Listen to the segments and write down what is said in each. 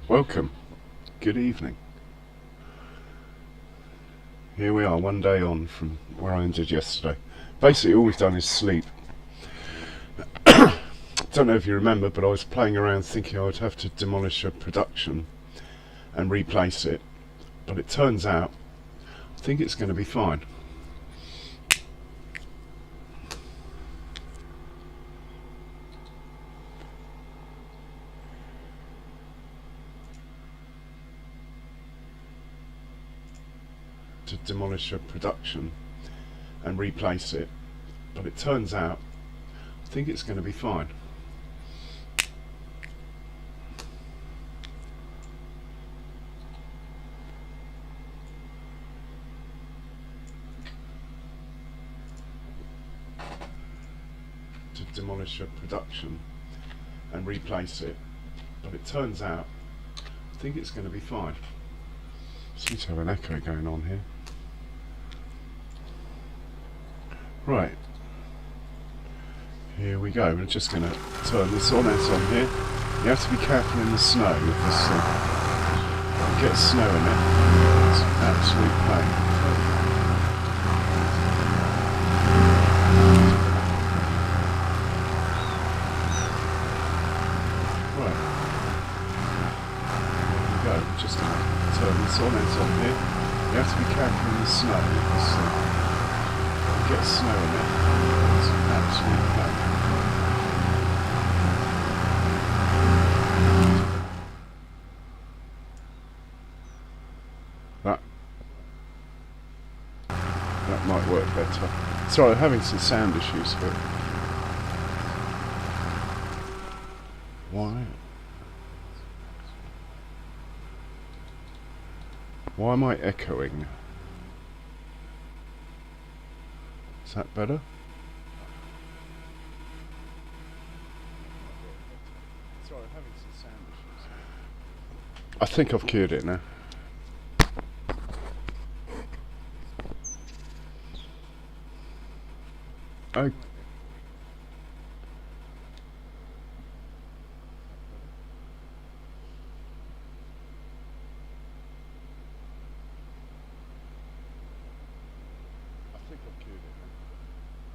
Welcome. Good evening. Here we are, one day on from where I ended yesterday. Basically, all we've done is sleep. Don't know if you remember, but I was playing around thinking I would have to demolish a production and replace it. But it turns out, I think it's going to be fine. To demolish a production and replace it. But it turns out, I think it's going to be fine. To demolish a production and replace it. But it turns out, I think it's going to be fine. Seems to have an echo going on here. Right. Here we go. We're just going to turn this on. It's on here. You have to be careful in the snow with this thing. You get snow in it. It's an absolute pain. Right. Here we go. We're just going to turn this on. It's on here. You have to be careful in the snow with this thing. You get snow in it. It's an absolute pain. That might work better. Sorry, I'm having some sound issues, but why? Why am I echoing? Is that better? Sorry, I'm having some sound issues. I think I've cured it now. Oh.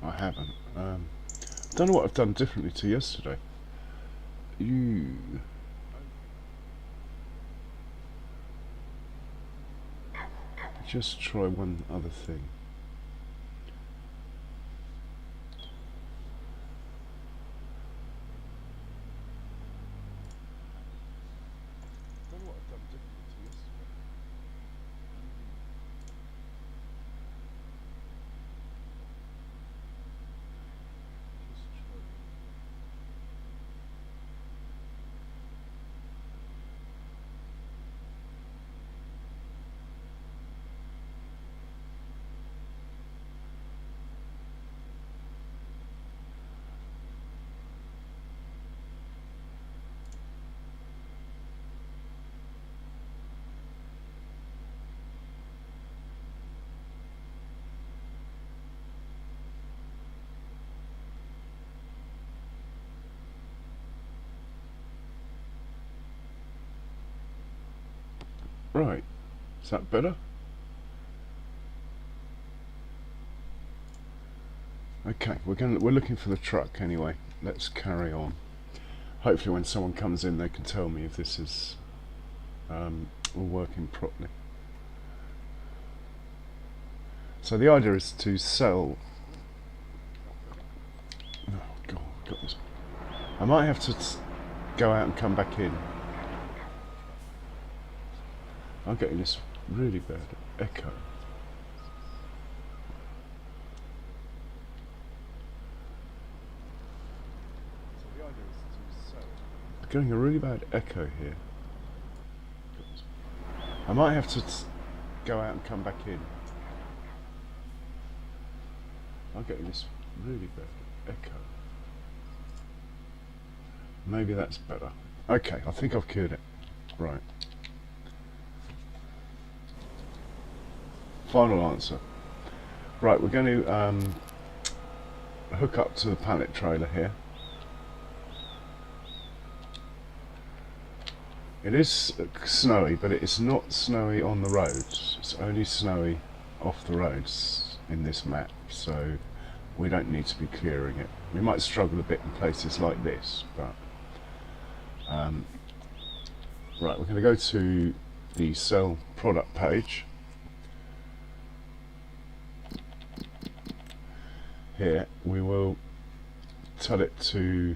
I haven't. Don't know what I've done differently to yesterday. Just try one other thing. Don't know what I've done differently to yesterday. Right, is that better? Okay, we're looking for the truck anyway. Let's carry on. Hopefully, when someone comes in, they can tell me if this is all working properly. So the idea is to sell. Oh God, I've got this. I might have to go out and come back in. I'm getting this really bad echo. I'm getting a really bad echo here. I might have to go out and come back in. I'm getting this really bad echo. Maybe that's better. Okay, I think I've cured it. Right. Final answer. Right, we're going to hook up to the pallet trailer here. It is snowy, but it's not snowy on the roads. It's only snowy off the roads in this map, so we don't need to be clearing it. We might struggle a bit in places like this, but right, we're going to go to the sell product page. Here we will tell it to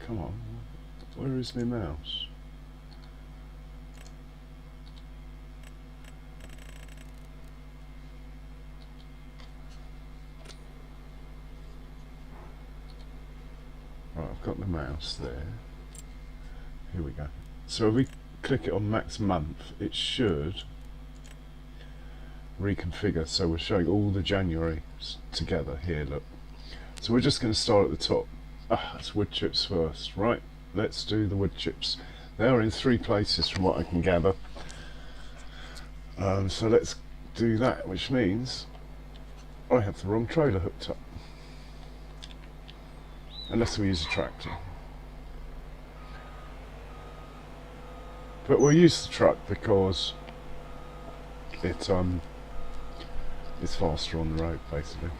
come on, where is my mouse? Right, I've got the mouse there. Here we go. So if we click it on max month, it should reconfigure. So we're showing all the January together here, look. So we're just going to start at the top. It's wood chips first. Right, let's do the wood chips. They are in 3 places from what I can gather. So let's do that, which means I have the wrong trailer hooked up. Unless we use a tractor. But we'll use the truck because it's faster on the road, basically.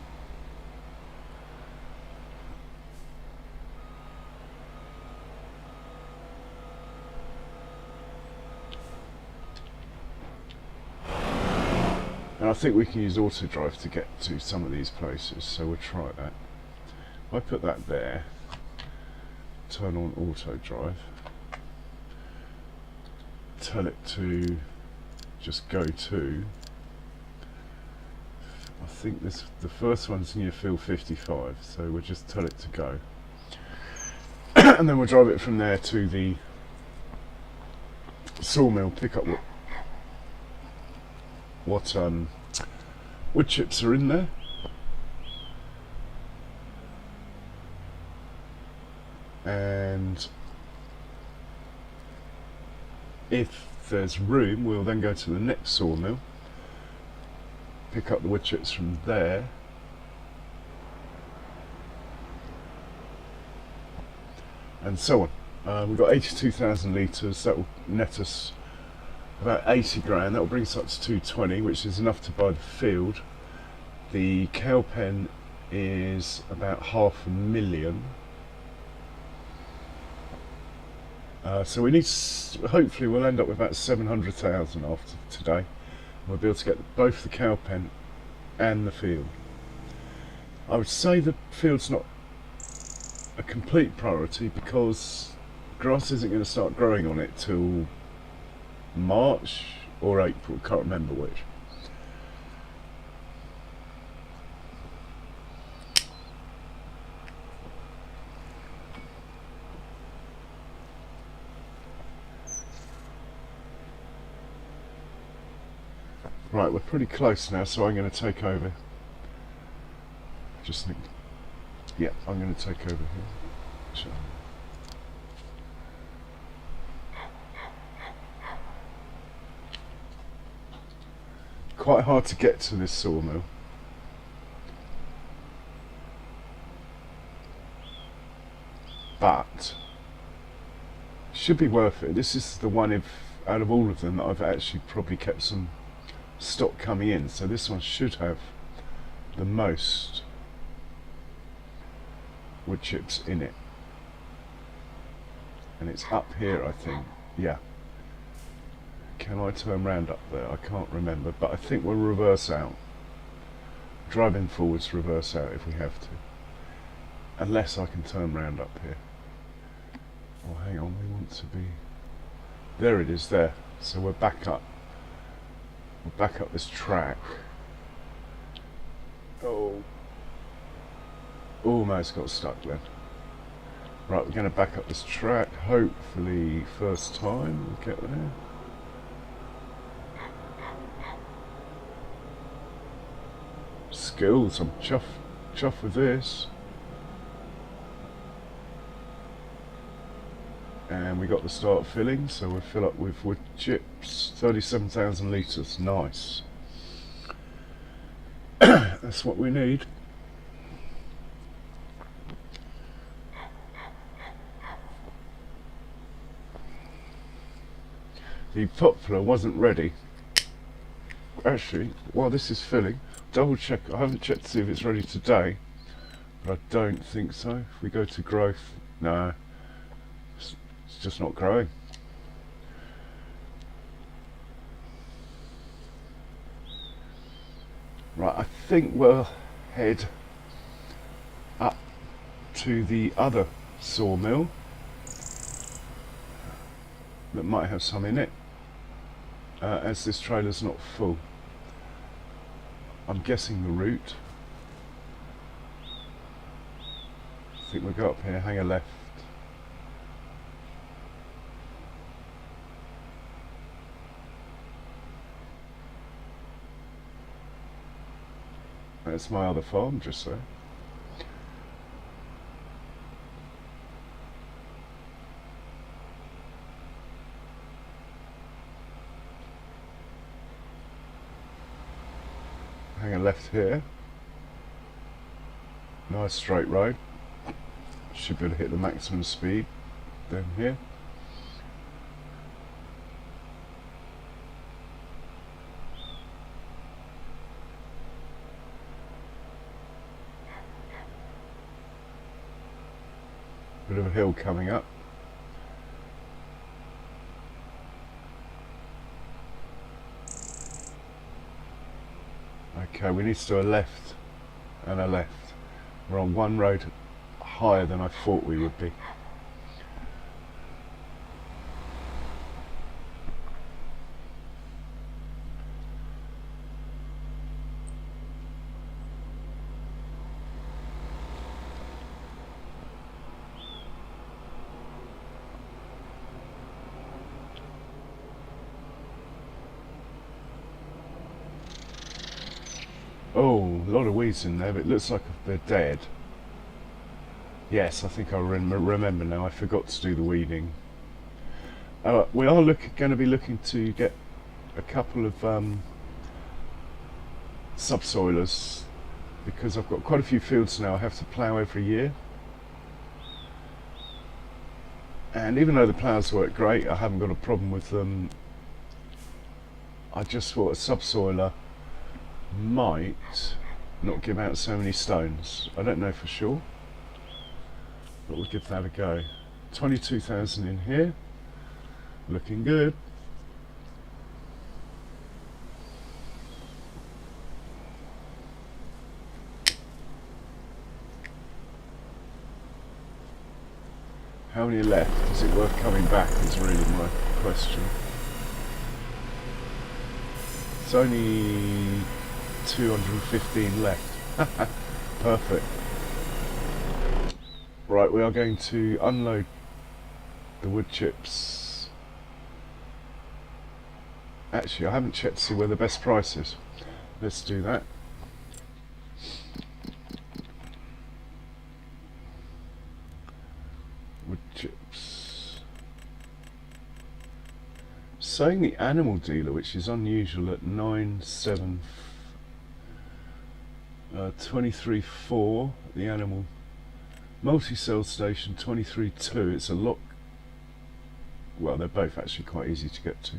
And I think we can use auto drive to get to some of these places, so we'll try that. If I put that there, turn on auto drive, tell it to just go to, I think the first one's near field 55, so we'll just tell it to go. And then we'll drive it from there to the sawmill, pick up what wood chips are in there. And if there's room, we'll then go to the next sawmill, pick up the wood chips from there, and so on. We've got 82,000 litres, that will net us about 80 grand, that will bring us up to 220, which is enough to buy the field. The cow pen is about 500,000. So we need, hopefully we'll end up with about 700,000 after today. We'll be able to get both the cow pen and the field. I would say the field's not a complete priority because grass isn't going to start growing on it till March or April, can't remember which. Right, we're pretty close now, so I'm going to take over. Just think, yeah, I'm going to take over here. Sure. Quite hard to get to this sawmill. But should be worth it. This is the one out of all of them that I've actually probably kept some stock coming in, so this one should have the most wood chips in it, and it's up here, I think. Yeah, can I turn round up there? I can't remember, but I think we'll reverse out, driving forwards, reverse out if we have to, unless I can turn round up here. Oh, hang on, we want to be, there it is there, so we're back up. We'll back up this track. Oh, almost got stuck then. Right, we're going to back up this track, hopefully first time we'll get there. Skills, I'm chuffed with this. And we got the start filling, so we'll fill up with wood chips, 37,000 litres, nice. That's what we need. The poplar wasn't ready. Actually, while this is filling, double check. I haven't checked to see if it's ready today, but I don't think so. If we go to growth, no, it's just not growing. Right, I think we'll head up to the other sawmill that might have some in it, as this trailer's not full. I'm guessing the route. I think we'll go up here, hang a left. That's my other farm, just so. Hang a left here. Nice straight road. Should be able to hit the maximum speed down here. Bit of a hill coming up. Okay, we need to do a left and a left. We're on one road higher than I thought we would be. Oh, a lot of weeds in there, but it looks like they're dead. Yes, I think I remember now. I forgot to do the weeding. We are going to be looking to get a couple of subsoilers, because I've got quite a few fields now I have to plough every year. And even though the ploughs work great, I haven't got a problem with them. I just thought a subsoiler might not give out so many stones. I don't know for sure, but we'll give that a go. 22,000 in here, looking good. How many left? Is it worth coming back is really my question. It's only 215 left. Perfect. Right, we are going to unload the wood chips. Actually, I haven't checked to see where the best price is. Let's do that. Wood chips. Saying the animal dealer, which is unusual, at 23.4. The animal multi-cell station 23.2. It's a lot. Well, they're both actually quite easy to get to.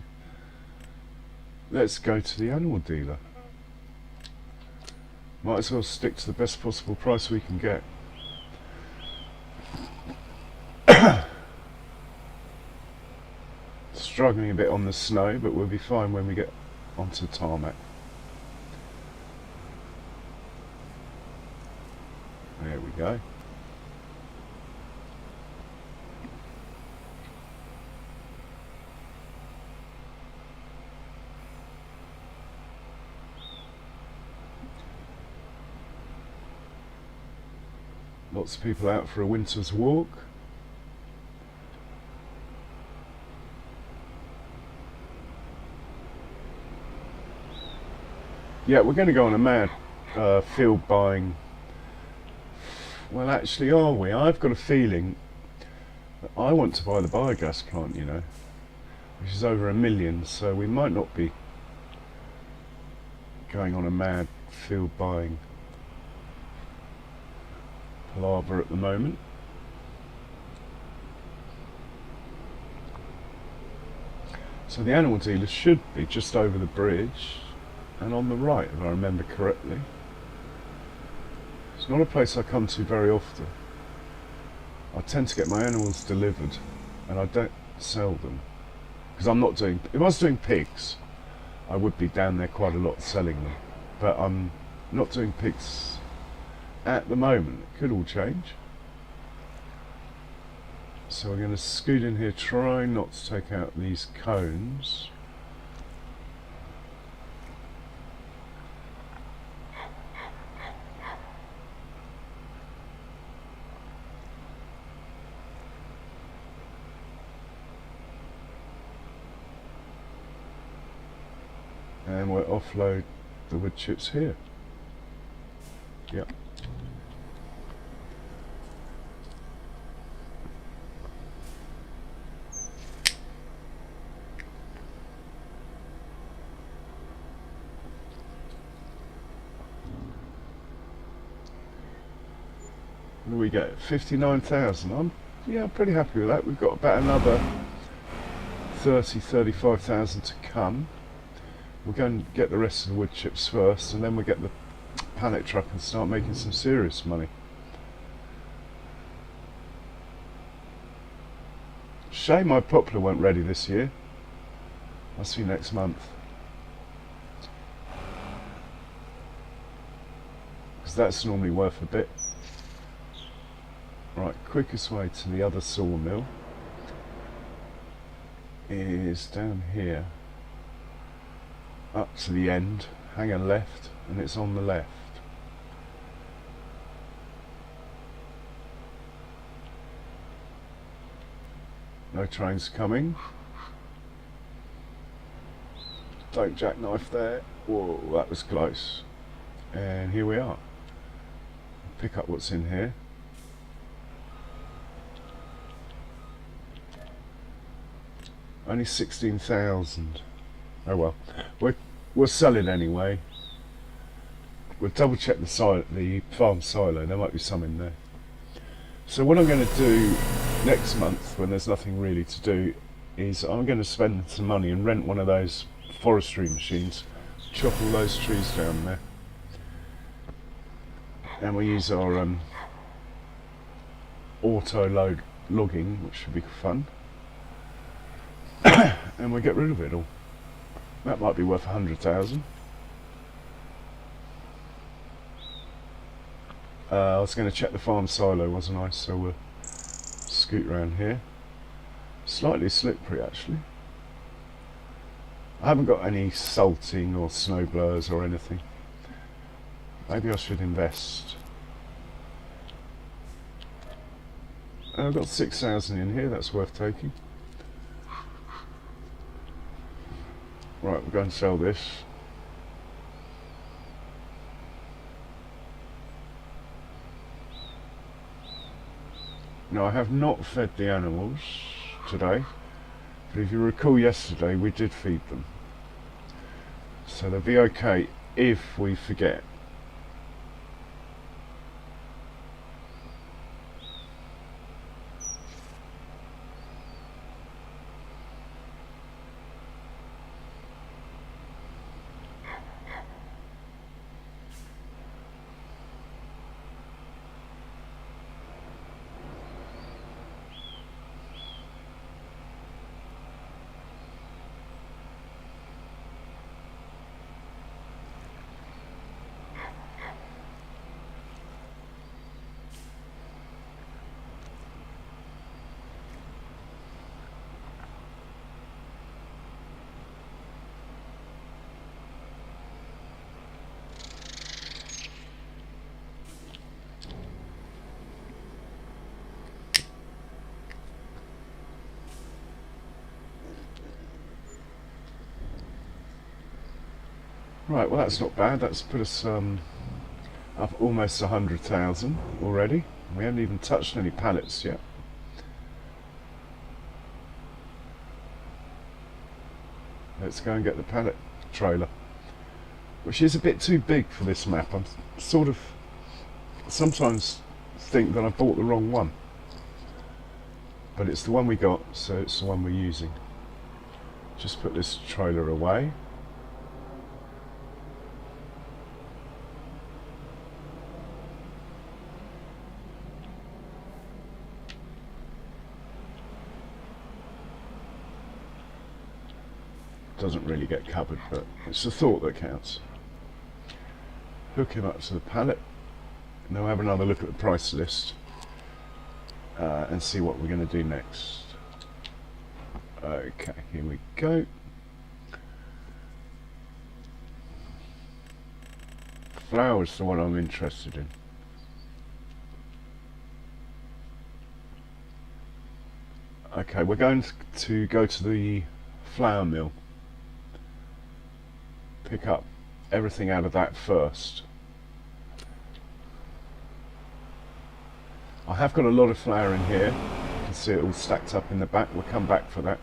Let's go to the animal dealer. Might as well stick to the best possible price we can get. Struggling a bit on the snow, but we'll be fine when we get onto tarmac. There we go. Lots of people out for a winter's walk. Yeah, we're going to go on a mad field buying. Well, actually, are we? I've got a feeling that I want to buy the biogas plant, you know, which is over $1 million, so we might not be going on a mad field buying palaver at the moment. So the animal dealer should be just over the bridge and on the right, if I remember correctly. It's not a place I come to very often. I tend to get my animals delivered and I don't sell them, because I'm not doing, if I was doing pigs I would be down there quite a lot selling them, but I'm not doing pigs at the moment. It could all change. So we're going to scoot in here, try not to take out these cones. And we'll offload the wood chips here. Yep. What do we get? 59,000. I'm pretty happy with that. We've got about another 35,000 to come. We'll go and get the rest of the wood chips first, and then we'll get the pallet truck and start making some serious money. Shame my poplar weren't ready this year. Must be next month. Because that's normally worth a bit. Right, quickest way to the other sawmill is down here, up to the end, hang a left, and it's on the left. No trains coming. Don't jackknife there. Whoa, that was close. And here we are. Pick up what's in here. Only 16,000. Oh well, we'll sell it anyway. We'll double check the farm silo. There might be some in there. So what I'm going to do next month, when there's nothing really to do, is I'm going to spend some money and rent one of those forestry machines, chop all those trees down there, and we use our auto load logging, which should be fun. And we get rid of it all. That might be worth 100,000. I was going to check the farm silo, wasn't I? So we'll scoot around here. Slightly slippery actually. I haven't got any salting or snow blowers or anything. Maybe I should invest. I've got 6,000 in here, that's worth taking. Right, we're going to sell this. Now I have not fed the animals today, but if you recall yesterday we did feed them. So they'll be okay if we forget. Right, well that's not bad. That's put us up almost 100,000 already. We haven't even touched any pallets yet. Let's go and get the pallet trailer. which is a bit too big for this map. I'm sort of sometimes think that I bought the wrong one, but it's the one we got, so it's the one we're using. Just put this trailer away. Doesn't really get covered, but it's the thought that counts. Hook him up to the pallet. Now have another look at the price list and see what we're going to do next. Okay, here we go. Flour's the one I'm interested in. Okay, we're going to go to the flour mill. Pick up everything out of that first. I have got a lot of flour in here. You can see it all stacked up in the back. We'll come back for that.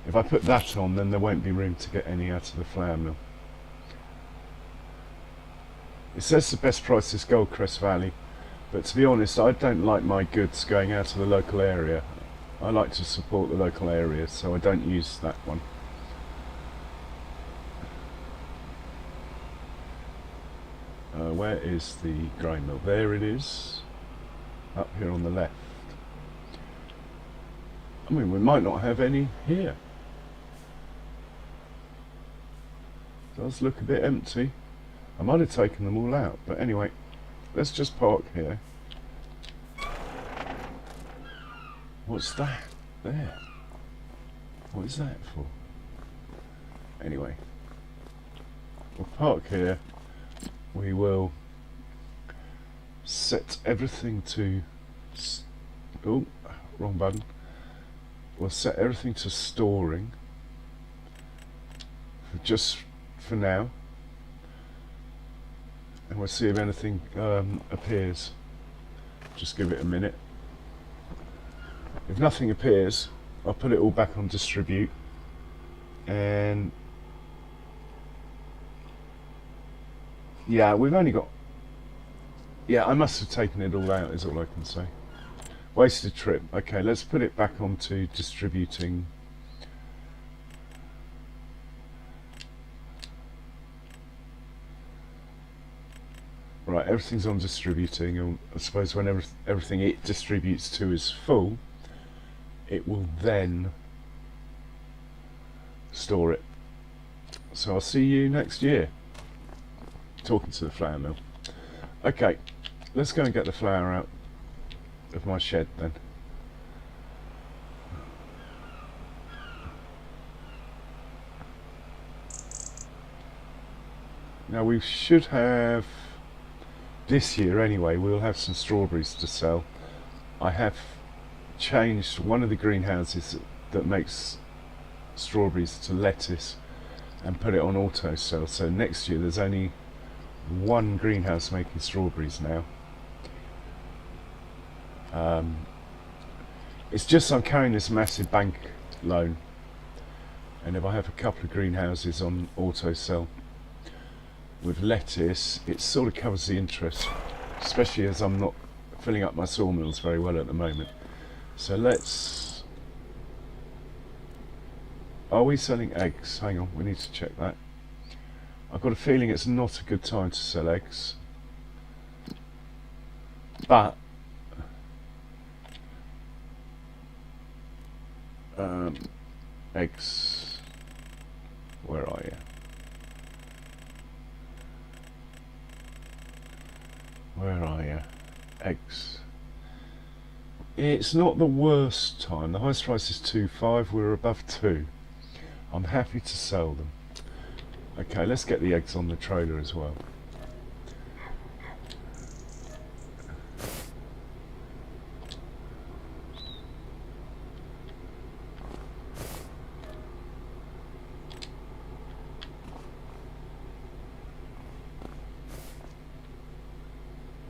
If I put that on, then there won't be room to get any out of the flour mill. It says the best price is Goldcrest Valley, but to be honest, I don't like my goods going out of the local area. I like to support the local area, so I don't use that one. Where is the grain mill? There it is, up here on the left. I mean, we might not have any here. It does look a bit empty. I might have taken them all out, but anyway, let's just park here. What's that there? What is that for? Anyway, we'll park here. We will set everything to oh, wrong button. We'll set everything to storing just for now, and we'll see if anything appears. Just give it a minute. If nothing appears, I'll put it all back on distribute, and yeah, we've only got, yeah, I must have taken it all out is all I can say. Wasted trip. Okay, let's put it back onto distributing. Right, everything's on distributing, and I suppose when everything it distributes to is full, it will then store it. So I'll see you next year. Talking to the flour mill. Okay, let's go and get the flour out of my shed then. Now we should have, this year anyway, we'll have some strawberries to sell. I have changed one of the greenhouses that makes strawberries to lettuce and put it on auto sell, so next year there's only one greenhouse making strawberries now. It's just I'm carrying this massive bank loan, and if I have a couple of greenhouses on auto sell with lettuce, it sort of covers the interest, especially as I'm not filling up my sawmills very well at the moment. So let's, are we selling eggs? Hang on, we need to check that. I've got a feeling it's not a good time to sell eggs, but eggs, where are you? Where are you? Eggs. It's not the worst time. The highest price is 2.5. We're above 2. I'm happy to sell them. Okay, let's get the eggs on the trailer as well.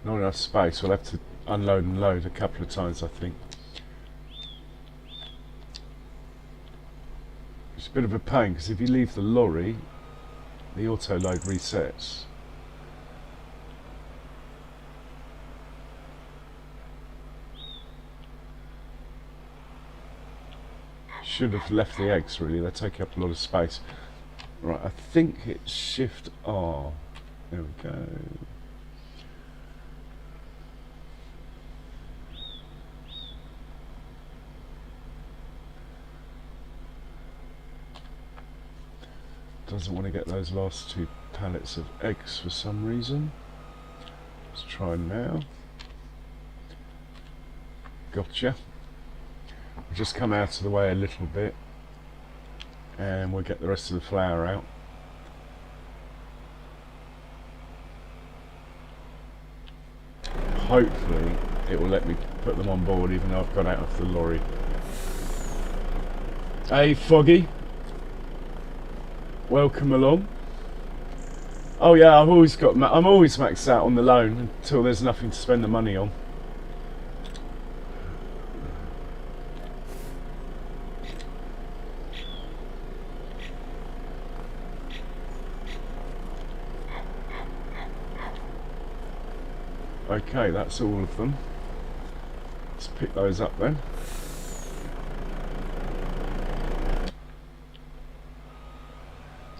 Not enough space. We'll have to unload and load a couple of times, I think. It's a bit of a pain because if you leave the lorry the auto load resets. Should have left the eggs really, they take up a lot of space. Right, I think it's Shift R. There we go. Doesn't want to get those last 2 pallets of eggs for some reason. Let's try now. Gotcha. We'll just come out of the way a little bit and we'll get the rest of the flour out. Hopefully it will let me put them on board even though I've got out of the lorry. Hey Foggy, welcome along. Oh yeah, I'm always maxed out on the loan until there's nothing to spend the money on. Okay, that's all of them. Let's pick those up then.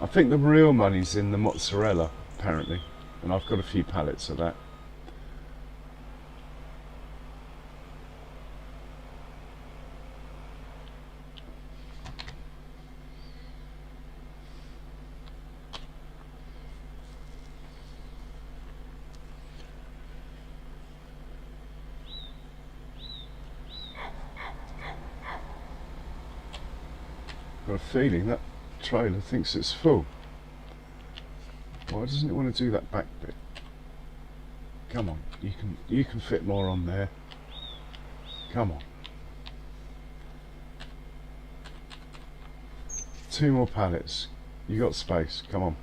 I think the real money's in the mozzarella, apparently, and I've got a few pallets of that. Got a feeling that trailer thinks it's full. Why doesn't it want to do that back bit? Come on, you can fit more on there. Come on. 2 more pallets. You got space, come on.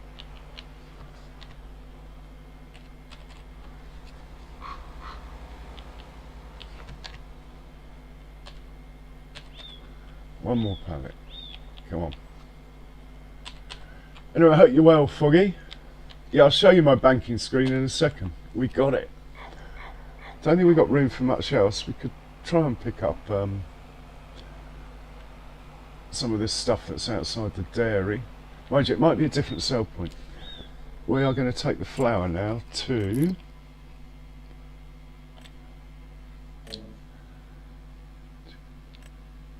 One more pallet. Come on. Anyway, I hope you're well, Foggy. Yeah, I'll show you my banking screen in a second. We got it. Don't think we've got room for much else. We could try and pick up some of this stuff that's outside the dairy. Mind you, it might be a different sell point. We are going to take the flour now to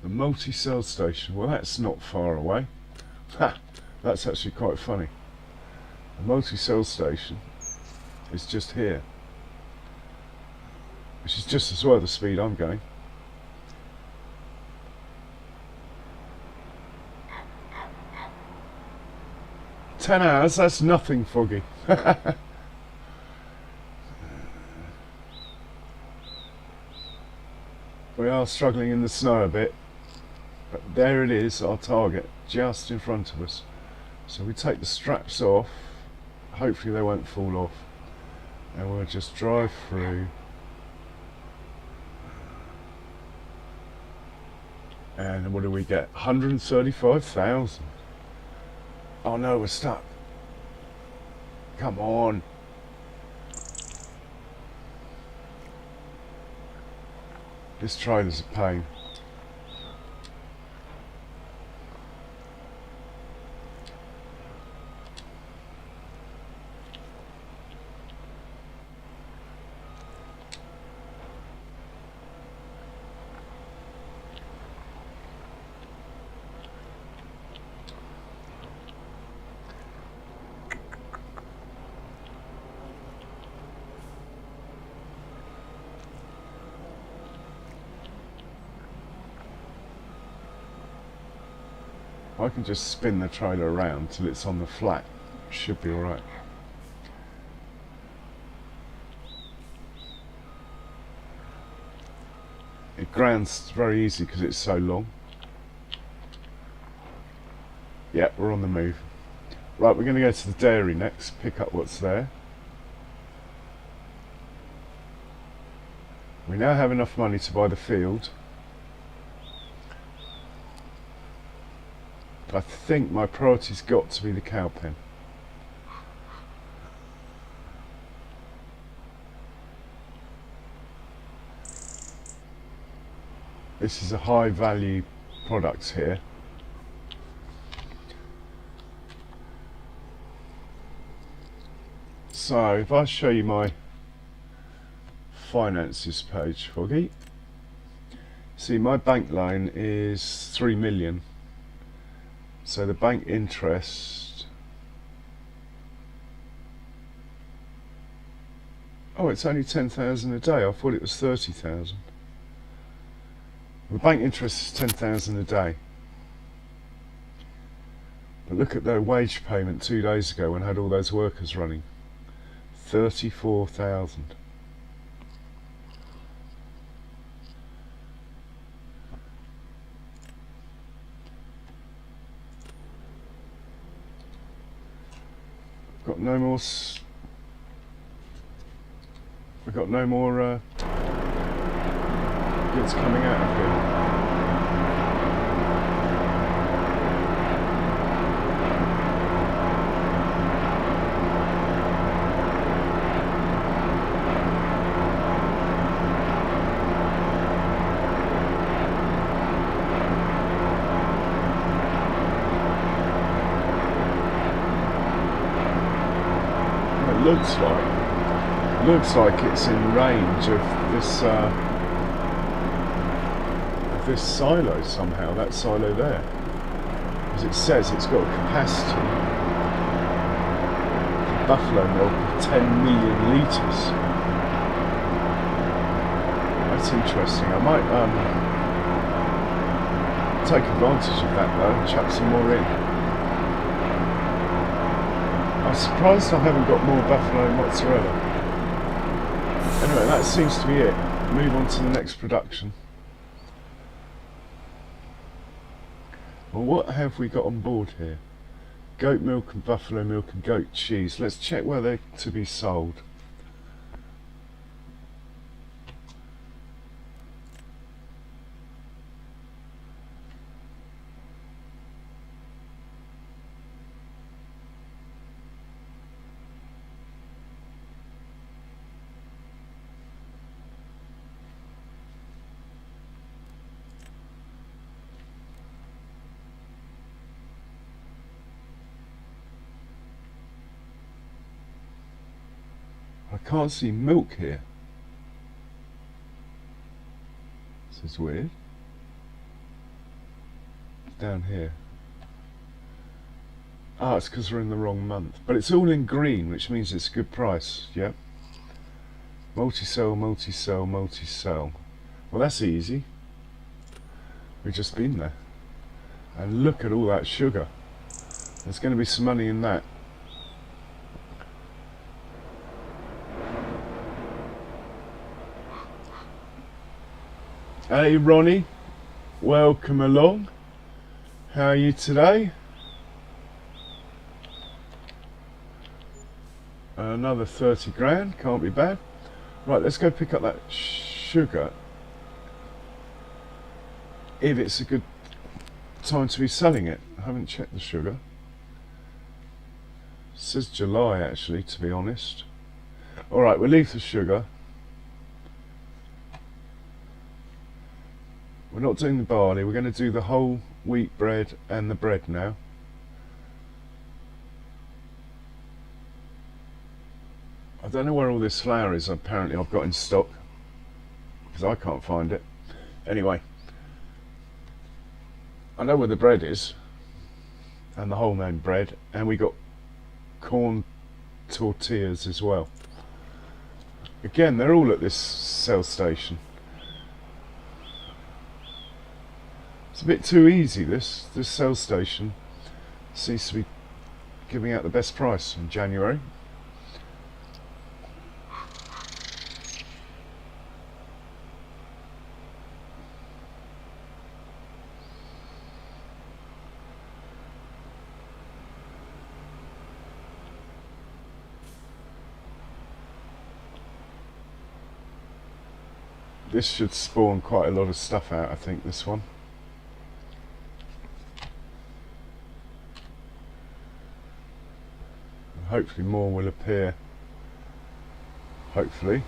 the multi-cell station. Well, that's not far away. Ha! That's actually quite funny. The multi-cell station is just here, which is just as well the speed I'm going. "10 hours, that's nothing, Foggy." We are struggling in the snow a bit, but there it is, our target, just in front of us. So we take the straps off, hopefully they won't fall off, and we'll just drive through. And what do we get? 135,000. Oh no, we're stuck. Come on. This trailer's a pain. I can just spin the trailer around till it's on the flat. Should be alright. It grounds very easy because it's so long. Yeah, we're on the move. Right, we're going to go to the dairy next, pick up what's there. We now have enough money to buy the field. I think my priority's got to be the cow pen. This is a high value product here. So if I show you my finances page, Foggy, see my bank loan is 3 million. So the bank interest, oh, it's only 10,000 a day. I thought it was 30,000. The bank interest is 10,000 a day. But look at their wage payment 2 days ago when I had all those workers running. 34,000. Got no more. We've got no more goods coming out of here. Looks like it's in range of this silo somehow, that silo there, because it says it's got a capacity for buffalo milk of 10 million litres. That's interesting. I might take advantage of that though and chuck some more in. I'm surprised I haven't got more buffalo mozzarella. Anyway, that seems to be it. Move on to the next production. Well, what have we got on board here? Goat milk and buffalo milk and goat cheese. Let's check where they're to be sold. I can't see milk here. This is weird. Down here. Ah, it's because we're in the wrong month. But it's all in green, which means it's a good price. Yep. Multi-sell, multi-sell, multi-sell. Well, that's easy. We've just been there. And look at all that sugar. There's going to be some money in that. Hey Ronnie, welcome along. How are you today? Another 30 grand, can't be bad. Right, let's go pick up that sugar. If it's a good time to be selling it. I haven't checked the sugar. It says July actually, to be honest. Alright, we'll leave the sugar. We're not doing the barley, we're going to do the whole wheat bread and the bread now. I don't know where all this flour is, apparently I've got in stock, because I can't find it. Anyway, I know where the bread is, and the wholemeal bread, and we got corn tortillas as well. Again, they're all at this sell station. It's a bit too easy, this sell station seems to be giving out the best price in January. This should spawn quite a lot of stuff out, I think, this one. Hopefully more will appear. Hopefully.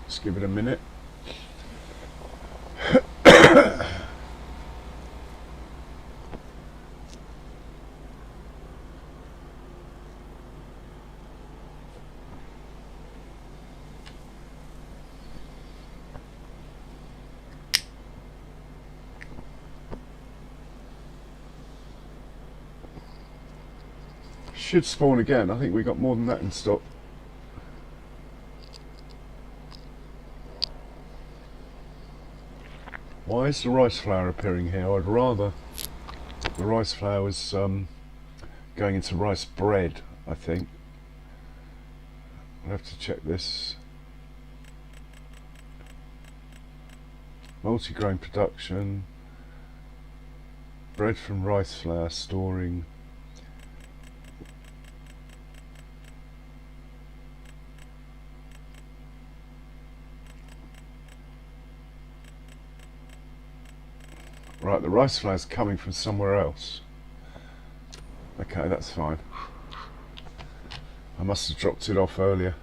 Just give it a minute. should spawn again. I think we got more than that in stock. Why is the rice flour appearing here? I'd rather the rice flour was going into rice bread, I think. I'll have to check this. Multi-grain production, bread from rice flour, storing. Right, the rice flour is coming from somewhere else. Okay, that's fine. I must have dropped it off earlier.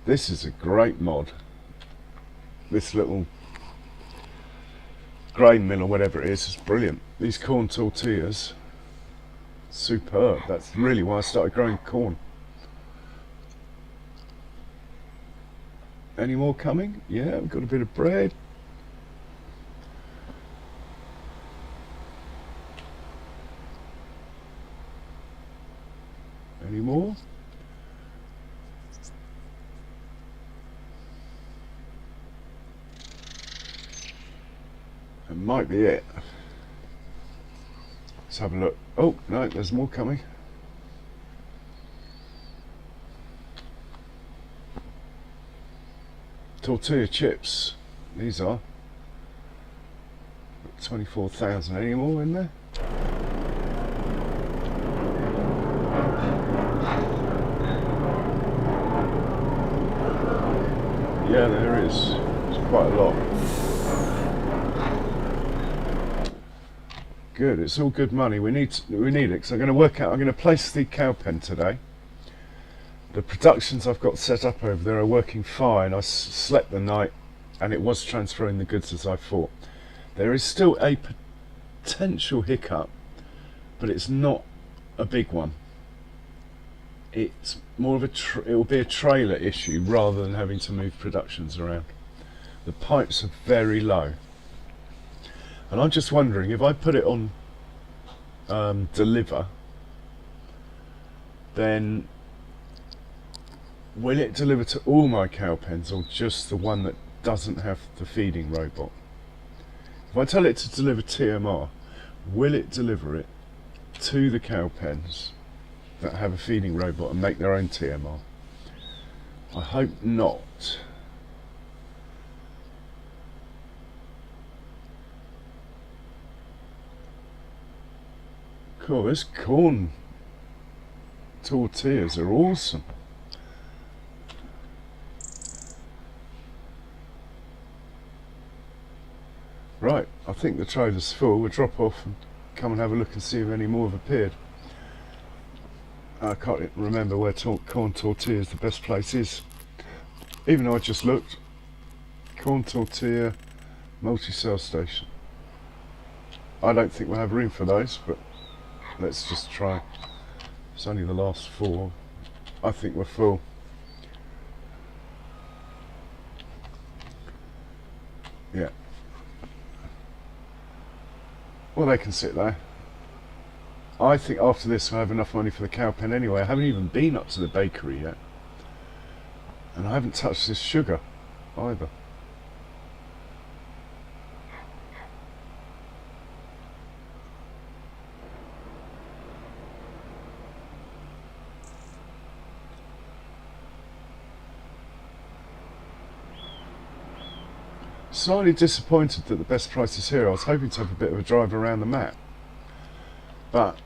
This is a great mod. This little grain mill or whatever it is brilliant. These corn tortillas, superb. That's really why I started growing corn. Any more coming? Yeah, we've got a bit of bread. Any more? That might be it. Let's have a look. Oh, no, there's more coming. Tortilla chips. These are 24,000. Any more in there? Yeah, there is. It's quite a lot. Good, it's all good money. We need it because I'm going to work out. I'm going to place the cow pen today. The productions I've got set up over there are working fine. I slept the night and it was transferring the goods as I thought. There is still a potential hiccup, but it's not a big one. It's more of it will be a trailer issue rather than having to move productions around. The pipes are very low. And I'm just wondering, if I put it on deliver, then will it deliver to all my cow pens or just the one that doesn't have the feeding robot? If I tell it to deliver TMR, will it deliver it to the cow pens that have a feeding robot and make their own TMR? I hope not. Cool, this corn tortillas are awesome. Right, I think the trailer's full. We'll drop off and come and have a look and see if any more have appeared. I can't remember where corn tortillas the best place is. Even though I just looked. Corn tortilla multi-cell station. I don't think we'll have room for those, but let's just try. It's only the last 4. I think we're full. Yeah. Well, they can sit there. I think after this we'll have enough money for the cow pen anyway. I haven't even been up to the bakery yet. And I haven't touched this sugar either. Slightly disappointed that the best price is here. I was hoping to have a bit of a drive around the map, but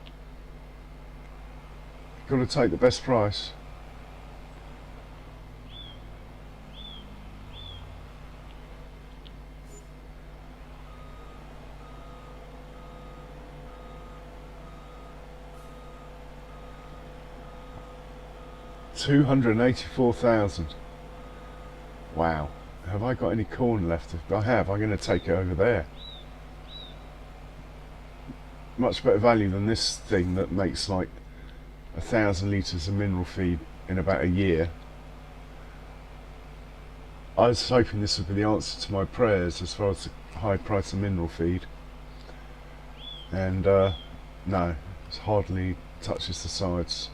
got to take the best price. $284,000. Wow. Have I got any corn left? If I have, I'm going to take it over there. Much better value than this thing that makes like 1,000 litres of mineral feed in about a year. I was hoping this would be the answer to my prayers as far as the high price of mineral feed, and no, it hardly touches the sides.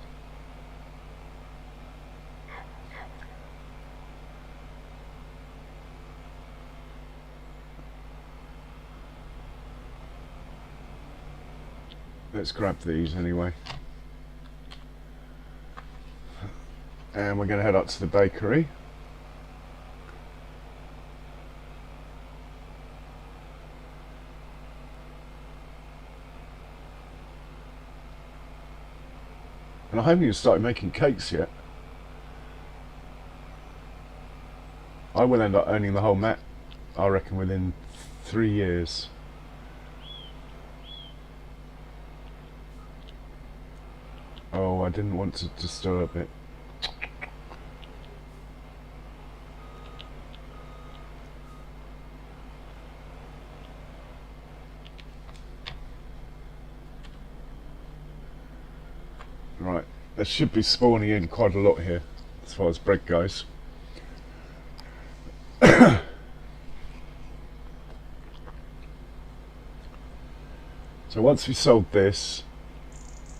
Let's grab these anyway. And we're going to head up to the bakery. And I haven't even started making cakes yet. I will end up owning the whole mat, I reckon, within 3 years. Oh, I didn't want to disturb it. Right, there should be spawning in quite a lot here as far as bread goes. So once we sold this,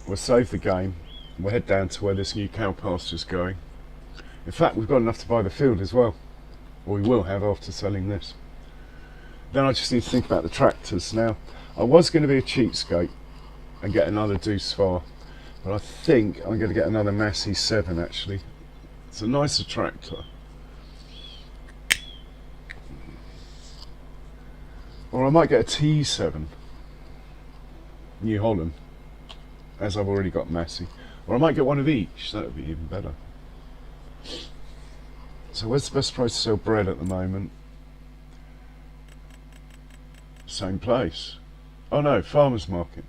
we'll save the game. We'll head down to where this new cow pasture's going. In fact, we've got enough to buy the field as well. Or we will have after selling this. Then I just need to think about the tractors. Now, I was going to be a cheapskate and get another Deuce Far, but I think I'm going to get another Massey 7 actually. It's a nicer tractor. Or I might get a T7, New Holland, as I've already got Massey. Or I might get one of each, that would be even better. So where's the best price to sell bread at the moment? Same place. Oh no, farmer's market.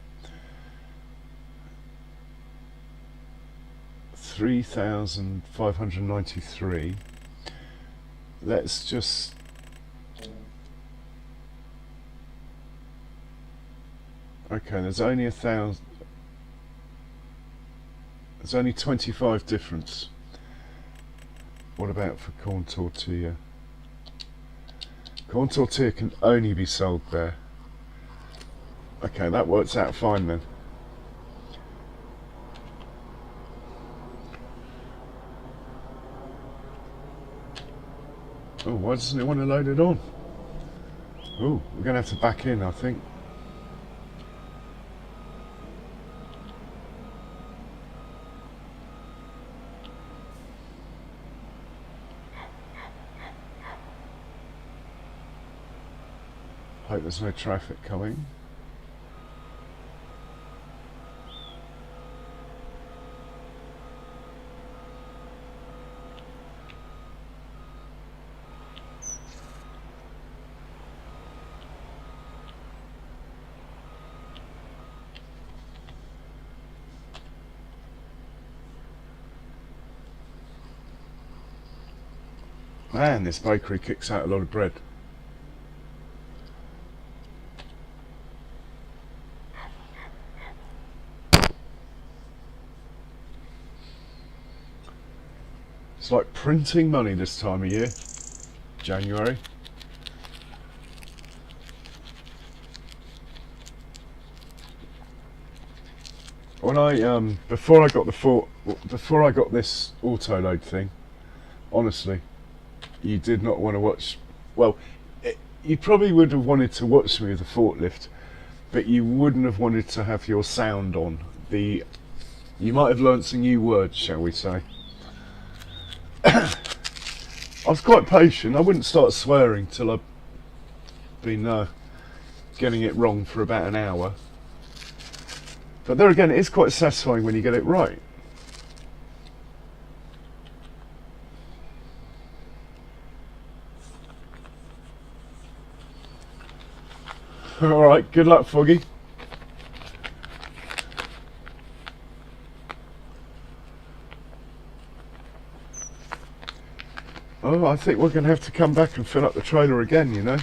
3,593. Let's just... Okay, there's only 1,000. There's only 25 difference. What about for corn tortilla? Corn tortilla can only be sold there. Okay, that works out fine then. Oh, why doesn't it want to load it on? Oh, we're going to have to back in, I think. Hope there's no traffic coming. Man, this bakery kicks out a lot of bread. It's like printing money this time of year, January. When I before I got this auto load thing, honestly, you did not want to watch. Well, you probably would have wanted to watch me with the forklift, but you wouldn't have wanted to have your sound on. You might have learnt some new words, shall we say. I was quite patient. I wouldn't start swearing till I'd been getting it wrong for about an hour. But there again, it is quite satisfying when you get it right. Alright, good luck, Foggy. Oh, I think we're going to have to come back and fill up the trailer again, you know.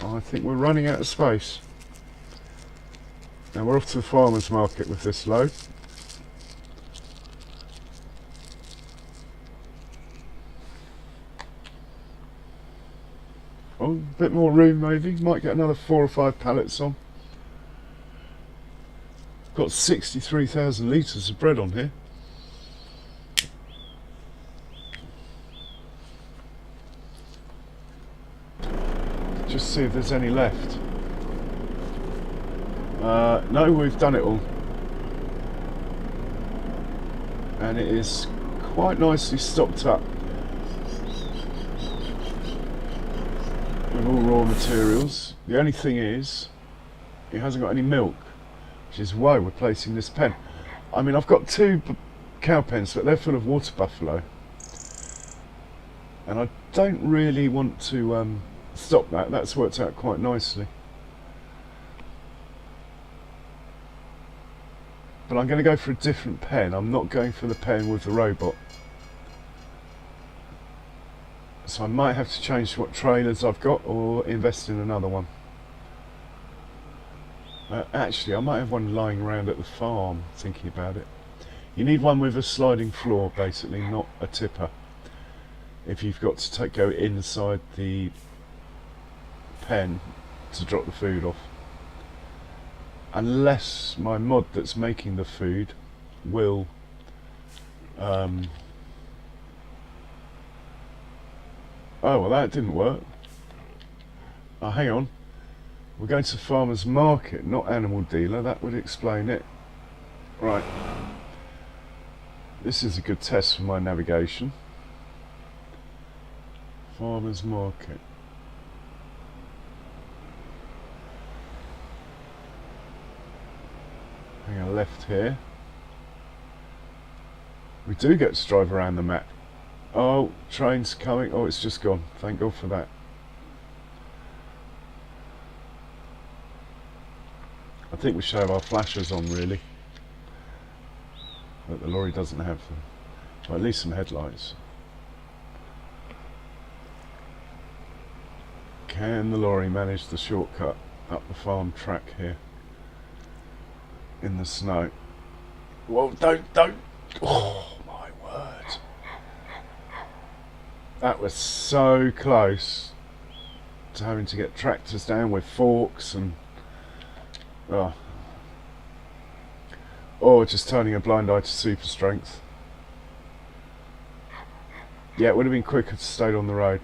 I think we're running out of space. Now we're off to the farmer's market with this load. Oh, a bit more room maybe. Might get another 4 or 5 pallets on. Got 63,000 litres of bread on here. Just see if there's any left. No, we've done it all. And it is quite nicely stocked up with all raw materials. The only thing is, it hasn't got any milk, which is why we're placing this pen. I mean, I've got 2 cow pens, but they're full of water buffalo. And I don't really want to stop that. That's worked out quite nicely. But I'm going to go for a different pen. I'm not going for the pen with the robot. So I might have to change what trailers I've got or invest in another one. Actually, I might have one lying around at the farm, thinking about it. You need one with a sliding floor, basically, not a tipper. If you've got to go inside the pen to drop the food off. Unless my mod that's making the food will oh, well, that didn't work. Oh, hang on. We're going to farmer's market, not animal dealer. That would explain it. Right. This is a good test for my navigation. Farmer's market. Hang on, left here. We do get to drive around the map. Oh, train's coming. Oh, it's just gone. Thank God for that. I think we should have our flashers on, really. But the lorry doesn't have them. Well, at least some headlights. Can the lorry manage the shortcut up the farm track here? In the snow. Whoa, don't. Oh, my word. That was so close to having to get tractors down with forks and... or just turning a blind eye to super strength. Yeah, it would have been quicker to stay on the road.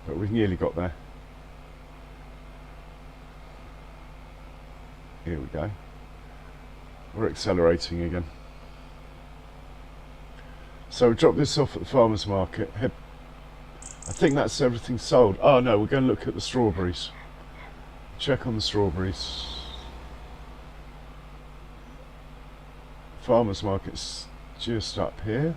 But we've nearly got there. Here we go. We're accelerating again. So we dropped this off at the farmer's market. I think that's everything sold. Oh no, we're going to look at the strawberries. Check on the strawberries. Farmer's market's just up here.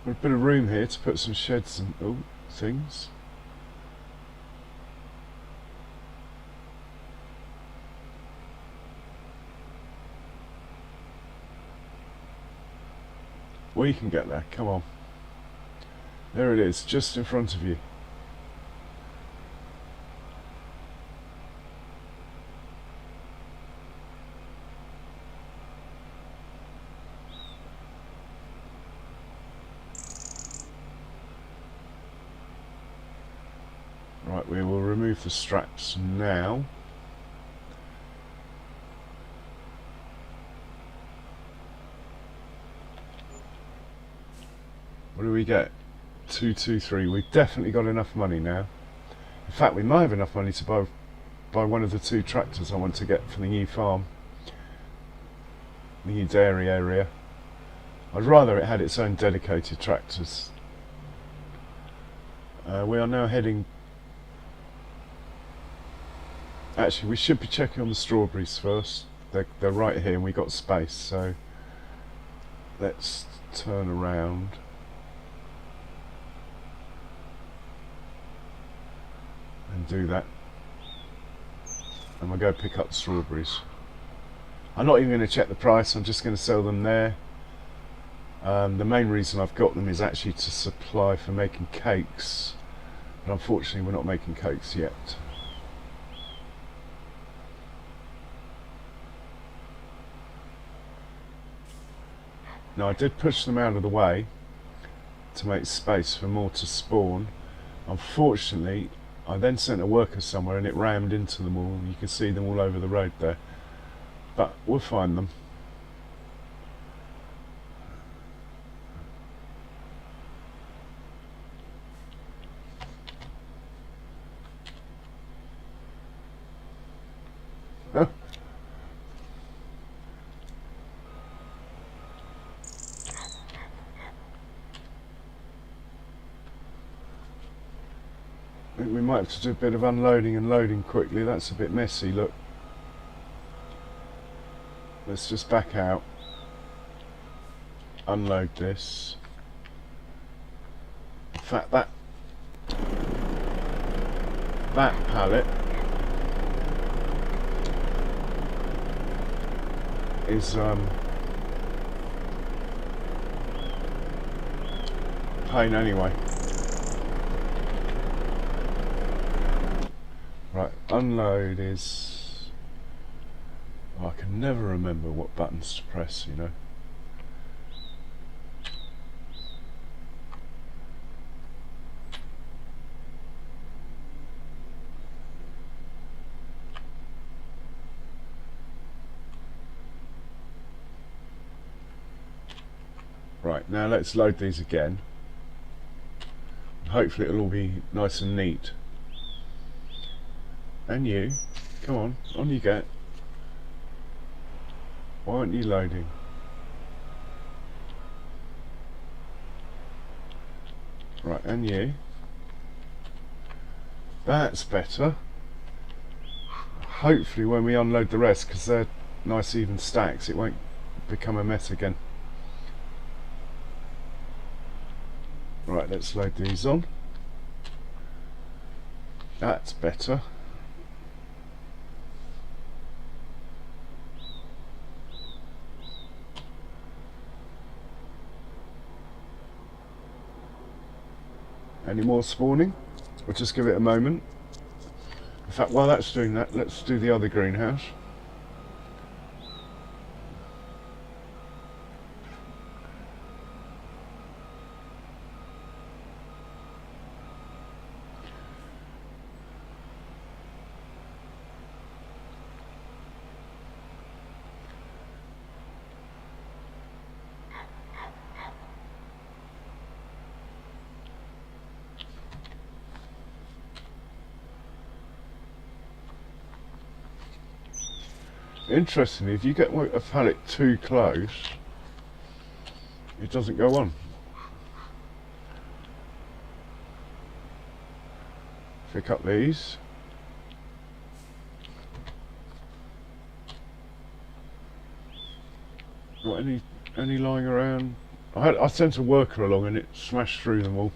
Got a bit of room here to put some sheds and things. We can get there, come on. There it is, just in front of you. Right, we will remove the straps now. What do we get? 223. We've definitely got enough money now. In fact, we might have enough money to buy one of the 2 tractors I want to get for the new farm, the new dairy area. I'd rather it had its own dedicated tractors. We are now heading... Actually, we should be checking on the strawberries first. They're right here and we got space, so let's turn around. And do that. And we'll go pick up strawberries. I'm not even going to check the price, I'm just going to sell them there. The main reason I've got them is actually to supply for making cakes, but unfortunately we're not making cakes yet. Now I did push them out of the way to make space for more to spawn. Unfortunately, I then sent a worker somewhere and it rammed into them all. You can see them all over the road there, but we'll find them. We might have to do a bit of unloading and loading quickly. That's a bit messy, look. Let's just back out, unload this. In fact, that pallet is pain anyway. Right, unload is... oh, I can never remember what buttons to press, you know. Right, now let's load these again. Hopefully it'll all be nice and neat. And you, come on you get. Why aren't you loading? Right, and you. That's better. Hopefully when we unload the rest, because they're nice even stacks, it won't become a mess again. Right, let's load these on. That's better. Any more spawning? We'll just give it a moment. In fact, while that's doing that, let's do the other greenhouse. Interestingly, if you get a pallet too close, it doesn't go on. Pick up these. Got any lying around? I sent a worker along and it smashed through them all.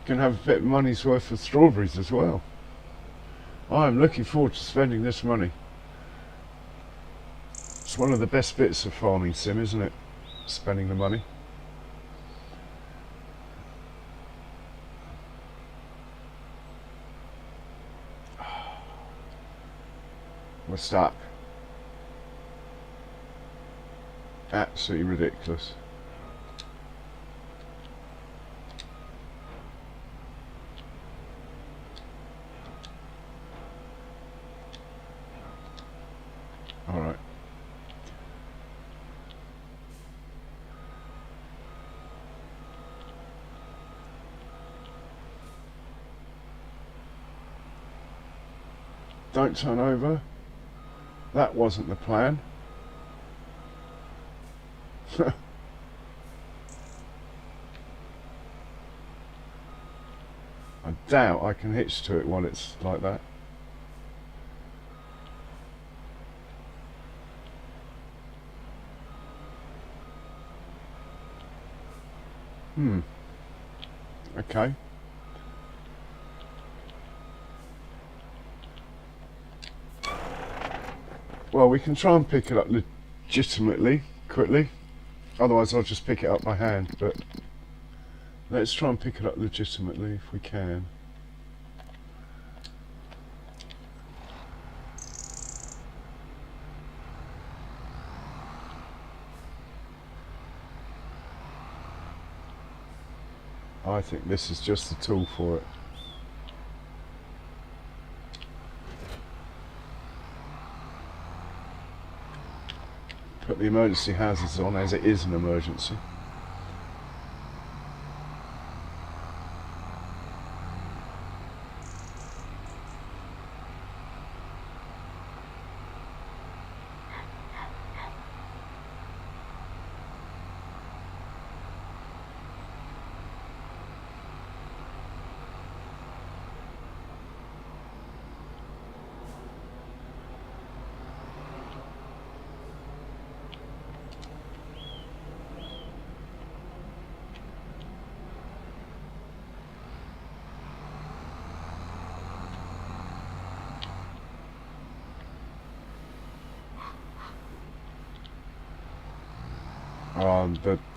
Can have a bit of money's worth of strawberries as well. I'm looking forward to spending this money. It's one of the best bits of farming sim, isn't it? Spending the money. We're stuck. Absolutely ridiculous. Alright. Don't turn over. That wasn't the plan. I doubt I can hitch to it while it's like that. Okay. Well, we can try and pick it up legitimately, quickly. Otherwise I'll just pick it up by hand, but let's try and pick it up legitimately if we can. I think this is just the tool for it. Put the emergency hazards on as it is an emergency.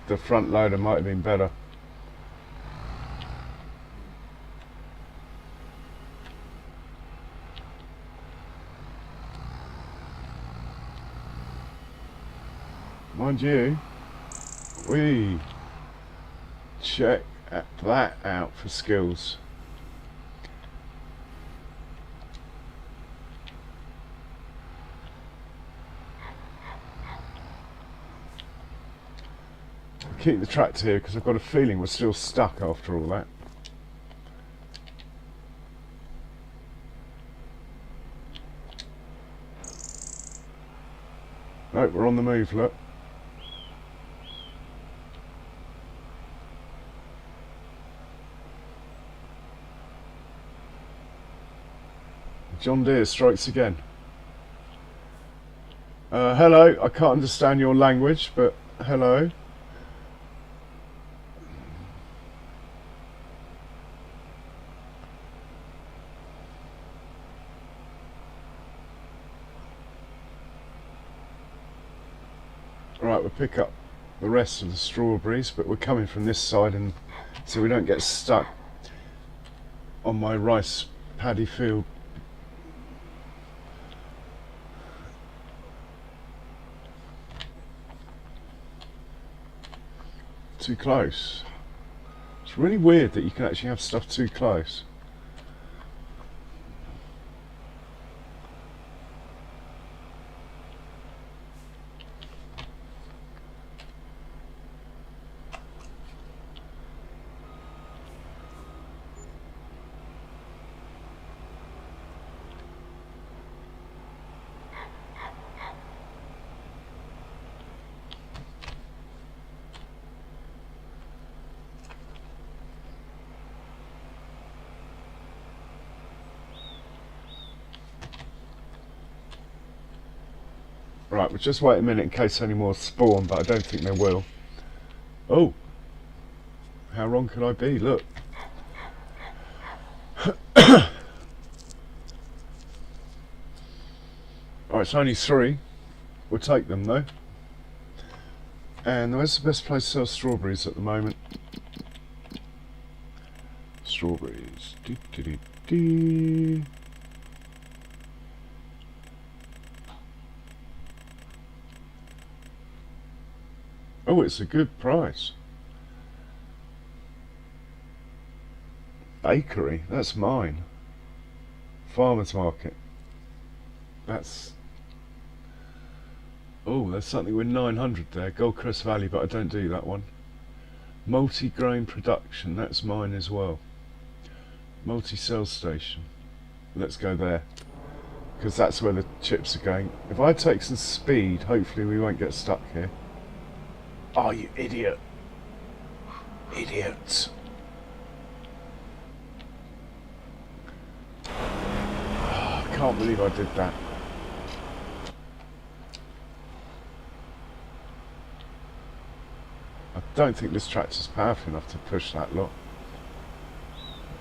The front loader might have been better. Mind you, we check that out for skills. Keep the tractor here because I've got a feeling we're still stuck after all that. Nope, we're on the move, look. John Deere strikes again. Hello, I can't understand your language, but hello. Right, we'll pick up the rest of the strawberries, but we're coming from this side, and so we don't get stuck on my rice paddy field. Too close. It's really weird that you can actually have stuff too close. Right, we'll just wait a minute in case any more spawn, but I don't think they will. Oh! How wrong could I be? Look. Alright, it's only 3. We'll take them though. And where's the best place to sell strawberries at the moment? Strawberries. Dee, dee, dee, dee. Oh, it's a good price. Bakery, that's mine. Farmers market. That's... Oh, there's something with 900 there. Goldcrest Valley, but I don't do that one. Multi-grain production, that's mine as well. Multi-cell station. Let's go there, because that's where the chips are going. If I take some speed, hopefully we won't get stuck here. Oh, you idiot. Idiots. Oh, I can't believe I did that. I don't think this tractor's powerful enough to push that lot.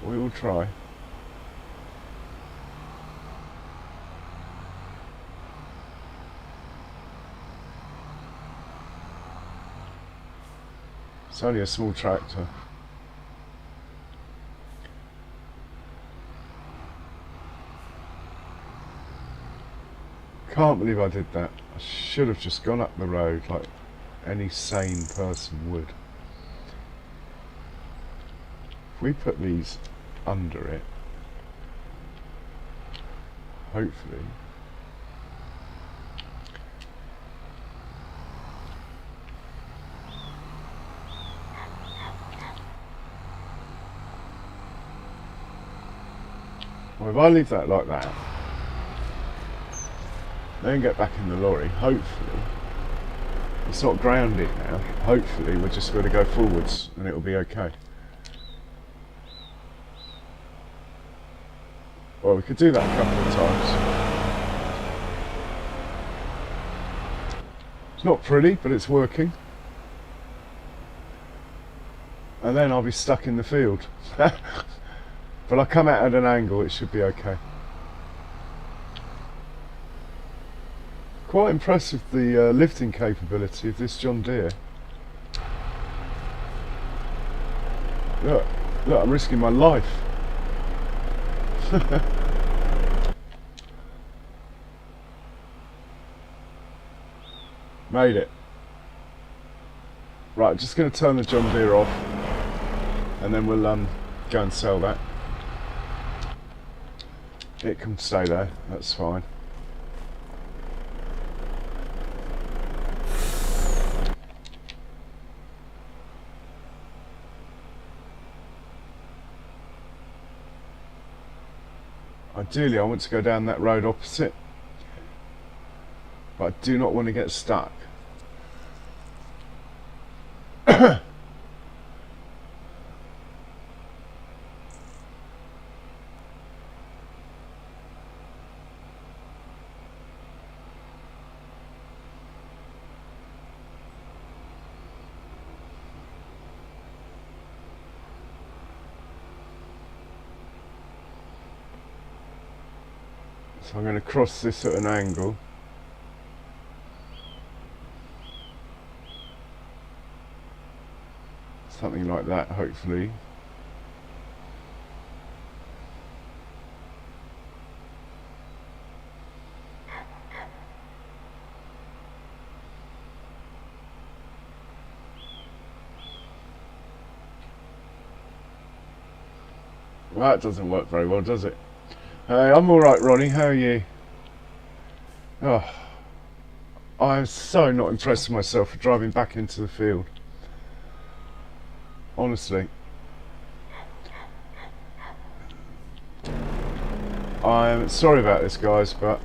We will try. It's only a small tractor. Can't believe I did that. I should have just gone up the road like any sane person would. If we put these under it, hopefully. Well, if I leave that like that, then get back in the lorry, hopefully, it's not grounded now, hopefully we're just going to go forwards and it'll be okay. Well, we could do that a couple of times. It's not pretty, but it's working. And then I'll be stuck in the field. But I come out at an angle, it should be okay. Quite impressed with the lifting capability of this John Deere. Look, I'm risking my life. Made it. Right, just going to turn the John Deere off and then we'll go and sell that. It can stay there, that's fine. Ideally I want to go down that road opposite, but I do not want to get stuck. So I'm going to cross this at an angle. Something like that, hopefully. Well, that doesn't work very well, does it? Hey, I'm alright, Ronnie, how are you? Oh, I'm so not impressed with myself for driving back into the field. Honestly. I'm sorry about this, guys, but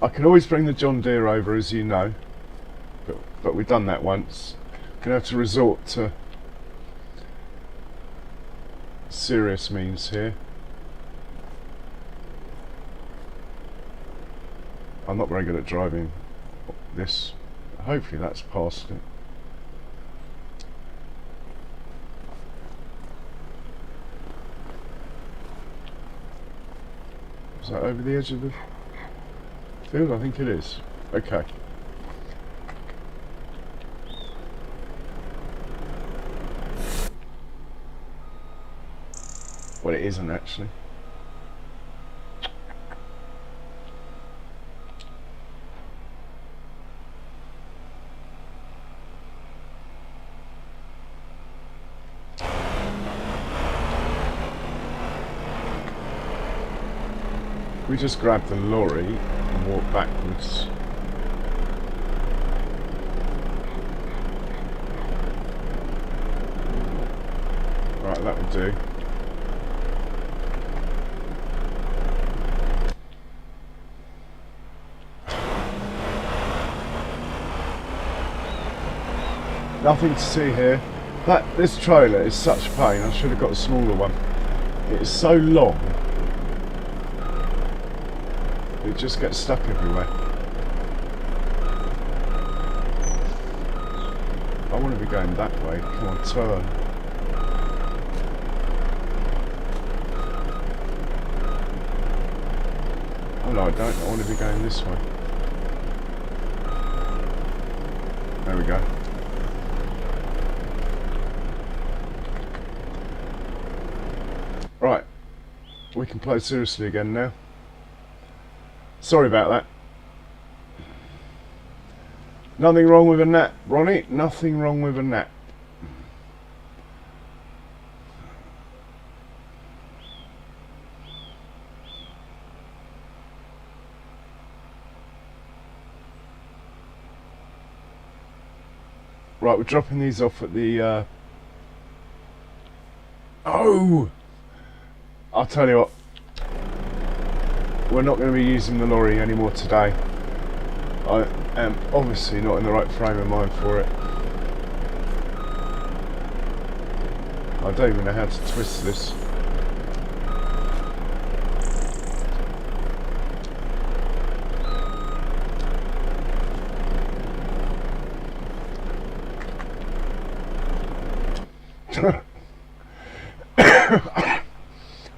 I can always bring the John Deere over, as you know, but we've done that once. Gonna have to resort to serious means here. I'm not very good at driving this. Hopefully that's past it. Is that over the edge of the field? I think it is. Okay. Well, it isn't actually. We just grab the lorry and walk backwards. Right, that will do. Nothing to see here. This trailer is such a pain. I should have got a smaller one. It is so long. It just gets stuck everywhere. I want to be going that way. Come on, turn. Oh no, I don't. I want to be going this way. There we go. Right. We can play seriously again now. Sorry about that. Nothing wrong with a gnat, Ronnie. Nothing wrong with a gnat. Right, we're dropping these off at the... Oh! I'll tell you what. We're not going to be using the lorry anymore today. I am obviously not in the right frame of mind for it. I don't even know how to twist this.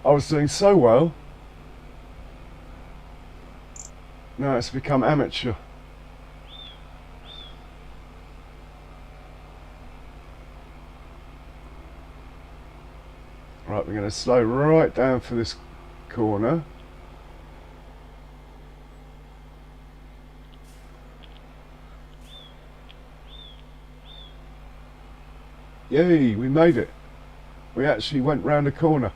I was doing so well. Now it's become amateur. Right, we're going to slow right down for this corner. Yay, we made it. We actually went round a corner.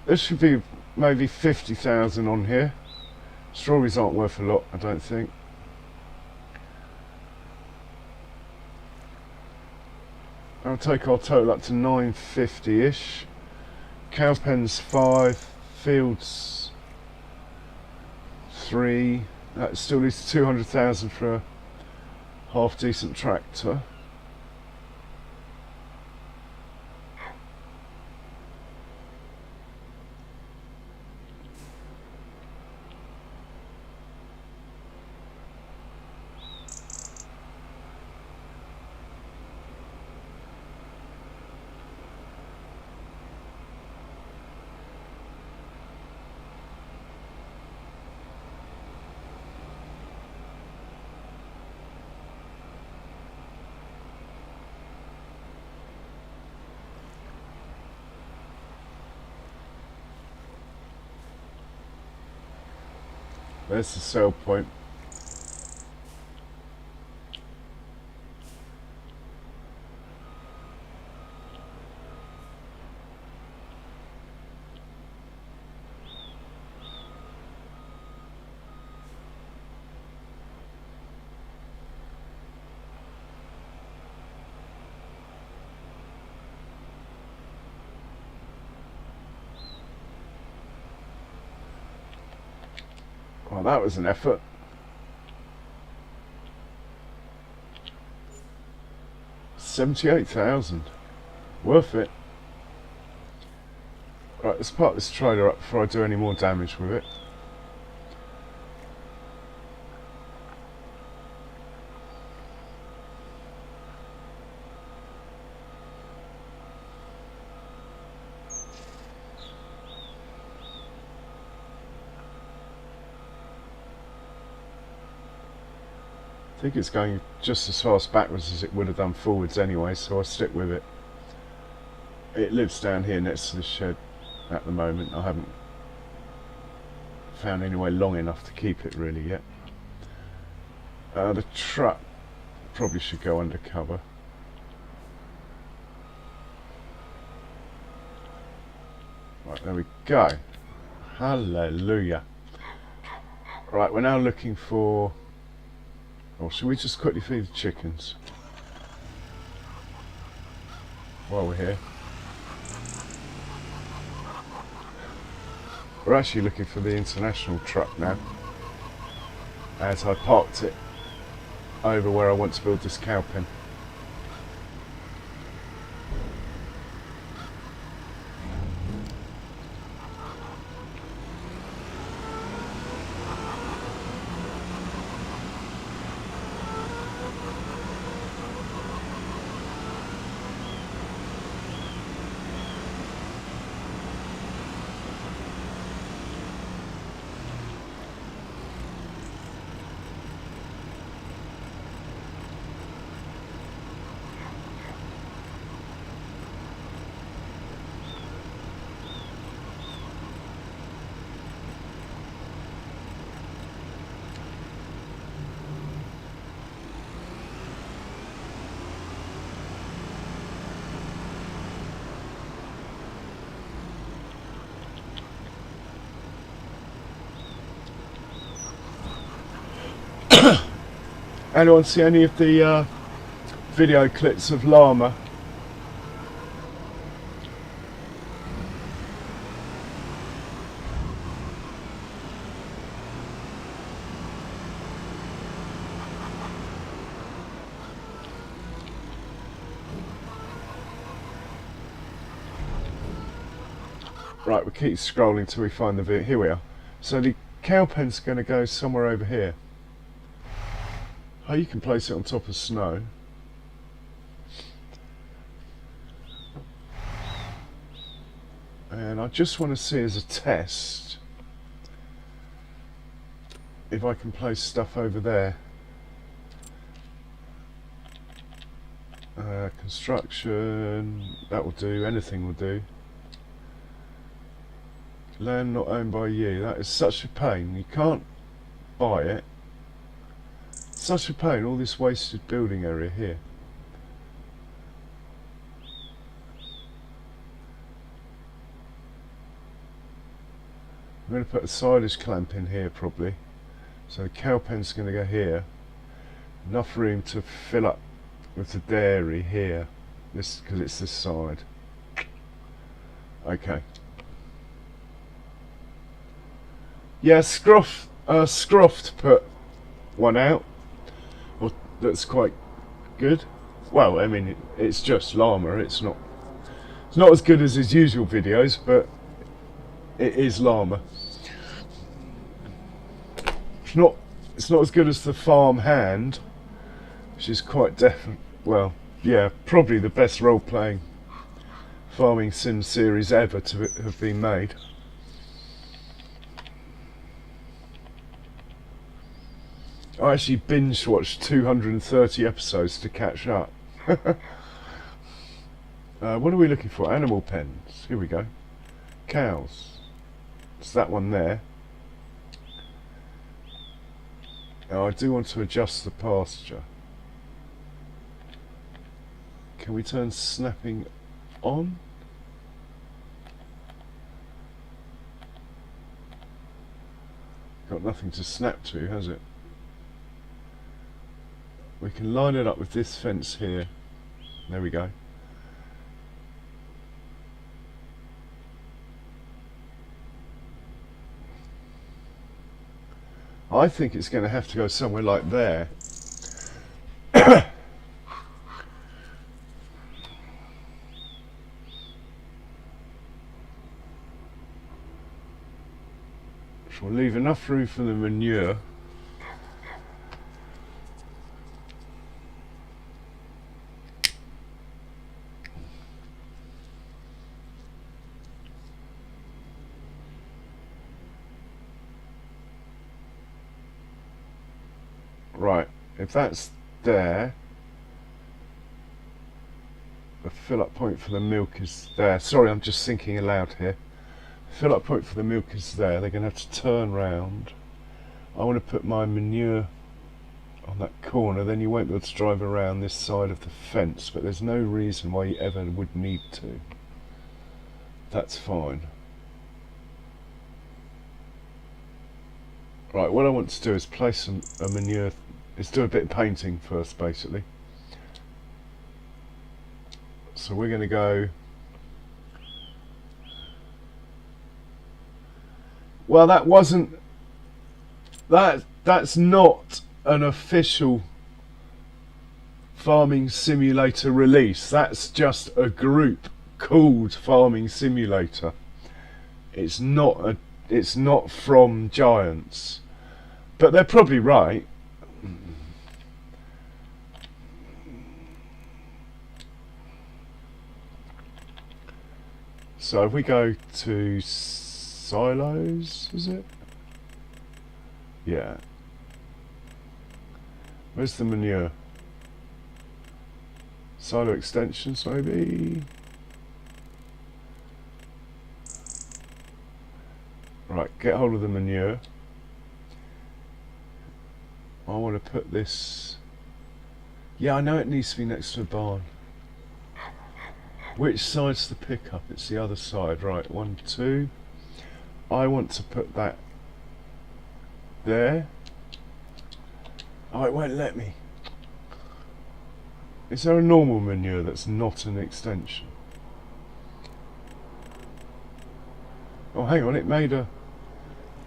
There should be maybe 50,000 on here. Strawberries aren't worth a lot, I don't think. I'll take our total up to 950-ish. Cowpens 5, fields 3. That still leaves 200,000 for a half decent tractor. There's the sell point. Well, that was an effort. $78,000. Worth it. Right, let's park this trailer up before I do any more damage with it. I think it's going just as fast backwards as it would have done forwards anyway, so I'll stick with it. It lives down here next to the shed at the moment. I haven't found any way long enough to keep it really yet. The truck probably should go undercover. Right, there we go. Hallelujah. Right, we're now looking for... Or should we just quickly feed the chickens while we're here? We're actually looking for the international truck now, as I parked it over where I want to build this cow pen. Anyone see any of the video clips of llama? Right, we keep scrolling till we find the video. Here we are. So the cow pen's going to go somewhere over here. Oh, you can place it on top of snow. And I just want to see as a test if I can place stuff over there. Construction, that will do, anything will do. Land not owned by you, that is such a pain, you can't buy it. Such a pain, all this wasted building area here. I'm going to put a silage clamp in here probably. So the cow pen's going to go here. Enough room to fill up with the dairy here, this because it's this side. Okay. Yeah, Scroft put one out. Well, that's quite good. Well, I mean, it's just llama. It's not as good as his usual videos, but it is llama. It's not as good as the Farm Hand, which is quite definite. Well, yeah, probably the best role-playing farming sim series ever to have been made. I actually binge watched 230 episodes to catch up. What are we looking for? Animal pens. Here we go. Cows. It's that one there. Now I do want to adjust the pasture. Can we turn snapping on? Got nothing to snap to, has it? We can line it up with this fence here. There we go. I think it's going to have to go somewhere like there. So we'll leave enough room for the manure. Right, if that's there, the fill-up point for the milk is there. Sorry, I'm just thinking aloud here. The fill-up point for the milk is there. They're going to have to turn round. I want to put my manure on that corner, then you won't be able to drive around this side of the fence, but there's no reason why you ever would need to. That's fine. Right, what I want to do is place a manure. Let's do a bit of painting first, basically. So we're going to go. Well, that wasn't. That's not an official Farming Simulator release. That's just a group called Farming Simulator. It's not from Giants, but they're probably right. So if we go to silos, is it? Yeah. Where's the manure? Silo extensions, maybe? Right, get hold of the manure. I want to put this. Yeah, I know it needs to be next to a barn. Which side's the pickup? It's the other side, right? 1, 2. I want to put that there. Oh, it won't let me. Is there a normal manure that's not an extension? Oh, hang on, it made a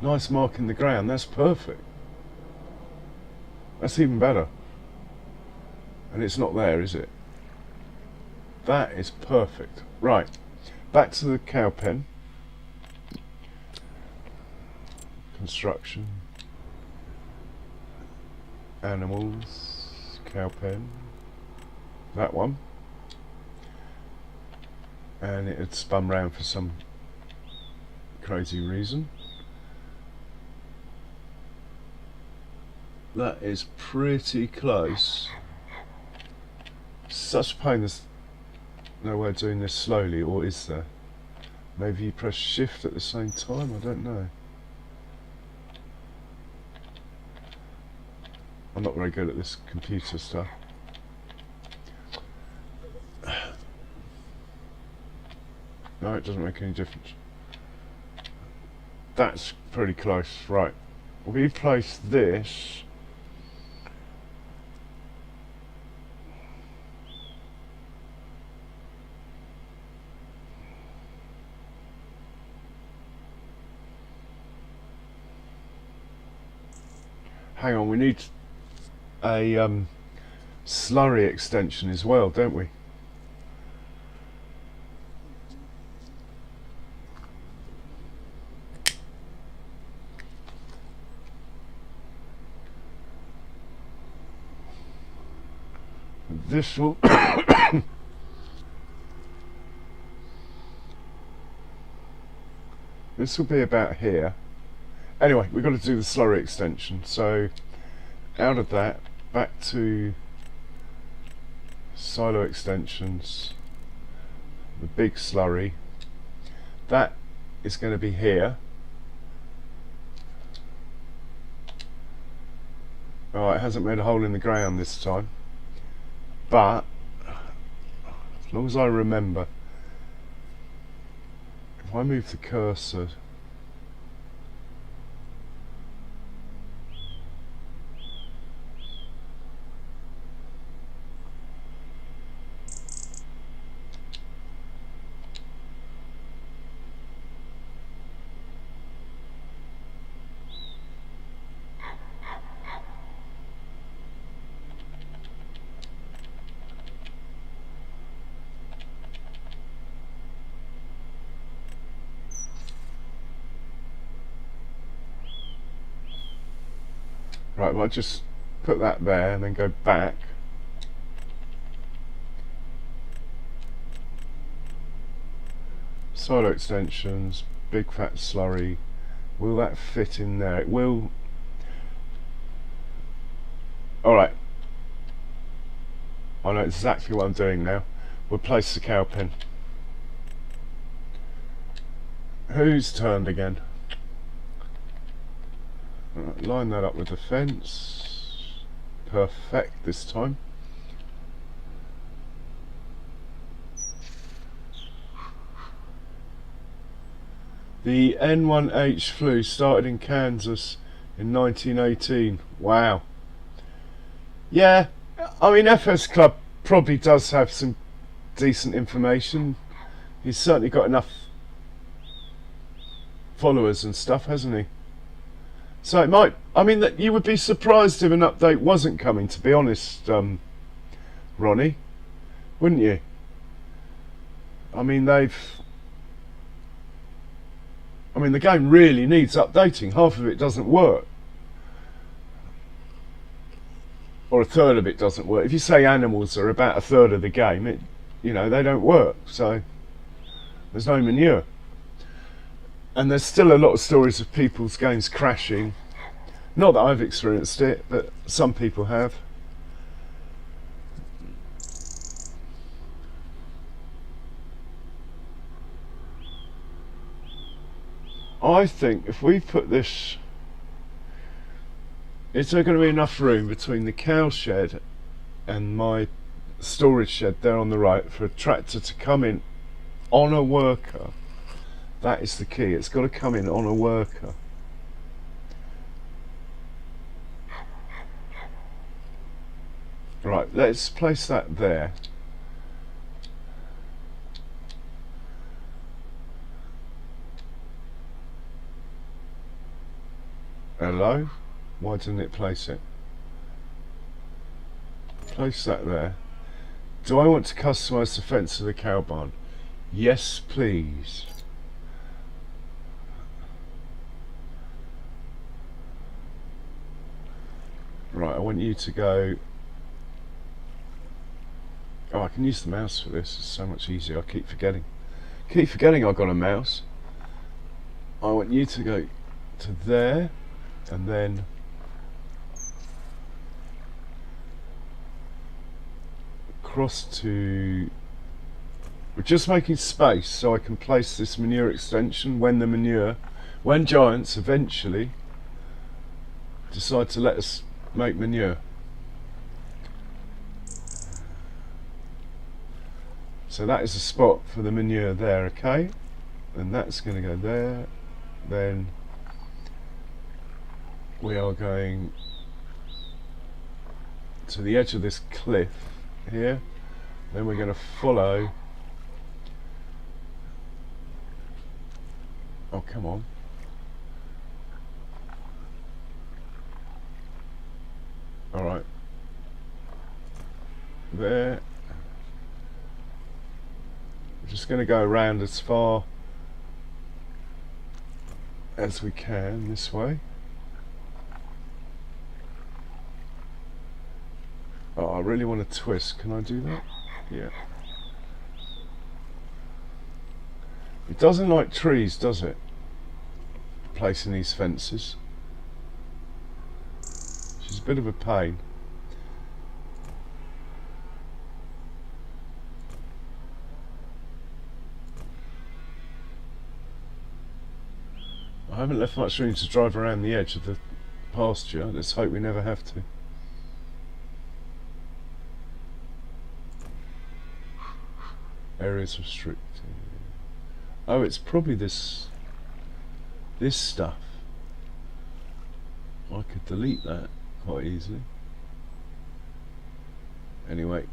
nice mark in the ground. That's perfect. That's even better. And it's not there, is it? That is perfect. Right, back to the cow pen. Construction. Animals. Cow pen. That one. And it had spun round for some crazy reason. That is pretty close. Such a pain, there's no way of doing this slowly, or is there? Maybe you press shift at the same time, I don't know. I'm not very good at this computer stuff. No, it doesn't make any difference. That's pretty close, right. We place this hang on, we need a slurry extension as well, don't we? This will this will be about here. Anyway, we've got to do the slurry extension, so out of that back to silo extensions, the big slurry, that is going to be here. Oh, it hasn't made a hole in the ground this time, but as long as I remember, if I move the cursor right, well, I'll just put that there and then go back. Silo extensions, big fat slurry. Will that fit in there? It will. Alright. I know exactly what I'm doing now. We'll place the cow pen. Who's turned again? Right, line that up with the fence. Perfect this time. The N1H flu started in Kansas in 1918. Wow. Yeah, I mean, FS Club probably does have some decent information. He's certainly got enough followers and stuff, hasn't he? So it might, I mean, that you would be surprised if an update wasn't coming, to be honest, Ronnie, wouldn't you? I mean, the game really needs updating. Half of it doesn't work, or a third of it doesn't work. If you say animals are about a third of the game, they don't work. So there's no manure. And there's still a lot of stories of people's games crashing. Not that I've experienced it, but some people have. I think if we put this, is there going to be enough room between the cow shed and my storage shed there on the right for a tractor to come in on a worker? That is the key. It's got to come in on a worker. Right, let's place that there. Hello? Why didn't it place it? Place that there. Do I want to customise the fence of the cow barn? Yes, please. Right, I want you to go... Oh, I can use the mouse for this. It's so much easier. I keep forgetting. I've got a mouse. I want you to go to there, and then across to... We're just making space so I can place this manure extension when giants eventually decide to let us make manure. So that is a spot for the manure there, okay? And that's going to go there. Then we are going to the edge of this cliff here. Then we're going to follow... Oh, come on. Alright. There. We're just going to go around as far as we can this way. Oh, I really want to twist. Can I do that? Yeah. It doesn't like trees, does it? Placing these fences. She's a bit of a pain. I haven't left much room to drive around the edge of the pasture. Let's hope we never have to. Areas restricted. Oh, it's probably this stuff. I could delete that quite easily. Anyway.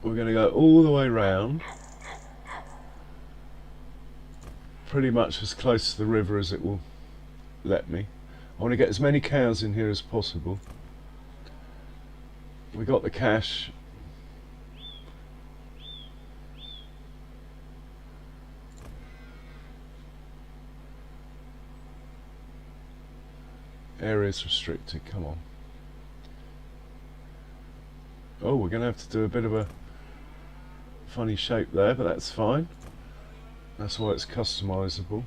We're going to go all the way round. Pretty much as close to the river as it will let me. I want to get as many cows in here as possible. We got the cash. Areas restricted, come on. Oh, we're going to have to do a bit of a funny shape there, but that's fine. That's why it's customizable.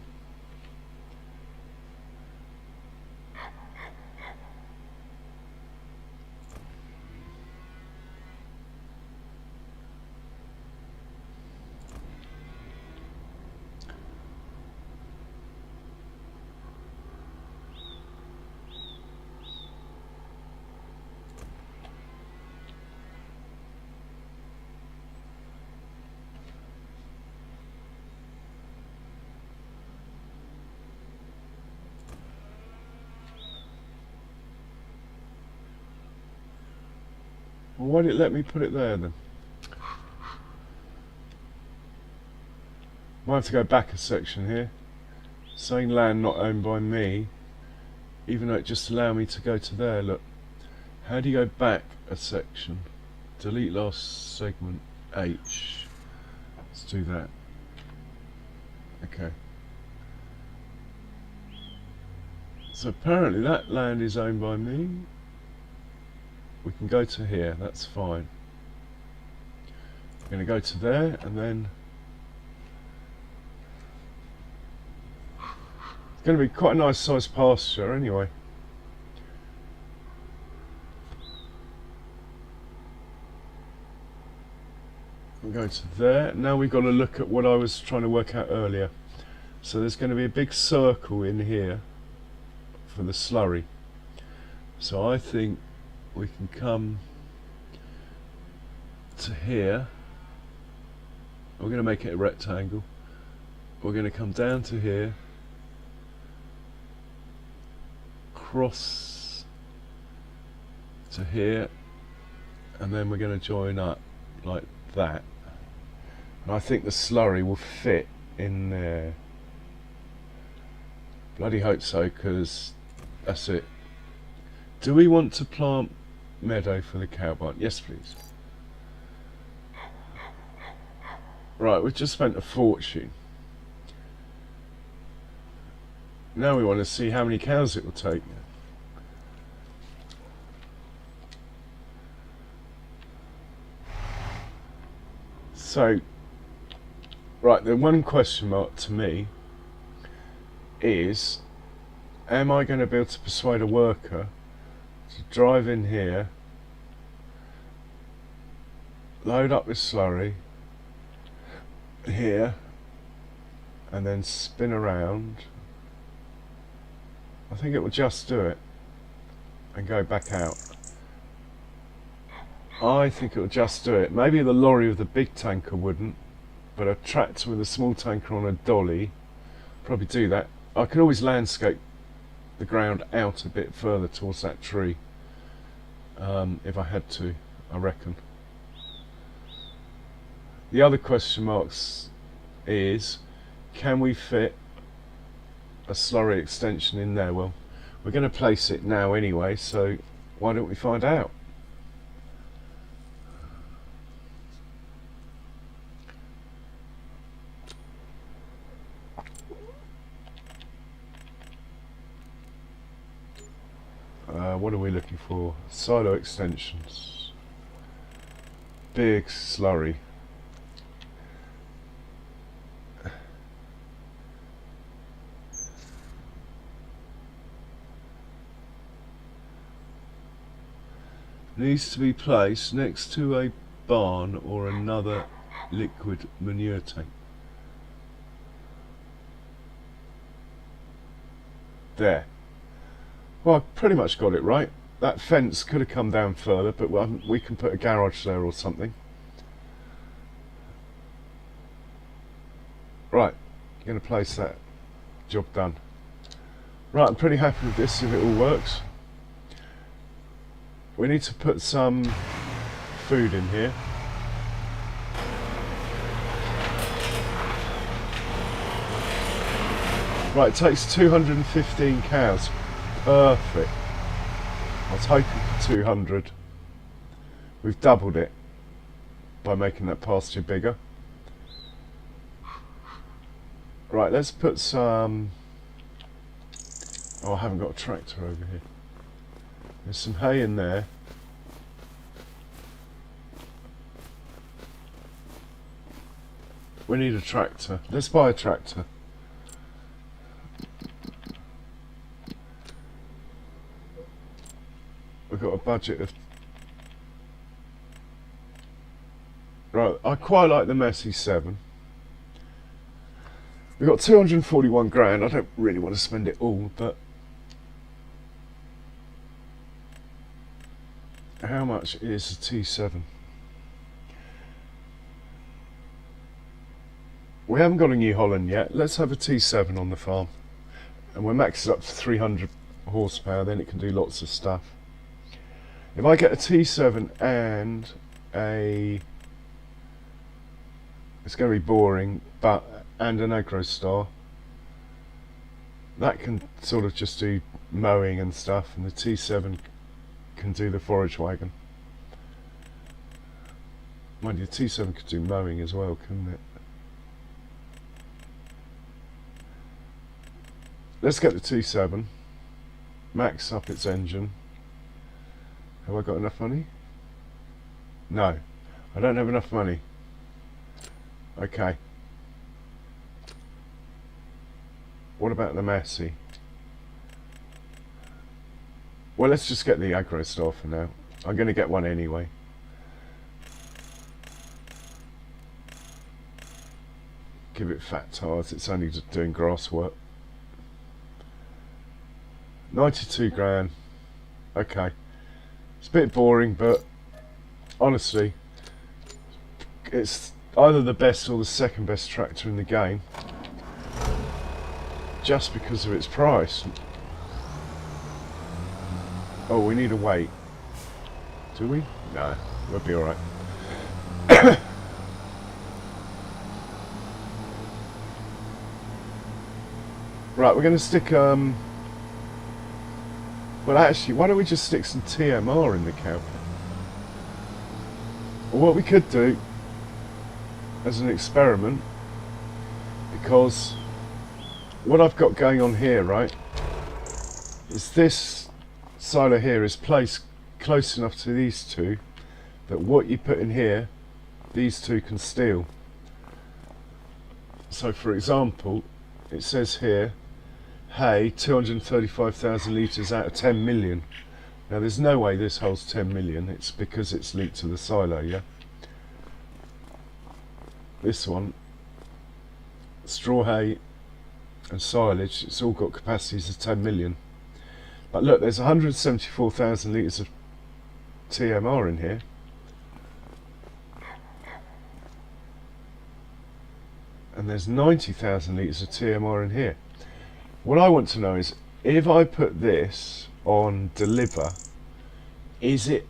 Well, why did it let me put it there then? Might have to go back a section here. Saying land not owned by me, even though it just allowed me to go to there. Look, how do you go back a section? Delete last segment H. Let's do that. Okay. So apparently that land is owned by me. We can go to here, that's fine. We're going to go to there, and then it's going to be quite a nice sized pasture anyway. We'll go to there. Now we've got to look at what I was trying to work out earlier. So there's going to be a big circle in here for the slurry. So I think we can come to here. We're going to make it a rectangle. We're going to come down to here, cross to here, and then we're going to join up like that. And I think the slurry will fit in there. Bloody hope so, because that's it. Do we want to plant meadow for the cow barn? Yes, please. Right, we've just spent a fortune. Now we want to see how many cows it will take. So, right, the one question mark to me is, am I going to be able to persuade a worker to drive in here, load up this slurry here, and then spin around? I think it will just do it and go back out. I think it will just do it. Maybe the lorry with the big tanker wouldn't, but a tractor with a small tanker on a dolly probably do that. I could always landscape the ground out a bit further towards that tree if I had to, I reckon. The other question marks is, can we fit a slurry extension in there? Well, we're going to place it now anyway, so why don't we find out? What are we looking for? Silo extensions. Big slurry. Needs to be placed next to a barn or another liquid manure tank. There. Well, I pretty much got it right. That fence could have come down further, but we can put a garage there or something. Right, going to place that. Job done. Right, I'm pretty happy with this if it all works. We need to put some food in here. Right, it takes 215 cows. Perfect. I was hoping for 200. We've doubled it by making that pasture bigger. Right, let's put some... Oh, I haven't got a tractor over here. There's some hay in there. We need a tractor. Let's buy a tractor. We've got a budget of... Right, I quite like the Messy 7. We've got 241 grand. I don't really want to spend it all, but... How much is a T7? We haven't got a New Holland yet. Let's have a T7 on the farm. And we'll max it up to 300 horsepower, then it can do lots of stuff. If I get a T7 and a... It's going to be boring, but... and an AgroStar, that can sort of just do mowing and stuff, and the T7 can do the forage wagon. Mind you, the T7 could do mowing as well, couldn't it? Let's get the T7, max up its engine. Have I got enough money? No, I don't have enough money. Okay. What about the Massey? Well, let's just get the AgroStar for now. I'm going to get one anyway. Give it fat tires, it's only just doing grass work. 92 grand. Okay. It's a bit boring, but honestly, it's either the best or the second best tractor in the game, just because of its price. Oh, we need to wait. Do we? No, we'll be alright. Right, we're going to stick, well actually, why don't we just stick some TMR in the cowpen? Or what we could do, as an experiment, because what I've got going on here, right, is this silo here is placed close enough to these two that what you put in here, these two can steal. So for example, it says here, hay, 235,000 litres out of 10 million. Now there's no way this holds 10 million, it's because it's linked to the silo, yeah? This one, straw hay and silage, it's all got capacities of 10 million. But look, there's 174,000 litres of TMR in here. And there's 90,000 litres of TMR in here. What I want to know is, if I put this on deliver, is it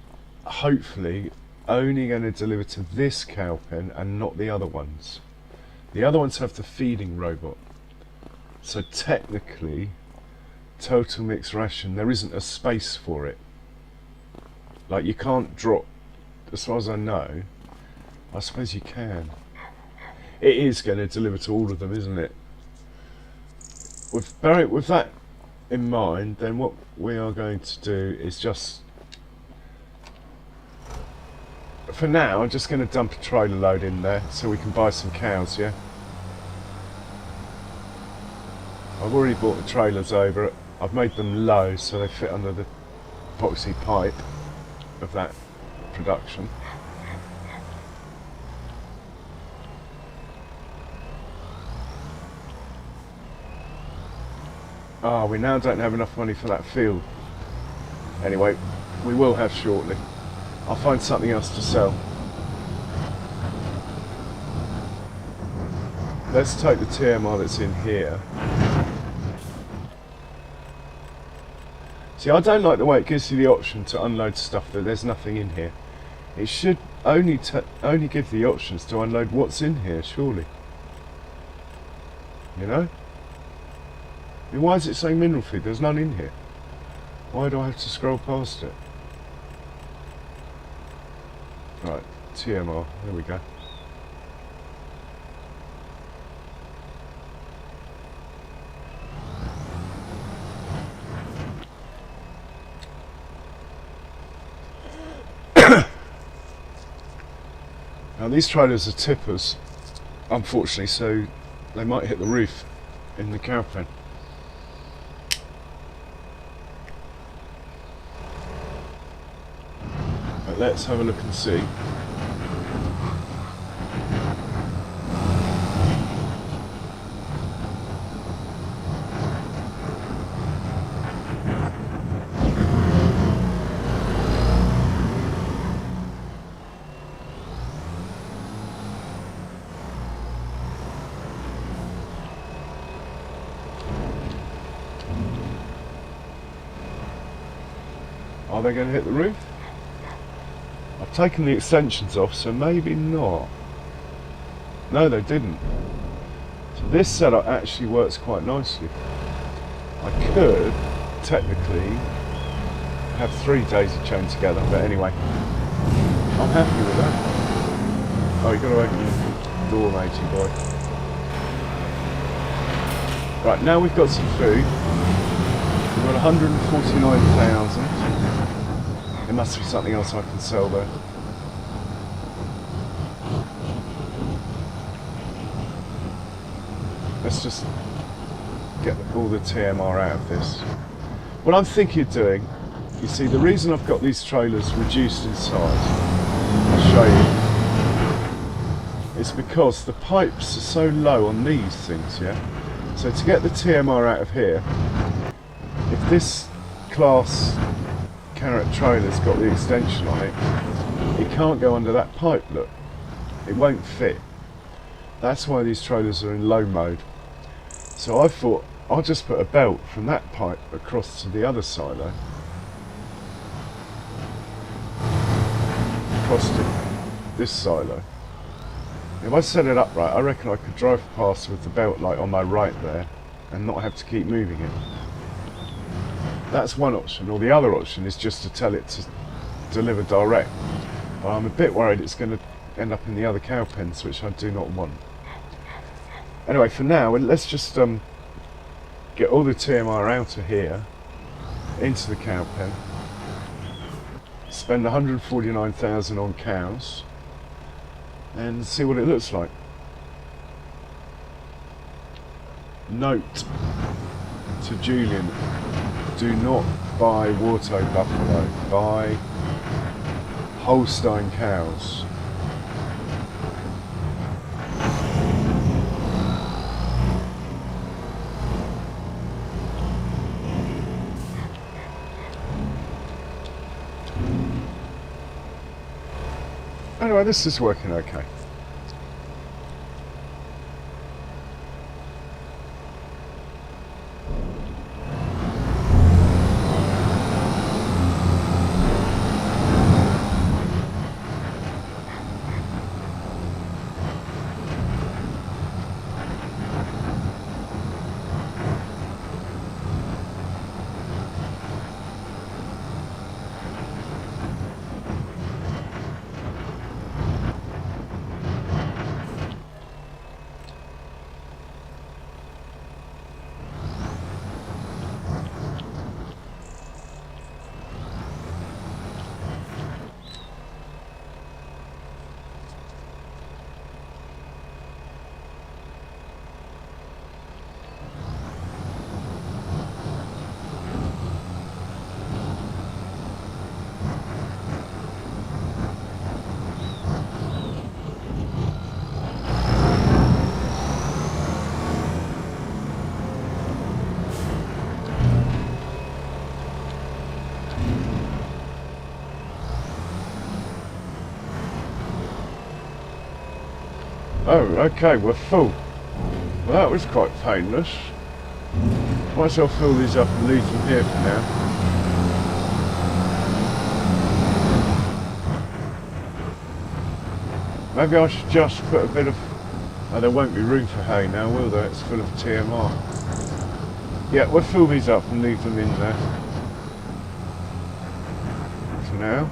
hopefully only going to deliver to this cowpen and not the other ones? The other ones have the feeding robot. So technically, total mixed ration, there isn't a space for it. Like you can't drop, as far as I know, I suppose you can. It is going to deliver to all of them, isn't it? With that in mind, then what we are going to do is just, for now, I'm just going to dump a trailer load in there so we can buy some cows, yeah? I've already bought the trailers over. I've made them low so they fit under the epoxy pipe of that production. Ah, we now don't have enough money for that field. Anyway, we will have shortly. I'll find something else to sell. Let's take the TMR that's in here. See, I don't like the way it gives you the option to unload stuff that there's nothing in here. It should only give the options to unload what's in here, surely. You know? I mean, why is it saying mineral feed? There's none in here. Why do I have to scroll past it? Right, TMR, there we go. Now these trailers are tippers, unfortunately, so they might hit the roof in the cowpen. But let's have a look and see. Are they going to hit the roof? I've taken the extensions off, so maybe not. No, they didn't. So this setup actually works quite nicely. I could, technically, have 3 daisy chained together, but anyway, I'm happy with that. Oh, you've got to open the door, matey boy. Right, now we've got some food. We've got 149,000. There must be something else I can sell there. Let's just get all the TMR out of this. What I'm thinking of doing, you see, the reason I've got these trailers reduced in size, I'll show you, is because the pipes are so low on these things, yeah? So to get the TMR out of here, if this class carrot trailer's got the extension on it, it can't go under that pipe, look. it won't fit. That's why these trailers are in low mode. So I thought I'll just put a belt from that pipe across to the other silo, across to this silo. If I set it up right, I reckon I could drive past with the belt light on my right there and not have to keep moving it. That's one option, or the other option is just to tell it to deliver direct. But I'm a bit worried it's going to end up in the other cow pens, which I do not want. Anyway, for now, let's just get all the TMR out of here, into the cow pen, spend 149,000 on cows, and see what it looks like. Note to Julian, do not buy Warto buffalo, buy Holstein cows. Anyway, this is working okay. Oh, okay, we're full. Well, that was quite painless. Might as well fill these up and leave them here for now. Maybe I should just put a bit of... Oh, there won't be room for hay now, will there? It's full of TMR. Yeah, we'll fill these up and leave them in there for now.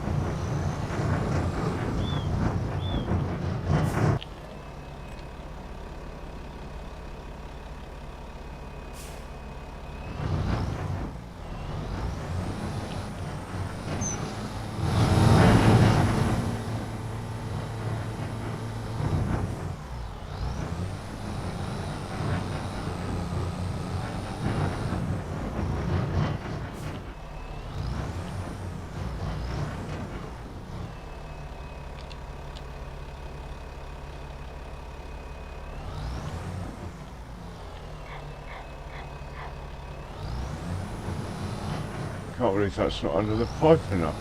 Can't believe that's not under the pipe enough.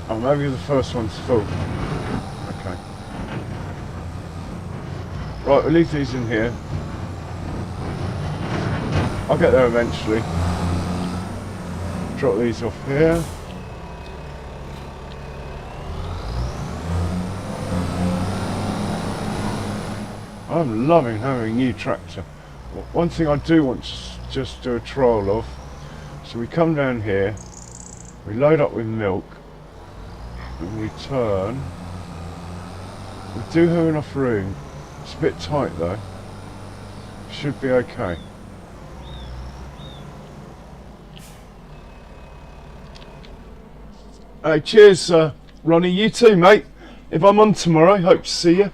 Oh, maybe the first one's full. Okay. Right, we'll leave these in here. I'll get there eventually. Drop these off here. I'm loving having a new tractor. One thing I do want to just do a trial of. So we come down here, we load up with milk, and we turn. We do have enough room. It's a bit tight though. Should be okay. Hey, cheers, Ronnie. You too, mate. If I'm on tomorrow, hope to see you.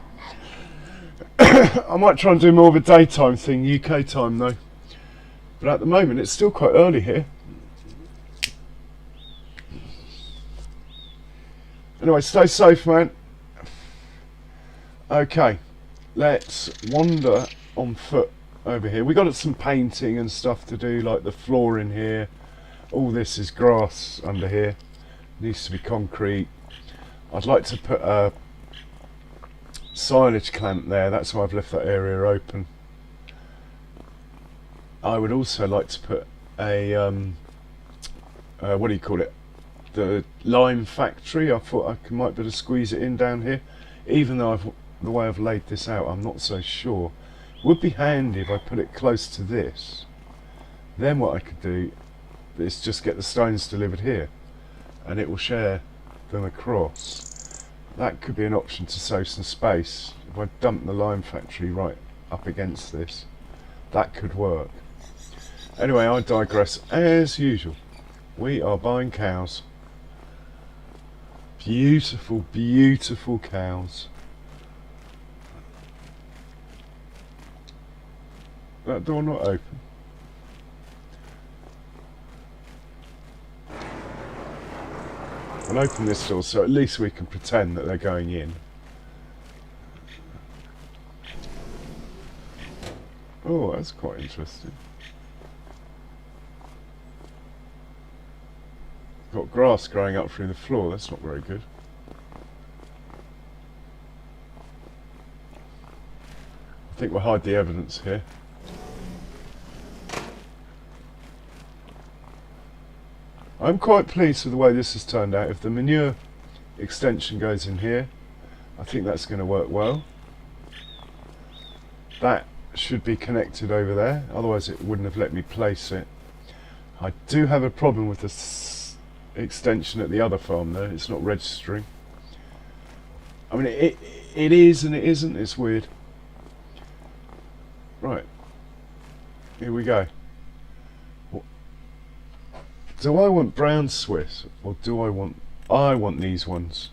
I might try and do more of a daytime thing, UK time though. But at the moment, it's still quite early here. Anyway, stay safe, man. Okay, let's wander on foot over here. We got some painting and stuff to do, like the floor in here. All this is grass under here. Needs to be concrete. I'd like to put a silage clamp there. That's why I've left that area open. I would also like to put a what do you call it? The lime factory. I thought I might be able to squeeze it in down here. Even though the way I've laid this out, I'm not so sure. Would be handy if I put it close to this. Then what I could do is just get the stones delivered here, and it will share them across. That could be an option to save some space. If I dump the lime factory right up against this, that could work. Anyway, I digress as usual. We are buying cows. Beautiful, beautiful cows. That door not open? I'll open this door so at least we can pretend that they're going in. Oh, that's quite interesting. Got grass growing up through the floor, that's not very good. I think we'll hide the evidence here. I'm quite pleased with the way this has turned out. If the manure extension goes in here, I think that's going to work well. That should be connected over there, otherwise it wouldn't have let me place it. I do have a problem with this extension at the other farm though, it's not registering. I mean it is and it isn't, it's weird. Right, here we go. Do I want brown Swiss or do I want these ones?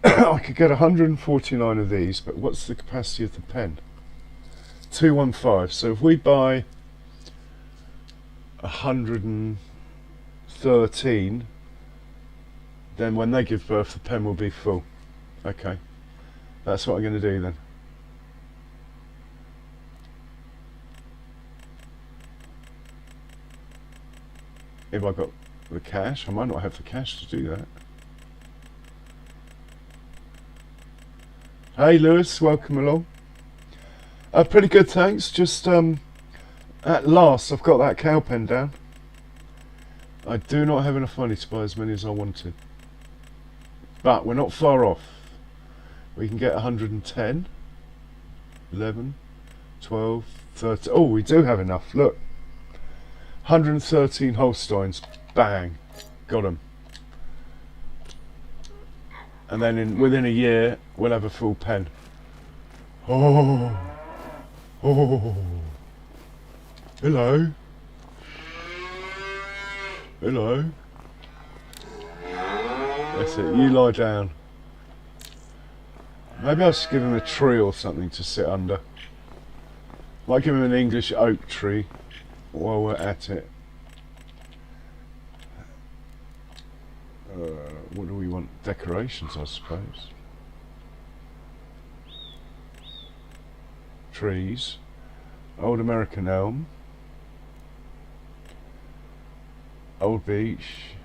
I could get 149 of these, but what's the capacity of the pen? 215. So if we buy 113, then when they give birth the pen will be full. Okay, that's what I'm going to do then. If I got the cash, I might not have the cash to do that. Hey Lewis, welcome along. Pretty good, thanks. Just at last I've got that cow pen down. I do not have enough money to buy as many as I wanted, but we're not far off. We can get 110, 11, 12, 13. Oh, we do have enough. Look, 113 Holsteins, bang, got them. And then within a year, we'll have a full pen. Oh, oh, hello, hello. That's it, you lie down. Maybe I should give him a tree or something to sit under. Might give him an English oak tree while we're at it. What do we want? Decorations, I suppose. Trees. Old American elm. Old beech.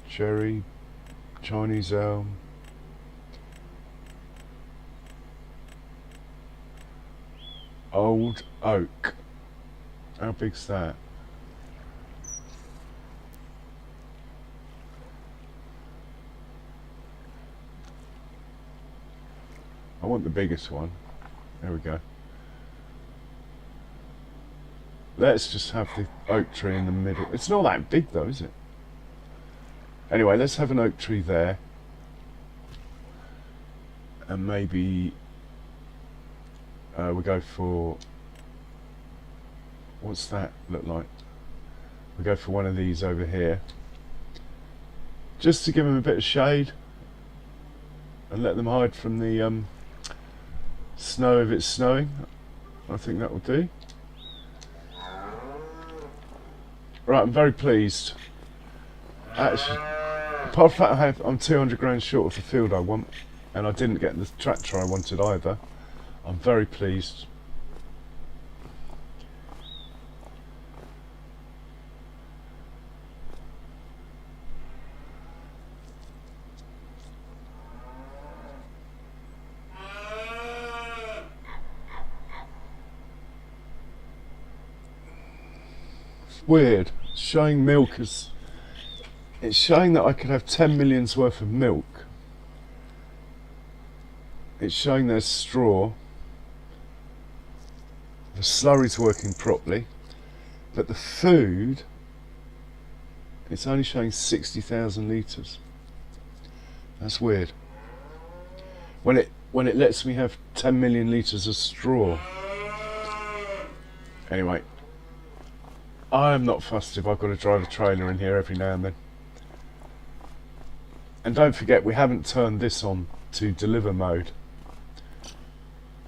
Cherry. Chinese elm. Old oak. How big's that? I want the biggest one. There we go. Let's just have the oak tree in the middle. It's not that big though, is it? Anyway, let's have an oak tree there. And maybe we go for, what's that look like? We go for one of these over here, just to give them a bit of shade and let them hide from the snow if it's snowing. I think that will do. Right, I'm very pleased. Actually, apart from that, I'm 200 grand short of the field I want, and I didn't get the tractor I wanted either. I'm very pleased. It's weird. It's showing milk as... It's showing that I could have 10 million's worth of milk. It's showing there's straw. The slurry's working properly. But the food, it's only showing 60,000 litres. That's weird. When it lets me have 10 million litres of straw. Anyway, I'm not fussed if I've got to drive a trailer in here every now and then. And don't forget, we haven't turned this on to deliver mode.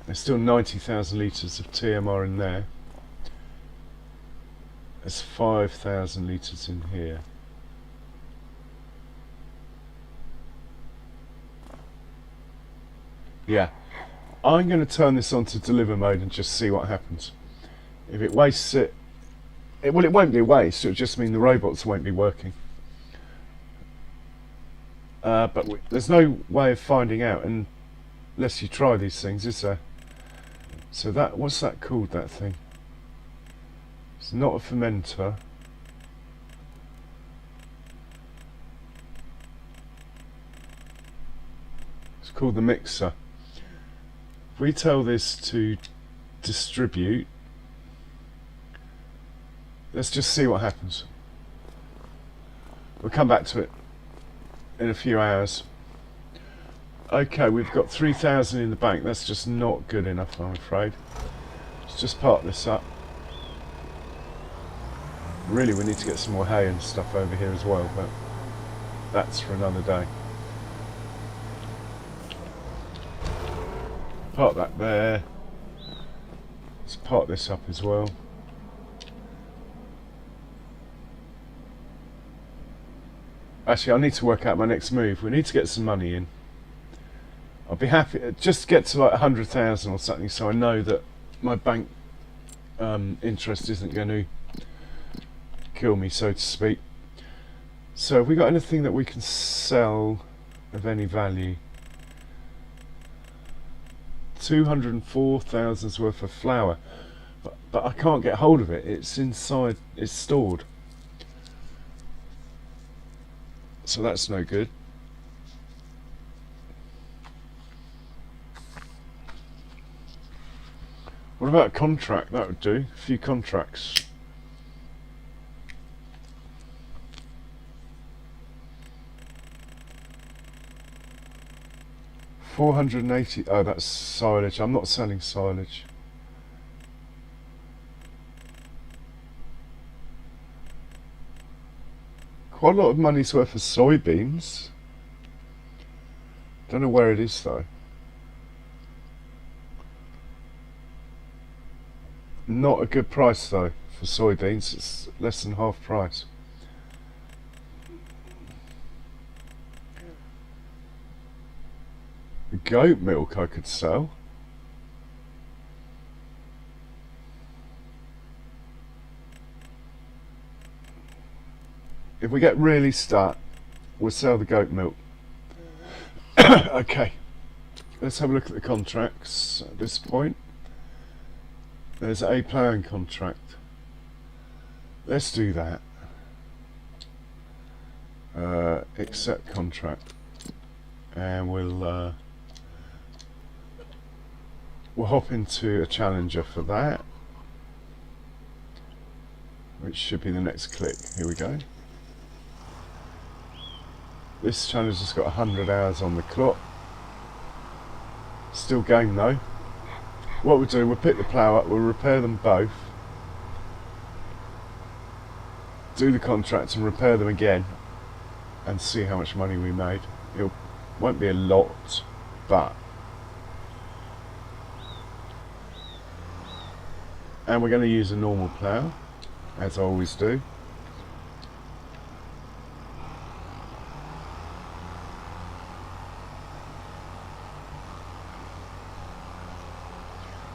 There's still 90,000 litres of TMR in there. There's 5,000 litres in here. Yeah, I'm going to turn this on to deliver mode and just see what happens. If it wastes it, well, it won't be a waste, it'll just mean the robots won't be working. But there's no way of finding out unless you try these things, is there? So that, what's that called, that thing? It's not a fermenter. It's called the mixer. If we tell this to distribute, let's just see what happens. We'll come back to it in a few hours. Okay, we've got 3,000 in the bank. That's just not good enough, I'm afraid. Let's just park this up. Really, we need to get some more hay and stuff over here as well, but that's for another day. Park that there. Let's park this up as well. Actually, I need to work out my next move. We need to get some money in. I'll be happy just to get to like 100,000 or something, so I know that my bank interest isn't going to kill me, so to speak. So have we got anything that we can sell of any value? 204,000's worth of flour, but I can't get hold of it. It's inside, it's stored. So that's no good. What about a contract? That would do. A few contracts. $480. Oh, that's silage. I'm not selling silage. Quite a lot of money's worth of soybeans. Don't know where it is though. Not a good price though for soybeans. It's less than half price. Goat milk I could sell. If we get really stuck, we'll sell the goat milk. Okay, let's have a look at the contracts at this point. There's a ploughing contract. Let's do that. Accept contract, and we'll hop into a challenger for that, which should be the next click. Here we go. This challenger's got 100 hours on the clock. Still game though. What we'll do, we'll pick the plough up, we'll repair them both, do the contract and repair them again, and see how much money we made. It won't be a lot, but... And we're going to use a normal plough, as I always do.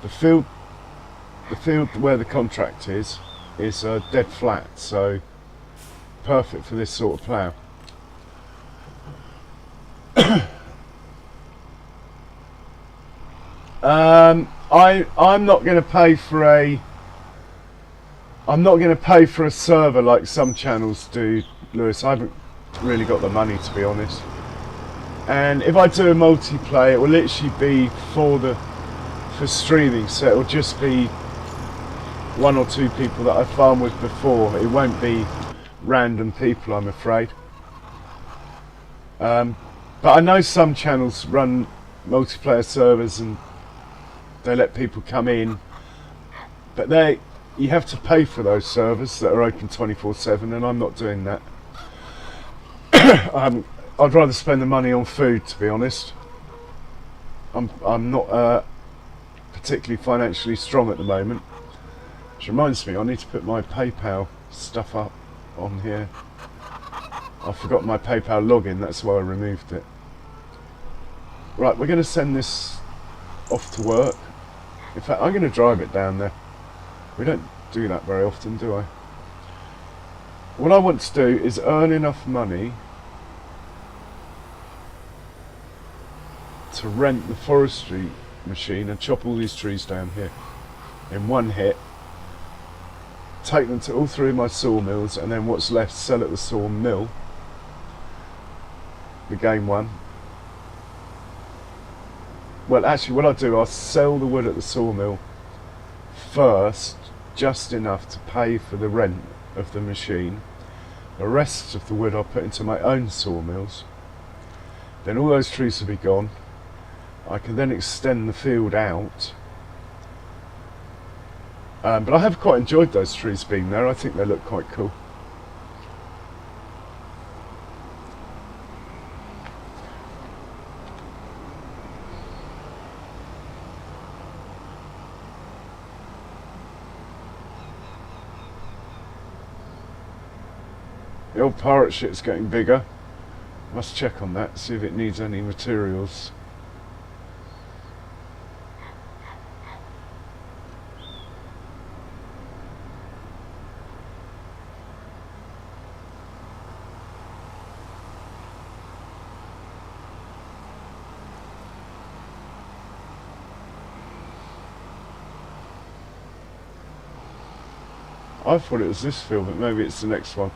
The field where the contract is dead flat, so perfect for this sort of plough. I'm not going to pay for a server like some channels do, Lewis. I haven't really got the money, to be honest. And if I do a multiplayer, it will literally be for streaming, so it will just be 1 or 2 people that I farmed with before. It won't be random people, I'm afraid. But I know some channels run multiplayer servers and they let people come in, but you have to pay for those servers that are open 24/7, and I'm not doing that. I'd rather spend the money on food, to be honest. I'm not particularly financially strong at the moment, which reminds me, I need to put my PayPal stuff up on here. I forgot my PayPal login, that's why I removed it. Right, we're going to send this off to work. In fact, I'm going to drive it down there. We don't do that very often, do I? What I want to do is earn enough money to rent the forestry machine and chop all these trees down here in one hit, take them to all 3 of my sawmills, and then what's left sell at the sawmill, the game one. Well, actually what I'll do, I'll sell the wood at the sawmill first, just enough to pay for the rent of the machine. The rest of the wood I'll put into my own sawmills. Then all those trees will be gone. I can then extend the field out. But I have quite enjoyed those trees being there. I think they look quite cool. The old pirate ship's getting bigger. Must check on that, see if it needs any materials. I thought it was this field, but maybe it's the next one.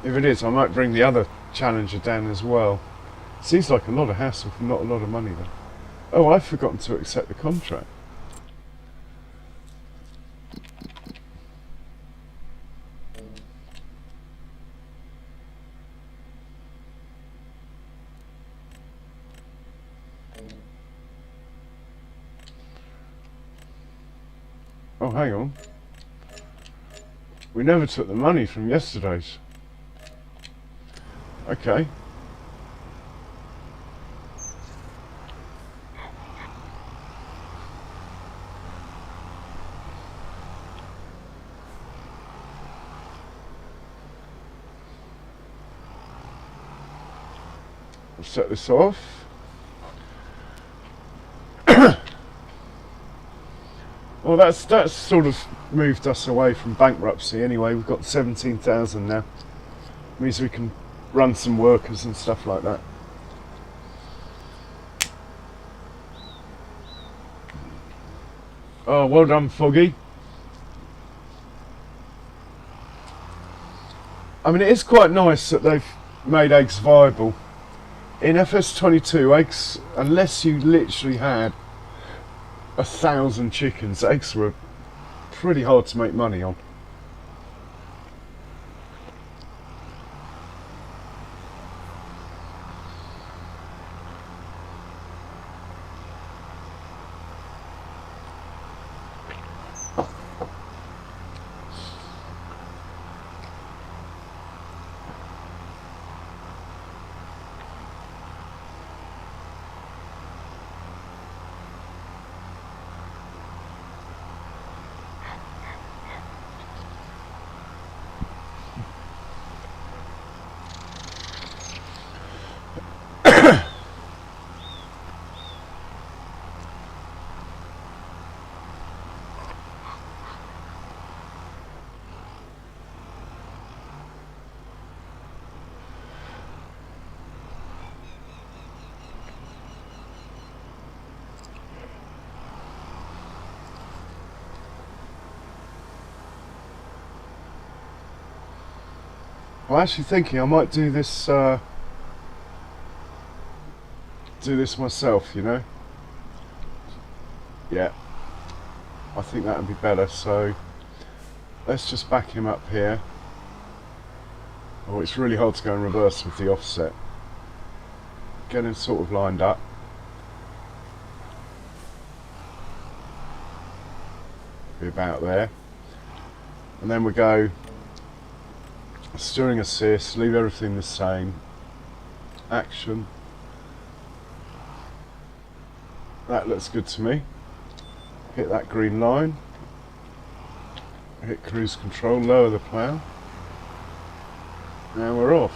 If it is, I might bring the other Challenger down as well. Seems like a lot of hassle for not a lot of money though. Oh, I've forgotten to accept the contract. Oh, hang on. We never took the money from yesterday's. Okay. We'll set this off. Well, that's sort of moved us away from bankruptcy anyway. We've got 17,000 now. Means we can run some workers and stuff like that. Oh, well done, Foggy. I mean, it is quite nice that they've made eggs viable. In FS22, eggs, unless you literally had 1,000 chickens, eggs were pretty hard to make money on. I'm actually thinking I might do this myself, you know. Yeah, I think that would be better. So let's just back him up here. Oh, it's really hard to go in reverse with the offset. Get him sort of lined up. Be about there. And then we go steering assist, leave everything the same. Action. That looks good to me. Hit that green line. Hit cruise control, lower the plough. And we're off.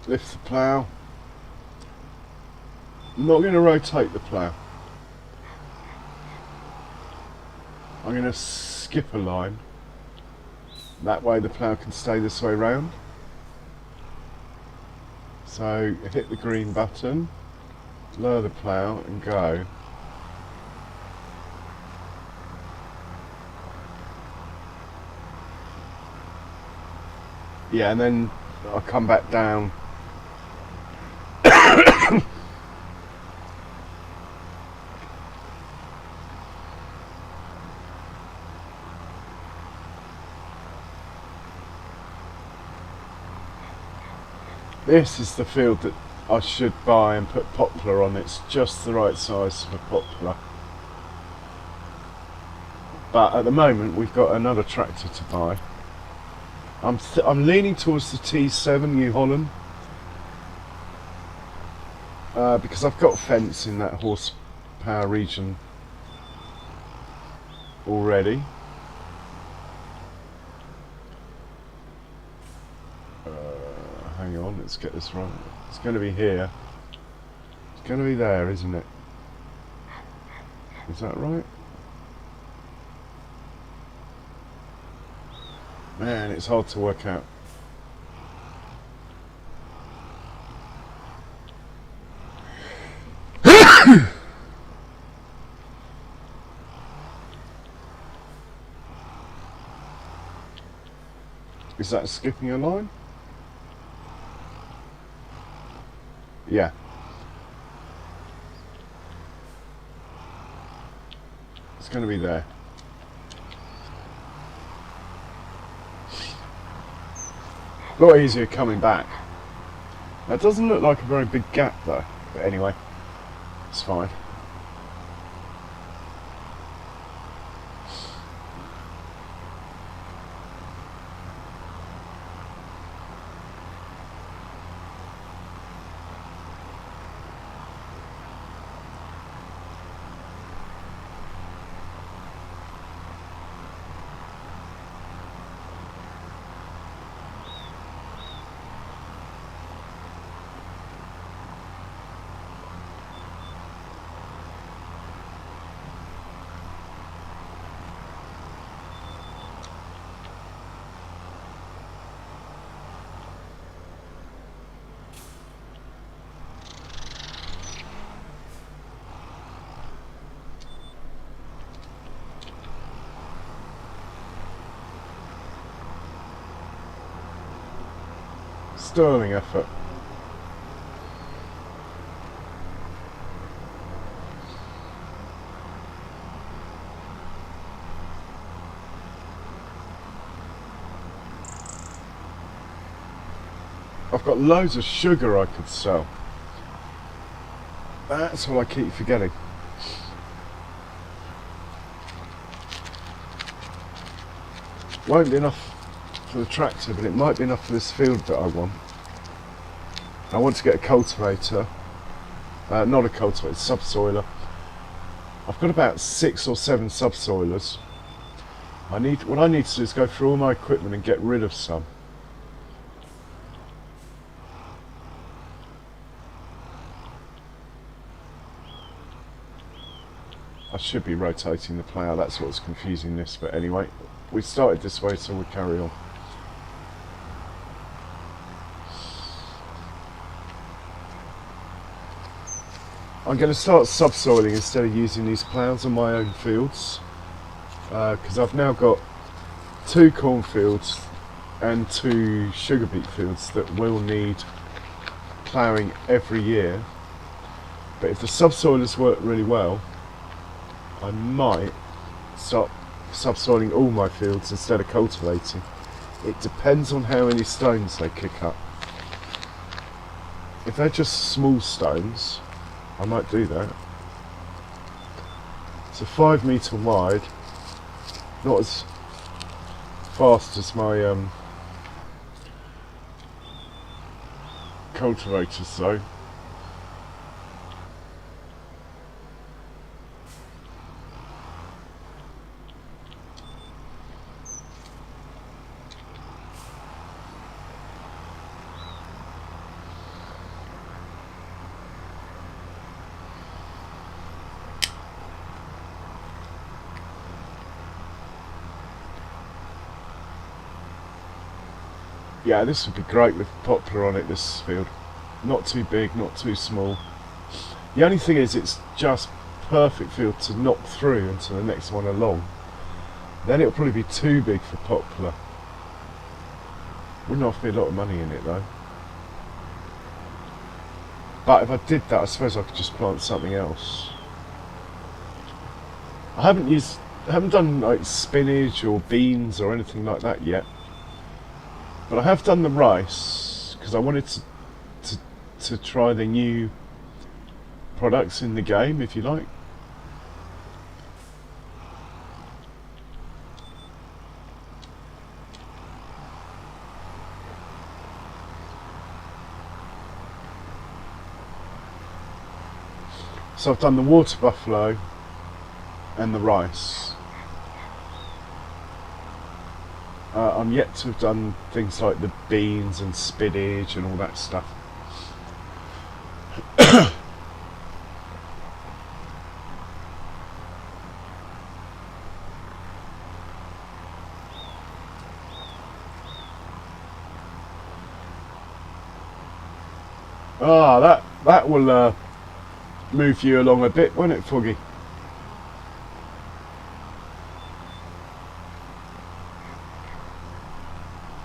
Lift the plough. I'm not going to rotate the plough. I'm going to skip a line. That way the plough can stay this way round. So hit the green button, lower the plough and go. Yeah, and then I'll come back down. This is the field that I should buy and put poplar on. It's just the right size for poplar. But at the moment we've got another tractor to buy. I'm leaning towards the T7 New Holland because I've got fence in that horsepower region already. Hang on, let's get this right. It's going to be here. It's going to be there, isn't it? Is that right? Man, it's hard to work out. Is that skipping a line? Yeah. It's going to be there. A lot easier coming back. That doesn't look like a very big gap though, but anyway, it's fine. Sterling effort. I've got loads of sugar I could sell. That's what I keep forgetting. Won't be enough for the tractor, but it might be enough for this field that I want. I want to get a cultivator, not a cultivator, subsoiler. I've got about 6 or 7 subsoilers. What I need to do is go through all my equipment and get rid of some. I should be rotating the plough, that's what's confusing this, but anyway, we started this way so we'll carry on. I'm going to start subsoiling instead of using these ploughs on my own fields, because I've now got 2 cornfields and 2 sugar beet fields that will need ploughing every year. But if the subsoilers work really well, I might start subsoiling all my fields instead of cultivating. It depends on how many stones they kick up. If they're just small stones, I might do that. It's a 5 metre wide, not as fast as my cultivators though. Yeah, this would be great with poplar on it, this field. Not too big, not too small. The only thing is it's just perfect field to knock through into the next one along. Then it'll probably be too big for poplar. Wouldn't offer me a lot of money in it though. But if I did that, I suppose I could just plant something else. I haven't done like spinach or beans or anything like that yet. But I have done the rice because I wanted to try the new products in the game, if you like. So I've done the water buffalo and the rice. I'm yet to have done things like the beans and spinach and all that stuff. That will move you along a bit, won't it, Foggy?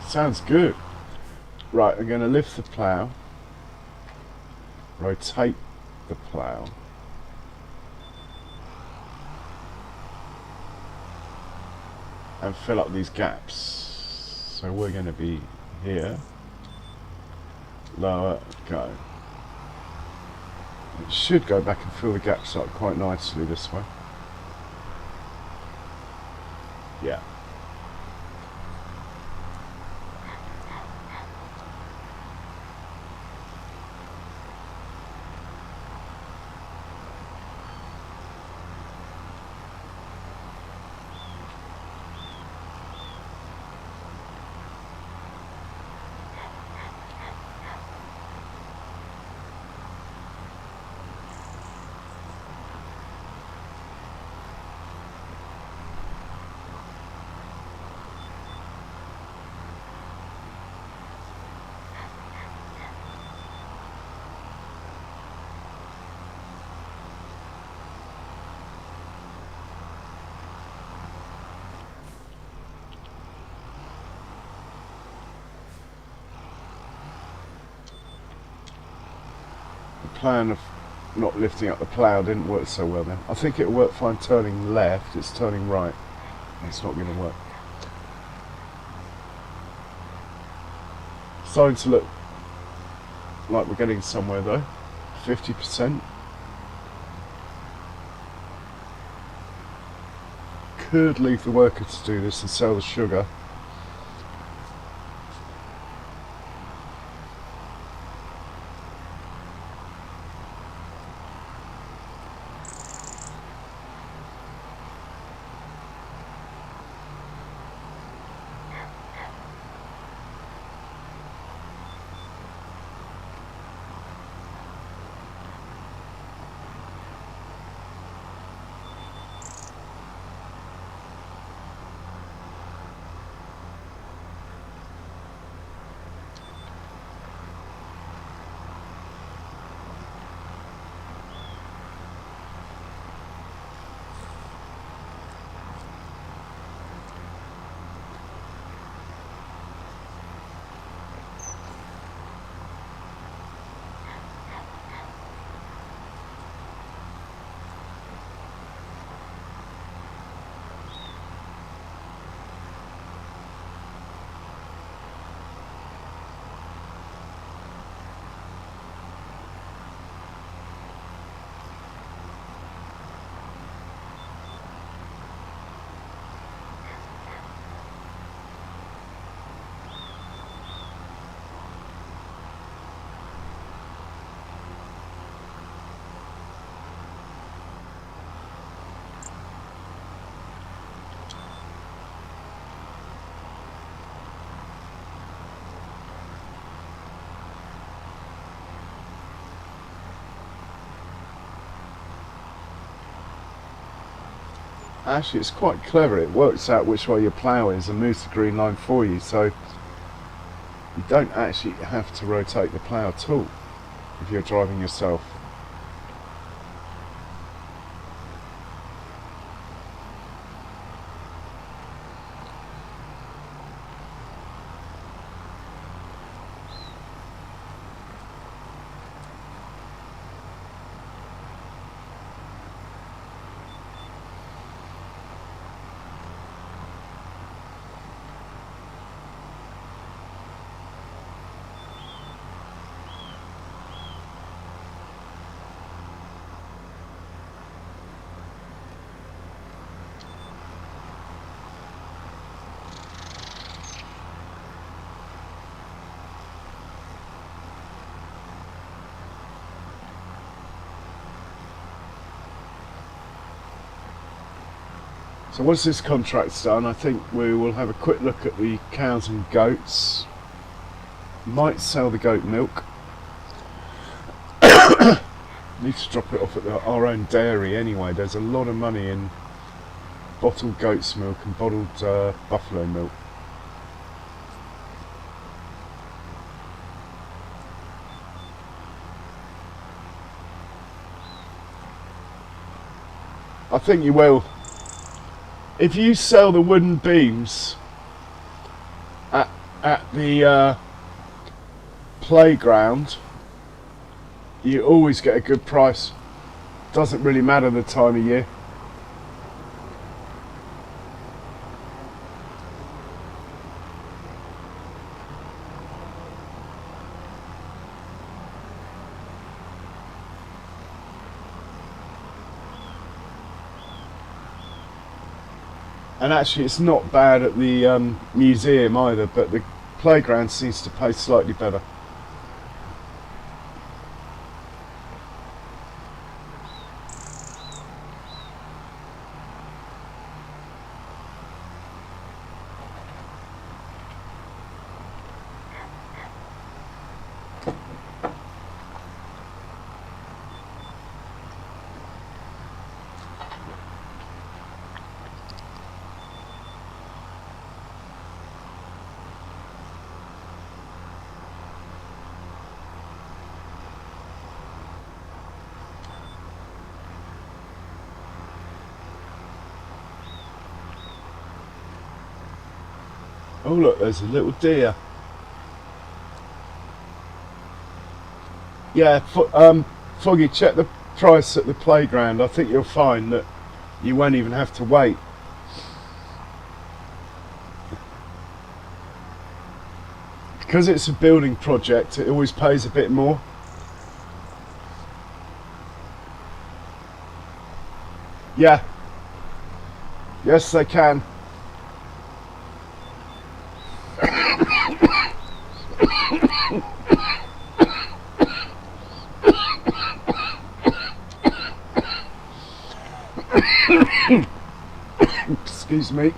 Sounds good. Right, I'm going to lift the plough, rotate the plough, and fill up these gaps. So we're going to be here, lower, go. It should go back and fill the gaps up quite nicely this way. Yeah. Plan of not lifting up the plough didn't work so well then. I think it'll work fine turning left, it's turning right. It's not going to work. Starting to look like we're getting somewhere though. 50%. Could leave the worker to do this and sell the sugar. actually it's quite clever. It works out which way your plough is and moves the green line for you, so you don't actually have to rotate the plough at all if you're driving yourself. So once this contract's done, I think we will have a quick look at the cows and goats. Might sell the goat milk. Need to drop it off at our own dairy anyway. There's a lot of money in bottled goat's milk and bottled buffalo milk. I think you will. If you sell the wooden beams at the playground, you always get a good price. Doesn't really matter the time of year. And actually it's not bad at the museum either, but the playground seems to pay slightly better. Oh look, there's a little deer. Yeah, Foggy, check the price at the playground. I think you'll find that you won't even have to wait. Because it's a building project, it always pays a bit more. Yeah. Yes, they can. Excuse me.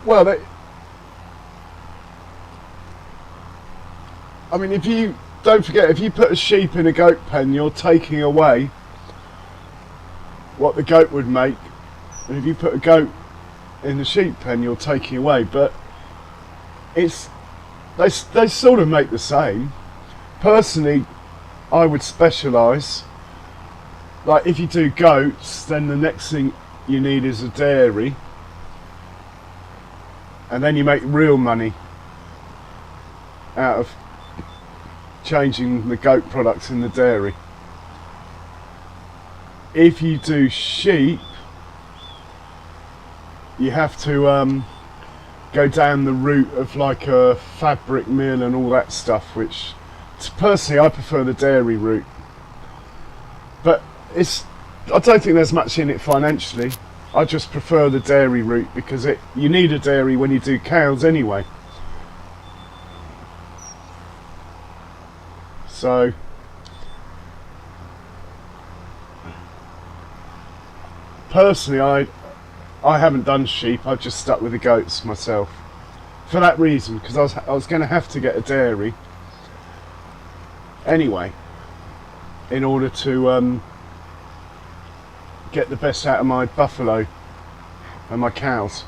Well, I mean, if you don't forget, if you put a sheep in a goat pen, you're taking away what the goat would make, and if you put a goat in the sheep pen, you're taking away. But they sort of make the same. Personally, I would specialise. Like if you do goats, then the next thing you need is a dairy, and then you make real money out of changing the goat products in the dairy. If you do sheep, you have to go down the route of like a fabric mill and all that stuff, which personally I prefer the dairy route. But I don't think there's much in it financially. I just prefer the dairy route because you need a dairy when you do cows anyway. So personally, I haven't done sheep. I've just stuck with the goats myself for that reason, because I was going to have to get a dairy anyway in order to get the best out of my buffalo and my cows.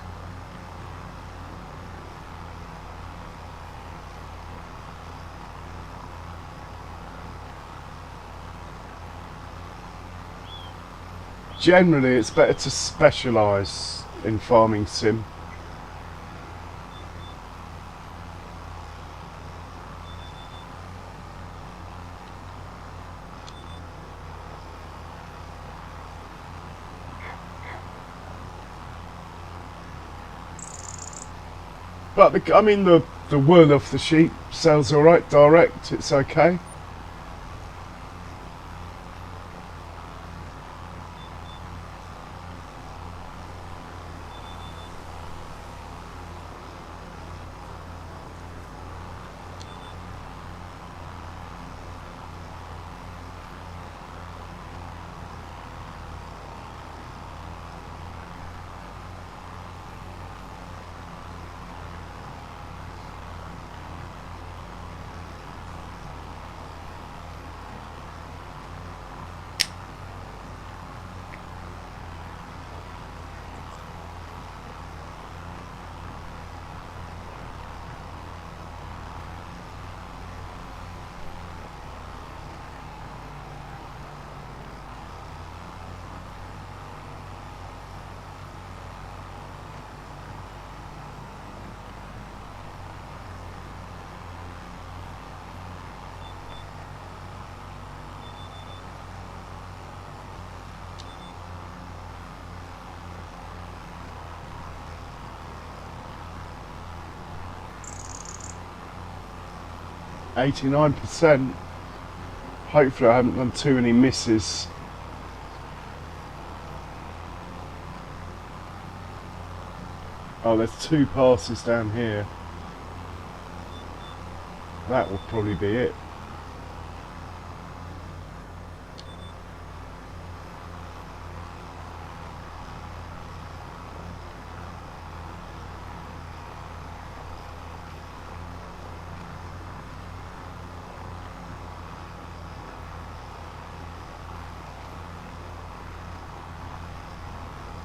Generally, it's better to specialise in farming sim. But the wool of the sheep sells alright direct, it's okay. %89. Hopefully I haven't done too many misses. Oh, there's 2 passes down here. That will probably be it.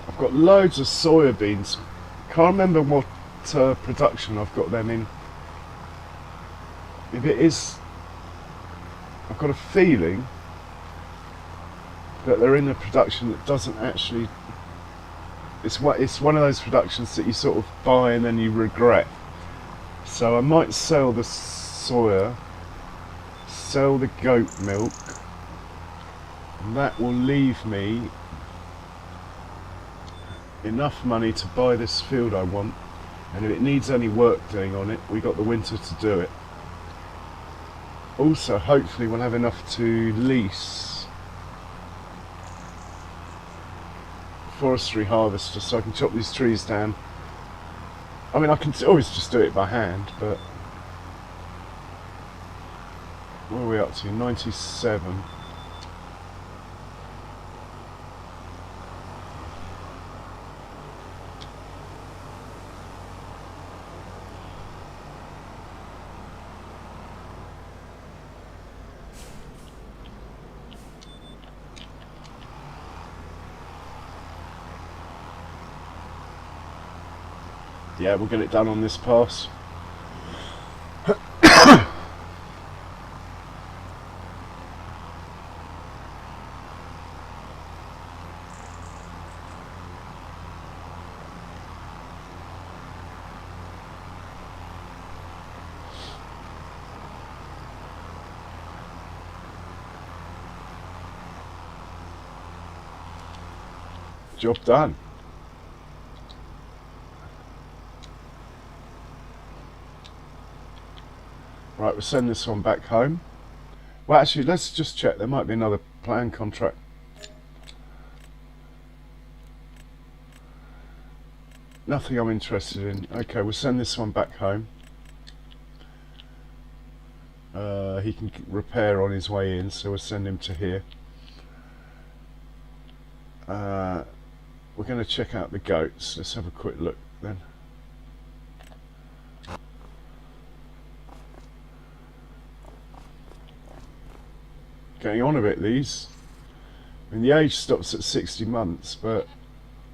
I've got loads of soybeans. Can't remember what production I've got them in. If it is, I've got a feeling that they're in a production that doesn't actually. It's one of those productions that you sort of buy and then you regret. So I might sell the soya, sell the goat milk, and that will leave me enough money to buy this field I want, and if it needs any work doing on it, we got the winter to do it. Also, hopefully we'll have enough to lease forestry harvester so I can chop these trees down. I mean, I can always just do it by hand, but where are we up to? 97. Yeah, we'll get it done on this pass. Job done. Right, we'll send this one back home. Well, actually, let's just check. There might be another plan contract. Nothing I'm interested in. Okay, we'll send this one back home. He can repair on his way in, so we'll send him to here. We're going to check out the goats. Let's have a quick look then. Getting on a bit, these. I mean, the age stops at 60 months, but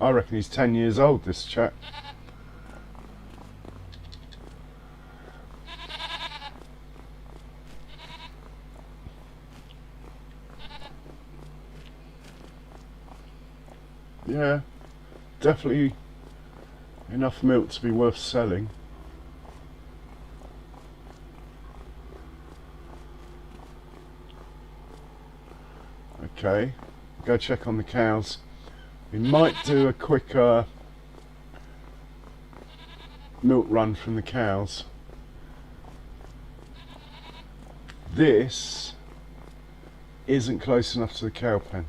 I reckon he's 10 years old, this chap. Yeah, definitely enough milk to be worth selling. Okay, go check on the cows. We might do a quick milk run from the cows. This isn't close enough to the cow pen,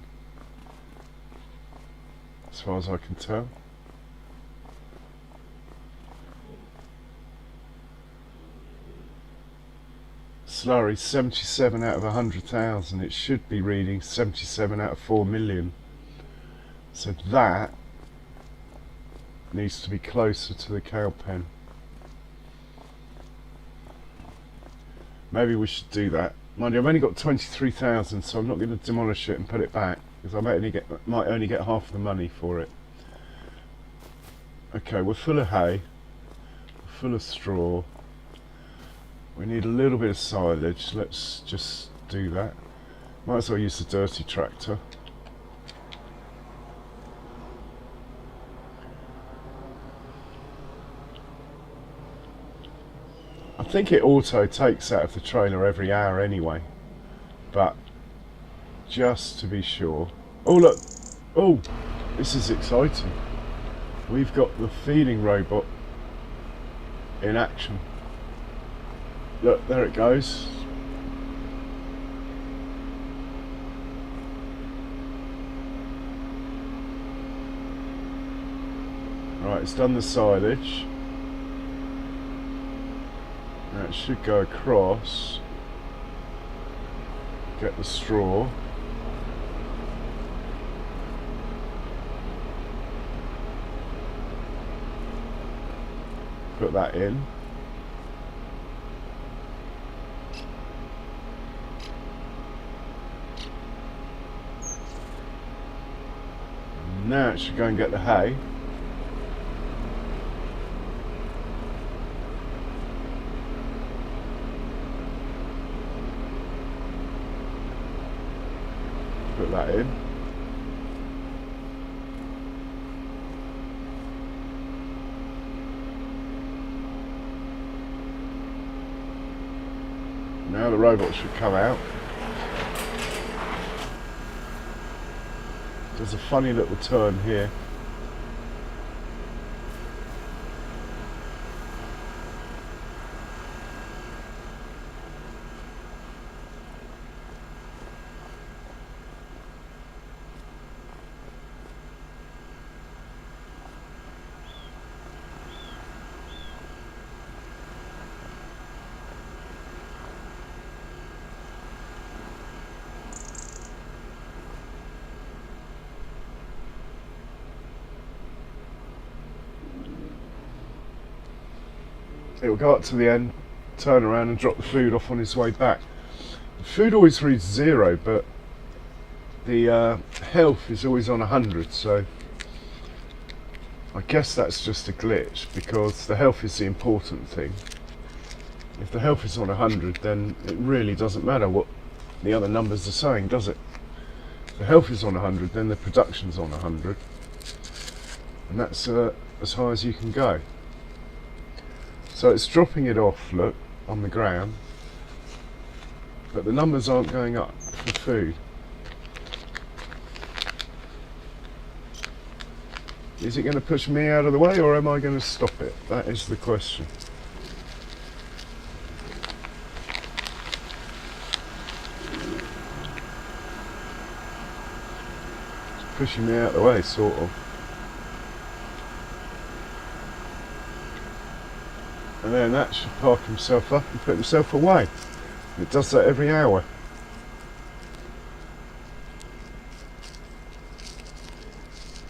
as far as I can tell. Slurry 77 out of 100,000. It should be reading 77 out of 4 million. So that needs to be closer to the cow pen. Maybe we should do that. Mind you, I've only got 23,000, so I'm not going to demolish it and put it back, because I might only get half the money for it. Okay, we're full of hay, we're full of straw. We need a little bit of silage. Let's just do that. Might as well use the dirty tractor. I think it auto takes out of the trailer every hour anyway, but just to be sure. Oh look, oh, this is exciting. We've got the feeding robot in action. Look, there it goes. Right, it's done the silage. Now it should go across, get the straw. Put that in. Now it should go and get the hay. Put that in. Now the robot should come out. There's a funny little turn here. It will go up to the end, turn around and drop the food off on his way back. The food always reads 0, but the health is always on 100, so I guess that's just a glitch, because the health is the important thing. If the health is on 100, then it really doesn't matter what the other numbers are saying, does it? If the health is on 100, then the production's on 100, and that's as high as you can go. So it's dropping it off, look, on the ground, but the numbers aren't going up for food. Is it going to push me out of the way, or am I going to stop it? That is the question. It's pushing me out of the way, sort of. And then that should park himself up and put himself away. It does that every hour.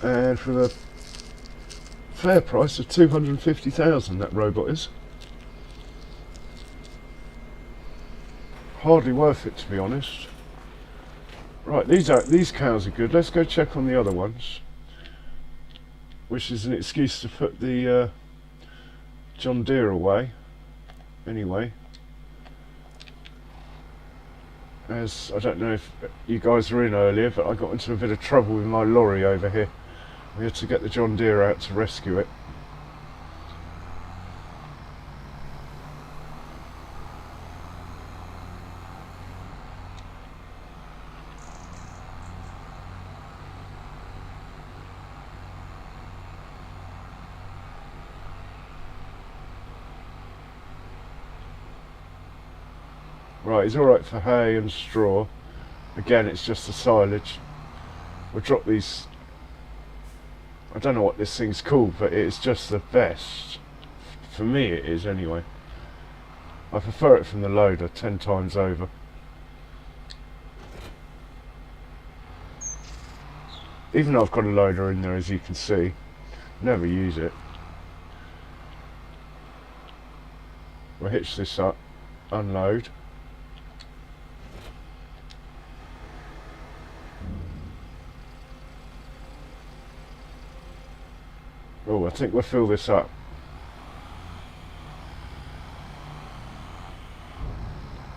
And for the fair price of 250,000, that robot is. Hardly worth it, to be honest. Right, these cows are good. Let's go check on the other ones, which is an excuse to put the John Deere away. Anyway, as I don't know if you guys were in earlier, but I got into a bit of trouble with my lorry over here. We had to get the John Deere out to rescue it. Right, he's alright for hay and straw. Again, it's just the silage. We'll drop these. I don't know what this thing's called, but it's just the best. For me it is anyway. I prefer it from the loader 10 times over. Even though I've got a loader in there, as you can see, never use it. We'll hitch this up, unload. Oh, I think we'll fill this up.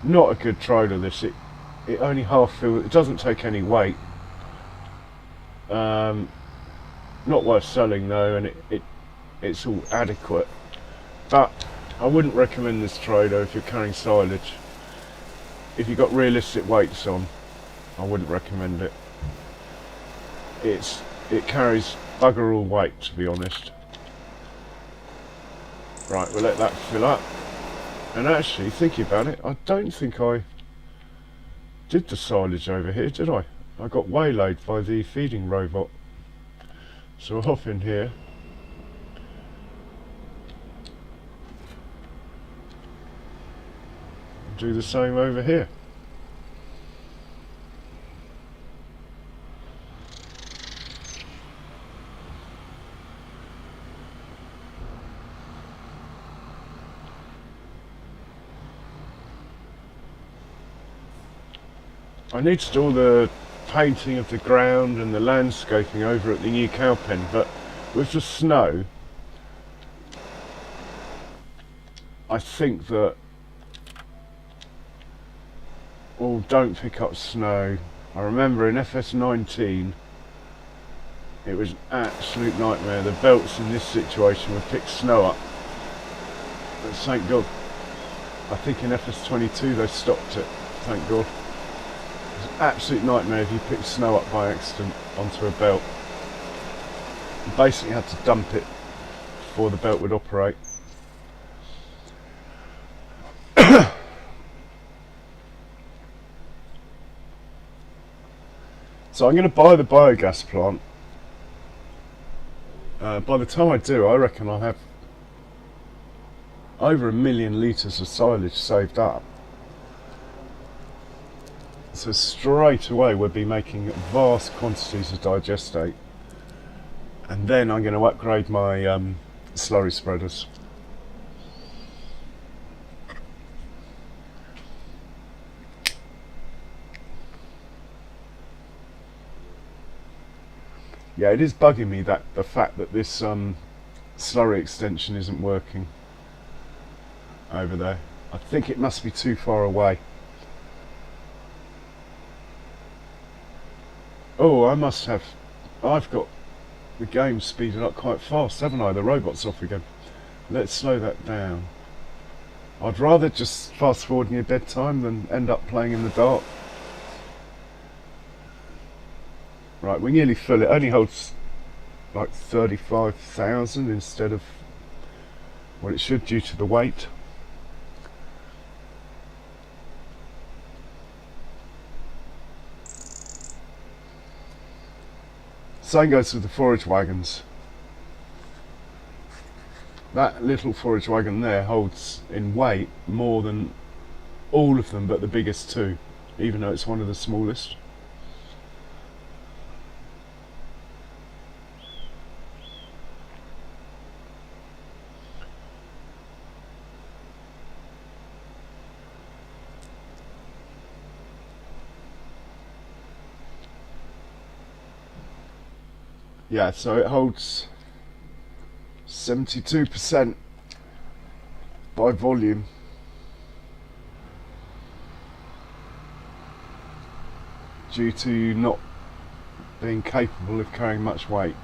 Not a good trailer, this. It only half fills. It doesn't take any weight. Not worth selling though, and it's all adequate. But I wouldn't recommend this trailer if you're carrying silage. If you've got realistic weights on, I wouldn't recommend it. It carries bugger all weight, to be honest. Right, we'll let that fill up. And actually, thinking about it, I don't think I did the silage over here, did I? I got waylaid by the feeding robot. So we'll hop in here. Do the same over here. I need to do all the painting of the ground and the landscaping over at the new cow pen, but with the snow, I think that, oh, don't pick up snow. I remember in FS19 it was an absolute nightmare. The belts in this situation would pick snow up, but thank God. I think in FS22 they stopped it, thank God. It was an absolute nightmare if you picked snow up by accident onto a belt. You basically had to dump it before the belt would operate. So I'm going to buy the biogas plant. By the time I do, I reckon I'll have over 1 million litres of silage saved up. So straight away we'll be making vast quantities of digestate, and then I'm going to upgrade my slurry spreaders. Yeah, it is bugging me that the fact that this slurry extension isn't working over there. I think it must be too far away. Oh, I've got the game speeding up quite fast, haven't I? The robot's off again. Let's slow that down. I'd rather just fast forward near bedtime than end up playing in the dark. Right, we're nearly full. It only holds like 35,000 instead of what it should due to the weight. Same goes with the forage wagons. That little forage wagon there holds in weight more than all of them but the biggest two, even though it's one of the smallest. Yeah, so it holds 72% by volume. Due to not being capable of carrying much weight.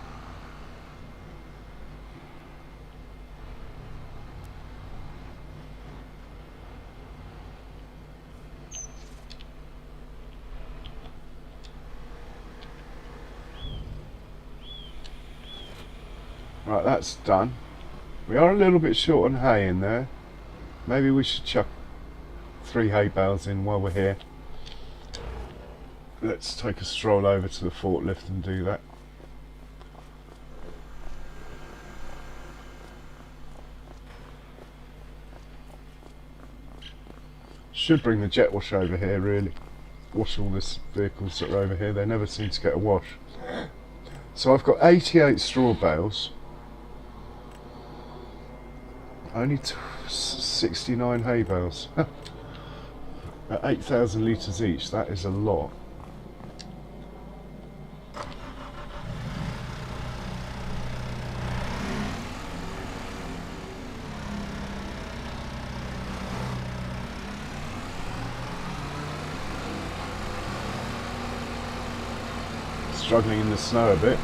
Right, that's done. We are a little bit short on hay in there. Maybe we should chuck 3 hay bales in while we're here. Let's take a stroll over to the forklift and do that. Should bring the jet wash over here, really. Wash all the vehicles that are over here. They never seem to get a wash. So I've got 88 straw bales. Only 69 hay bales. At 8,000 litres each, that is a lot. Struggling in the snow a bit.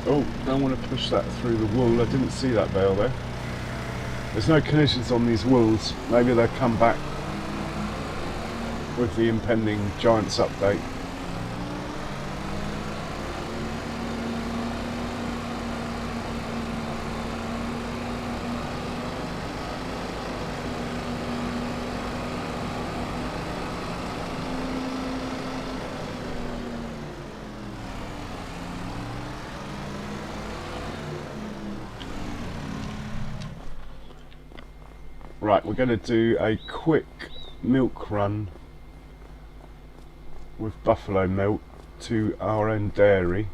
Oh, don't want to push that through the wool. I didn't see that bale there. There's no collisions on these wools. Maybe they'll come back with the impending Giants update. Right, we're going to do a quick milk run with buffalo milk to our own dairy,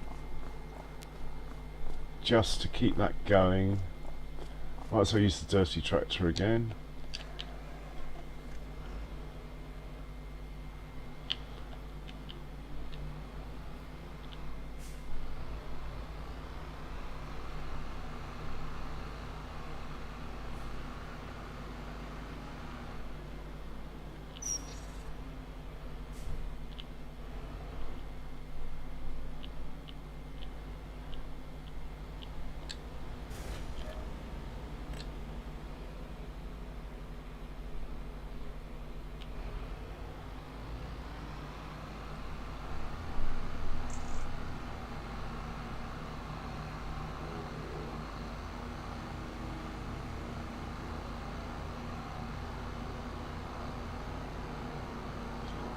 just to keep that going. Might as well use the dirty tractor again.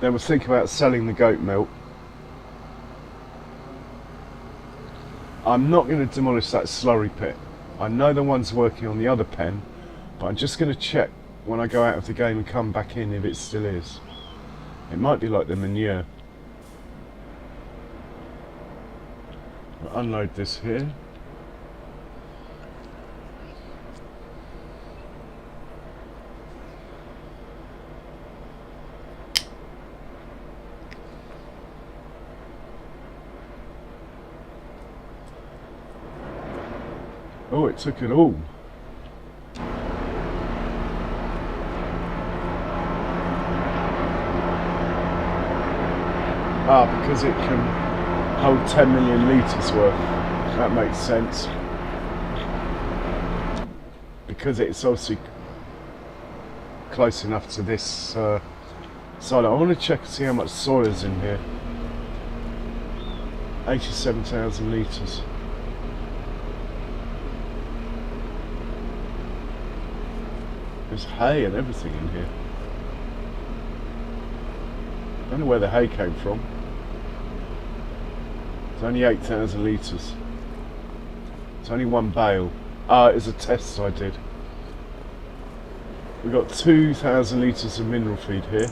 Then we'll think about selling the goat milk. I'm not going to demolish that slurry pit. I know the one's working on the other pen, but I'm just going to check when I go out of the game and come back in if it still is. It might be like the manure. We'll unload this here. Oh, it took it all. Ah, because it can hold 10 million litres worth. That makes sense. Because it's obviously close enough to this silo. I want to check and see how much soil is in here. 87,000 litres. There's hay and everything in here. I don't know where the hay came from. It's only 8,000 litres. It's only one bale. Ah, it was a test I did. We've got 2,000 litres of mineral feed here.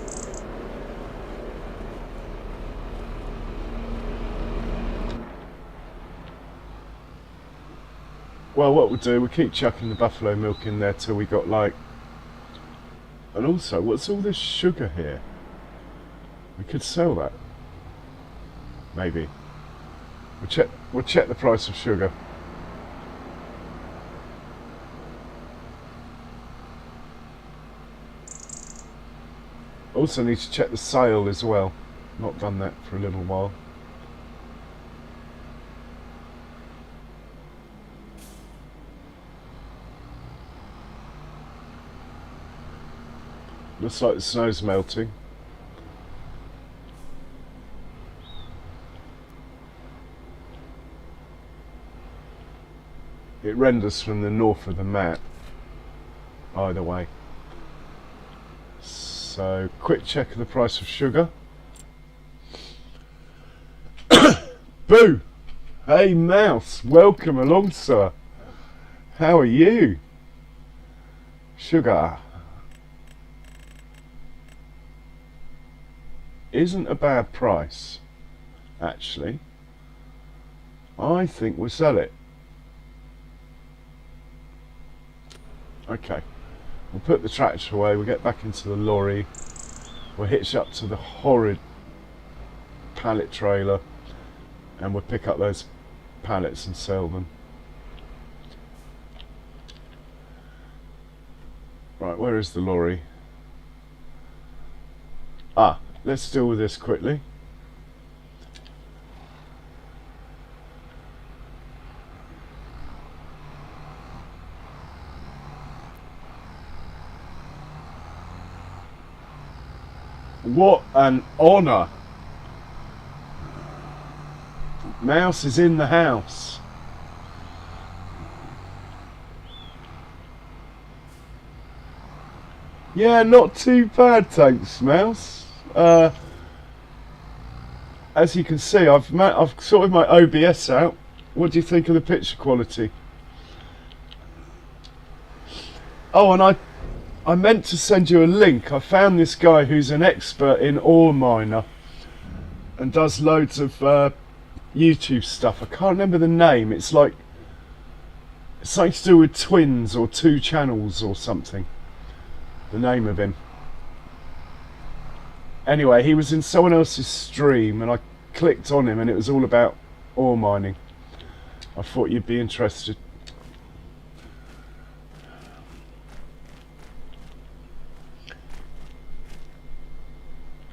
Well, what we'll do, we'll keep chucking the buffalo milk in there till we got like... And also, what's all this sugar here? We could sell that. Maybe. We'll check the price of sugar. Also need to check the sale as well. Not done that for a little while. Looks like the snow's melting. It renders from the north of the map, either way. So, quick check of the price of sugar. Boo! Hey Mouse, welcome along, sir. How are you? Sugar isn't a bad price, actually. I think we'll sell it. Okay, we'll put the tractor away, we'll get back into the lorry, we'll hitch up to the horrid pallet trailer and we'll pick up those pallets and sell them. Right, where is the lorry? Ah, let's deal with this quickly. What an honour! Mouse is in the house. Yeah, not too bad, thanks, Mouse. As you can see, I've sorted my OBS out. What do you think of the picture quality? Oh, and I meant to send you a link. I found this guy who's an expert in ore miner and does loads of YouTube stuff. I can't remember the name. It's like it's something to do with twins or two channels or something. The name of him. Anyway, he was in someone else's stream and I clicked on him and it was all about ore mining. I thought you'd be interested.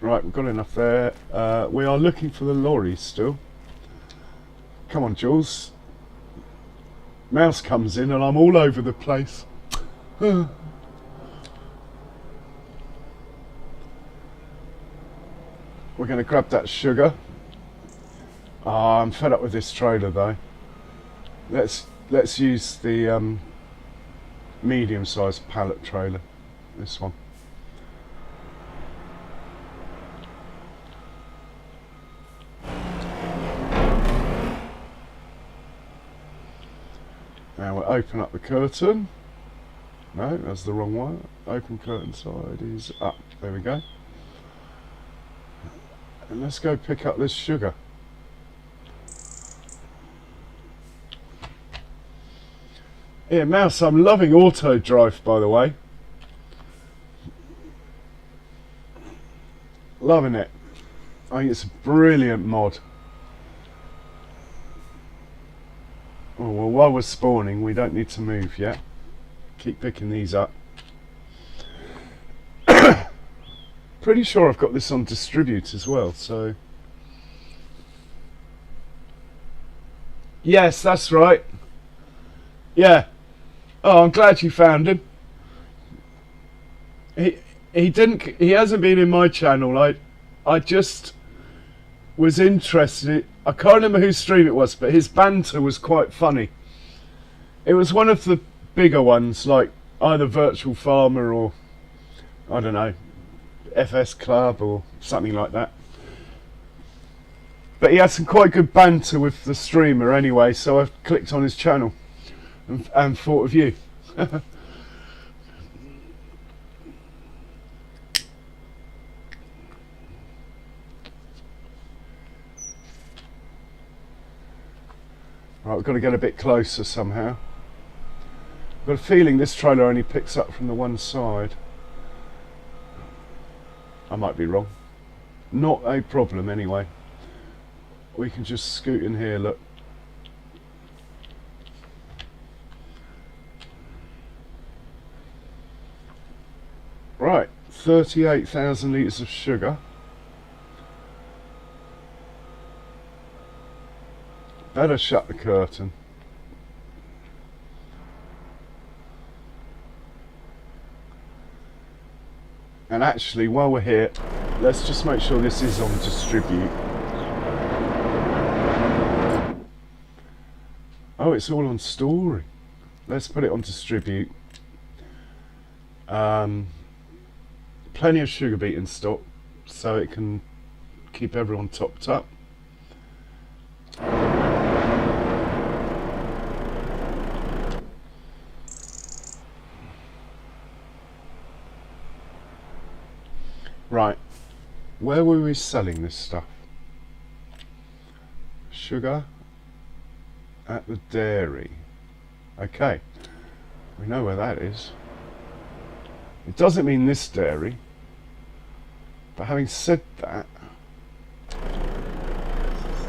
Right, we've got enough there. We are looking for the lorry still. Come on, Jules. Mouse comes in and I'm all over the place. We're going to grab that sugar. Ah, I'm fed up with this trailer though. Let's use the medium-sized pallet trailer. This one. Now we'll open up the curtain. No, that's the wrong one. Open curtain side is up. There we go. And let's go pick up this sugar. Yeah, Mouse, I'm loving auto drive, by the way. Loving it. I think it's a brilliant mod. Oh, well, while we're spawning, we don't need to move yet. Keep picking these up. Pretty sure I've got this on distribute as well, so... Yes, that's right. Yeah. Oh, I'm glad you found him. He hasn't been in my channel. I just was interested I can't remember whose stream it was, but his banter was quite funny. It was one of the bigger ones, like either Virtual Farmer or, I don't know, FS Club or something like that. But he had some quite good banter with the streamer anyway, so I clicked on his channel and thought of you. Right, we've got to get a bit closer somehow. I've got a feeling this trailer only picks up from the one side. I might be wrong. Not a problem anyway. We can just scoot in here, look. Right, 38,000 litres of sugar. Better shut the curtain. And actually, while we're here, let's just make sure this is on distribute. Oh, it's all on story. Let's put it on distribute. Plenty of sugar beet in stock, so it can keep everyone topped up. Right, where were we selling this stuff? Sugar at the dairy. Okay, we know where that is. It doesn't mean this dairy, but having said that,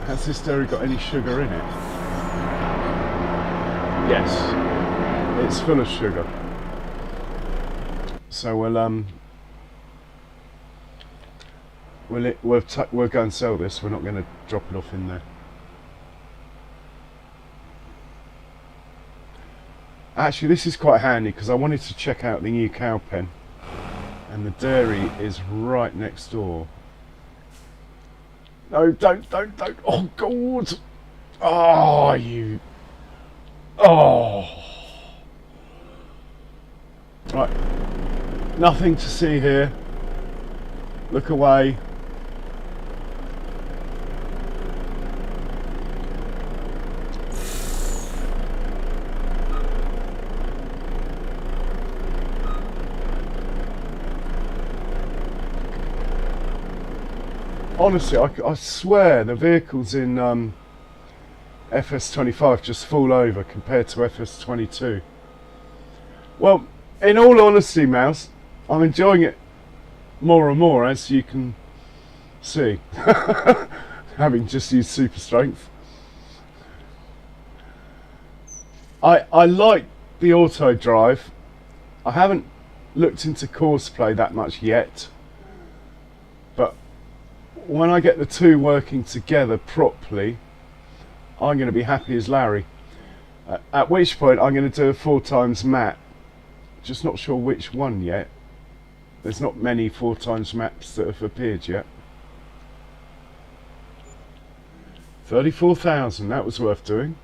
has this dairy got any sugar in it? Yes, it's full of sugar. So we'll go and sell this. We're not going to drop it off in there. Actually, this is quite handy because I wanted to check out the new cow pen, and the dairy is right next door. No, don't. Oh, God. Oh, you. Oh. Right. Nothing to see here. Look away. Honestly, I swear the vehicles in FS25 just fall over compared to FS22. Well, in all honesty, Mouse, I'm enjoying it more and more, as you can see, having just used super strength. I like the auto drive. I haven't looked into Courseplay that much yet, but when I get the two working together properly, I'm going to be happy as Larry. At which point I'm going to do a 4x map. Just not sure which one yet. There's not many 4x maps that have appeared yet. 34,000, that was worth doing.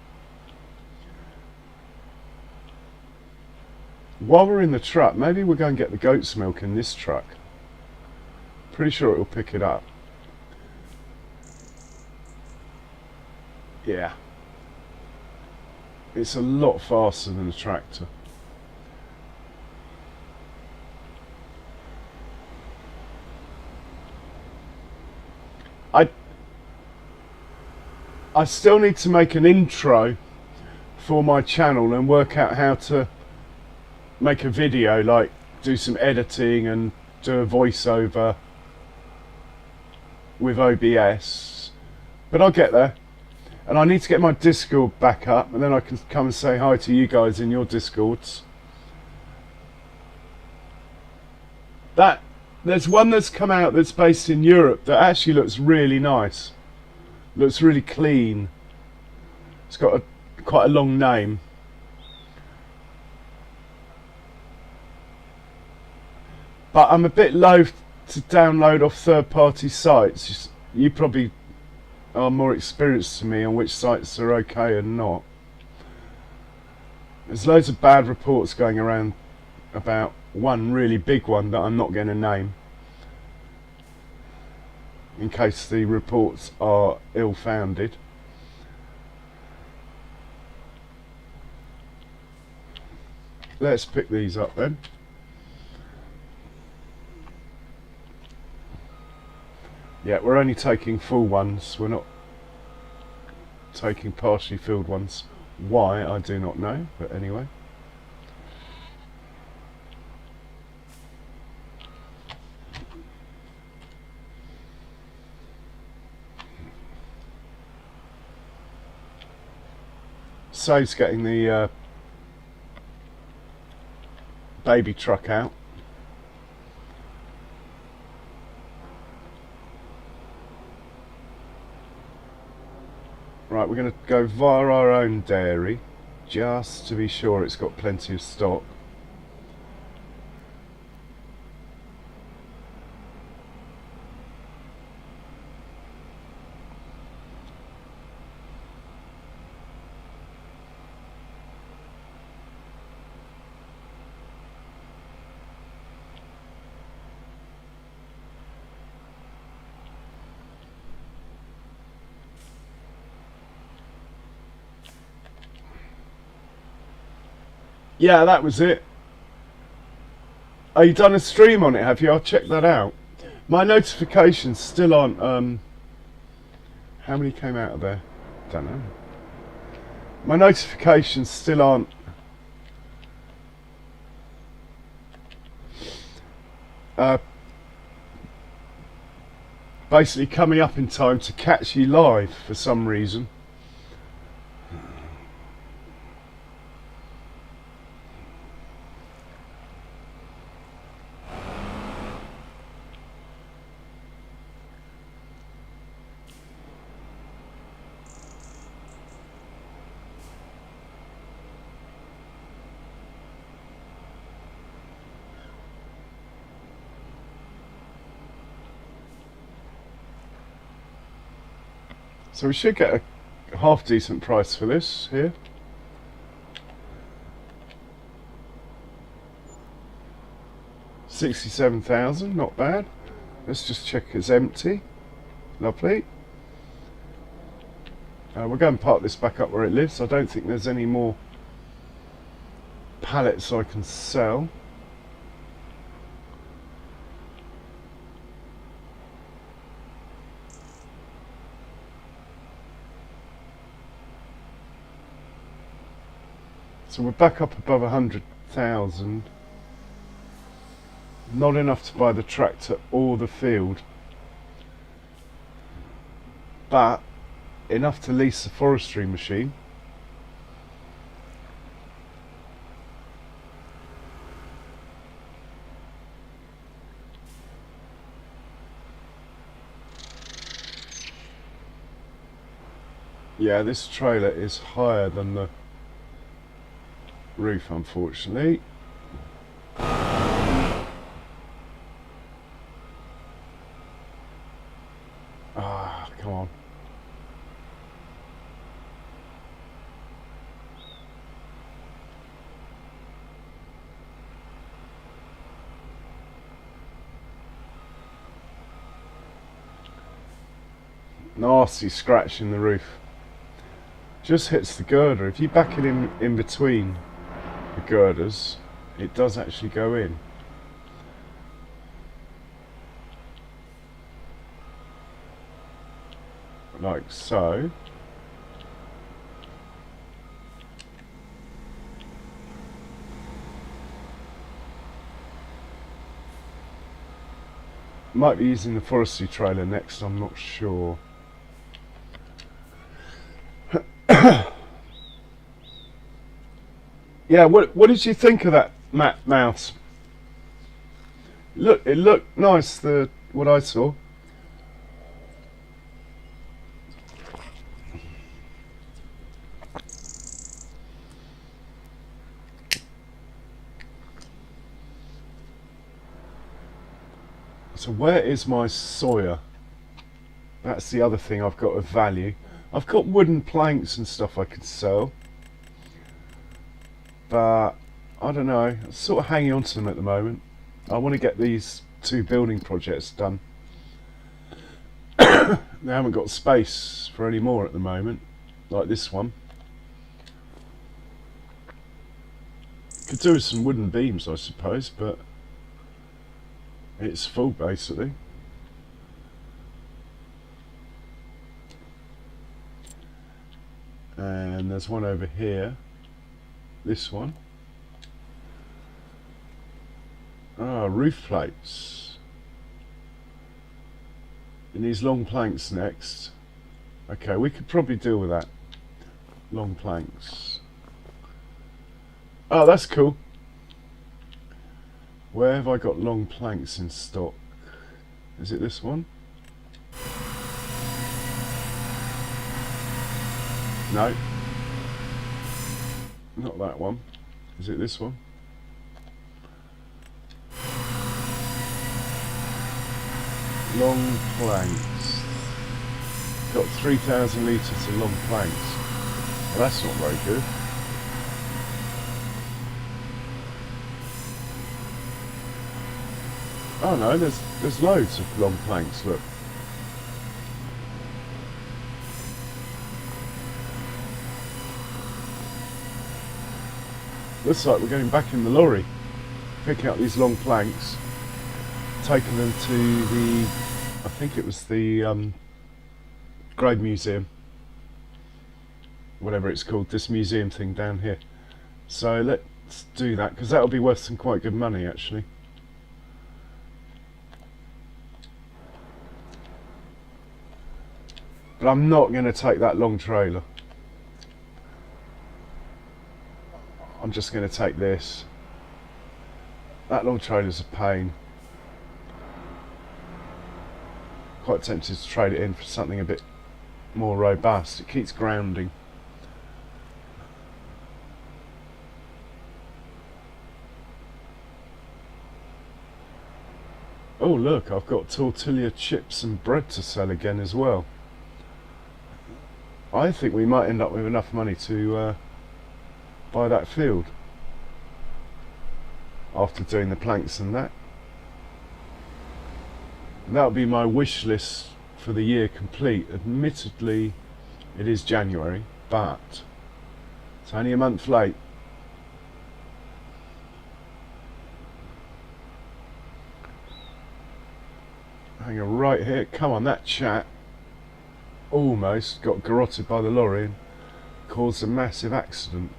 While we're in the truck, maybe we'll go and get the goat's milk in this truck. Pretty sure it will pick it up. Yeah. It's a lot faster than a tractor. I still need to make an intro for my channel and work out how to make a video, like do some editing and do a voiceover with OBS. But I'll get there. And I need to get my Discord back up, and then I can come and say hi to you guys in your Discords. There's one that's come out that's based in Europe that actually looks really nice. Looks really clean. It's got quite a long name. But I'm a bit loath to download off third-party sites. You probably are more experienced to me on which sites are okay and not. There's loads of bad reports going around about one really big one that I'm not going to name, in case the reports are ill-founded. Let's pick these up then. Yeah, we're only taking full ones, we're not taking partially filled ones. Why, I do not know, but anyway. Save's getting the baby truck out. Right, we're going to go via our own dairy, just to be sure it's got plenty of stock. Yeah, that was it. Oh, you done a stream on it, have you? I'll check that out. My notifications still aren't, how many came out of there? Don't know. My notifications still aren't basically coming up in time to catch you live for some reason. So we should get a half decent price for this here. $67,000, not bad. Let's just check it's empty. Lovely. We'll go and park this back up where it lives. I don't think there's any more pallets I can sell. So we're back up above 100,000. Not enough to buy the tractor or the field, but enough to lease the forestry machine. Yeah, this trailer is higher than the roof, unfortunately. Ah, come on. Nasty scratch in the roof. Just hits the girder. If you back it in between the girders, it does actually go in. Like so. Might be using the forestry trailer next, I'm not sure. Yeah, what did you think of that matte mouse? Look, it looked nice, what I saw. So where is my Sawyer? That's the other thing I've got of value. I've got wooden planks and stuff I could sell, but I don't know, I'm sort of hanging on to them at the moment. I want to get these 2 building projects done. They haven't got space for any more at the moment, like this one. Could do with some wooden beams, I suppose, but it's full basically. And there's one over here, this one. Ah, roof plates. It needs long planks next. Okay, we could probably deal with that. Long planks. Oh, that's cool. Where have I got long planks in stock? Is it this one? No. Not that one. Is it this one? Long planks. Got 3,000 litres of long planks. Well, that's not very good. Oh no, there's loads of long planks, look. Looks like we're going back in the lorry, picking up these long planks, taking them to the, I think it was the Grade Museum, whatever it's called, this museum thing down here. So let's do that, because that'll be worth some quite good money actually. But I'm not going to take that long trailer. I'm just going to take this. That long trailer's a pain. Quite tempted to trade it in for something a bit more robust. It keeps grounding. Oh look, I've got tortilla chips and bread to sell again as well. I think we might end up with enough money to buy that field after doing the planks and that. And that'll be my wish list for the year complete. Admittedly, it is January, but it's only a month late. Hang on, right here. Come on, that chap almost got garroted by the lorry and caused a massive accident.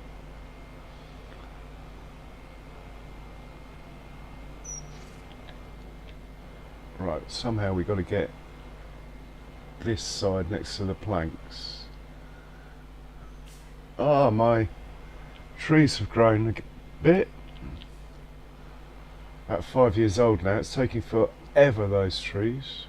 Right, somehow we got to get this side next to the planks. Ah, my trees have grown a bit. About 5 years old now. It's taking forever, those trees.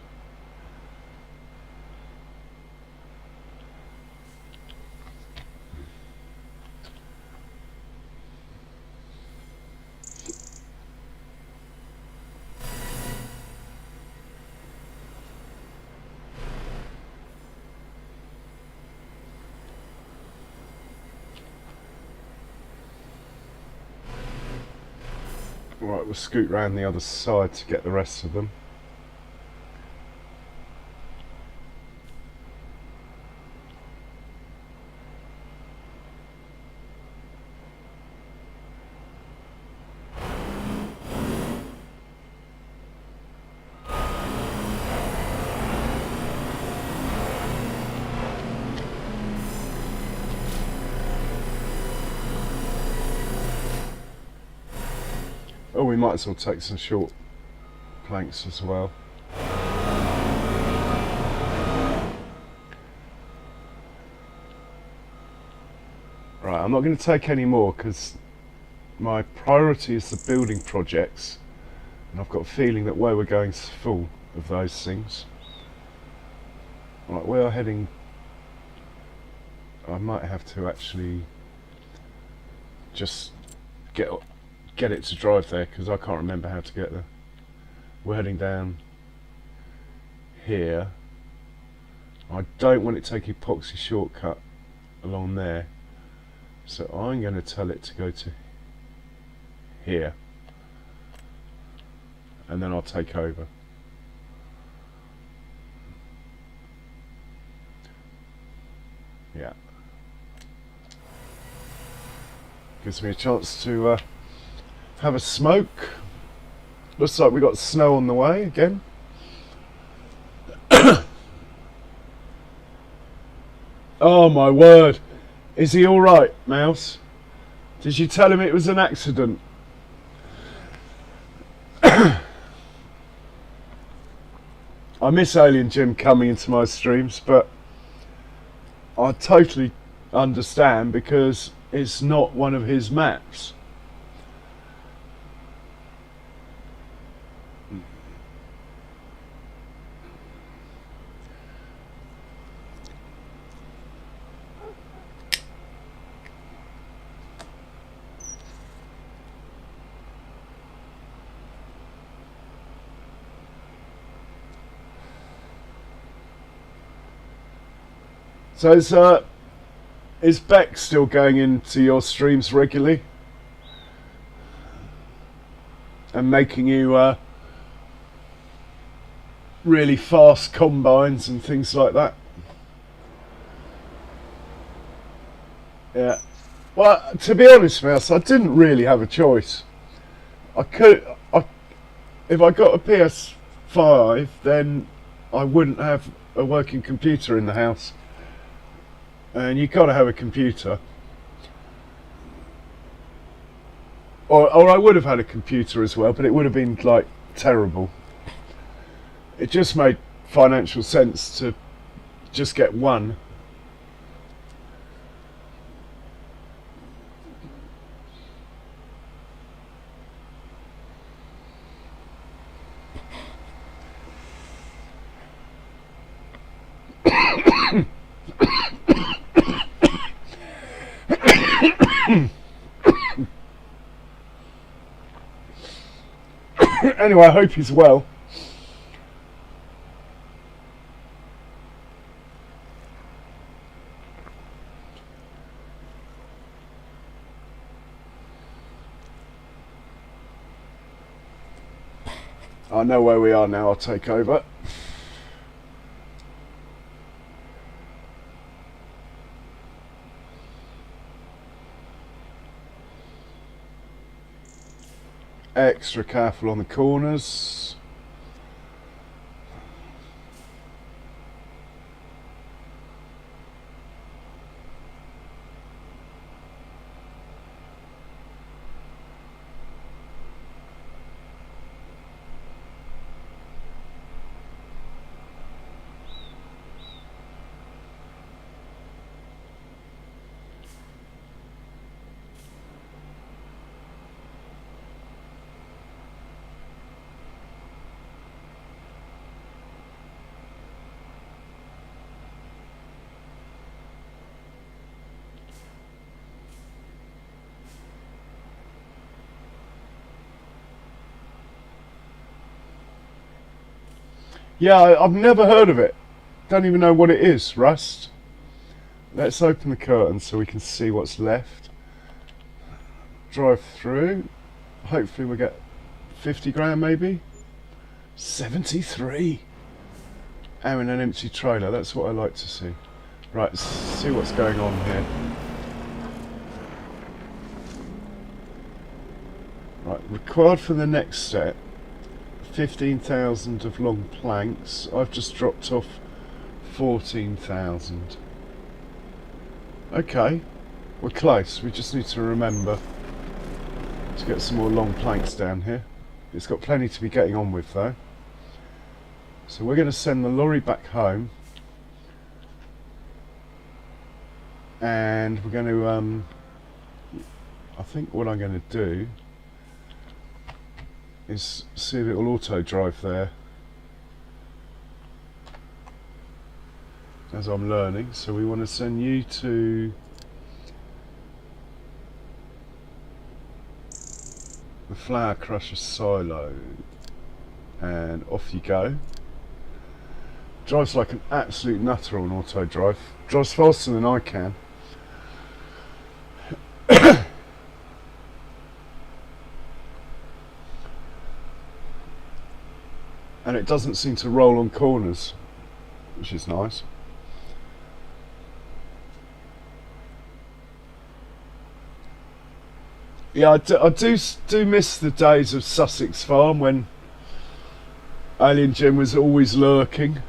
Right, we'll scoot round the other side to get the rest of them. Oh, we might as well take some short planks as well. Right, I'm not going to take any more because my priority is the building projects, and I've got a feeling that where we're going is full of those things. Right, we are heading. I might have to actually just get it to drive there because I can't remember how to get there. We're heading down here. I don't want it to take epoxy shortcut along there, so I'm going to tell it to go to here, and then I'll take over. Yeah, gives me a chance to have a smoke. Looks like we got snow on the way again. Oh my word, is he alright, Mouse? Did you tell him it was an accident? I miss Alien Jim coming into my streams, but I totally understand because it's not one of his maps. So is Beck still going into your streams regularly and making you really fast combines and things like that? Yeah. Well, to be honest, Mouse, I didn't really have a choice. If I got a PS5, then I wouldn't have a working computer in the house. And you've got to have a computer. Or I would have had a computer as well, but it would have been like terrible. It just made financial sense to just get one. Anyway, I hope he's well. I know where we are now, I'll take over. Extra careful on the corners. Yeah, I've never heard of it. Don't even know what it is, Rust. Let's open the curtain so we can see what's left. Drive through. Hopefully we'll get 50 grand maybe. 73. Oh, in an empty trailer. That's what I like to see. Right, let's see what's going on here. Right, required for the next set. 15,000 of long planks. I've just dropped off 14,000. Okay, we're close. We just need to remember to get some more long planks down here. It's got plenty to be getting on with though. So we're going to send the lorry back home, and we're going to I think what I'm going to do is see a little auto drive there as I'm learning. So we want to send you to the flour crusher silo, and off you go. Drives like an absolute nutter on auto drive. Drives faster than I can. And it doesn't seem to roll on corners, which is nice. Yeah, I do miss the days of Sussex Farm when Alien Jim was always lurking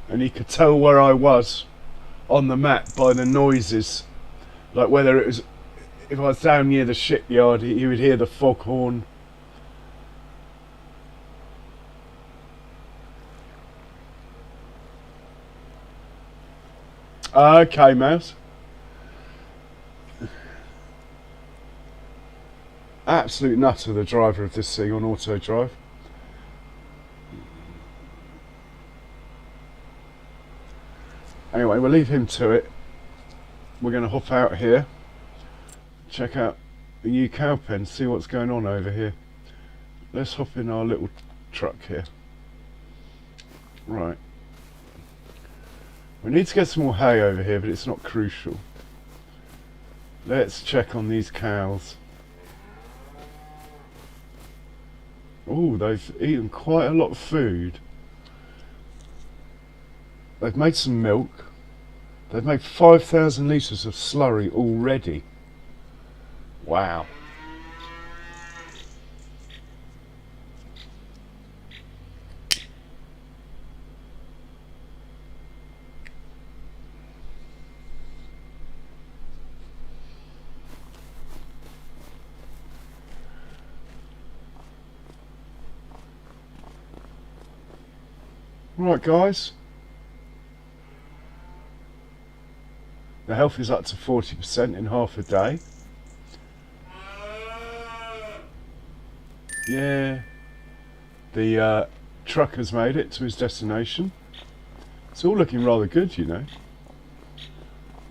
and he could tell where I was on the map by the noises. Like whether it was, if I was down near the shipyard, he would hear the foghorn. Okay, mouse. Absolute nutter, the driver of this thing on auto drive. Anyway, we'll leave him to it. We're going to hop out here, check out the new cow pen, see what's going on over here. Let's hop in our little truck here. Right. We need to get some more hay over here, but it's not crucial. Let's check on these cows. Oh, they've eaten quite a lot of food. They've made some milk. They've made 5,000 litres of slurry already. Wow. Right, guys. The health is up to 40% in half a day. Yeah. The truck has made it to his destination. It's all looking rather good, you know.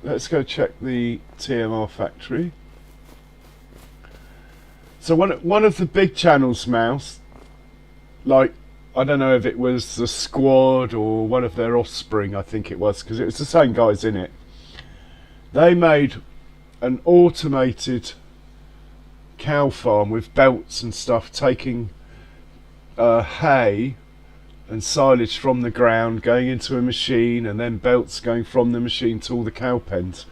Let's go check the TMR factory. So one of the big channels, Mouse, like, I don't know if it was the Squad or one of their offspring, I think it was, because it was the same guys in it. They made an automated cow farm with belts and stuff, taking hay and silage from the ground, going into a machine, and then belts going from the machine to all the cow pens.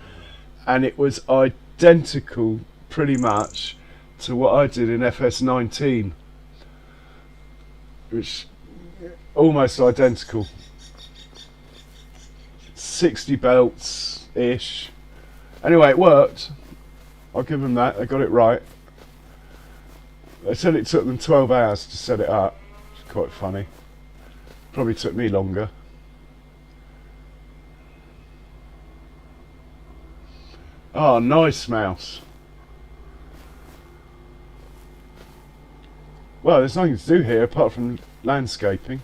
And it was identical, pretty much, to what I did in FS19. Which almost identical. 60 belts ish. Anyway, it worked. I'll give them that. They got it right. They said it took them 12 hours to set it up. It's quite funny. Probably took me longer. Oh, nice, Mouse. Well, there's nothing to do here apart from landscaping,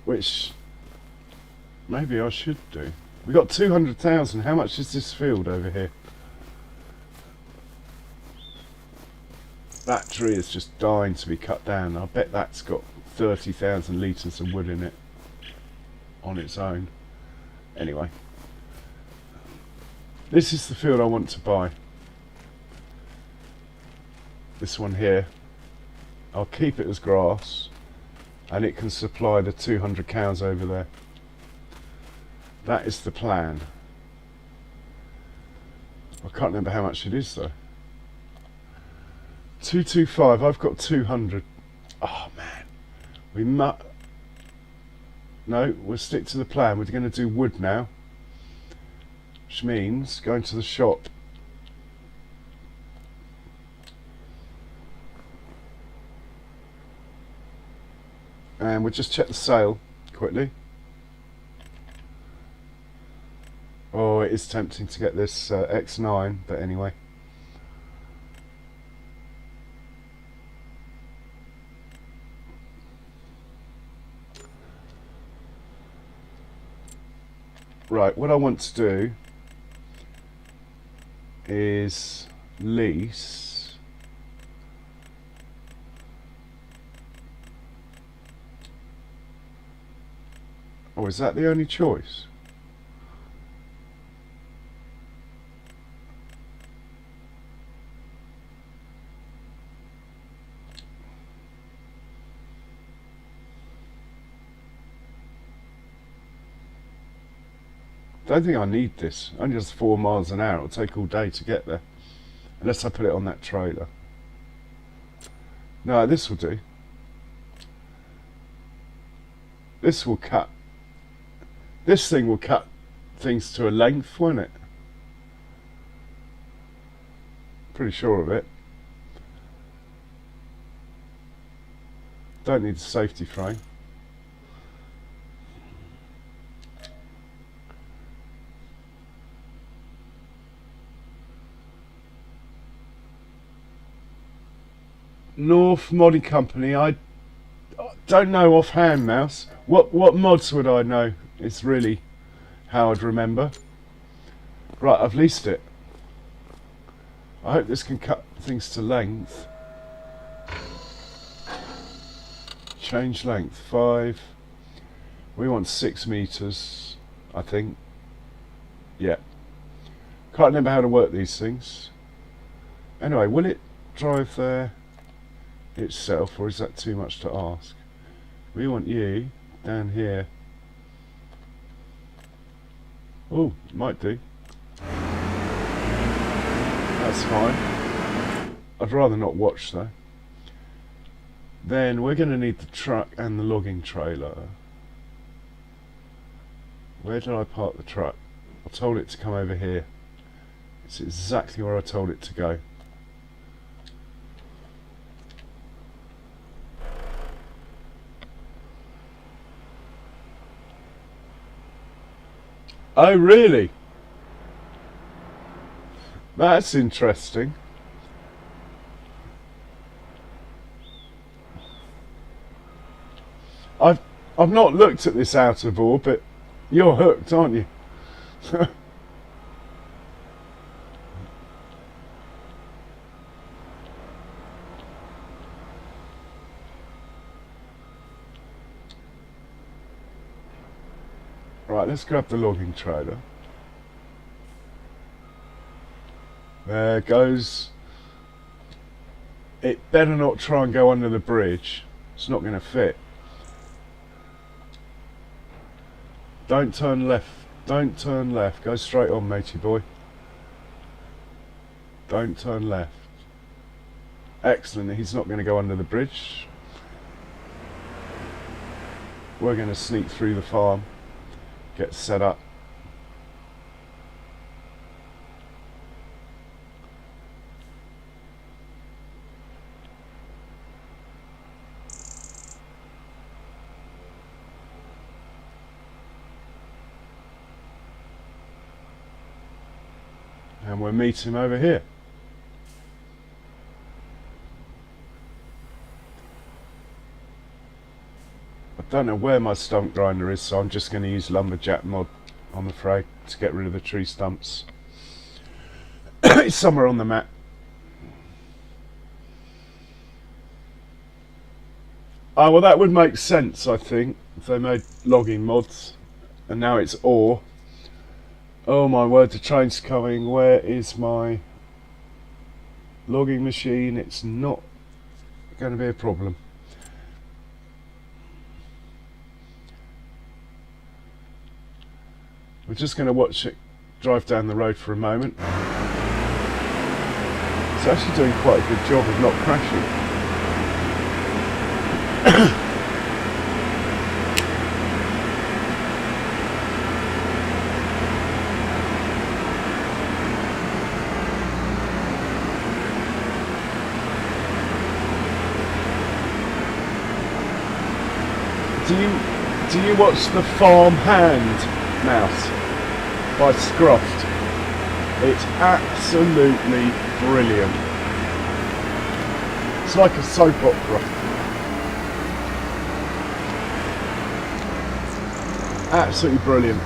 which maybe I should do. We got 200,000. How much is this field over here? That tree is just dying to be cut down. I bet that's got 30,000 litres of wood in it on its own. Anyway, this is the field I want to buy. This one here. I'll keep it as grass, and it can supply the 200 cows over there. That is the plan. I can't remember how much it is though. 225. I've got 200. Oh man, we must. No, we'll stick to the plan. We're going to do wood now, which means going to the shop. And we'll just check the sale quickly. Oh, it is tempting to get this X9, but anyway. Right, what I want to do is lease. I Oh, is that the only choice? Don't think I need this. Only just 4 miles an hour. It'll take all day to get there. Unless I put it on that trailer. No, this will do. This will cut. This thing will cut things to a length, won't it? Pretty sure of it. Don't need a safety frame. North Modding Company, I don't know offhand, Mouse. What mods would I know? It's really how I'd remember. Right, I've leased it. I hope this can cut things to length. Change length 5. We want 6 meters, I think. Yeah. Can't remember how to work these things. Anyway, will it drive there itself, or is that too much to ask? We want you down here. Oh, might do. That's fine. I'd rather not watch though. Then we're going to need the truck and the logging trailer. Where did I park the truck? I told it to come over here. It's exactly where I told it to go. Oh, really? That's interesting. I've not looked at this out of orbit. You're hooked, aren't you? Right, let's grab the logging trailer. There goes. It better not try and go under the bridge. It's not going to fit. Don't turn left. Don't turn left. Go straight on, matey boy. Don't turn left. Excellent. He's not going to go under the bridge. We're going to sneak through the farm. Get set up. And we'll meet him over here. I don't know where my stump grinder is, so I'm just going to use lumberjack mod, I'm afraid, to get rid of the tree stumps. It's somewhere on the map. Oh, well, that would make sense, I think, if they made logging mods. And now it's ore. Oh my word, the train's coming. Where is my logging machine? It's not going to be a problem. We're just going to watch it drive down the road for a moment. It's actually doing quite a good job of not crashing. Do you watch the Farm Hand, Mouse, by Scroft? It's absolutely brilliant. It's like a soap opera. Absolutely brilliant.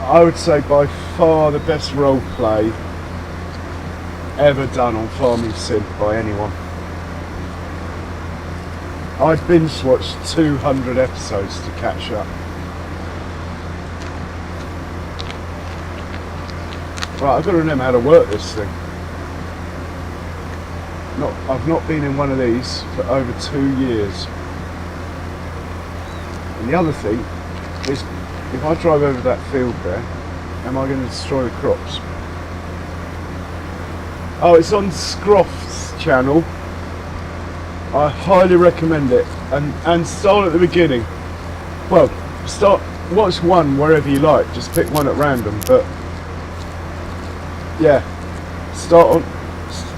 I would say by far the best role play ever done on Farming Sim by anyone. I've binge watched 200 episodes to catch up. Right, I've got to remember how to work this thing. I've not been in one of these for over 2 years. And the other thing is, if I drive over that field there, am I going to destroy the crops? Oh, it's on Scroff's channel. I highly recommend it. And start at the beginning. Well, watch one wherever you like. Just pick one at random. But yeah,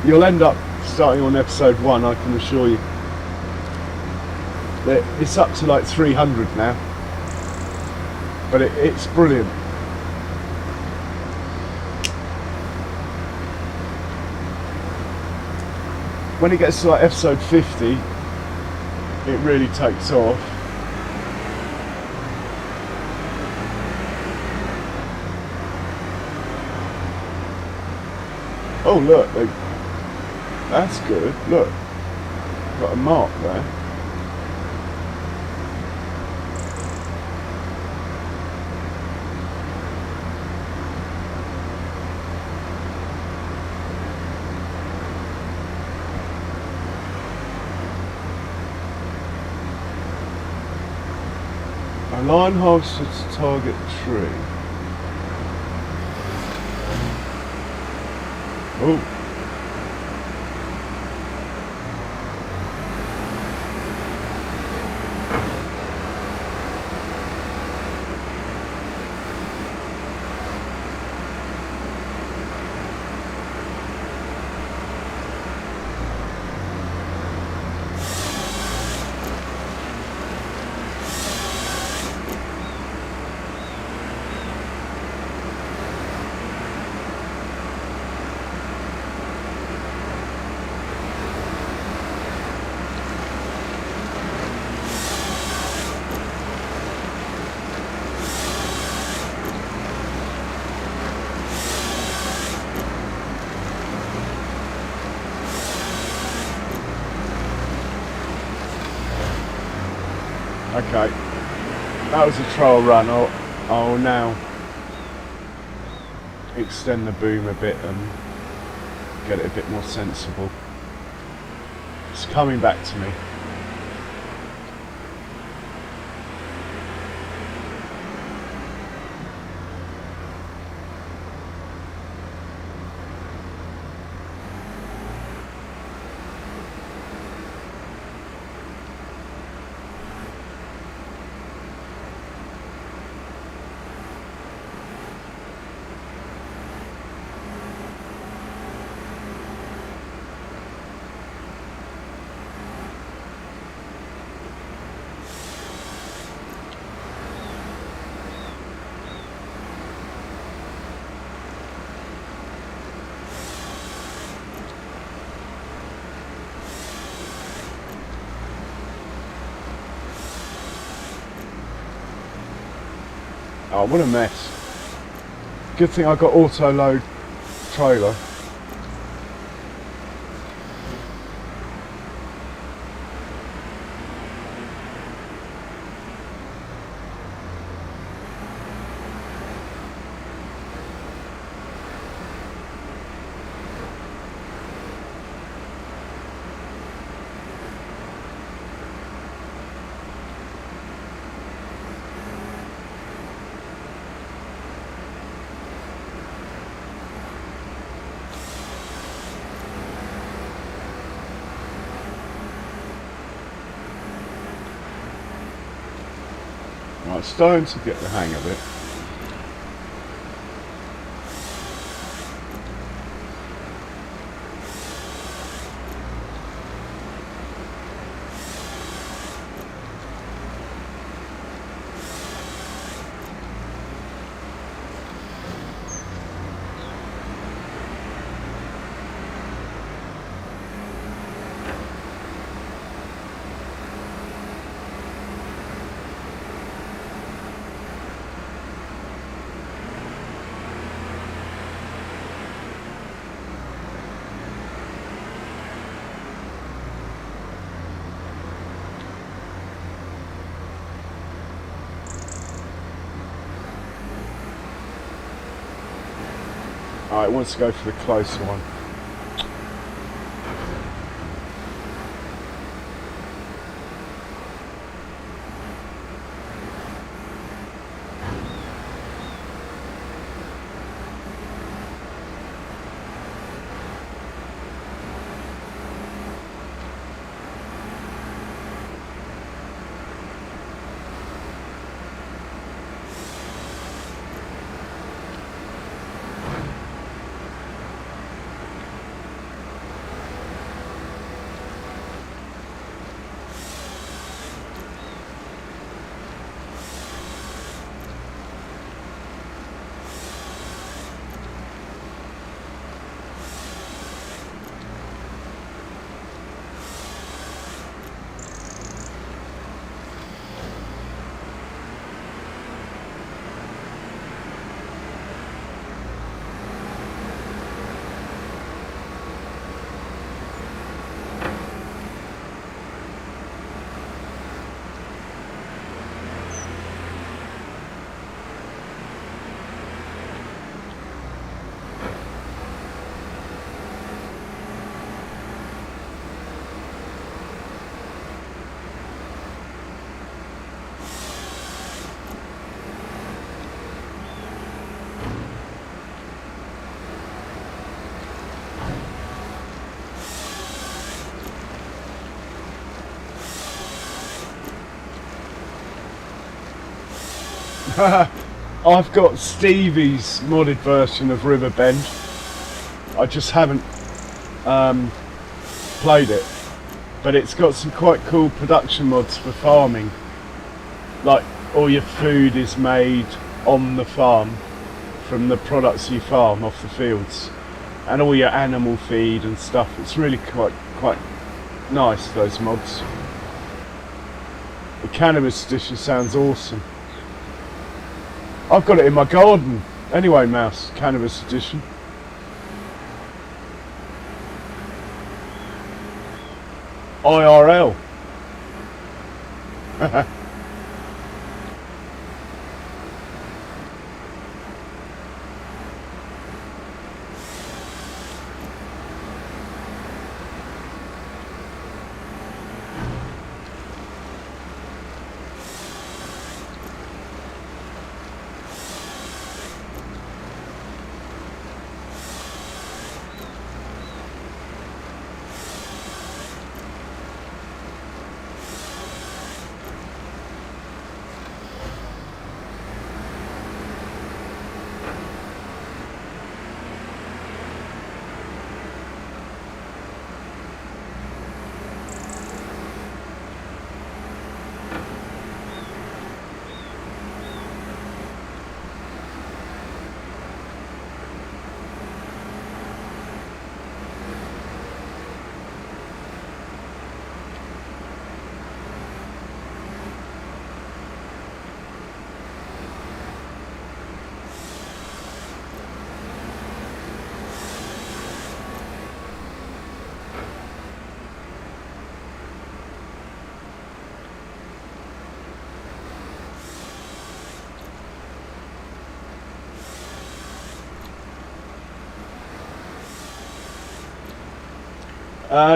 you'll end up starting on episode 1, I can assure you. It's up to like 300 now, but it's brilliant. When it gets to like episode 50, it really takes off. Oh look, that's good. Look, got a mark there. A line harvester to target tree. Oh. Okay, that was a trial run. I'll now extend the boom a bit and get it a bit more sensible. It's coming back to me. Oh, what a mess. Good thing I got auto load trailer. Right, starting to get the hang of it. Alright, it wants to go for the closer one. I've got Stevie's modded version of Riverbend. I just haven't played it, but it's got some quite cool production mods for farming. Like all your food is made on the farm from the products you farm off the fields, and all your animal feed and stuff. It's really quite nice, those mods. The cannabis edition sounds awesome. I've got it in my garden. Anyway, Mouse, cannabis edition. IRL.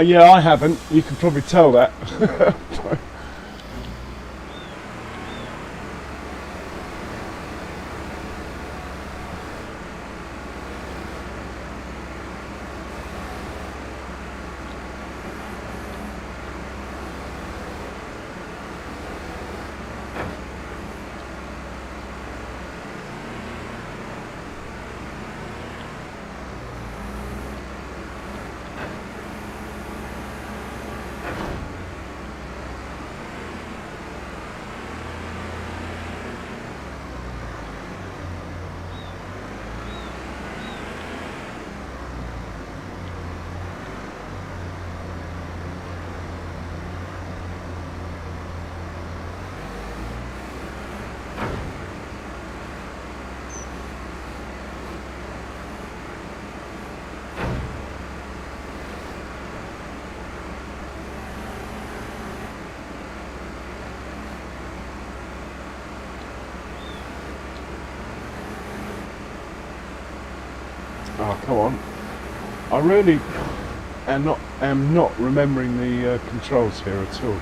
Yeah, I haven't. You can probably tell that. Oh, come on. I really am not remembering the controls here at all.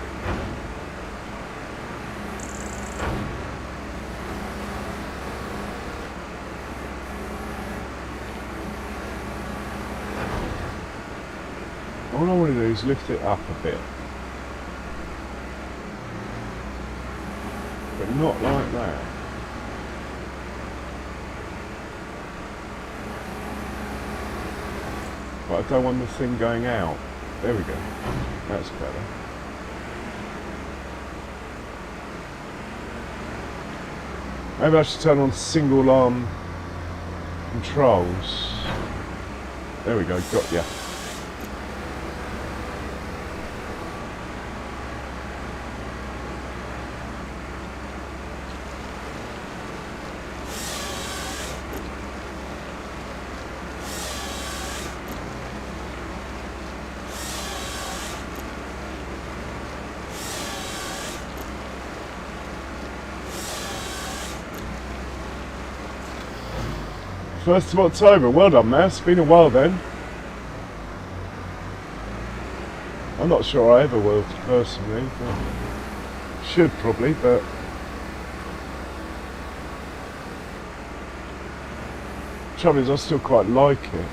All I want to do is lift it up a bit. But not like that. But I don't want the thing going out. There we go. That's better. Maybe I should turn on single arm controls. There we go, got ya. First of October, well done, man. It's been a while then. I'm not sure I ever will personally, but should probably, but trouble is I still quite like it.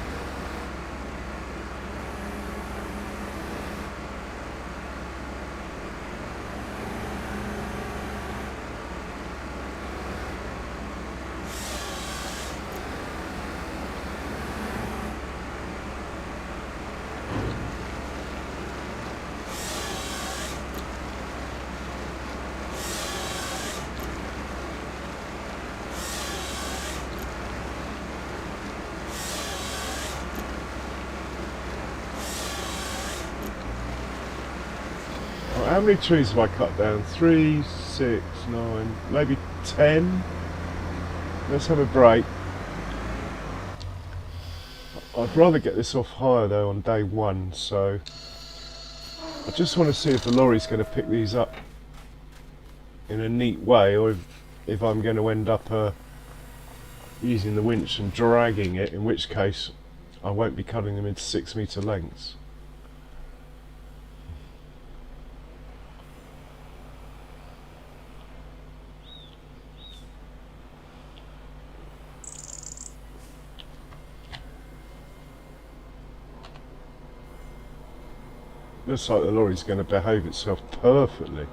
How many trees have I cut down? 3, 6, 9, maybe 10? Let's have a break. I'd rather get this off higher though on day one, so I just want to see if the lorry's going to pick these up in a neat way, or if I'm going to end up using the winch and dragging it, in which case I won't be cutting them into 6 metre lengths. Looks like the lorry's going to behave itself perfectly.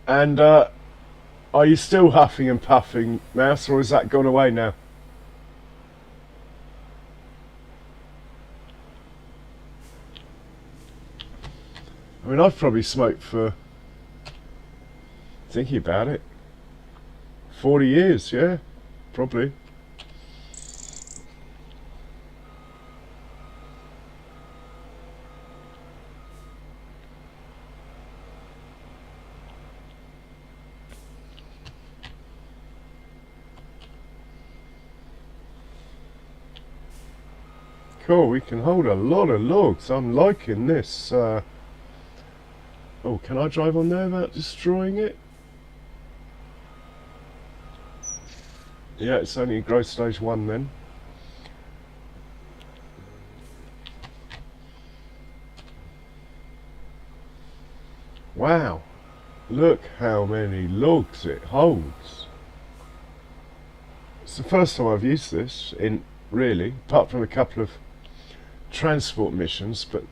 And are you still huffing and puffing, Mouse, or has that gone away now? I mean, I've probably smoked for, thinking about it, 40 years, yeah, probably. Cool, we can hold a lot of logs. I'm liking this. Oh, can I drive on there without destroying it? Yeah, it's only growth stage 1 then. Wow, look how many logs it holds. It's the first time I've used this, really, apart from a couple of transport missions, but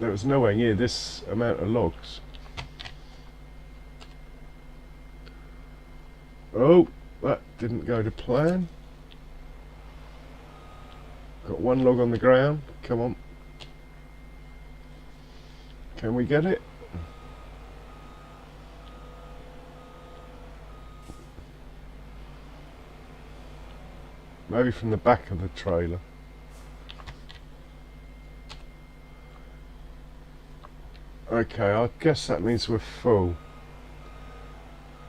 there was nowhere near this amount of logs. Oh, that didn't go to plan. Got one log on the ground. Come on. Can we get it? Maybe from the back of the trailer. Okay, I guess that means we're full.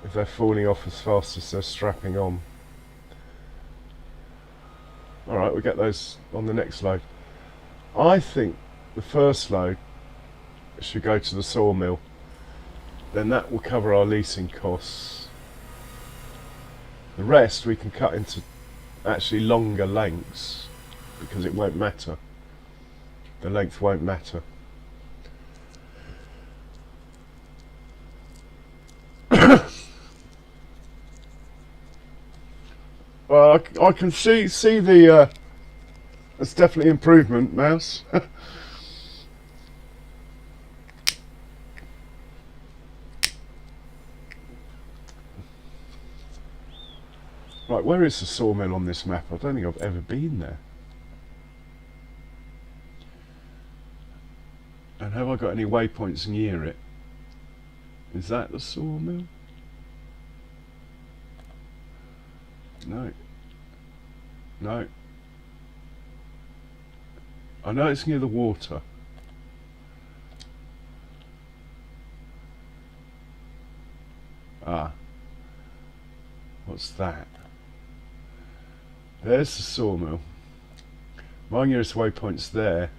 If they're falling off as fast as they're strapping on. Alright, we'll get those on the next load. I think the first load should go to the sawmill. Then that will cover our leasing costs. The rest we can cut into actually longer lengths because it won't matter. The length won't matter. Well, I can see the there's definitely improvement, Mouse. Right, where is the sawmill on this map? I don't think I've ever been there. And have I got any waypoints near it? Is that the sawmill? No. No. I know it's near the water. Ah. What's that? There's the sawmill. My nearest waypoint's there.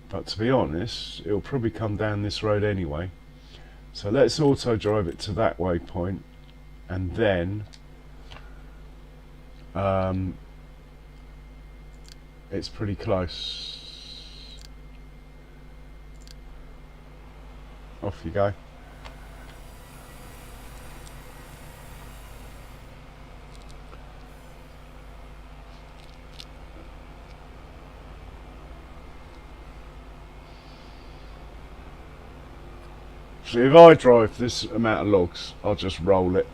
But to be honest, it'll probably come down this road anyway. So let's auto drive it to that waypoint. And then it's pretty close. Off you go. So if I drive this amount of logs, I'll just roll it.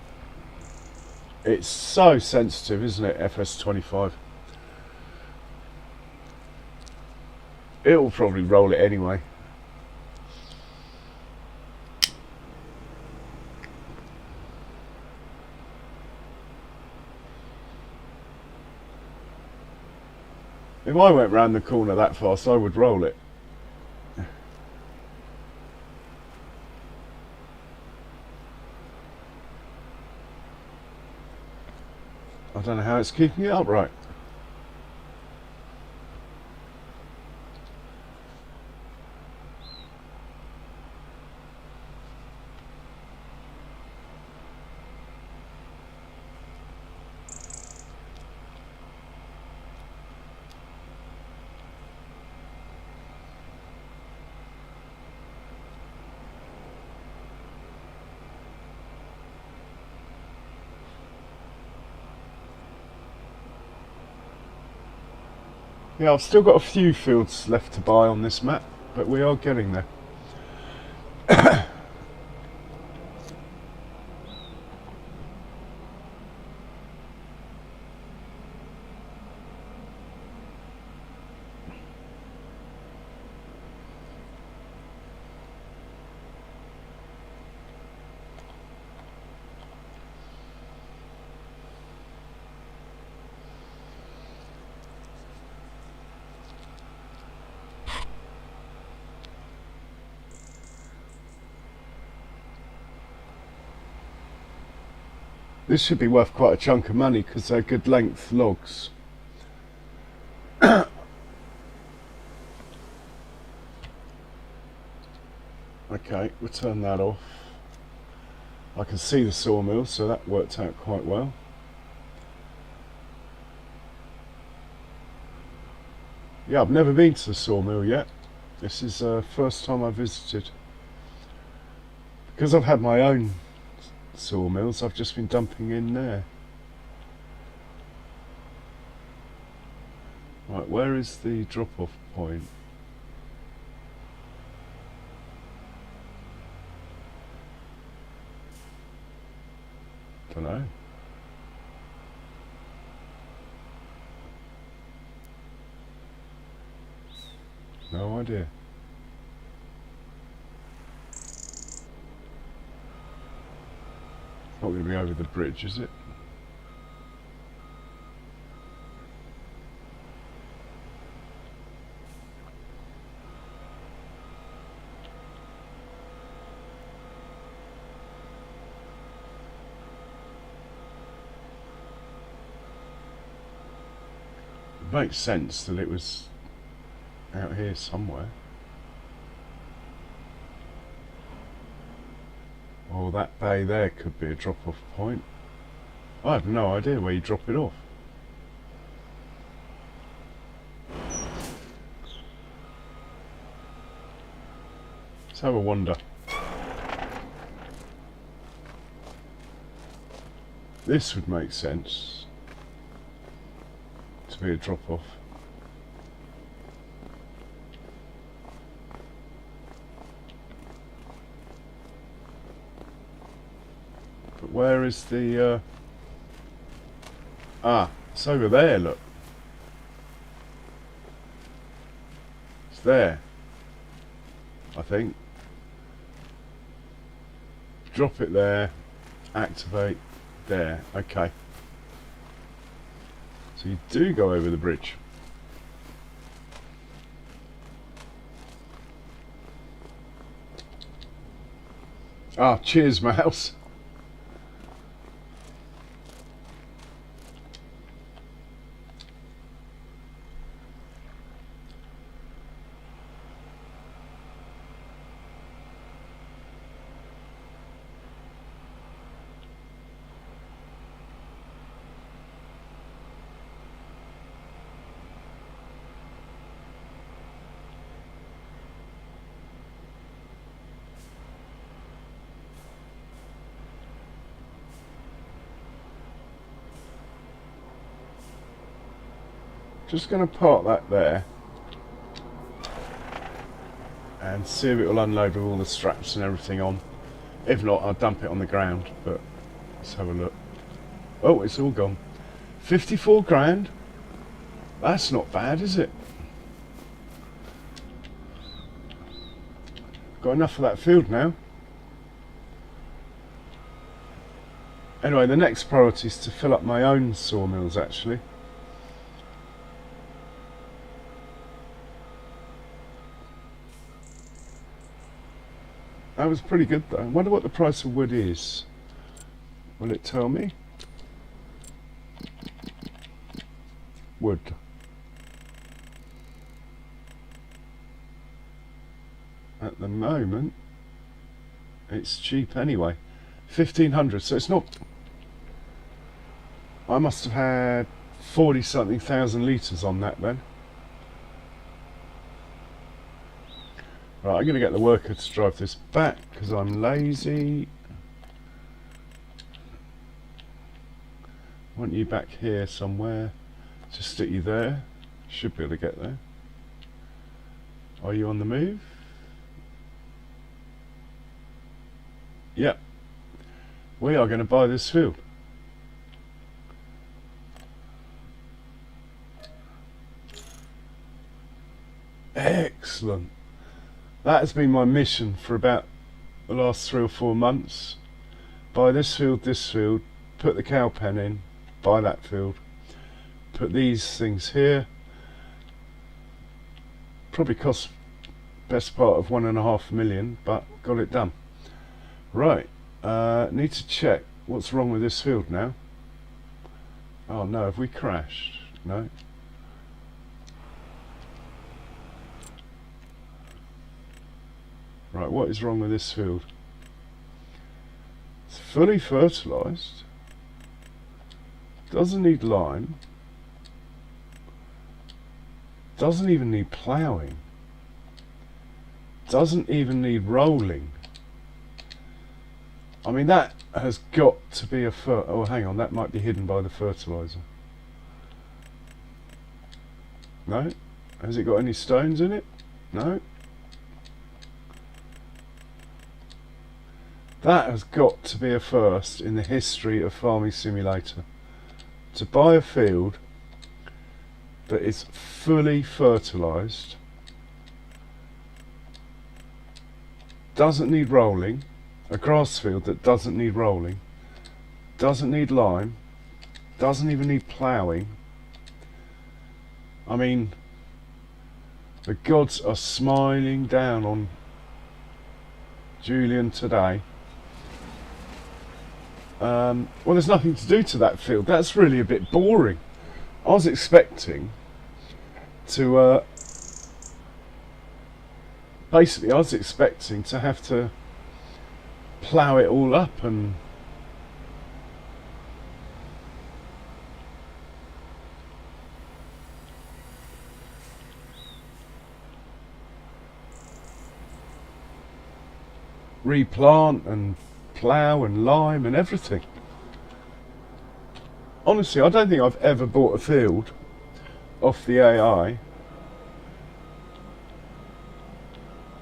It's so sensitive, isn't it, FS25? It'll probably roll it anyway. If I went round the corner that fast, I would roll it. I don't know how it's keeping it upright. Yeah, I've still got a few fields left to buy on this map, but we are getting there. This should be worth quite a chunk of money because they're good length logs. Okay, we'll turn that off. I can see the sawmill, so that worked out quite well. Yeah, I've never been to the sawmill yet. This is the first time I visited. Because I've had my own sawmills, I've just been dumping in there. Right, where is the drop-off point? Don't know. No idea. Not going to be over the bridge, is it? It makes sense that it was out here somewhere. Or that bay there could be a drop-off point. I have no idea where you drop it off. Let's have a wander. This would make sense to be a drop-off. But where is the... it's over there, look. It's there, I think. Drop it there, activate, there, okay. So you do go over the bridge. Cheers, mouse. Just going to park that there and see if it will unload with all the straps and everything on. If not, I'll dump it on the ground, but let's have a look. Oh, it's all gone. 54 grand? That's not bad, is it? Got enough of that field now. Anyway, the next priority is to fill up my own sawmills, actually. That was pretty good though. I wonder what the price of wood is. Will it tell me? Wood. At the moment, it's cheap anyway. 1,500, so it's not... I must have had 40 something thousand litres on that then. Right, I'm going to get the worker to drive this back because I'm lazy. I want you back here somewhere. Just stick you there. Should be able to get there. Are you on the move? Yep. We are going to buy this field. Excellent. That has been my mission for about the last 3 or 4 months. Buy this field, put the cow pen in, buy that field, put these things here. Probably cost best part of 1.5 million, but got it done. Right, need to check what's wrong with this field now. Oh no, have we crashed? No. Right, what is wrong with this field? It's fully fertilised. Doesn't need lime. Doesn't even need ploughing. Doesn't even need rolling. I mean, that has got to be a oh, hang on, that might be hidden by the fertiliser. No? Has it got any stones in it? No? That has got to be a first in the history of Farming Simulator. To buy a field that is fully fertilised doesn't need rolling, a grass field that doesn't need rolling, doesn't need lime, doesn't even need ploughing. I mean, the gods are smiling down on Julian today. Well, there's nothing to do to that field. That's really a bit boring. I was expecting to basically I was expecting to have to plough it all up and replant and plough and lime and everything. Honestly, I don't think I've ever bought a field off the AI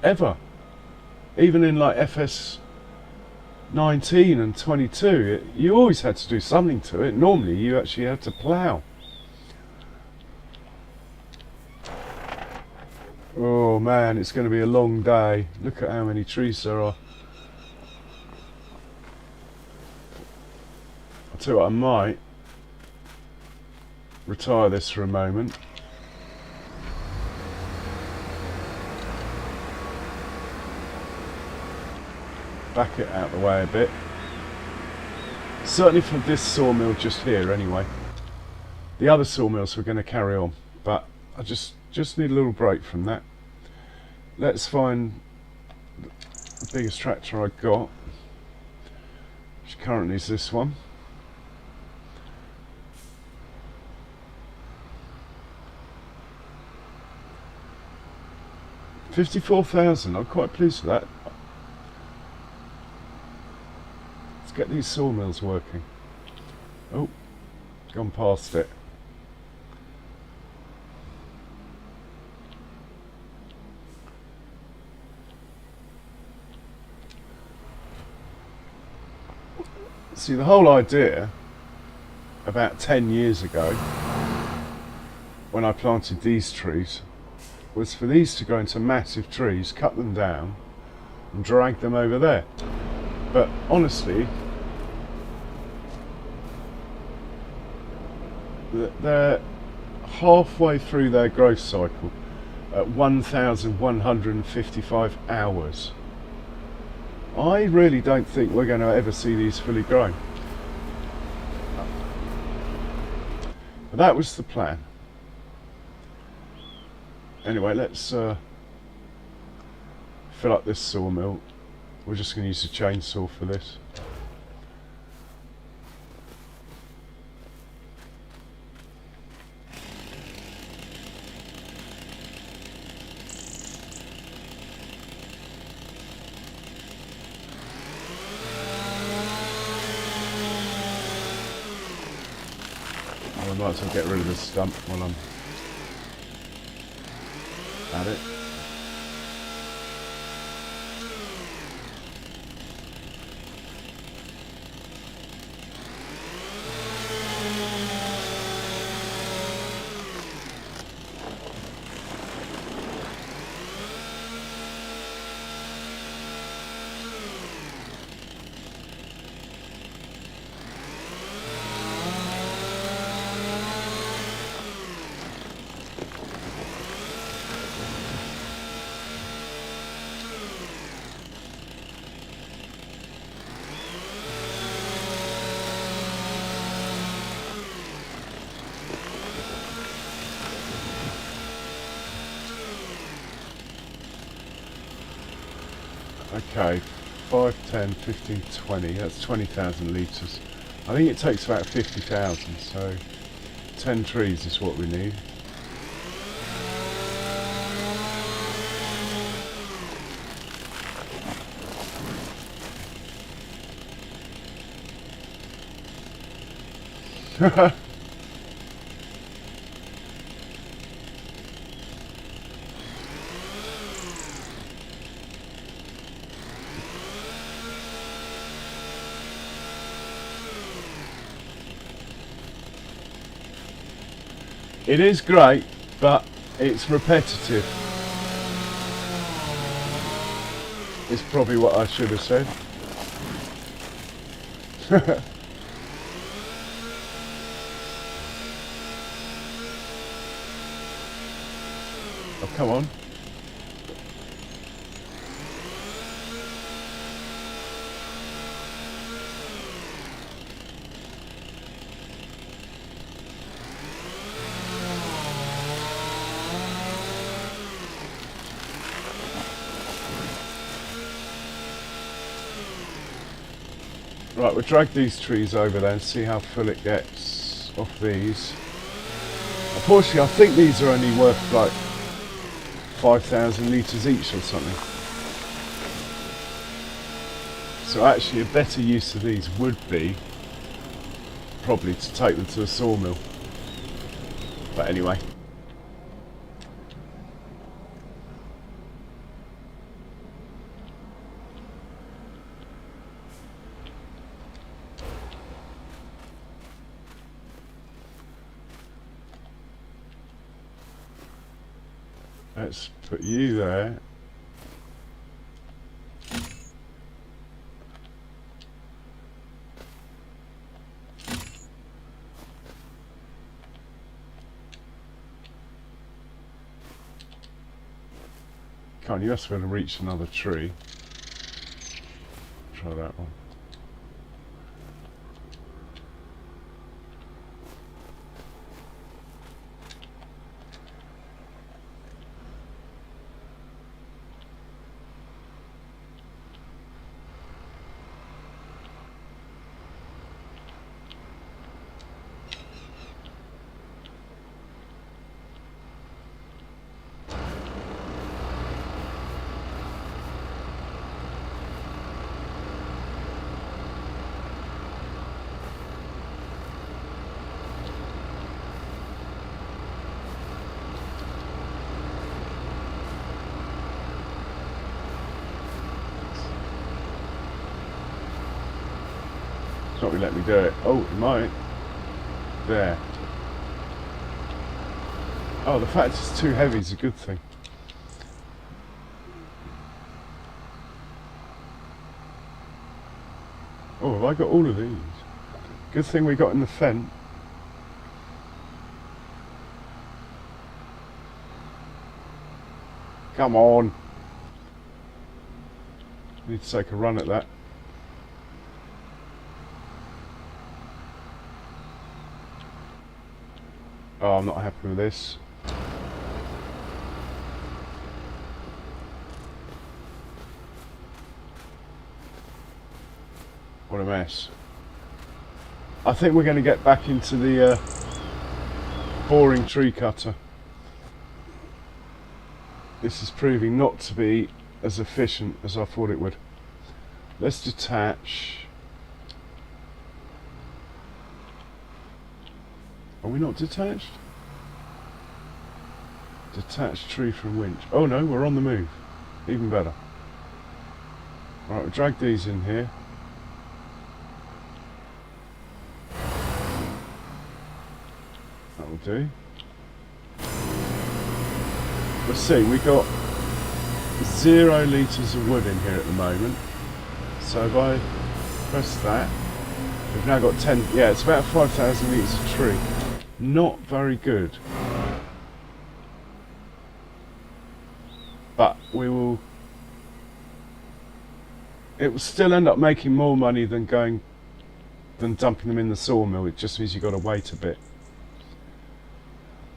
ever, even in like FS 19 and 22. You always had to do something to it. Normally you actually had to plough. Oh man, it's going to be a long day. Look at how many trees there are. I'll tell you what, I might retire this for a moment. Back it out the way a bit. Certainly for this sawmill just here anyway. The other sawmills we're going to carry on, but I just need a little break from that. Let's find the biggest tractor I got, which currently is this one. $54,000. I'm quite pleased with that. Let's get these sawmills working. Oh, gone past it. See, the whole idea about 10 years ago when I planted these trees was for these to grow into massive trees, cut them down and drag them over there. But honestly, they're halfway through their growth cycle at 1,155 hours. I really don't think we're going to ever see these fully grown. But that was the plan. Anyway, let's fill up this sawmill. We're just going to use a chainsaw for this. I might as well get rid of this stump while I'm at it. Okay, 5, 10, 15, 20, that's 20,000 litres. I think it takes about 50,000, so 10 trees is what we need. It is great, but it's repetitive. is probably what I should have said. Oh, come on. Right, we'll drag these trees over there and see how full it gets off these. Unfortunately, I think these are only worth like 5,000 litres each or something. So actually a better use of these would be probably to take them to a sawmill. But anyway. Let's put you there. Can't you? Have to be able to reach another tree. Try that one. It's not going to let me do it. Oh, it might. There. Oh, the fact it's too heavy is a good thing. Oh, have I got all of these? Good thing we got in the fence. Come on. Need to take a run at that. Oh, I'm not happy with this. What a mess. I think we're going to get back into the boring tree cutter. This is proving not to be as efficient as I thought it would. Let's detach. Are we not detached? Detached tree from winch. Oh no, we're on the move. Even better. Right, we'll drag these in here. That will do. Let's see, we got 0 litres of wood in here at the moment. So if I press that, we've now got 10, yeah, it's about 5,000 litres of tree. Not very good. But it will still end up making more money than dumping them in the sawmill. It just means you've got to wait a bit,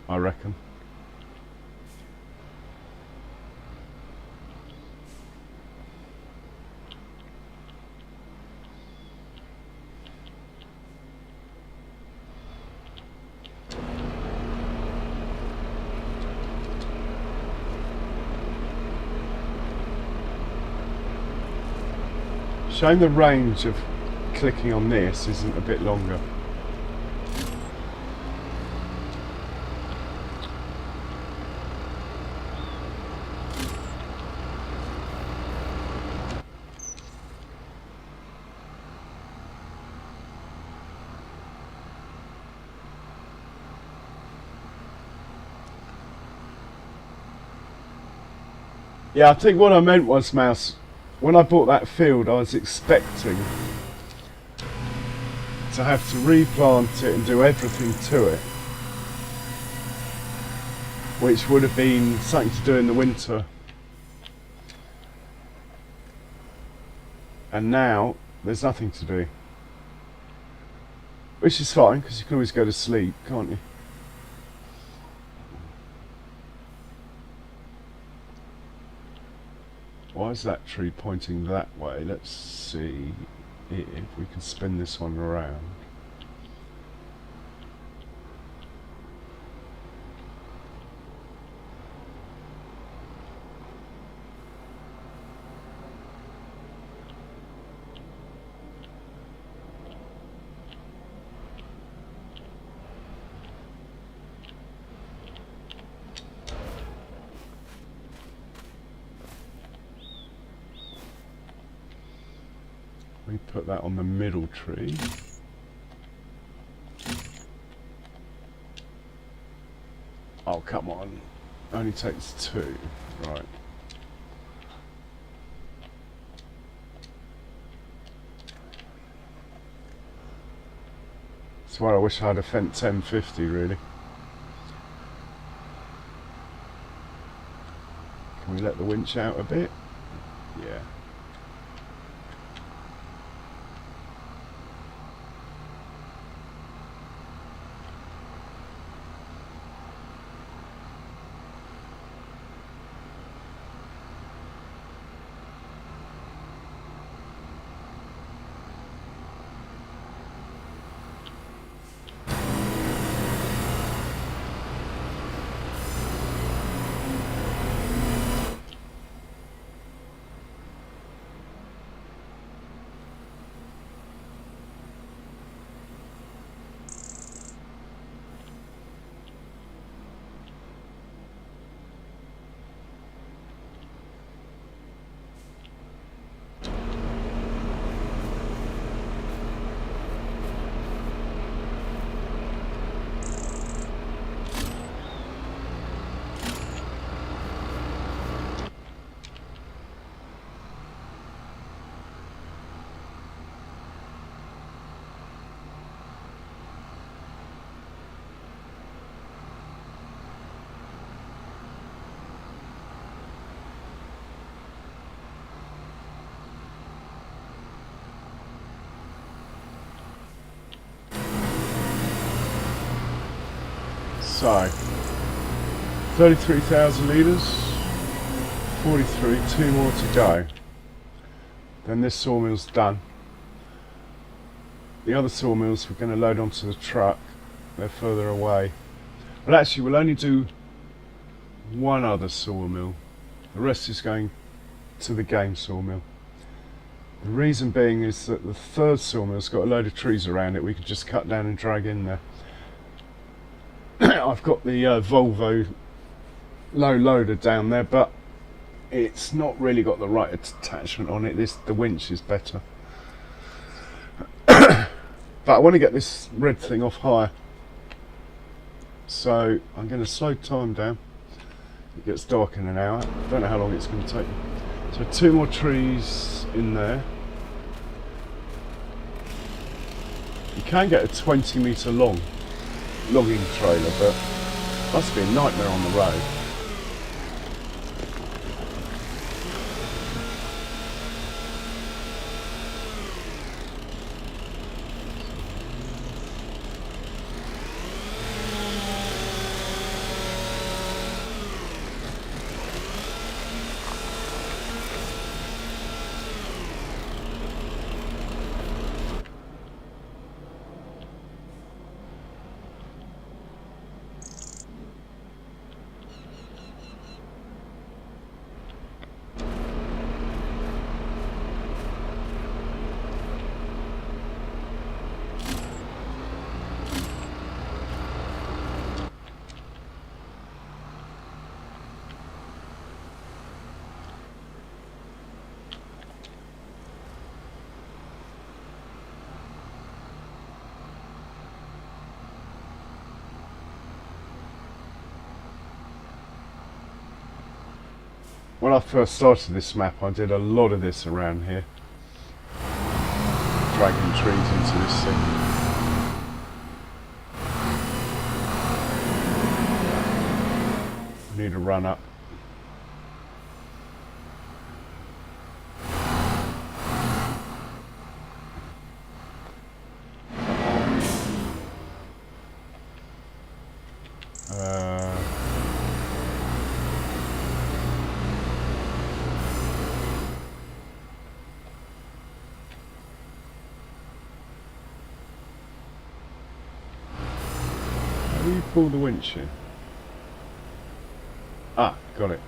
I reckon. Shame the range of clicking on this isn't a bit longer. Yeah, I think what I meant was, Mouse, when I bought that field, I was expecting to have to replant it and do everything to it, which would have been something to do in the winter. And now there's nothing to do, which is fine because you can always go to sleep, can't you? Why is that tree pointing that way? Let's see if we can spin this one around. We put that on the middle tree. Oh, come on. Only takes 2. Right. That's why I wish I had a Fent 1050, really. Can we let the winch out a bit? Yeah. So, 33,000 litres, 43, 2 more to go. Then this sawmill's done. The other sawmills we're going to load onto the truck. They're further away. But actually we'll only do one other sawmill. The rest is going to the game sawmill. The reason being is that the third sawmill's got a load of trees around it we could just cut down and drag in there. I've got the Volvo low loader down there, but it's not really got the right attachment on it. The winch is better. But I want to get this red thing off higher, so I'm going to slow time down. It gets dark in an hour. Don't know how long it's going to take. So 2 more trees in there. You can get a 20-metre long logging trailer, but it must be a nightmare on the road. when I first started this map, I did a lot of this around here, dragging trees into this thing. Need a run up. How do you pull the winch in? Ah, got it.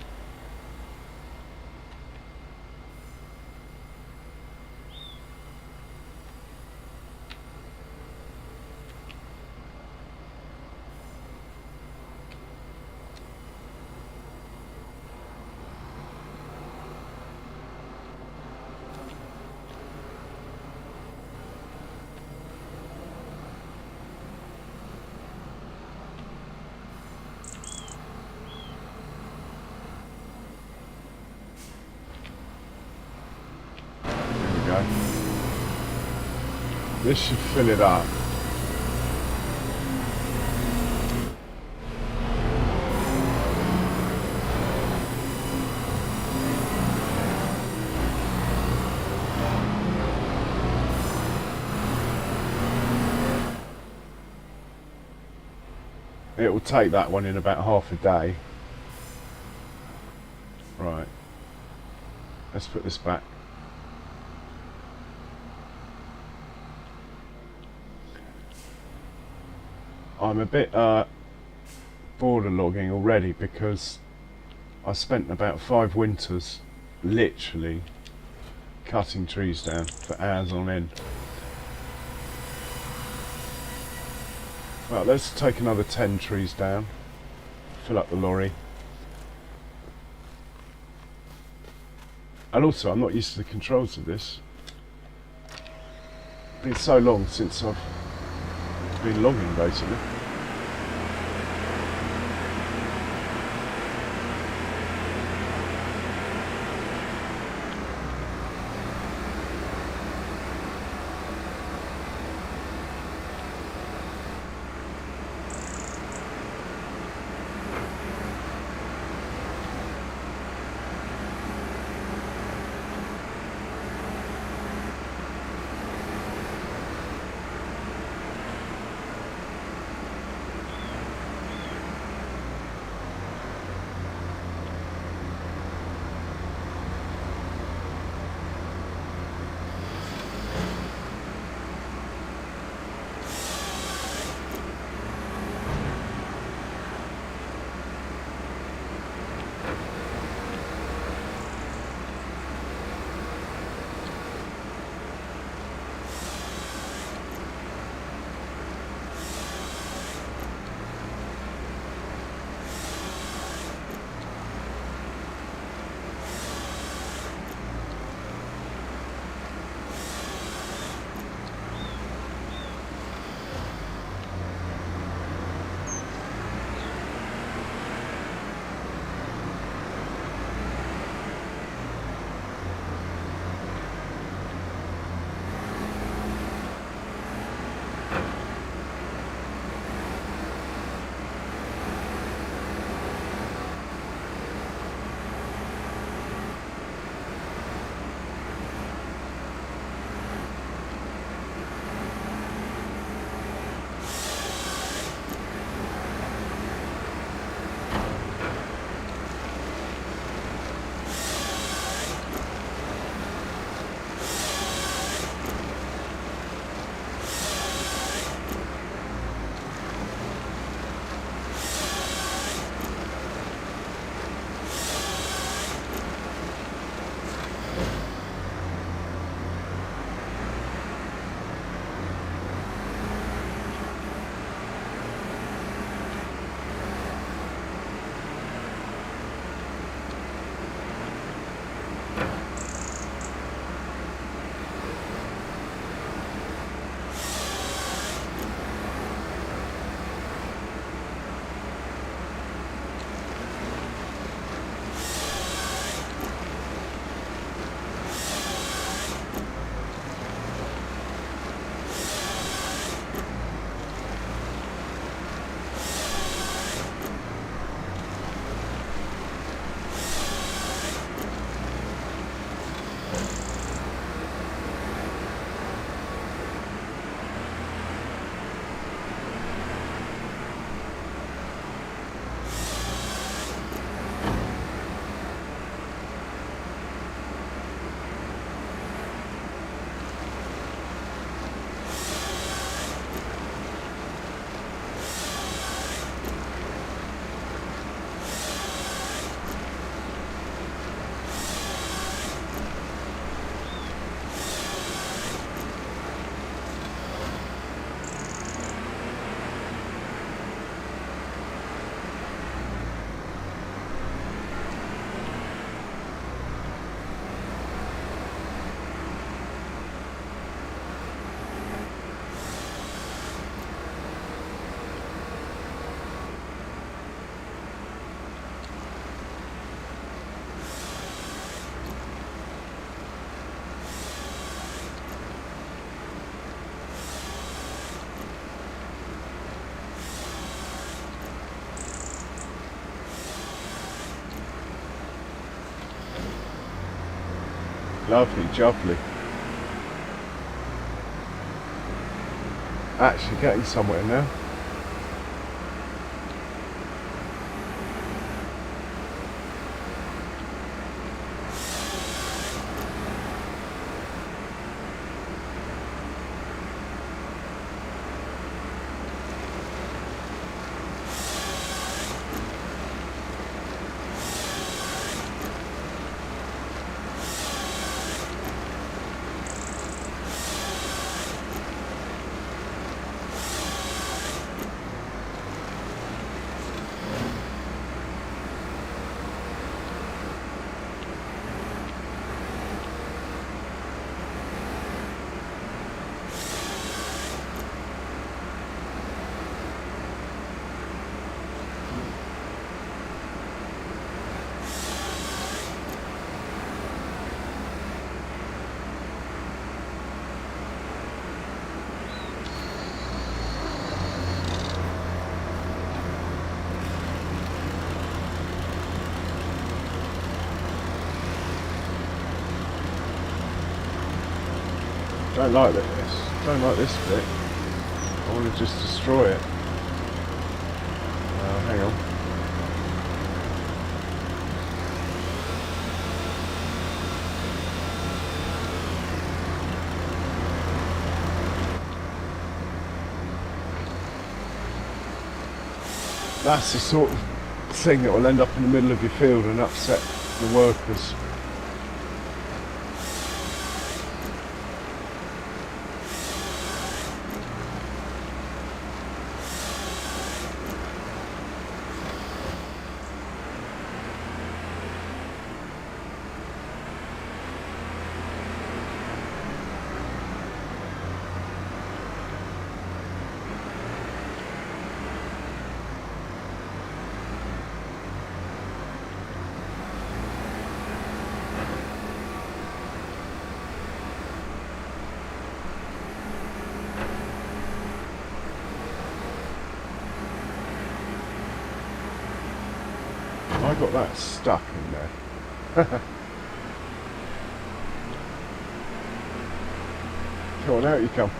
This should fill it up. It will take that one in about half a day. Right. Let's put this back. I'm a bit bored of logging already because I spent about 5 winters literally cutting trees down for hours on end. Well, let's take another 10 trees down, fill up the lorry. And also, I'm not used to the controls of this. It's been so long since I've been logging, basically. Lovely jubbly. Actually getting somewhere now. Don't like this. Don't like this bit. I want to just destroy it. Hang on. That's the sort of thing that will end up in the middle of your field and upset the workers. I got that stuck in there. Come on, out you come.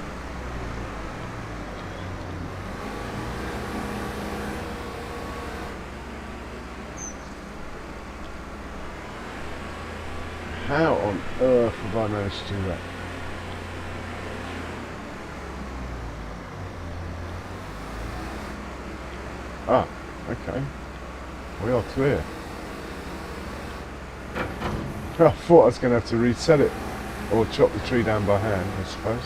How on earth have I managed to do that? Ah, okay. We are clear. I thought I was going to have to reset it or chop the tree down by hand, I suppose.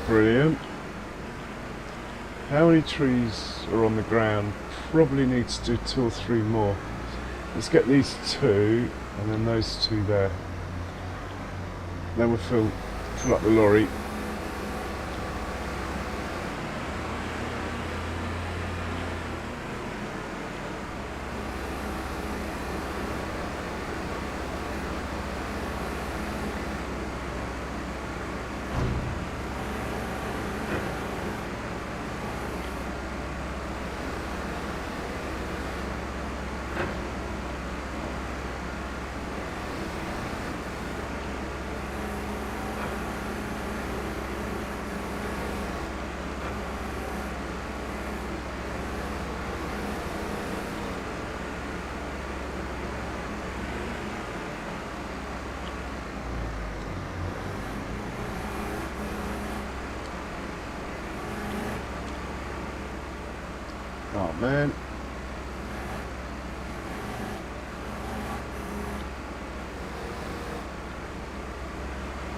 Brilliant. How many trees are on the ground? Probably need to do 2 or 3 more. Let's get these 2 and then those 2 there. Then we'll fill up the lorry. up, man.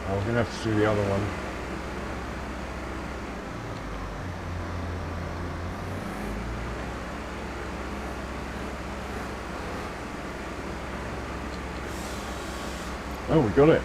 Oh, we're gonna have to do the other one. Oh, we got it.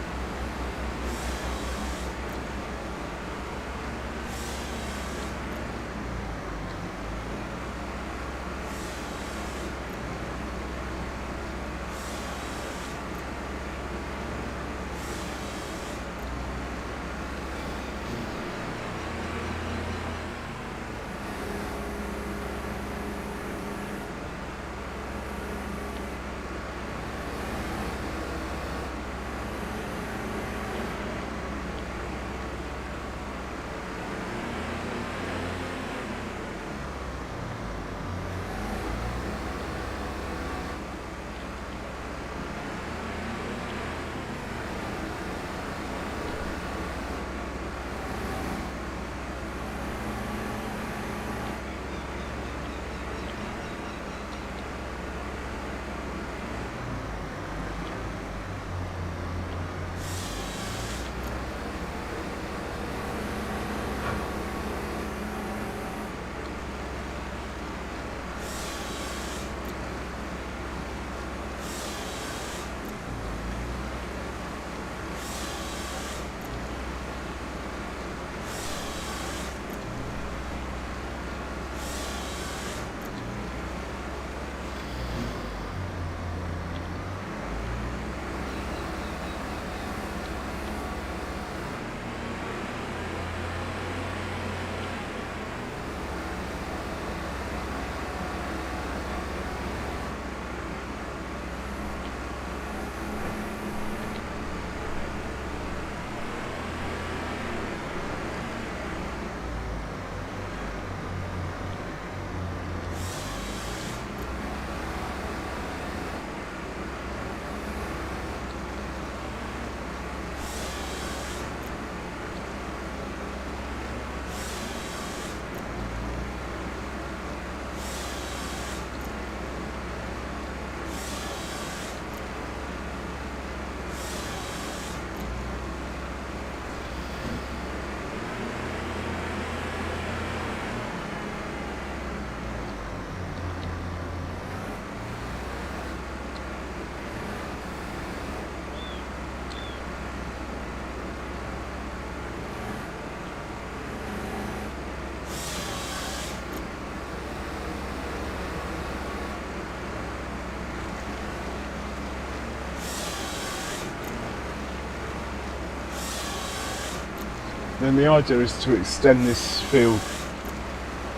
Then the idea is to extend this field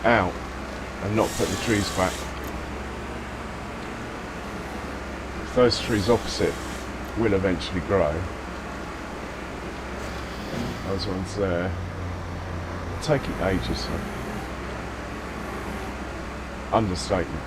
out and not put the trees back. Those trees opposite will eventually grow. Those ones there, they're taking ages. Understatement.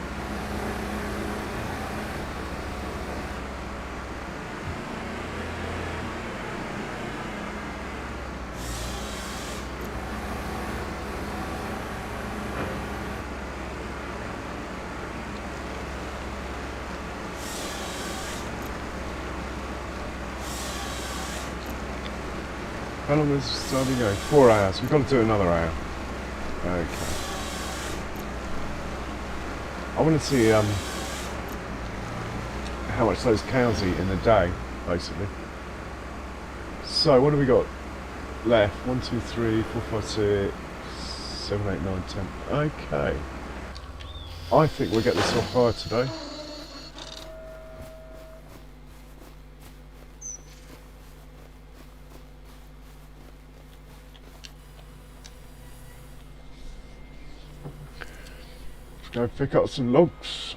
How long is this starting going? 4 hours. We've got to do another hour. Okay. I want to see how much those cows eat in a day, basically. So what have we got left? 1, 2, 3, 4, 5, 6, 7, 8, 9, 10. Okay. I think we'll get this off fire today. Go pick up some logs.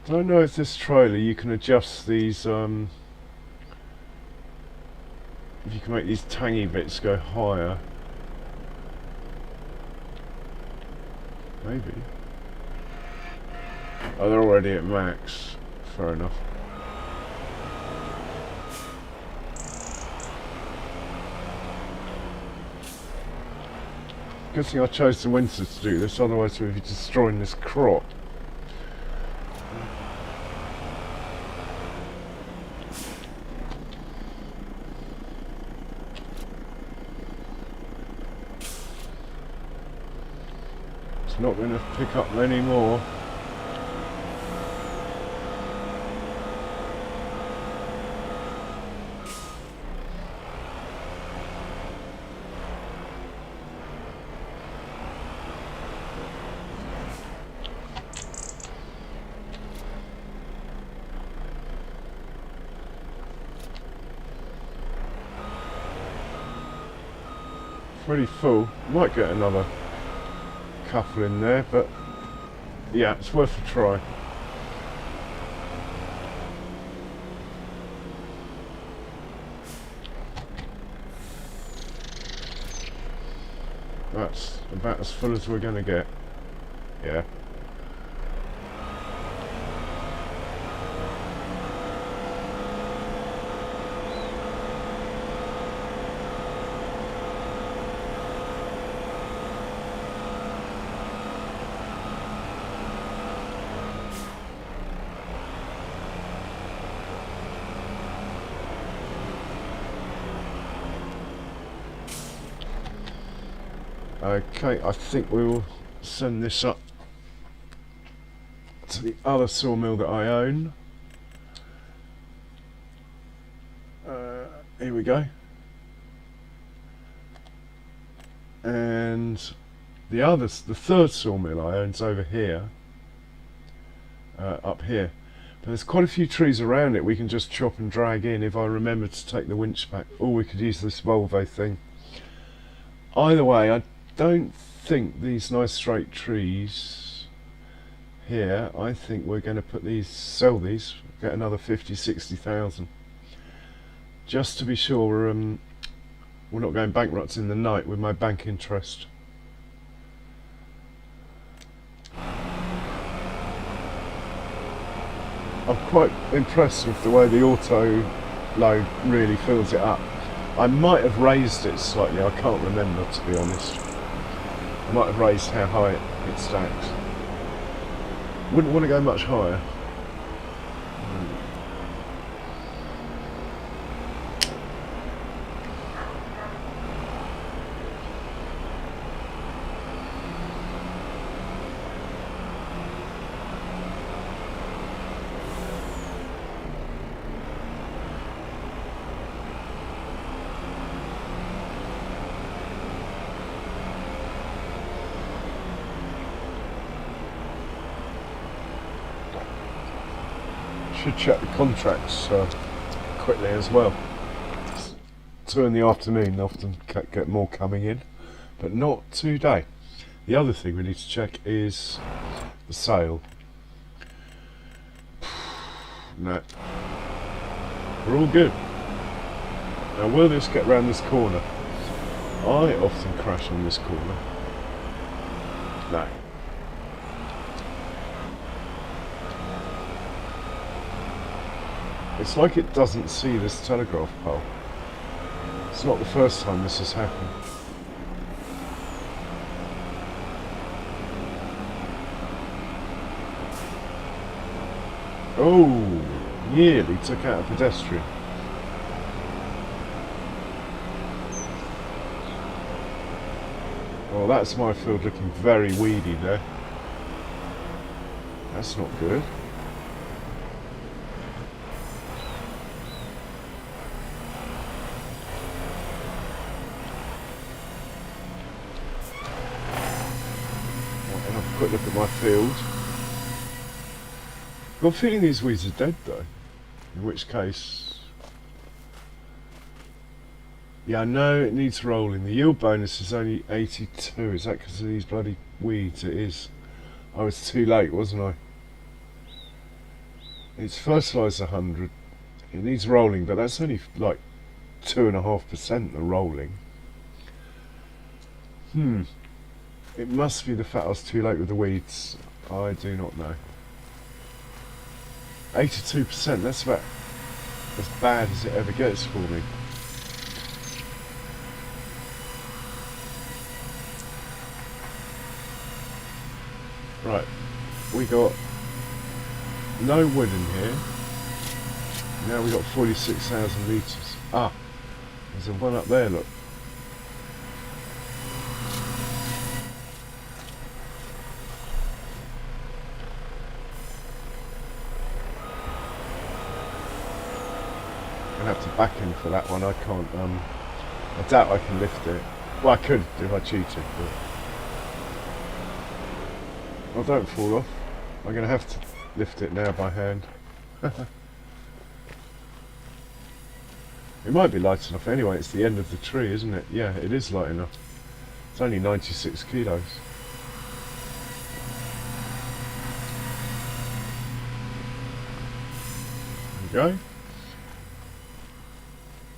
I don't know if this trailer you can adjust these if you can make these tangy bits go higher. Maybe. Oh, they're already at max. Fair enough. Good thing I chose the winter to do this, otherwise we'd be destroying this crop. It's not going to pick up many more. Pretty full. Might get another couple in there, but yeah, it's worth a try. That's about as full as we're going to get. Yeah. Okay, I think we will send this up to the other sawmill that I own. Here we go. And the third sawmill I own is over here, up here. But there's quite a few trees around it we can just chop and drag in if I remember to take the winch back. Or we could use this Volvo thing. Either way, I don't think these nice straight trees here, I think we're going to sell these, get another 50,000-60,000, just to be sure we're not going bankrupt in the night with my bank interest. I'm quite impressed with the way the auto load really fills it up. I might have raised it slightly, I can't remember, to be honest. I might have raised how high it stacks. Wouldn't want to go much higher. Should check the contracts quickly as well. It's 2 in the afternoon, often get more coming in, but not today. The other thing we need to check is the sale. No, we're all good. Now will this get round this corner? I often crash on this corner. No. It's like it doesn't see this telegraph pole. It's not the first time this has happened. Oh, nearly took out a pedestrian. Well, that's my field looking very weedy there. That's not good. Quick look at my field. I've got a feeling these weeds are dead though, in which case, yeah, I know it needs rolling. The yield bonus is only 82. Is that because of these bloody weeds? It is. I was too late, wasn't I? It's fertilised 100. It needs rolling, but that's only like 2.5% are rolling. It must be the fact I was too late with the weeds. I do not know. 82%, that's about as bad as it ever gets for me. Right, we got no wood in here. Now we got 46,000 litres. Ah, there's a one up there, look. I'm gonna have to back in for that one. I can't, I doubt I can lift it. Well, I could if I cheated, but well, don't fall off. I'm gonna have to lift it now by hand. It might be light enough anyway, it's the end of the tree, isn't it? Yeah, it is light enough. It's only 96 kilos. There we go.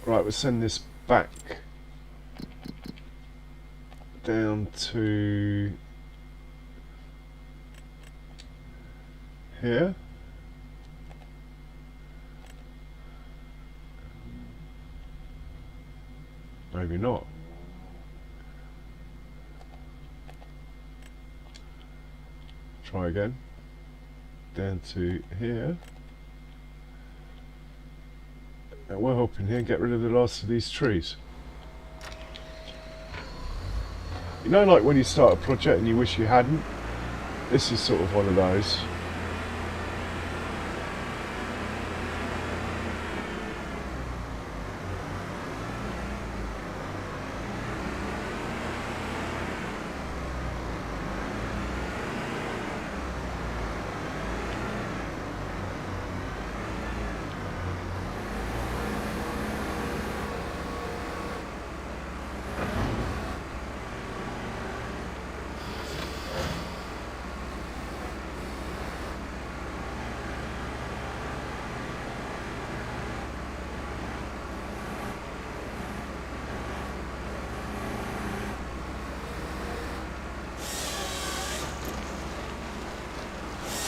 Right, we'll send this back down to here. Maybe not. Try again. Down to here. And we're hoping here get rid of the last of these trees. You know, like when you start a project and you wish you hadn't? This is sort of one of those.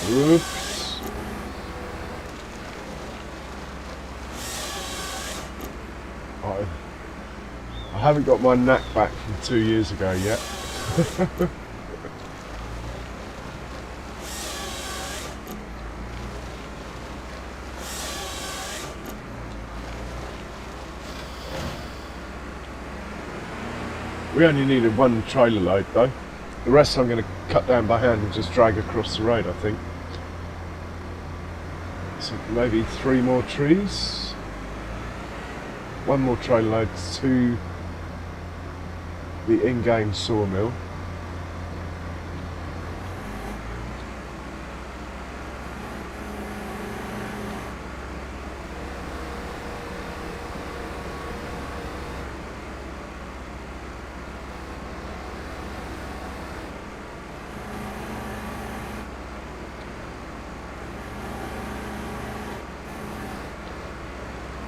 Oops. I haven't got my knack back from 2 years ago yet. We only needed one trailer load though. The rest I'm going to cut down by hand and just drag across the road, I think. So maybe 3 more trees. 1 more trailer load to the in-game sawmill.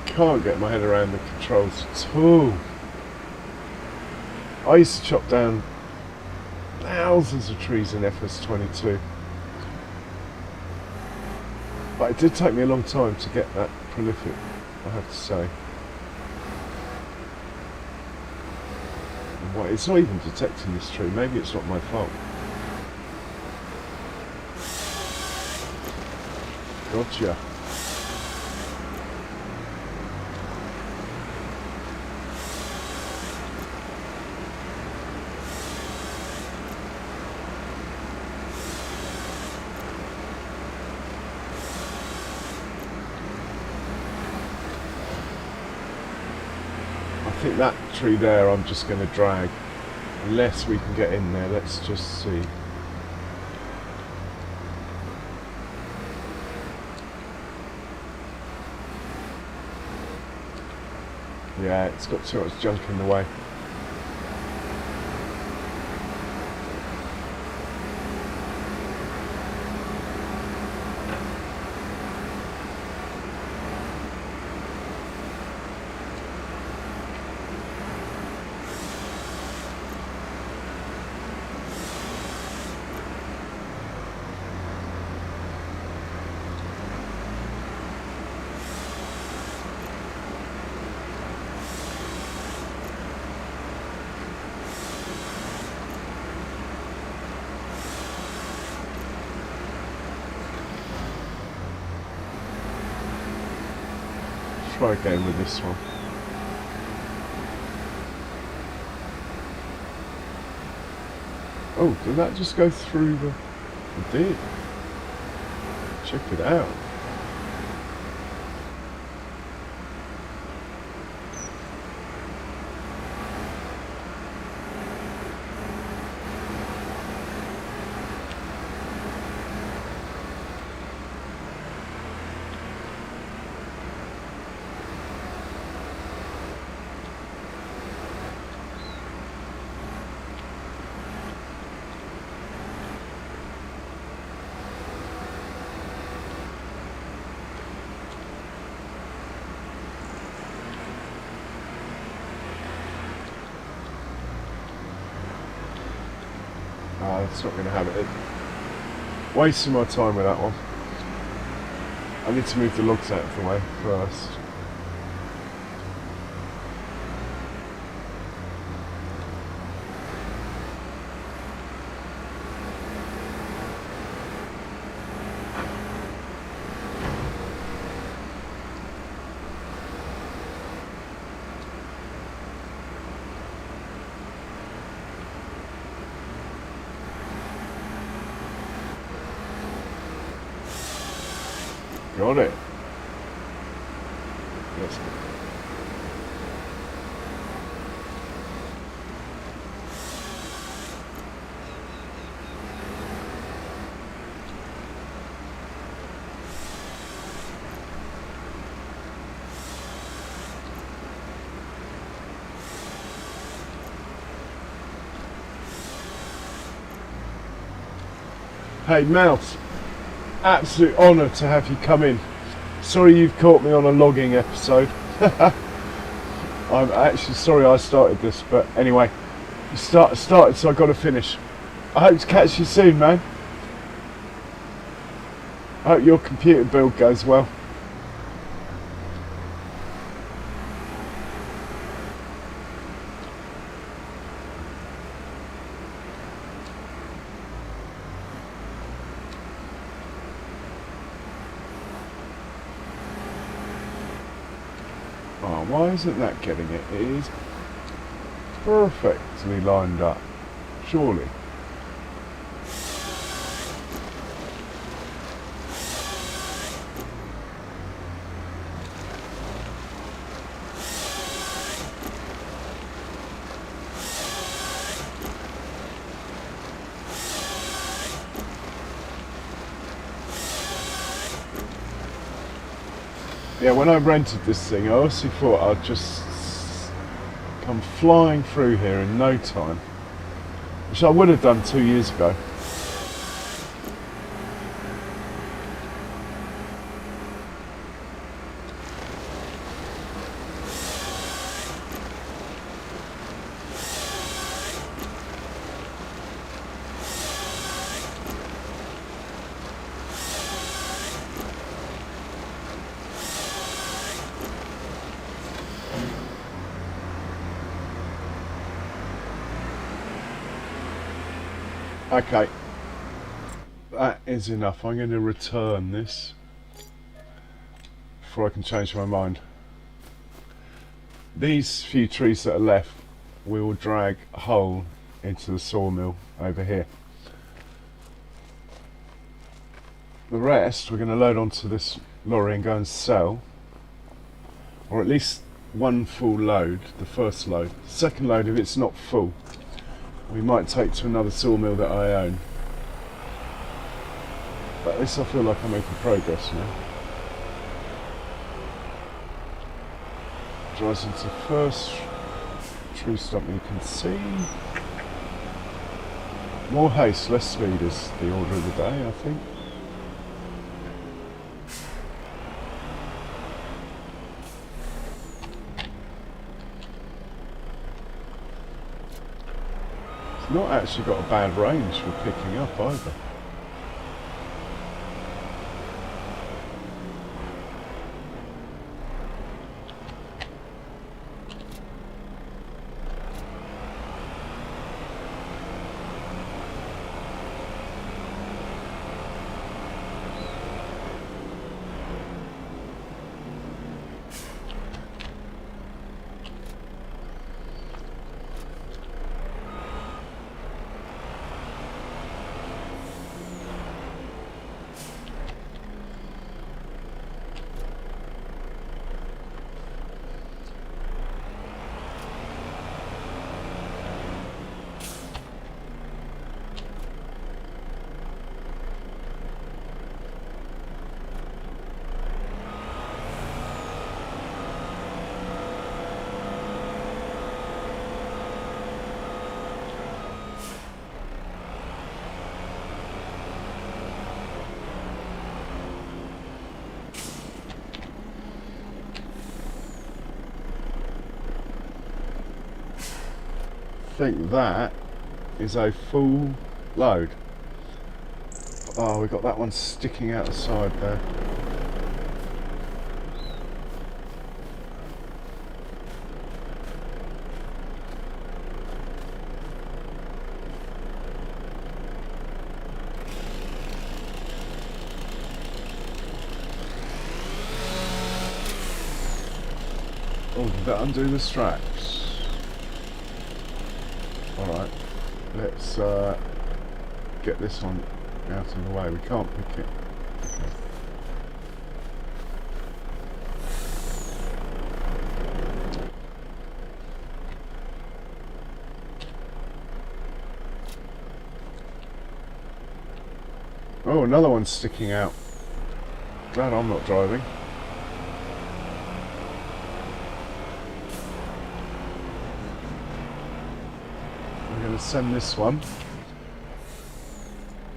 Can't get my head around the controls at all. I used to chop down thousands of trees in FS22, but it did take me a long time to get that prolific, I have to say. Well, it's not even detecting this tree, maybe it's not my fault. Gotcha. I think that tree there I'm just going to drag, unless we can get in there. Let's just see. Yeah, it's got too much junk in the way. try again with this one. Oh, did that just go through the... It did. Check it out. It's not going to have it. Wasting my time with that one. I need to move the logs out of the way first. Got it. Let's go. Hey Mouse, absolute honour to have you come in. Sorry you've caught me on a logging episode. I'm actually sorry I started this, but anyway, you started, so I've got to finish. I hope to catch you soon, man. I hope your computer build goes well. Oh, why isn't that getting it? It is perfectly lined up, surely. Yeah, when I rented this thing, I honestly thought I'd just come flying through here in no time, which I would have done 2 years ago. Okay, that is enough. I'm going to return this before I can change my mind. These few trees that are left, we will drag a hole into the sawmill over here. The rest we're going to load onto this lorry and go and sell, or at least one full load, the first load. The second load, if it's not full, we might take to another sawmill that I own. But at least I feel like I'm making progress now. Drives into the first tree stump you can see. More haste, less speed is the order of the day, I think. Not actually got a bad range for picking up either. think that is a full load. Oh, we've got that one sticking out the side there. Oh, did that undo the straps? Alright, let's get this one out of the way. We can't pick it. Okay. Oh, another one's sticking out. Glad I'm not driving. We're going to send this one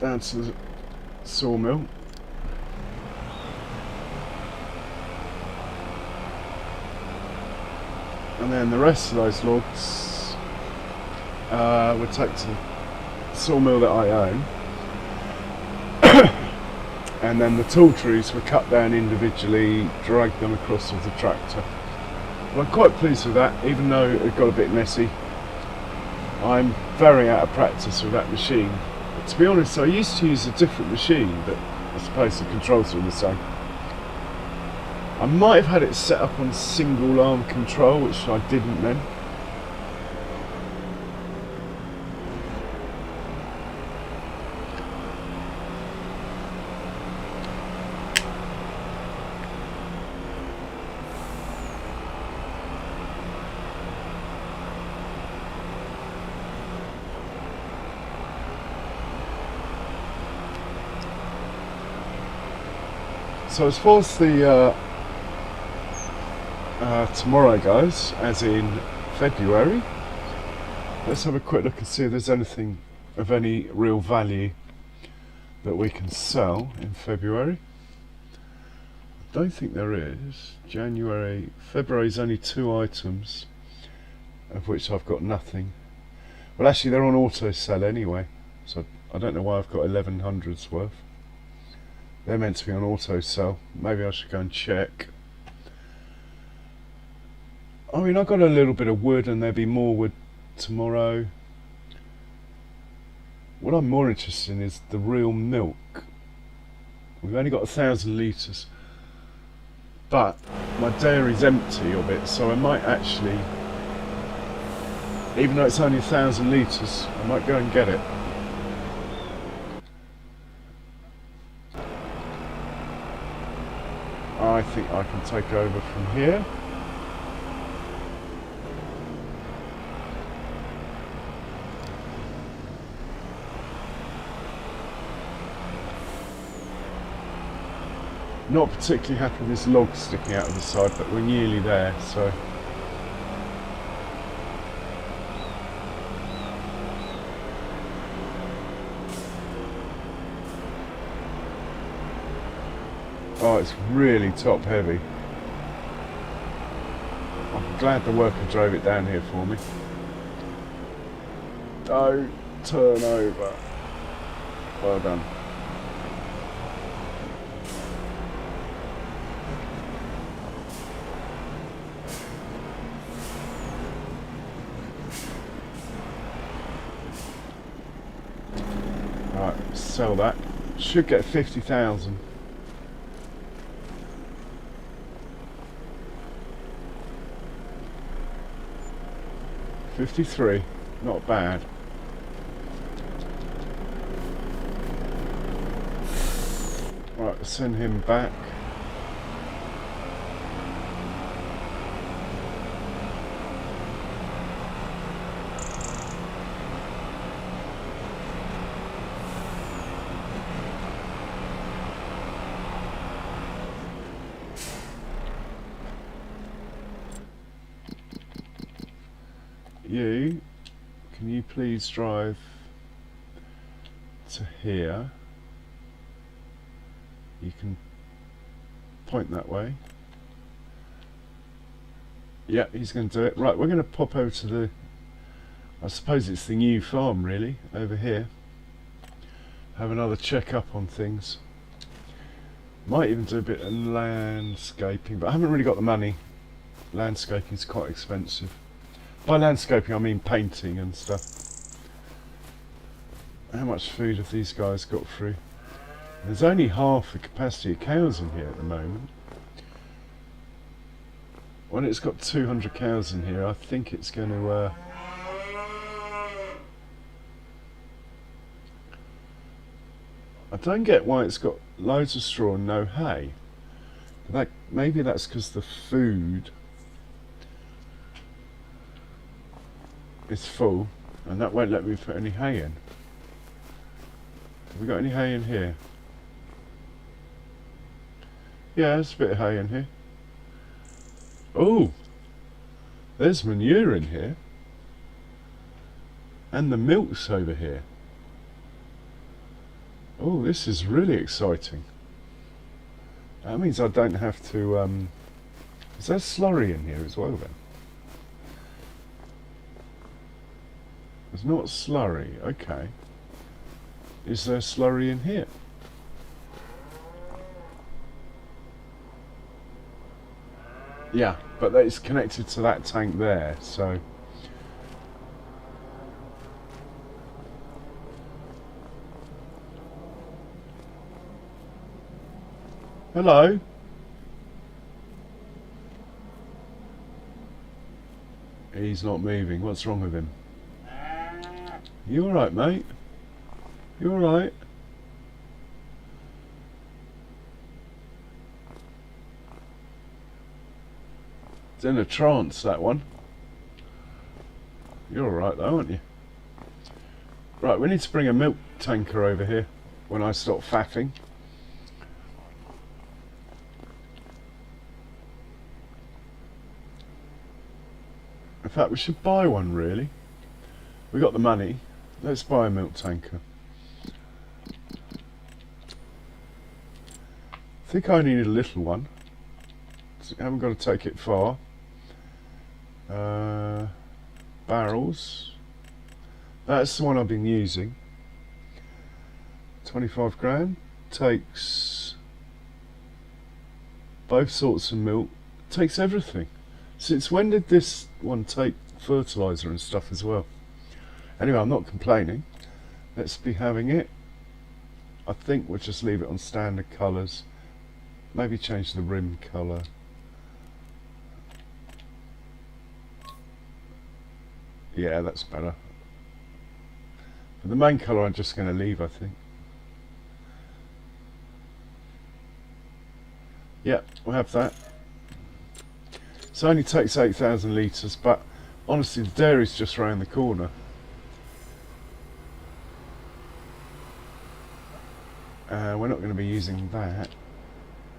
down to the sawmill. And then the rest of those logs we'll take to the sawmill that I own. And then the tall trees were cut down individually, dragged them across with the tractor. Well, I'm quite pleased with that, even though it got a bit messy. I'm very out of practice with that machine. But to be honest, I used to use a different machine, but I suppose the controls were the same. I might have had it set up on single arm control, which I didn't then. So as far as the tomorrow goes, as in February, let's have a quick look and see if there's anything of any real value that we can sell in February. I don't think there is. February's only 2 items, of which I've got nothing. Well, actually they're on auto sell anyway, so I don't know why I've got 1100's worth. They're meant to be on auto sell. Maybe I should go and check. I mean, I got a little bit of wood, and there'll be more wood tomorrow. What I'm more interested in is the real milk. We've only got 1,000 litres, but my dairy's empty of it, so I might actually, even though it's only 1,000 litres, I might go and get it. I think I can take over from here. Not particularly happy with this log sticking out of the side, but we're nearly there, so. Oh, it's really top heavy. I'm glad the worker drove it down here for me. Don't turn over. Well done. Right, sell that. Should get 50,000. 53, not bad. Right, let's send him back. Can you please drive to here? You can point that way. Yeah, he's going to do it. Right, we're going to pop over to the I suppose it's the new farm really, over here. Have another check up on things. Might even do a bit of landscaping, but I haven't really got the money. Landscaping is quite expensive. By landscaping I mean painting and stuff. How much food have these guys got through? There's only half the capacity of cows in here at the moment. When it's got 200 cows in here, I think it's going to... I don't get why it's got loads of straw and no hay. Maybe that's because the food is full and that won't let me put any hay in. Have we got any hay in here? Yeah, there's a bit of hay in here. Oh, there's manure in here. And the milk's over here. Oh, this is really exciting. That means I don't have to... is there slurry in here as well then? There's not slurry, okay. Is there slurry in here? Yeah, but it's connected to that tank there, so... Hello? He's not moving. What's wrong with him? You alright, mate? You alright? It's in a trance, that one. You're alright though, aren't you? Right, we need to bring a milk tanker over here when I stop faffing. In fact, we should buy one really. We got the money. Let's buy a milk tanker. I think I only need a little one. So I haven't got to take it far. Barrels. That's the one I've been using. 25 grand. Takes both sorts of milk. Takes everything. Since when did this one take fertiliser and stuff as well? Anyway, I'm not complaining. Let's be having it. I think we'll just leave it on standard colours. Maybe change the rim colour. Yeah, that's better. But the main colour I'm just going to leave, I think. Yeah, we'll have that. It only takes 8,000 litres, but honestly the dairy's just round the corner. We're not going to be using that.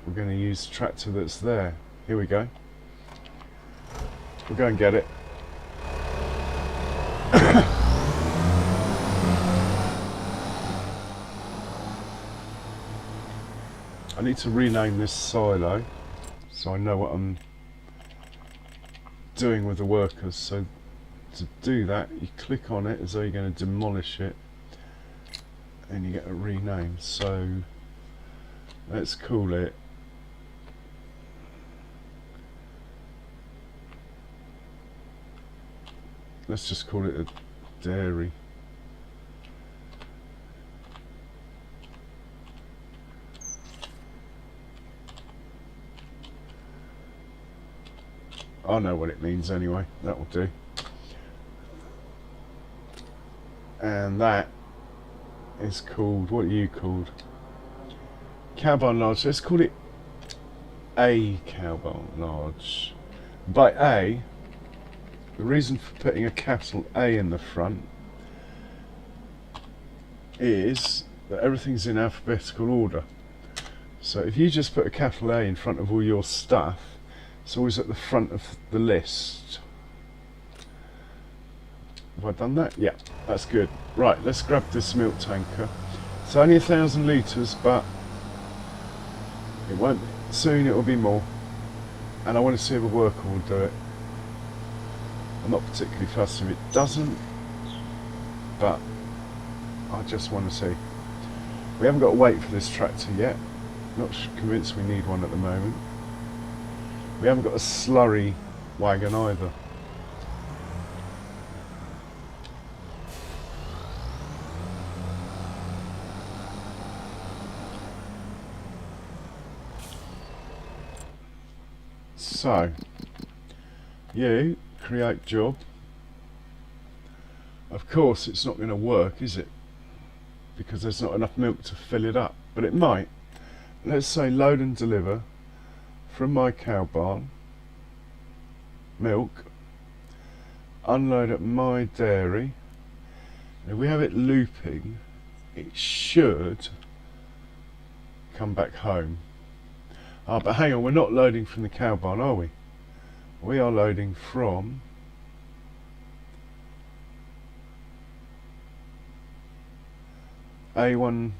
We're going to use the tractor that's there. Here we go. We'll go and get it. I need to rename this silo so I know what I'm doing with the workers. So to do that, you click on it as though you're going to demolish it and you get a rename. So let's call it just call it a dairy. I know what it means anyway, that will do. And that is called, what are you called? Cow Barn Lodge. Let's call it a Cow Barn Lodge. By A, the reason for putting a capital A in the front is that everything's in alphabetical order. So if you just put a capital A in front of all your stuff, it's always at the front of the list. Have I done that? Yeah, that's good. Right, let's grab this milk tanker. It's only 1,000 litres, but it won't. Soon it will be more. And I want to see if a worker will do it. I'm not particularly fussed if it doesn't. but I just want to see. We haven't got to wait for this tractor yet. Not convinced we need one at the moment. We haven't got a slurry wagon either. So, you create job. Of course it's not going to work, is it? Because there's not enough milk to fill it up, but it might. Let's say load and deliver from my cow barn, milk, unload at my dairy. If we have it looping, it should come back home. But hang on, we're not loading from the cow barn, are we? We are loading from A1.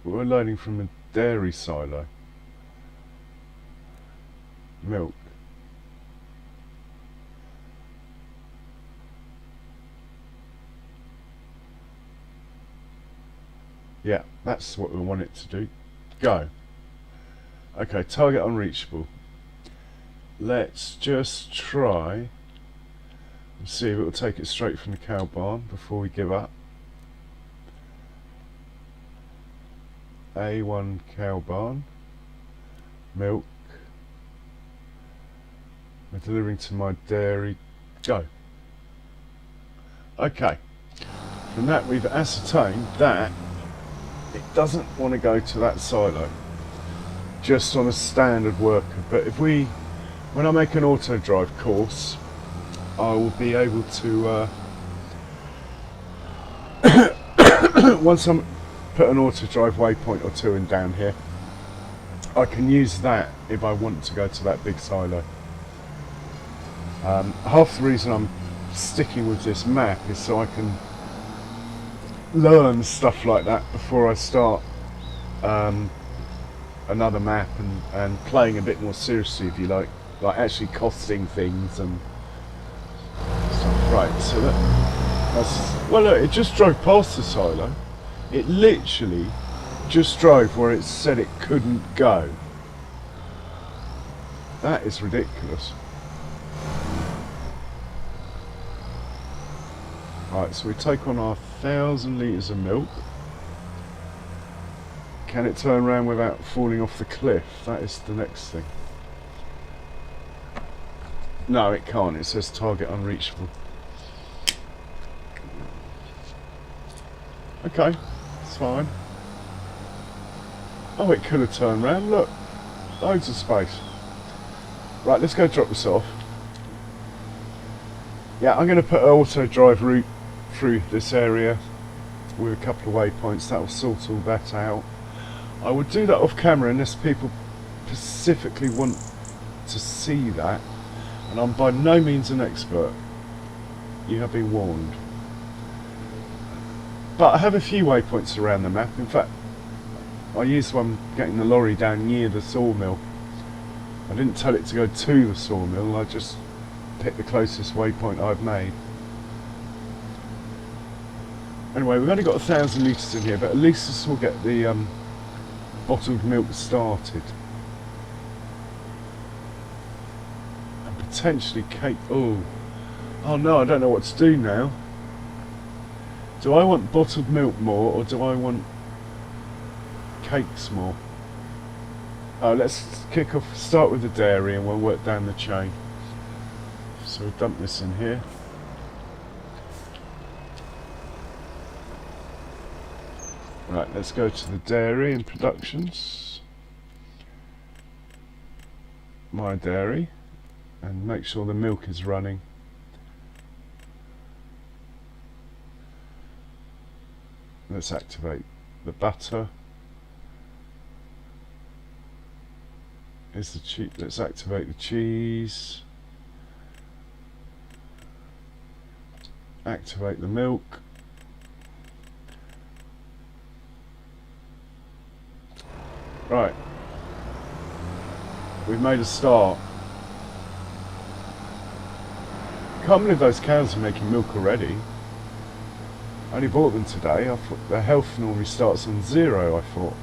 We're loading from a dairy silo. Milk. Yeah, that's what we want it to do. Go. Okay, target unreachable. Let's just try and see if it will take it straight from the cow barn before we give up. A1 cow barn, milk. We're delivering to my dairy. Go. Okay. From that we've ascertained that it doesn't want to go to that silo just on a standard worker, but if we, when I make an auto drive course, I will be able to once I'm put an auto drive waypoint or two in down here, I can use that if I want to go to that big silo. Half the reason I'm sticking with this map is so I can learn stuff like that before I start another map and playing a bit more seriously, if you like actually costing things and stuff. Right, so that's, well look, it just drove past the silo. It literally just drove where it said it couldn't go. That is ridiculous. Right, so we take on our 1,000 litres of milk. Can it turn around without falling off the cliff? That is the next thing. No, it can't. It says target unreachable. Okay, it's fine. Oh, it could have turned around. Look, loads of space. Right, let's go drop this off. Yeah, I'm going to put an auto drive route through this area with a couple of waypoints. That will sort all that out. I would do that off camera unless people specifically want to see that, and I'm by no means an expert. You have been warned. But I have a few waypoints around the map. In fact, I used one getting the lorry down near the sawmill. I didn't tell it to go to the sawmill, I just picked the closest waypoint I've made. Anyway, we've only got 1,000 litres in here, but at least this will get the bottled milk started. And potentially cake. Oh no, I don't know what to do now. Do I want bottled milk more, or do I want cakes more? Oh, let's kick off, start with the dairy and we'll work down the chain. So we'll dump this in here. Right, let's go to the dairy and productions. My dairy, and make sure the milk is running. Let's activate the butter. Is the cheese? Let's activate the cheese. Activate the milk. Right. We've made a start. Can't believe those cows are making milk already. I only bought them today. I thought the health normally starts on 0, I thought.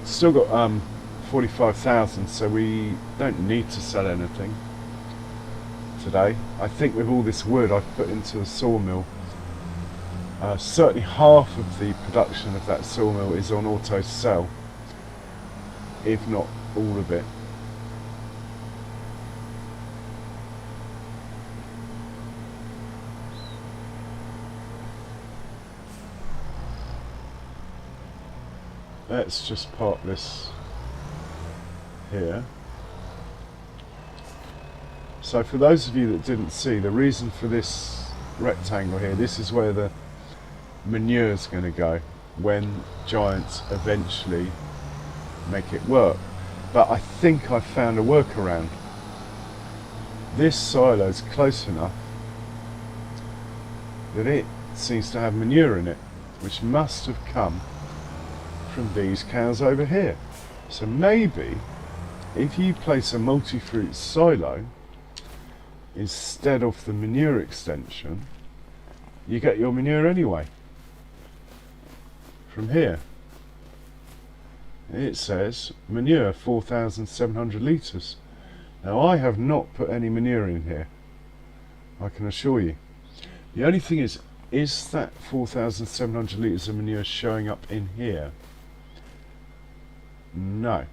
Still got 45,000, so we don't need to sell anything today. I think with all this wood I've put into the sawmill, certainly half of the production of that sawmill is on auto sell, if not all of it. Let's just park this here. So for those of you that didn't see, the reason for this rectangle here, this is where the manure is going to go when Giants eventually make it work. But I think I found a workaround. This silo is close enough that it seems to have manure in it, which must have come from these cows over here. So maybe if you place a multi-fruit silo instead of the manure extension, you get your manure anyway. From here it says manure 4,700 litres. Now I have not put any manure in here, I can assure you. The only thing is that 4,700 litres of manure showing up in here? No.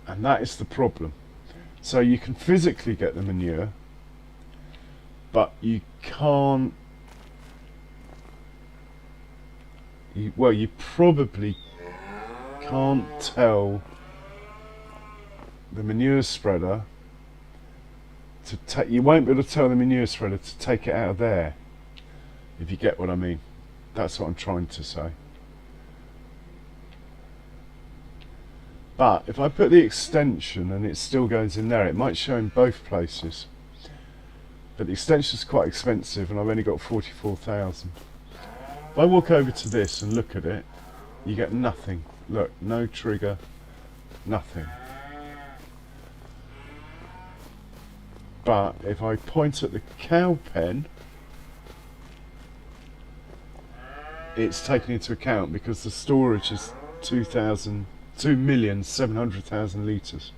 And that is the problem. So you can physically get the manure, but you can't, you probably can't tell the manure spreader to take, you won't be able to tell the manure spreader to take it out of there, if you get what I mean. That's what I'm trying to say. But if I put the extension and it still goes in there, it might show in both places. But the extension is quite expensive and I've only got 44,000. If I walk over to this and look at it, you get nothing. Look, no trigger, nothing. But if I point at the cow pen, it's taken into account because the storage is 2,700,000 litres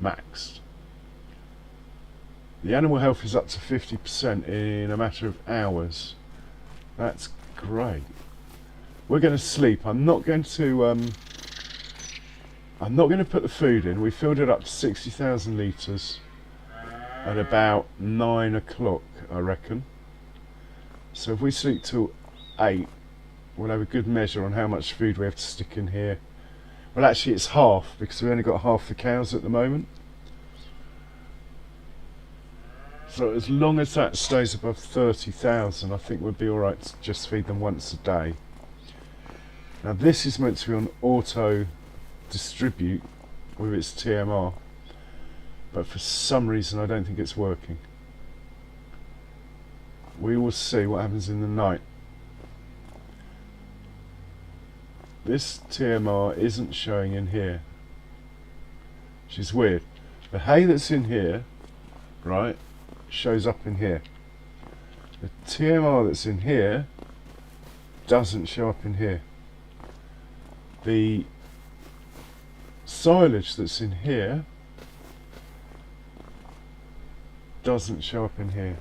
maxed. The animal health is up to 50% in a matter of hours. That's great. We're going to sleep. I'm not going to put the food in. We filled it up to 60,000 litres at about 9 o'clock, I reckon. So if we sleep till 8, we'll have a good measure on how much food we have to stick in here. Well, actually it's half, because we've only got half the cows at the moment. So as long as that stays above 30,000, I think we'll be alright to just feed them once a day. Now this is meant to be on auto distribute with its TMR, but for some reason I don't think it's working. We will see what happens in the night. This TMR isn't showing in here, which is weird. The hay that's in here, right, shows up in here. The TMR that's in here doesn't show up in here. The silage that's in here doesn't show up in here.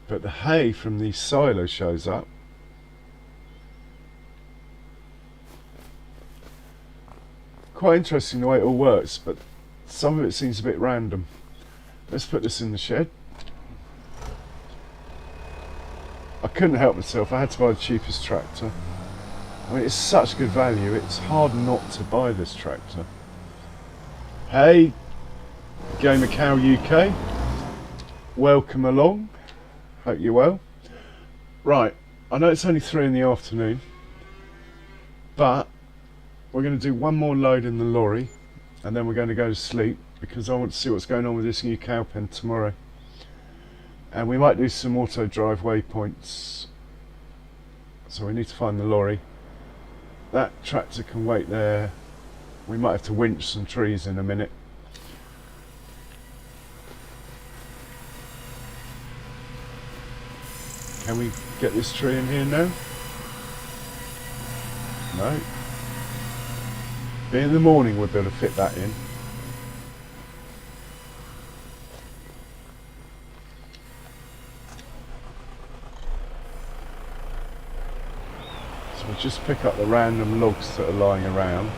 But the hay from the silo shows up. Quite interesting the way it all works, but some of it seems a bit random. Let's put this in the shed. I couldn't help myself, I had to buy the cheapest tractor. I mean, it's such good value, it's hard not to buy this tractor. Hey, Gamer Cow UK, welcome along, hope you're well. Right, I know it's only 3 in the afternoon, but we're going to do one more load in the lorry and then we're going to go to sleep because I want to see what's going on with this new cow pen tomorrow. And we might do some auto drive waypoints, so we need to find the lorry. That tractor can wait there. We might have to winch some trees in a minute. Can we get this tree in here now? No. In the morning we'll be able to fit that in. So we'll just pick up the random logs that are lying around.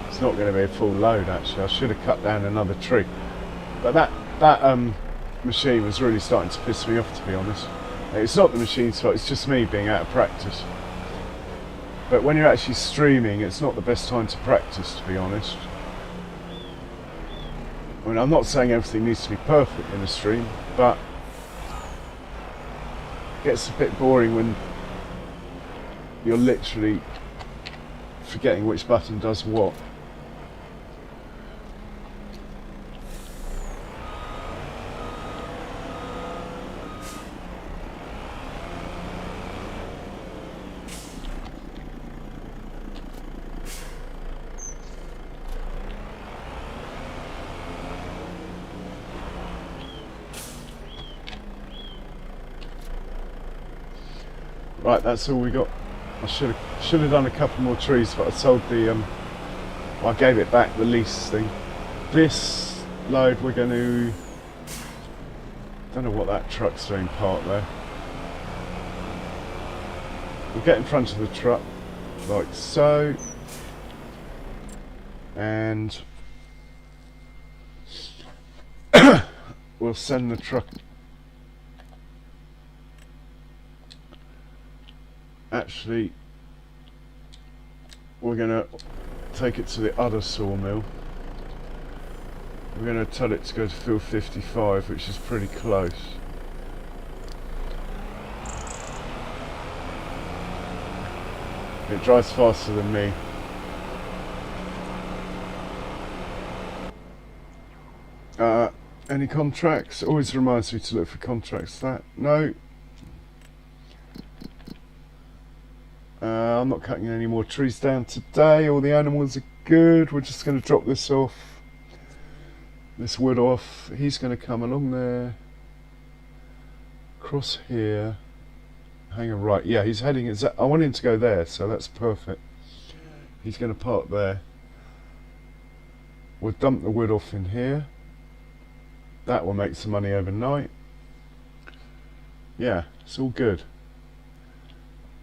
It's not going to be a full load actually. I should have cut down another tree, but that machine was really starting to piss me off, to be honest. It's not the machine's fault, it's just me being out of practice. But when you're actually streaming, it's not the best time to practice, to be honest. I mean, I'm not saying everything needs to be perfect in a stream, but it gets a bit boring when you're literally forgetting which button does what. Right, that's all we got. I should have done a couple more trees, but I sold the well, I gave it back, the lease thing. This load we're going to, don't know what that truck's doing parked there. We'll get in front of the truck like so, and we'll send the truck. Actually, we're going to take it to the other sawmill. We're going to tell it to go to field 55, which is pretty close. It drives faster than me. Any contracts? Always reminds me to look for contracts. That no. I'm not cutting any more trees down today. All the animals are good. We're just going to drop this off, this wood off. He's going to come along there, across here, hang a right. Yeah, he's heading. I want him to go there, so that's perfect. He's going to park there. We'll dump the wood off in here. That will make some money overnight. Yeah, it's all good.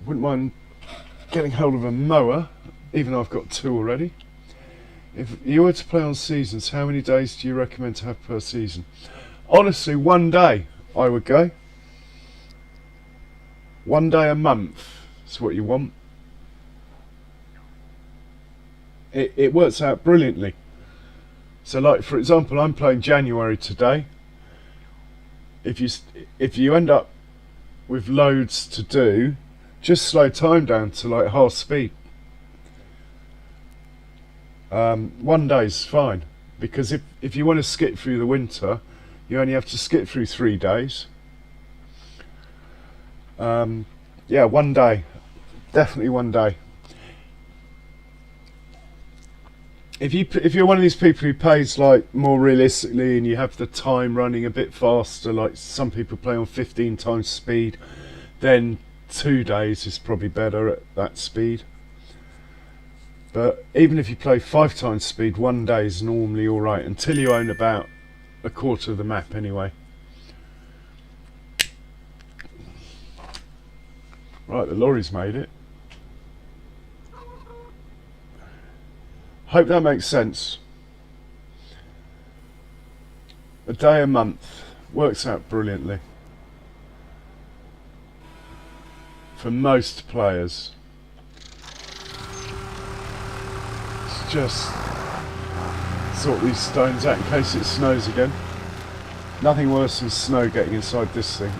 Wouldn't mind getting hold of a mower, even though I've got 2 already. If you were to play on seasons, how many days do you recommend to have per season? Honestly, 1 day I would go. 1 day a month is what you want. It works out brilliantly. So like, for example, I'm playing January today. If you end up with loads to do, just slow time down to like half speed. 1 day's fine, because if you want to skip through the winter, you only have to skip through 3 days. Yeah, 1 day, definitely 1 day. If you're one of these people who plays like more realistically and you have the time running a bit faster, like some people play on 15 times speed, then 2 days is probably better at that speed. But even if you play 5 times speed, 1 day is normally alright, until you own about a quarter of the map anyway. Right, the lorry's made it. Hope that makes sense. A day a month works out brilliantly. for most players. It's just sort these stones out in case it snows again. Nothing worse than snow getting inside this thing.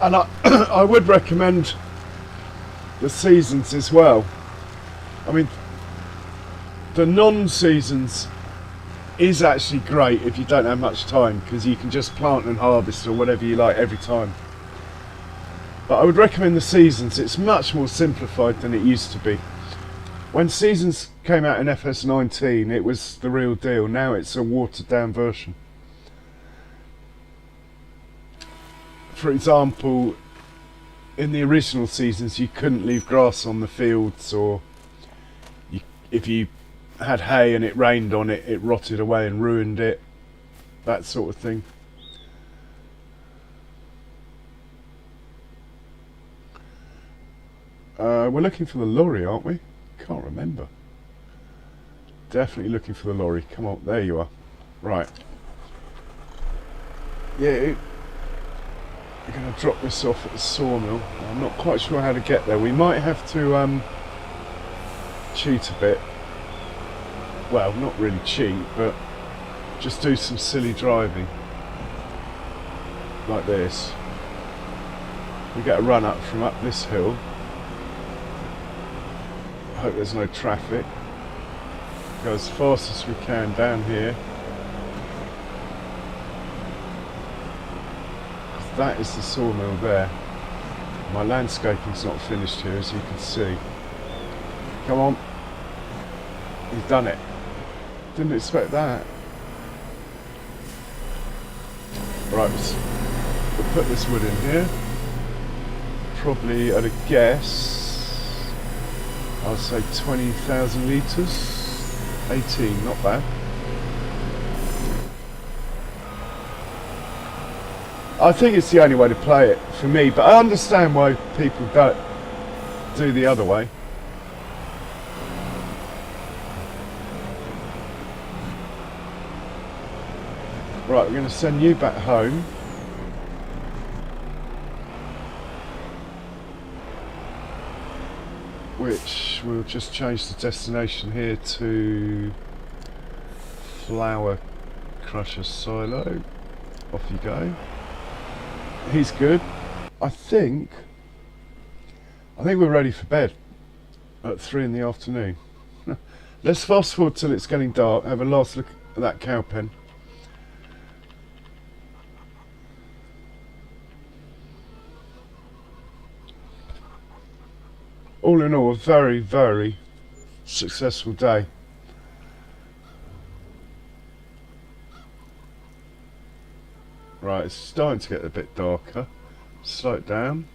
And I would recommend the seasons as well. I mean, the non-seasons is actually great if you don't have much time, because you can just plant and harvest or whatever you like every time. But I would recommend the seasons. It's much more simplified than it used to be. When seasons came out in FS19, it was the real deal. Now it's a watered down version. For example, in the original seasons you couldn't leave grass on the fields, or if you had hay and it rained on it, it rotted away and ruined it, that sort of thing. We're looking for the lorry, aren't we? Can't remember. Definitely looking for the lorry. Come on, there you are. Right. Yeah, we're going to drop this off at the sawmill. I'm not quite sure how to get there. We might have to cheat a bit. Well, not really cheat, but just do some silly driving. Like this. We get a run up from up this hill. Hope there's no traffic. Go as fast as we can down here. That is the sawmill there. My landscaping's not finished here, as you can see. Come on. He's done it. Didn't expect that. Right, we'll put this wood in here. Probably, at a guess, I'll say 20,000 litres. 18, not bad. I think it's the only way to play it for me, but I understand why people don't do the other way. Right, we're going to send you back home. Which we'll just change the destination here to Flour Crusher Silo. Off you go. He's good. I think we're ready for bed at 3 in the afternoon. Let's fast forward till it's getting dark. Have a last look at that cow pen. All in all, a very, very successful day. Right, it's starting to get a bit darker. Slow it down.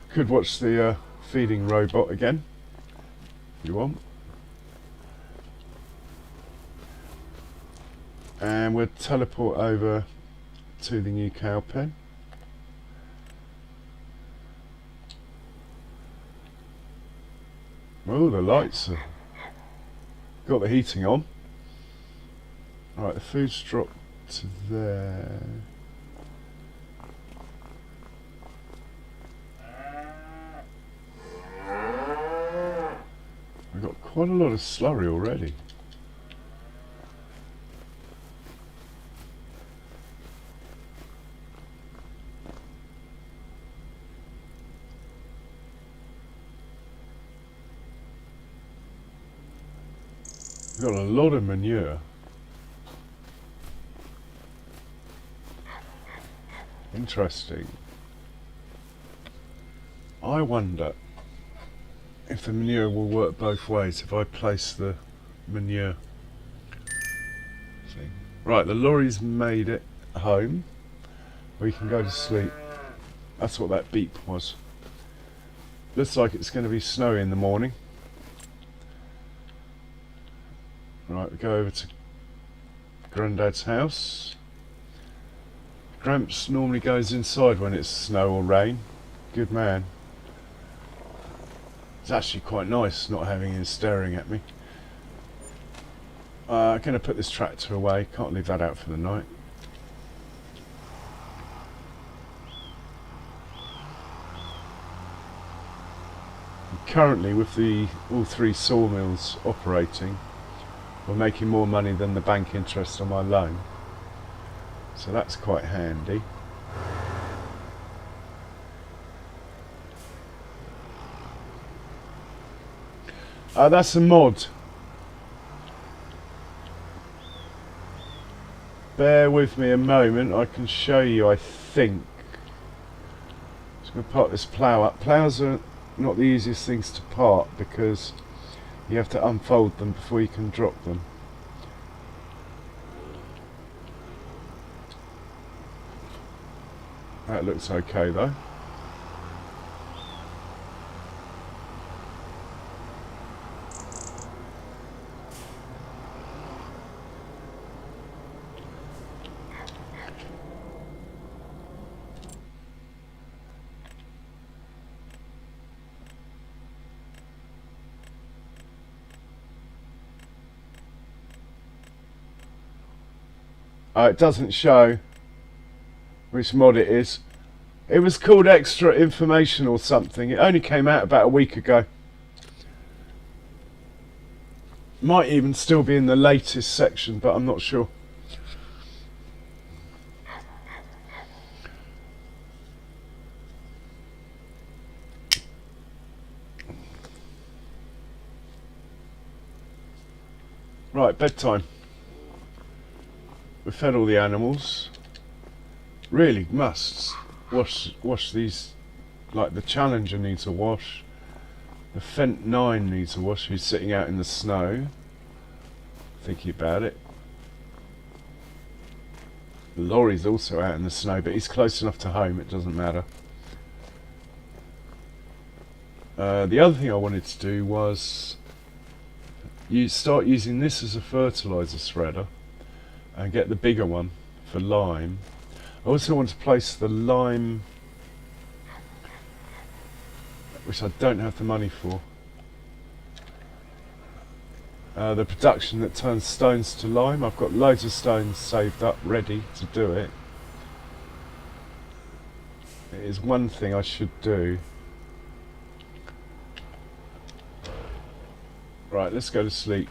Could watch the feeding robot again, if you want. And we'll teleport over to the new cow pen. Oh, the lights have got the heating on. Right, the food's dropped to there. We've got quite a lot of slurry already. We've got a lot of manure. Interesting. I wonder if the manure will work both ways if I place the manure thing. Right, the lorry's made it home. We can go to sleep. That's what that beep was. Looks like it's going to be snowy in the morning. Right, we go over to Grandad's house. Gramps normally goes inside when it's snow or rain. Good man. It's actually quite nice not having him staring at me. I'm going to put this tractor away. Can't leave that out for the night. And currently, with all three sawmills operating, we're making more money than the bank interest on my loan. So that's quite handy. That's a mod. Bear with me a moment, I can show you, I think. Just going to part this plough up. Ploughs are not the easiest things to part because you have to unfold them before you can drop them. That looks okay though. It doesn't show which mod it is. It was called Extra Information or something. It only came out about a week ago. Might even still be in the latest section, but I'm not sure. Right, bedtime. We've fed all the animals. Really must wash these. Like the Challenger needs a wash. The Fent 9 needs a wash. Who's sitting out in the snow, thinking about it. The lorry's also out in the snow, but he's close enough to home. It doesn't matter. The other thing I wanted to do was start using this as a fertiliser spreader and get the bigger one for lime. I also want to place the lime, which I don't have the money for. The production that turns stones to lime. I've got loads of stones saved up ready to do it. It is one thing I should do. Right, let's go to sleep.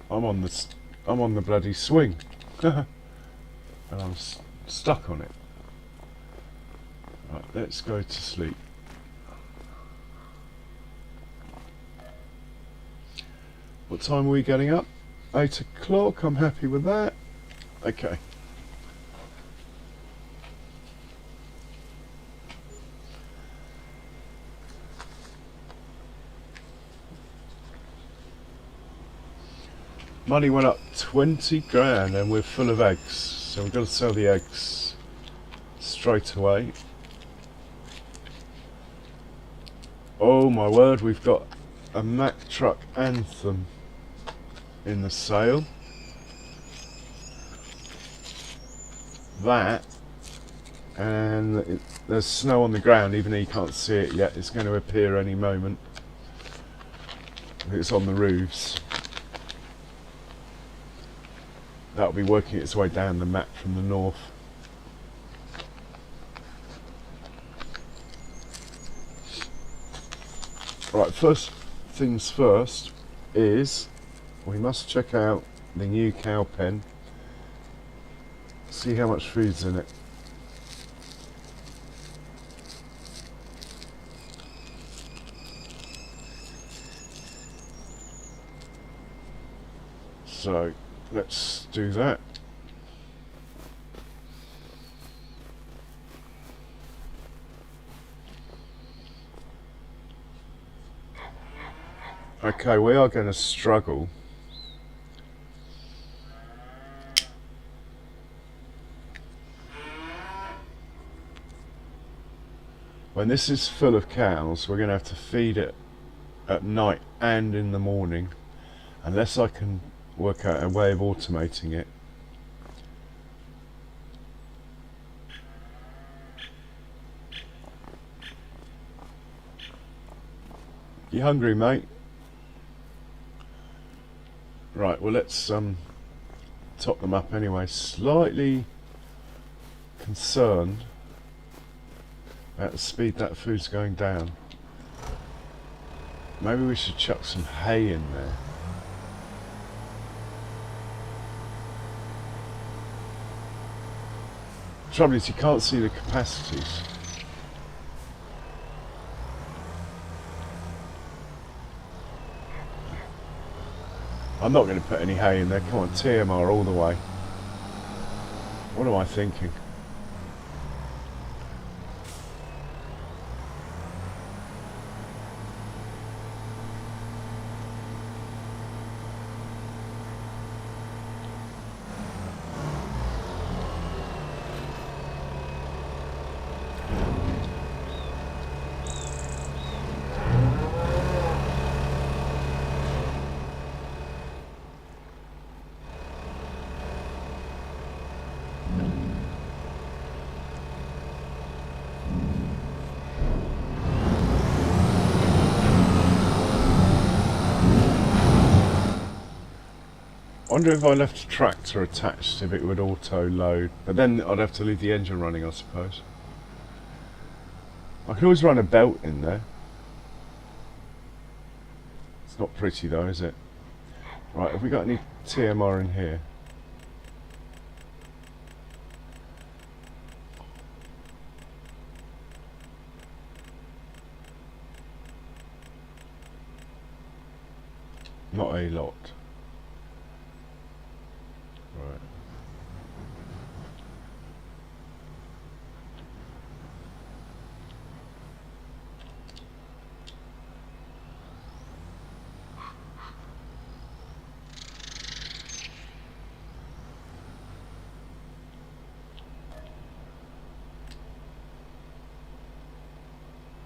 I'm on the bloody swing, and I'm stuck on it. Right, let's go to sleep. What time are we getting up? 8 o'clock. I'm happy with that. Okay. Money went up 20 grand and we're full of eggs, so we've got to sell the eggs straight away. Oh my word, we've got a Mack Truck Anthem in the sale. That, and there's snow on the ground, even though you can't see it yet. It's going to appear any moment. It's on the roofs. That'll be working its way down the map from the north. Right, first things first is we must check out the new cow pen. See how much food's in it. So let's do that. Okay, we are going to struggle. When this is full of cows, we're going to have to feed it at night and in the morning. unless I can work out a way of automating it. You hungry, mate? Right, well let's top them up anyway. Slightly concerned at the speed that food's going down. Maybe we should chuck some hay in there. The trouble is you can't see the capacities. I'm not going to put any hay in there. Come on, TMR all the way. What am I thinking? I wonder if I left a tractor attached if it would auto load, but then I'd have to leave the engine running, I suppose. I can always run a belt in there. It's not pretty though, is it? Right, have we got any TMR in here? Not a lot. Right.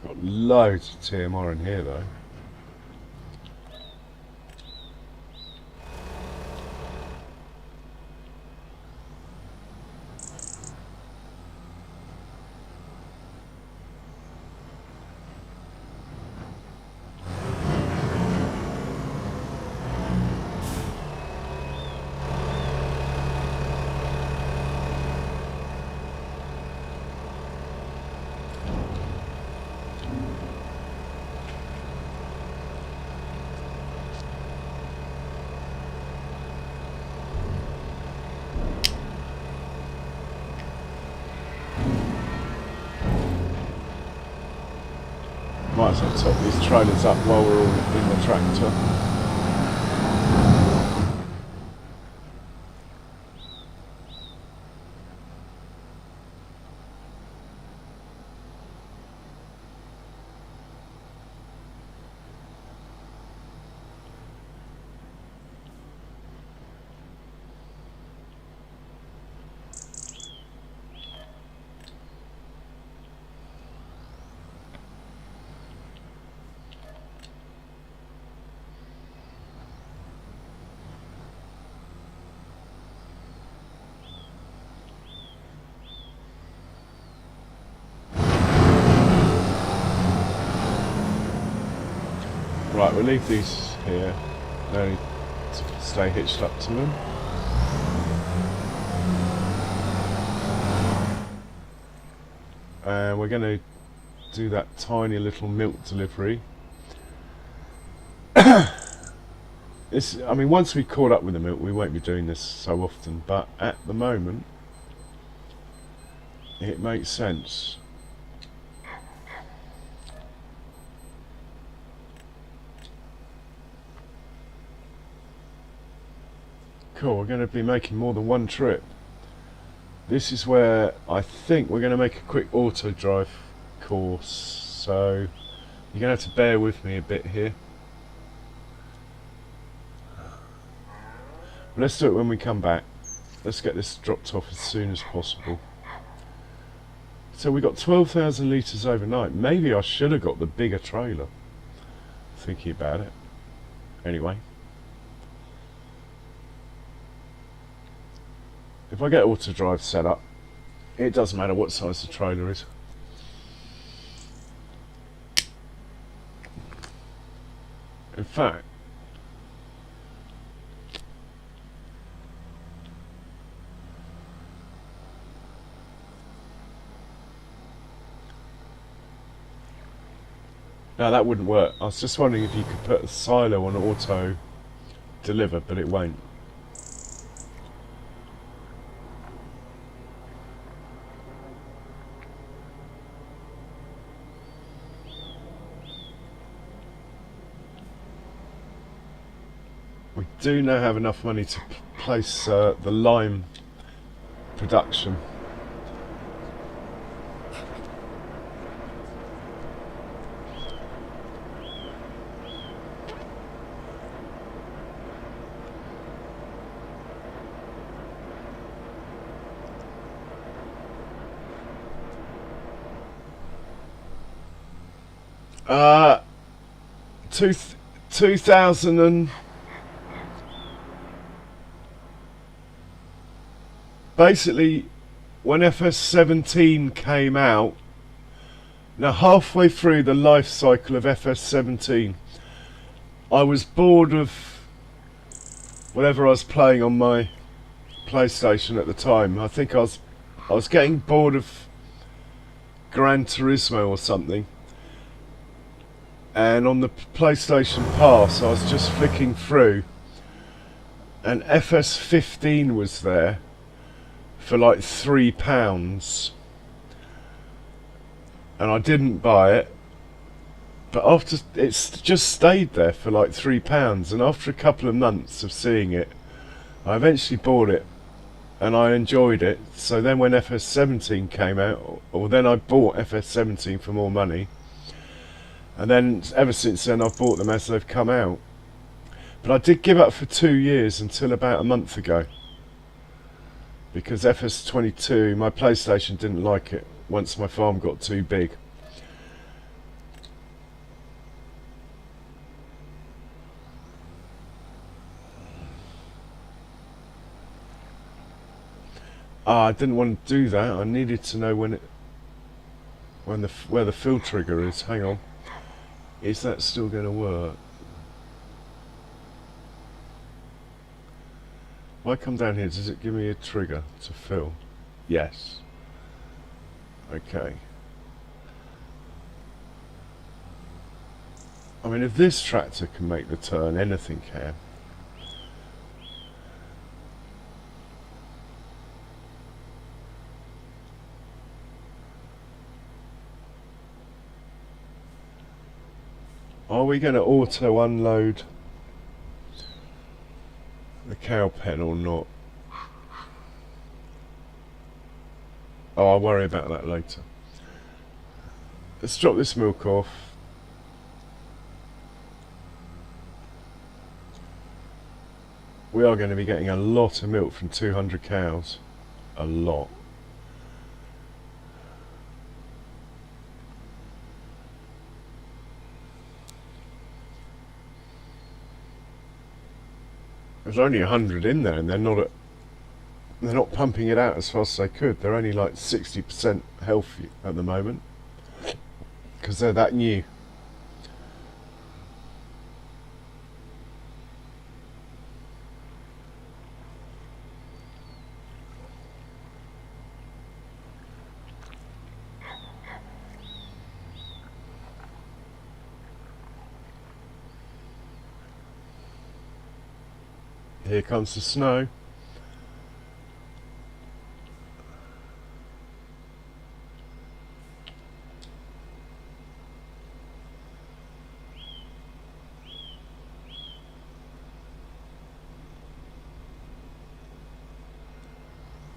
Got loads of TMR in here though. Might as well top these trailers up while we're all in the tractor. Right, we'll leave these here. No need to stay hitched up to them. And we're going to do that tiny little milk delivery. I mean, once we caught up with the milk, we won't be doing this so often, but at the moment, it makes sense. Cool, we're going to be making more than one trip. This is where I think we're going to make a quick auto drive course, so you're going to have to bear with me a bit here. But let's do it when we come back. Let's get this dropped off as soon as possible. So we got 12,000 litres overnight. Maybe I should have got the bigger trailer. Thinking about it. Anyway. if I get auto drive set up, it doesn't matter what size the trailer is. In fact, no, that wouldn't work. I was just wondering if you could put a silo on auto deliver, but it won't. We do now have enough money to place the lime production. Uh, 2000 and basically when FS17 came out, now halfway through the life cycle of FS17, I was bored of whatever I was playing on my PlayStation at the time. I think I was getting bored of Gran Turismo or something. And on the PlayStation Pass, I was just flicking through, and FS15 was there for like £3, and I didn't buy it. But after it's just stayed there for like £3, and after a couple of months of seeing it, I eventually bought it, and I enjoyed it. So then when FS17 came out, or then I bought FS17 for more money. And then ever since then I've bought them as they've come out. But I did give up for 2 years until about a month ago, because FS22, my PlayStation didn't like it once my farm got too big. I didn't want to do that. I needed to know where the fill trigger is. Hang on. Is that still going to work? If I come down here, does it give me a trigger to fill? Yes. Okay. I mean, if this tractor can make the turn, anything can. Are we going to auto unload the cow pen or not? Oh, I'll worry about that later. Let's drop this milk off. We are going to be getting a lot of milk from 200 cows. A lot. There's only 100 in there, and they're not pumping it out as fast as they could. They're only like 60% healthy at the moment, because they're that new. Here comes the snow.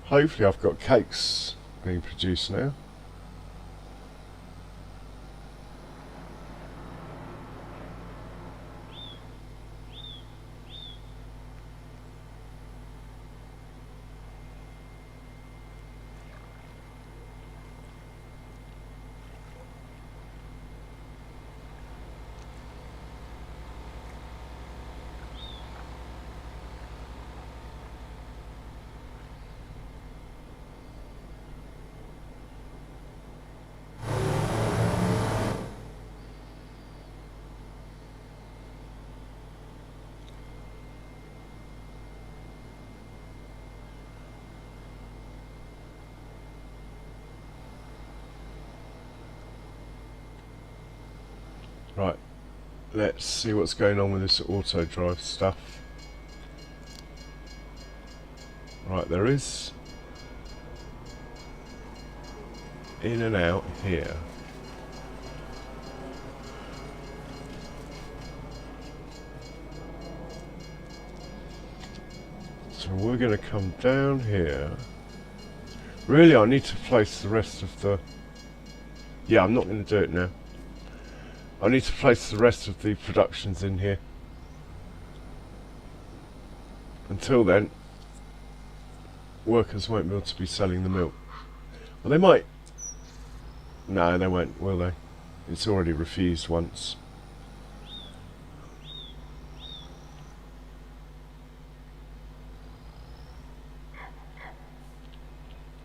Hopefully I've got cakes being produced now. Right, let's see what's going on with this auto drive stuff. Right, there is in and out here. So we're going to come down here. Really, I need to place the rest of the... Yeah, I'm not going to do it now. I need to place the rest of the productions in here. Until then, workers won't be able to be selling the milk. Well, they might. No, they won't, will they? It's already refused once.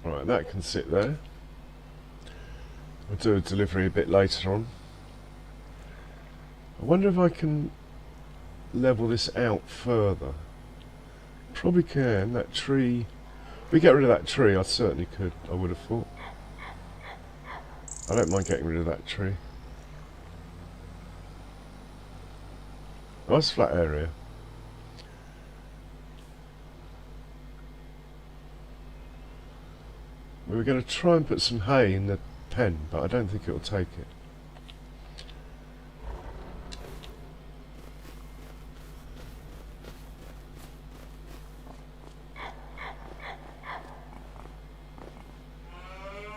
Right, that can sit there. We'll do a delivery a bit later on. I wonder if I can level this out further. Probably can. That tree... If we get rid of that tree, I certainly could, I would have thought. I don't mind getting rid of that tree. Nice flat area. We were going to try and put some hay in the pen, but I don't think it'll take it.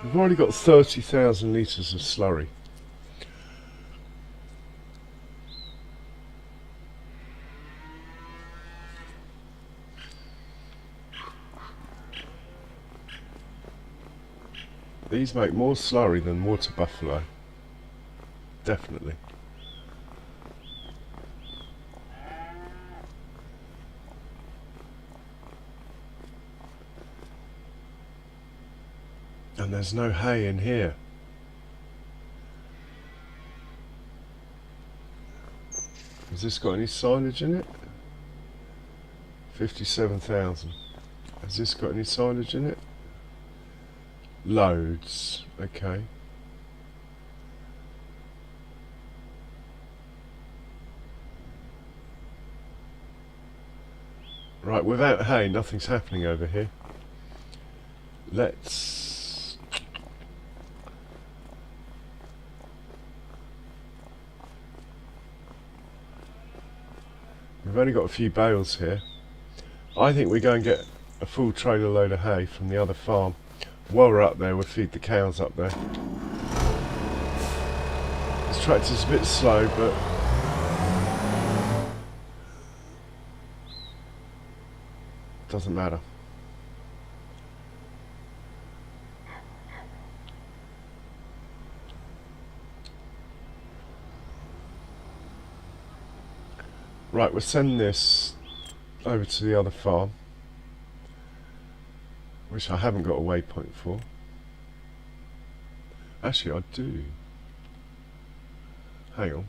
We've already got 30,000 litres of slurry. These make more slurry than water buffalo. Definitely. And there's no hay in here. Has this got any silage in it? 57,000. Has this got any silage in it? Loads. Okay. Right, without hay, nothing's happening over here. Let's... We've only got a few bales here. I think we go and get a full trailer load of hay from the other farm. While we're up there, we'll feed the cows up there. This tractor's a bit slow, but... doesn't matter. Right, we'll send this over to the other farm, which I haven't got a waypoint for. Actually, I do. Hang on.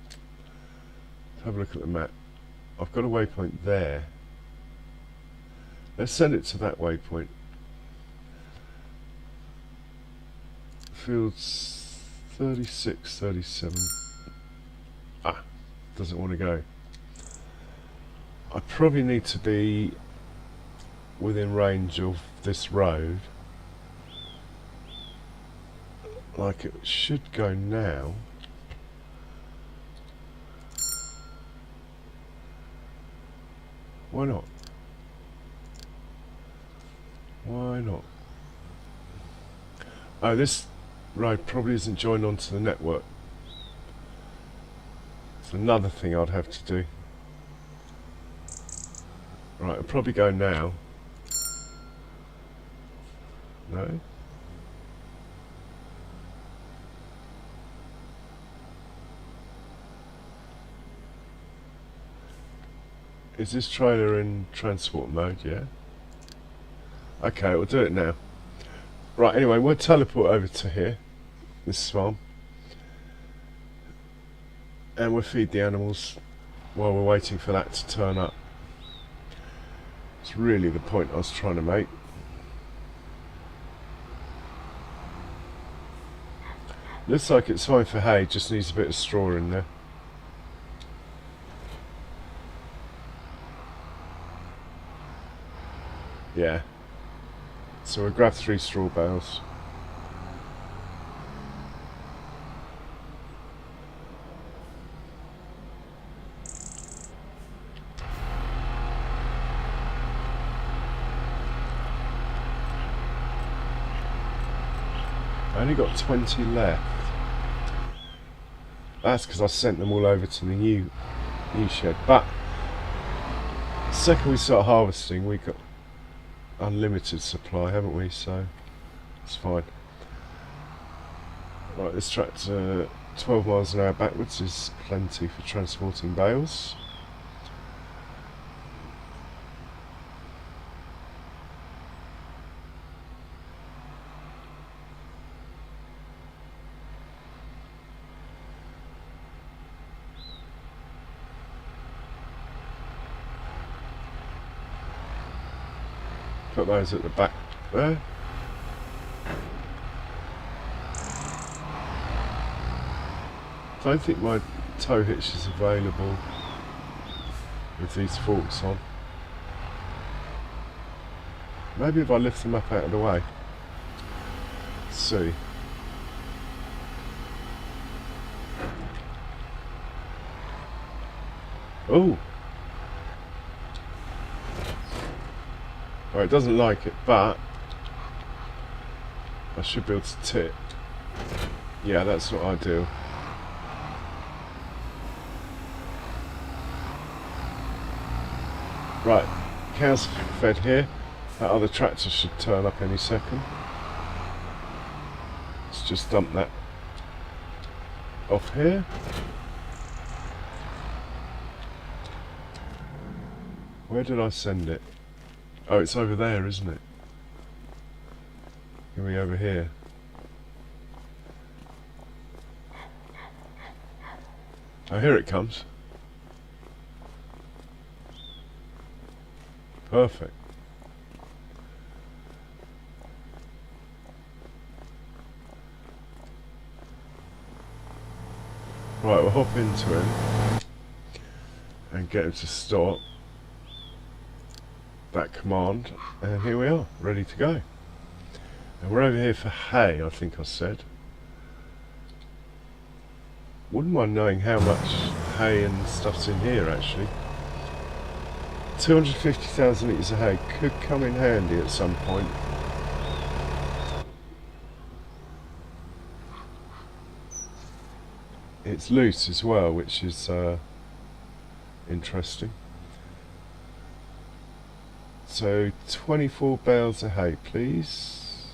Let's have a look at the map. I've got a waypoint there. Let's send it to that waypoint. Fields 36, 37. Ah, doesn't want to go. I probably need to be within range of this road. Like it should go now. Why not? Why not? Oh, this road probably isn't joined onto the network. It's another thing I'd have to do. Right, I'll probably go now. No? Is this trailer in transport mode? Yeah. Okay, we'll do it now. Right, anyway, we'll teleport over to here, this farm, and we'll feed the animals while we're waiting for that to turn up. It's really the point I was trying to make. Looks like it's fine for hay, just needs a bit of straw in there. Yeah. So we'll grab 3 straw bales. I only got 20 left. That's because I sent them all over to the new shed. But the second we start harvesting, we got unlimited supply, haven't we? So it's fine. Right, this tractor 12 miles an hour backwards is plenty for transporting bales. Put those at the back there. Don't think my tow hitch is available with these forks on. Maybe if I lift them up out of the way. Let's see. Oh! Well, it doesn't like it, but I should be able to tip. Yeah, that's not ideal. Right, cows fed here. That other tractor should turn up any second. Let's just dump that off here. Where did I send it? Oh, it's over there, isn't it? Give me over here. Oh, here it comes. Perfect. Right, we'll hop into him and get him to stop that command, and here we are, ready to go. And we're over here for hay, I think I said. Wouldn't mind knowing how much hay and stuff's in here actually. 250,000 litres of hay could come in handy at some point. It's loose as well, which is interesting. So 24 bales of hay, please.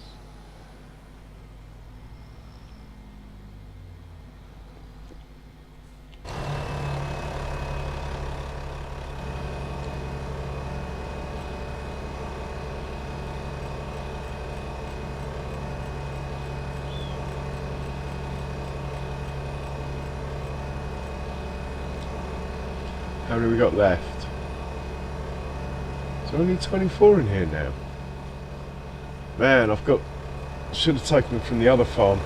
How many we got left? There's only 24 in here now. Man, should have taken them from the other farm.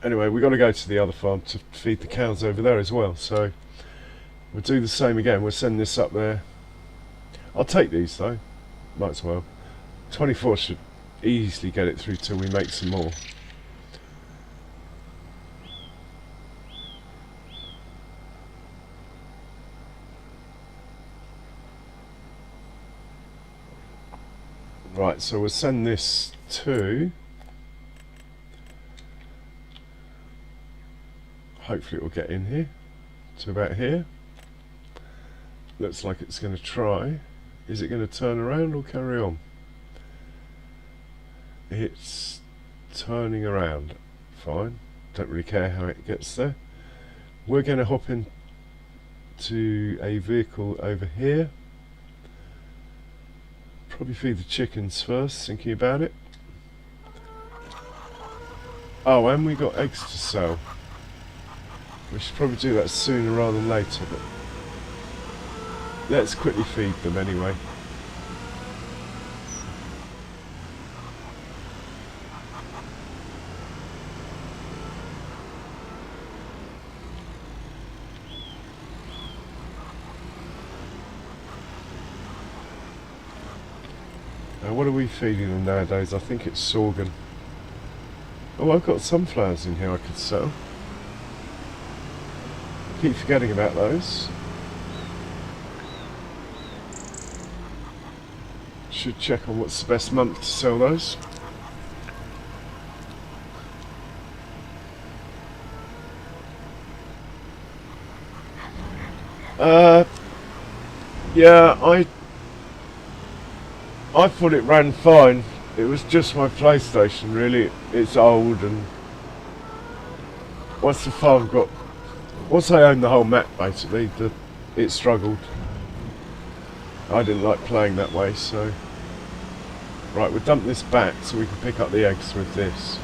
Anyway, we've got to go to the other farm to feed the cows over there as well, so we'll do the same again. We'll send this up there. I'll take these though, might as well. 24 should easily get it through till we make some more. Right, so we'll send this to, hopefully it will get in here, to about here. Looks like it's going to try. Is it going to turn around or carry on? It's turning around. Fine, don't really care how it gets there. We're going to hop into a vehicle over here. Probably feed the chickens first, thinking about it. Oh, and we got eggs to sell. We should probably do that sooner rather than later, but let's quickly feed them anyway. Now what are we feeding them nowadays? I think it's sorghum. Oh, I've got sunflowers in here I could sell. Keep forgetting about those. Should check on what's the best month to sell those. Yeah, I thought it ran fine. It was just my PlayStation, really. It's old, and once I owned the whole map, basically, it struggled. I didn't like playing that way, so right, we'll dump this back so we can pick up the eggs with this.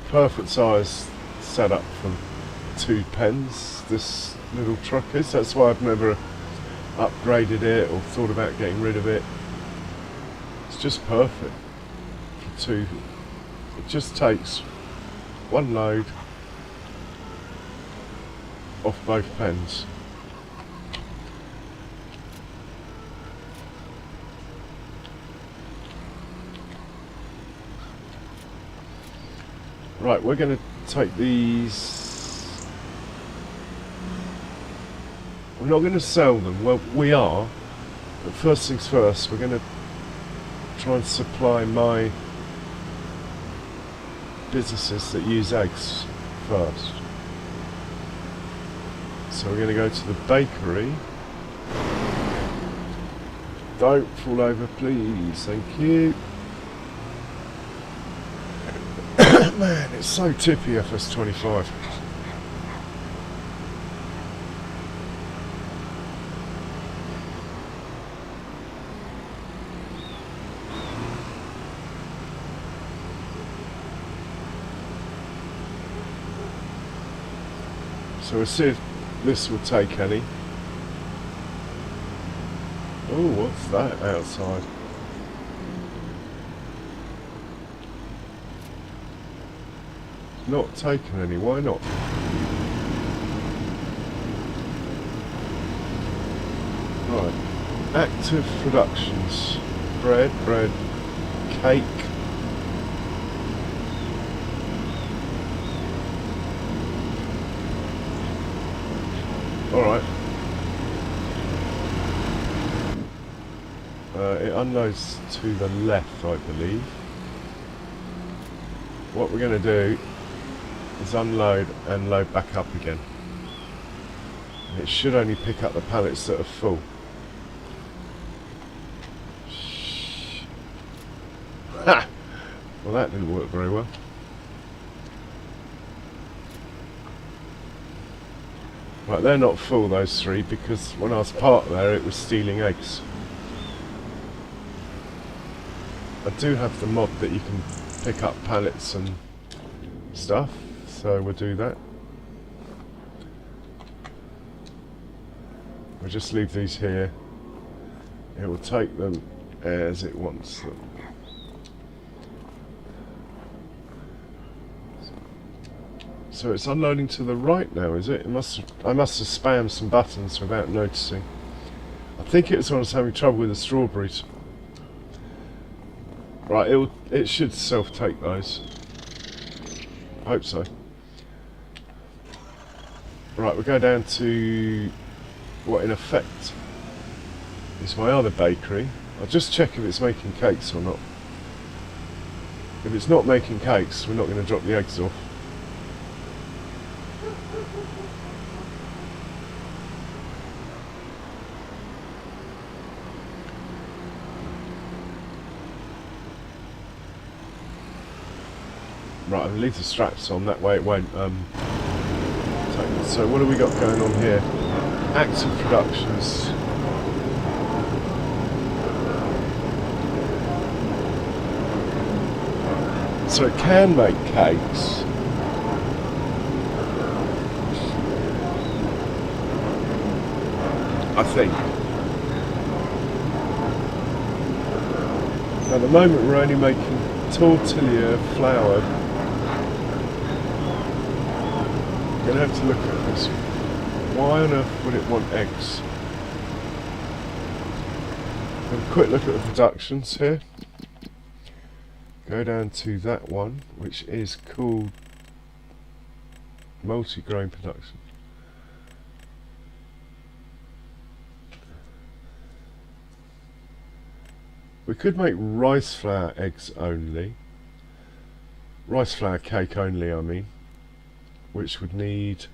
Perfect size setup for 2 pens, this little truck is. That's why I've never upgraded it or thought about getting rid of it. It's just perfect for 2. It just takes one load off both pens. Right, we're going to take these. We're not going to sell them. Well, we are. But first things first, we're going to try and supply my businesses that use eggs first. So we're going to go to the bakery. Don't fall over, please. Thank you. Man, it's so tippy, FS25. So we'll see if this will take any. Oh, what's that outside? Not taking any, why not? Right, active productions. Bread, cake. Alright. It unloads to the left, I believe. What we're going to do is unload and load back up again. And it should only pick up the pallets that are full. Ha! Well, that didn't work very well. Right, they're not full, those 3, because when I was parked there it was stealing eggs. I do have the mod that you can pick up pallets and stuff, so we'll do that. We'll just leave these here. It will take them as it wants them. So it's unloading to the right now, is it? I must have spammed some buttons without noticing. I think it was when I was having trouble with the strawberries. Right, it should self-take those. I hope so. Right, we'll go down to what in effect is my other bakery. I'll just check if it's making cakes or not. If it's not making cakes, we're not going to drop the eggs off. Right, I'll leave the straps on, that way it won't take it. So what have we got going on here? Active Productions. So it can make cakes. I think. So at the moment we're only making tortilla flour. I'm going to have to look at this. Why on earth would it want eggs? Have a quick look at the productions here. Go down to that one, which is called multi-grain production. We could make rice flour eggs only. Rice flour cake only, I mean. Which would need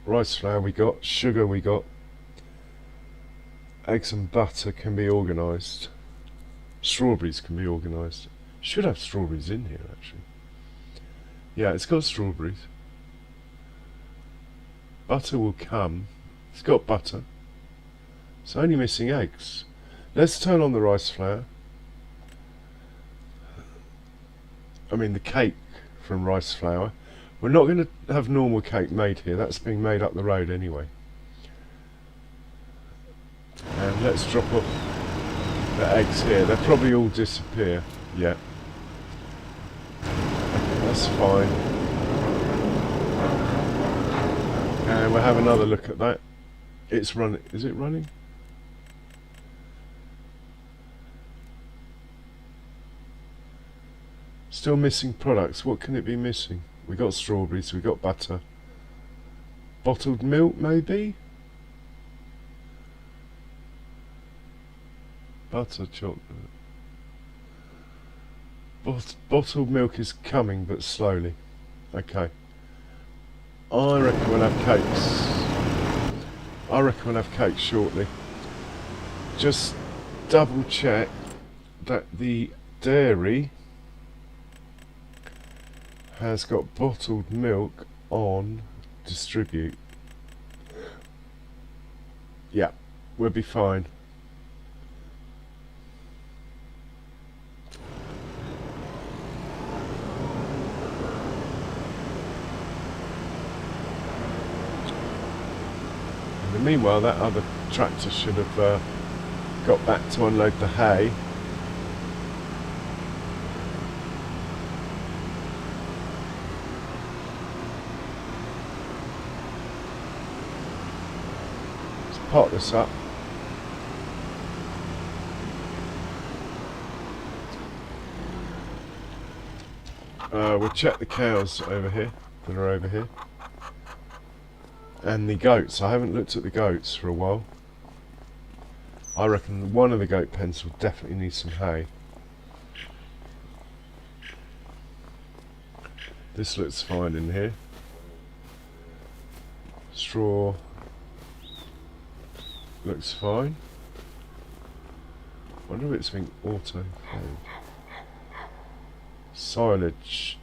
rice flour we got, sugar we got, eggs and butter can be organised, strawberries can be organised. Should have strawberries in here actually. Yeah, it's got strawberries. Butter will come. It's got butter. It's only missing eggs. Let's turn on the rice flour. I mean the cake from rice flour. We're not going to have normal cake made here. That's being made up the road anyway. And let's drop off the eggs here. They'll probably all disappear. Yeah. That's fine. And we'll have another look at that. It's running. Is it running? Still missing products. What can it be missing? We got strawberries, we got butter. Bottled milk, maybe? Butter, chocolate. Bottled milk is coming, but slowly. Okay. I reckon we'll have cakes. I reckon we'll have cakes shortly. Just double check that the dairy has got bottled milk on distribute. Yeah, we'll be fine. And meanwhile, that other tractor should have got back to unload the hay. Pot this up. We'll check the cows over here that are over here, and the goats. I haven't looked at the goats for a while. I reckon one of the goat pens will definitely need some hay. This looks fine in here. Straw looks fine. Wonder if it's been auto filled. Silage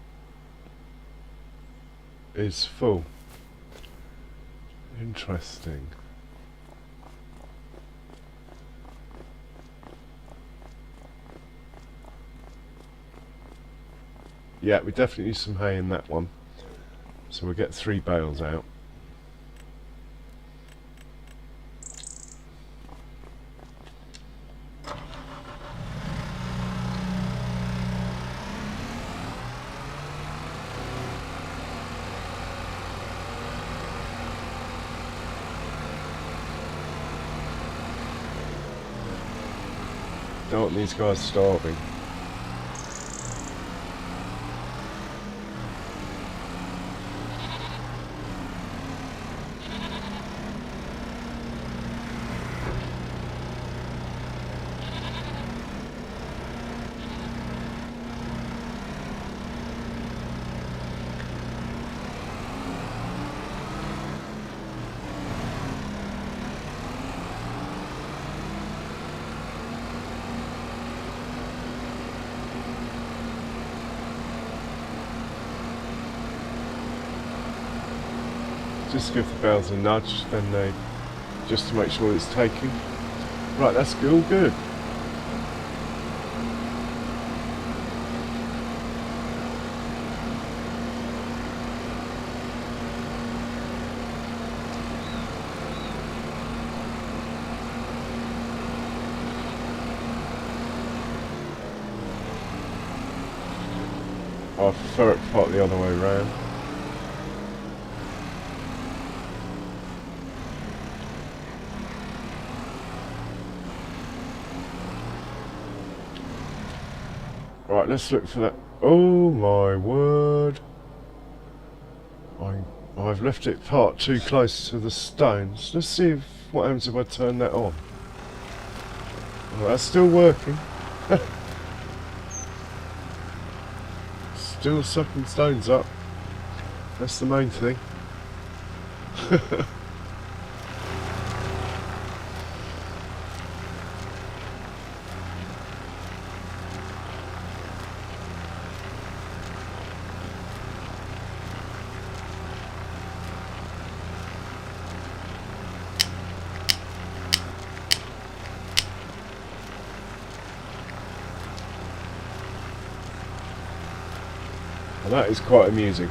is full. Interesting. Yeah, we definitely need some hay in that one. So we'll get 3 bales out. Don't want these guys starving. Just give the bells a nudge, then they, just to make sure it's taking. Right, that's all good. I prefer it part the other way around. Right, let's look for that. Oh my word. I've left it parked too close to the stones. Let's see what happens if I turn that on. Oh, that's still working. Still sucking stones up. That's the main thing. And that is quite amusing.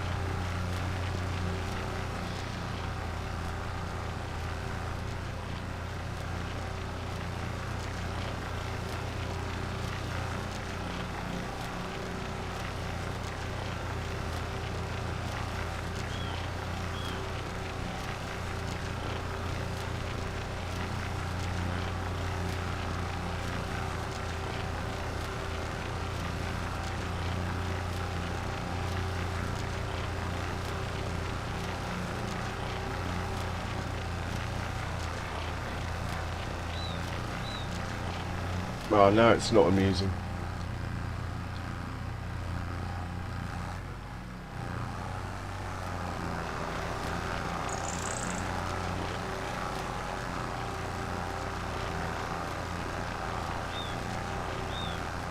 Oh, now it's not amusing.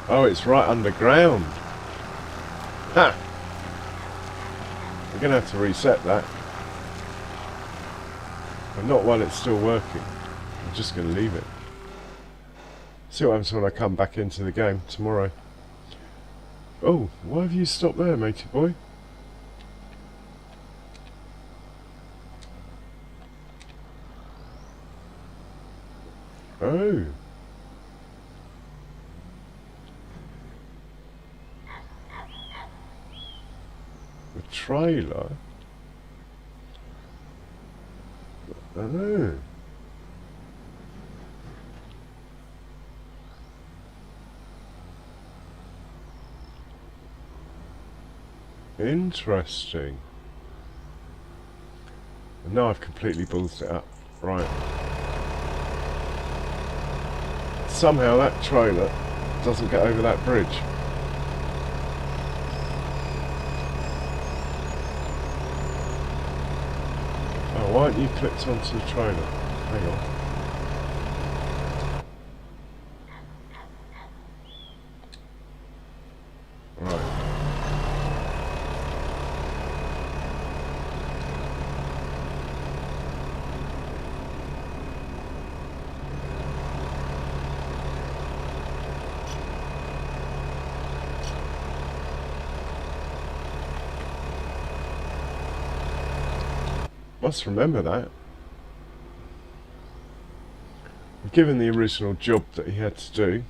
Oh, it's right underground. Ha! We're going to have to reset that. But not while it's still working. I'm just going to leave it. See what happens when I come back into the game tomorrow. Oh, why have you stopped there, matey boy? Oh. The trailer? Oh. Interesting. And now I've completely ballsed it up. Right. Somehow that trailer doesn't get over that bridge. Oh, why aren't you clipped onto the trailer? Hang on. Right. Must remember that. Given the original job that he had to do.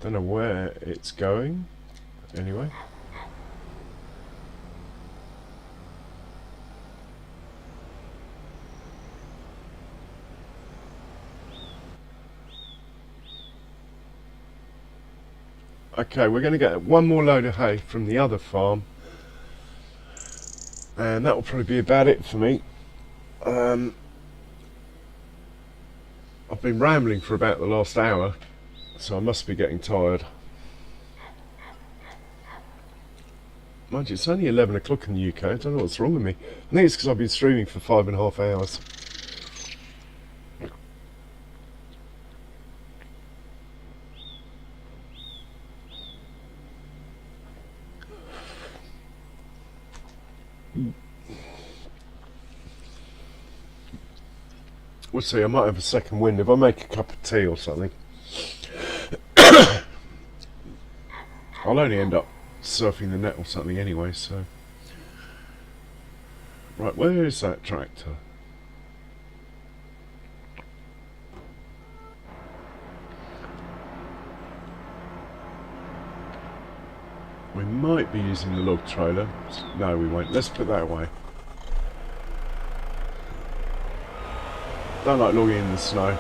Don't know where it's going. Anyway. Okay, we're going to get one more load of hay from the other farm, and that will probably be about it for me. I've been rambling for about the last hour, so I must be getting tired. Mind you, it's only 11 o'clock in the UK. I don't know what's wrong with me. I think it's because I've been streaming for 5.5 hours. We'll see, I might have a second wind if I make a cup of tea or something. I'll only end up surfing the net or something anyway, so... Right, where is that tractor? We might be using the log trailer. No, we won't. Let's put that away. Don't like logging in the snow.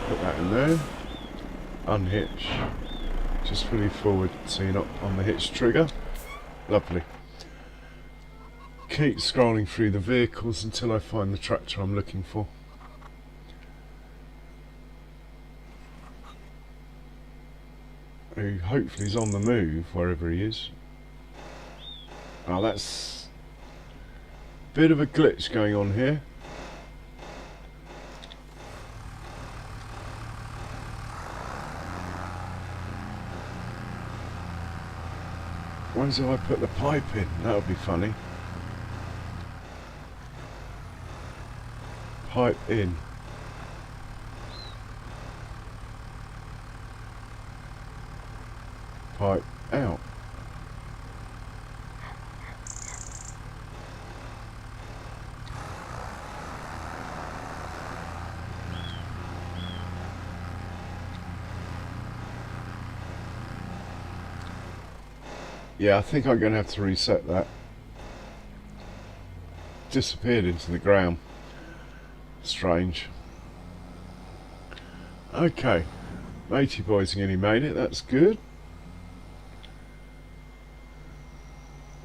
Put that in there. Unhitch. Just fully forward so you're not on the hitch trigger. Lovely. Keep scrolling through the vehicles until I find the tractor I'm looking for. Who hopefully is on the move wherever he is. Oh, that's a bit of a glitch going on here. Where do I put the pipe in? That would be funny. Pipe in. Pipe out. Yeah, I think I'm going to have to reset that. Disappeared into the ground. Strange. Okay, matey boy's nearly made it, that's good.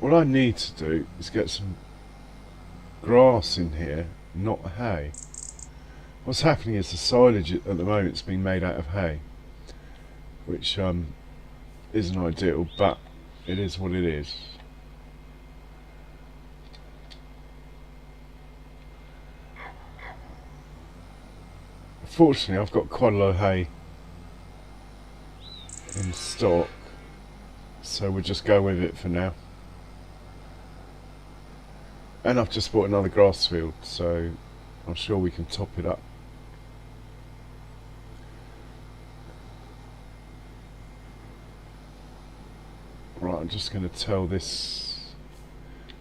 What I need to do is get some grass in here, not hay. What's happening is the silage at the moment is being made out of hay, which isn't ideal, but it is what it is. Fortunately, I've got quite a lot of hay in stock, so we'll just go with it for now. And I've just bought another grass field, so I'm sure we can top it up. Right, I'm just going to tell this...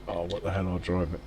Oh, what the hell, I'll drive it.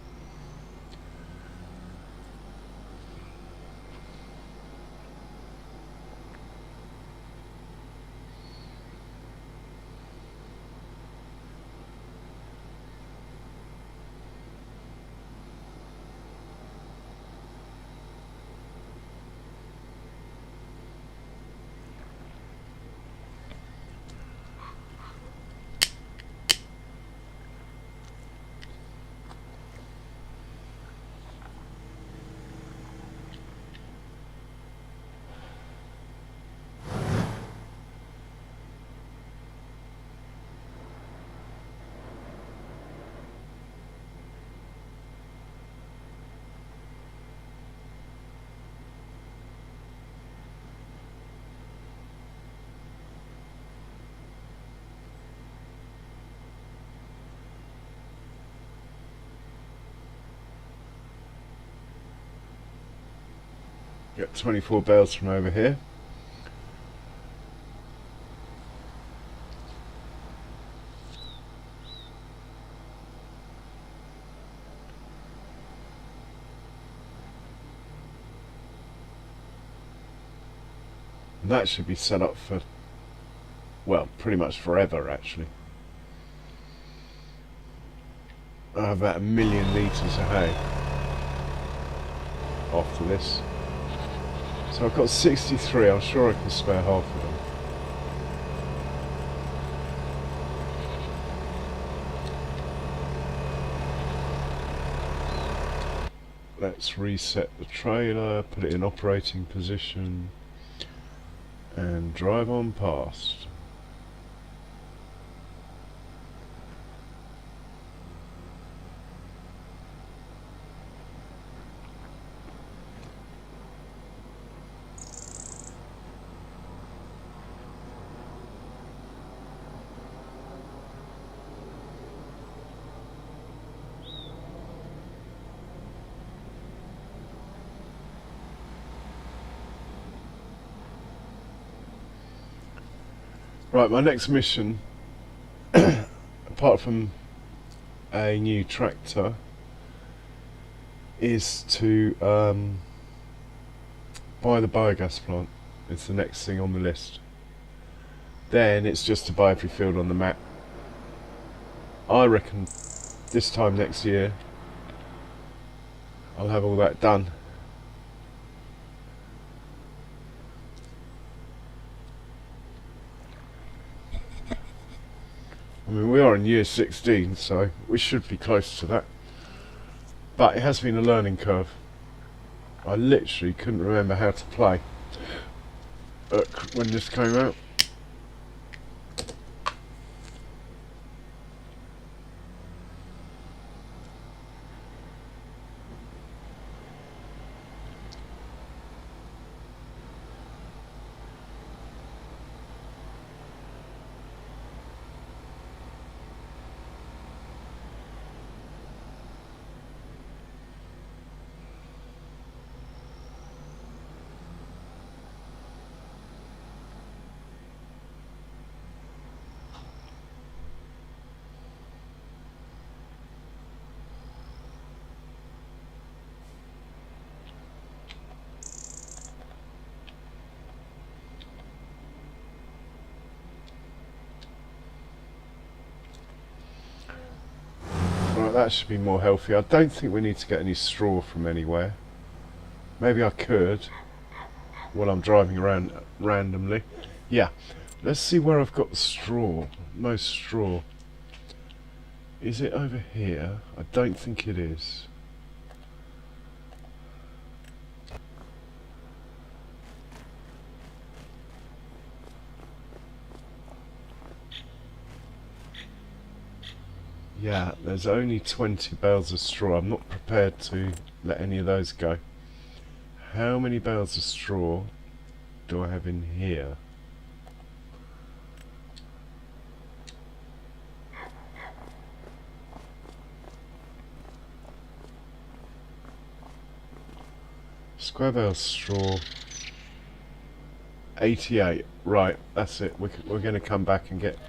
Get 24 bales from over here. And that should be set up for, well, pretty much forever actually. I have about 1 million litres of hay after this. So I've got 63, I'm sure I can spare half of them. Let's reset the trailer, put it in operating position, and drive on past. Right, my next mission, apart from a new tractor, is to buy the biogas plant. It's the next thing on the list. Then it's just to buy every field on the map. I reckon this time next year I'll have all that done. I mean, we are in year 16, so we should be close to that. But it has been a learning curve. I literally couldn't remember how to play when this came out. Right, that should be more healthy. I don't think we need to get any straw from anywhere. Maybe I could while I'm driving around randomly. Yeah, let's see where I've got the straw. Most straw. Is it over here? I don't think it is. Yeah, there's only 20 bales of straw. I'm not prepared to let any of those go. How many bales of straw do I have in here? Square bales straw. 88. Right, that's it. We're going to come back and get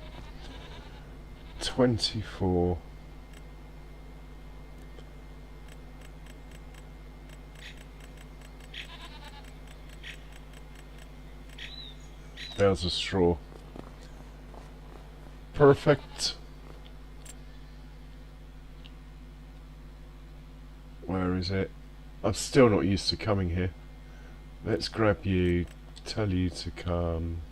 24. Bales of straw. Perfect. Where is it? I'm still not used to coming here. Let's grab you, tell you to come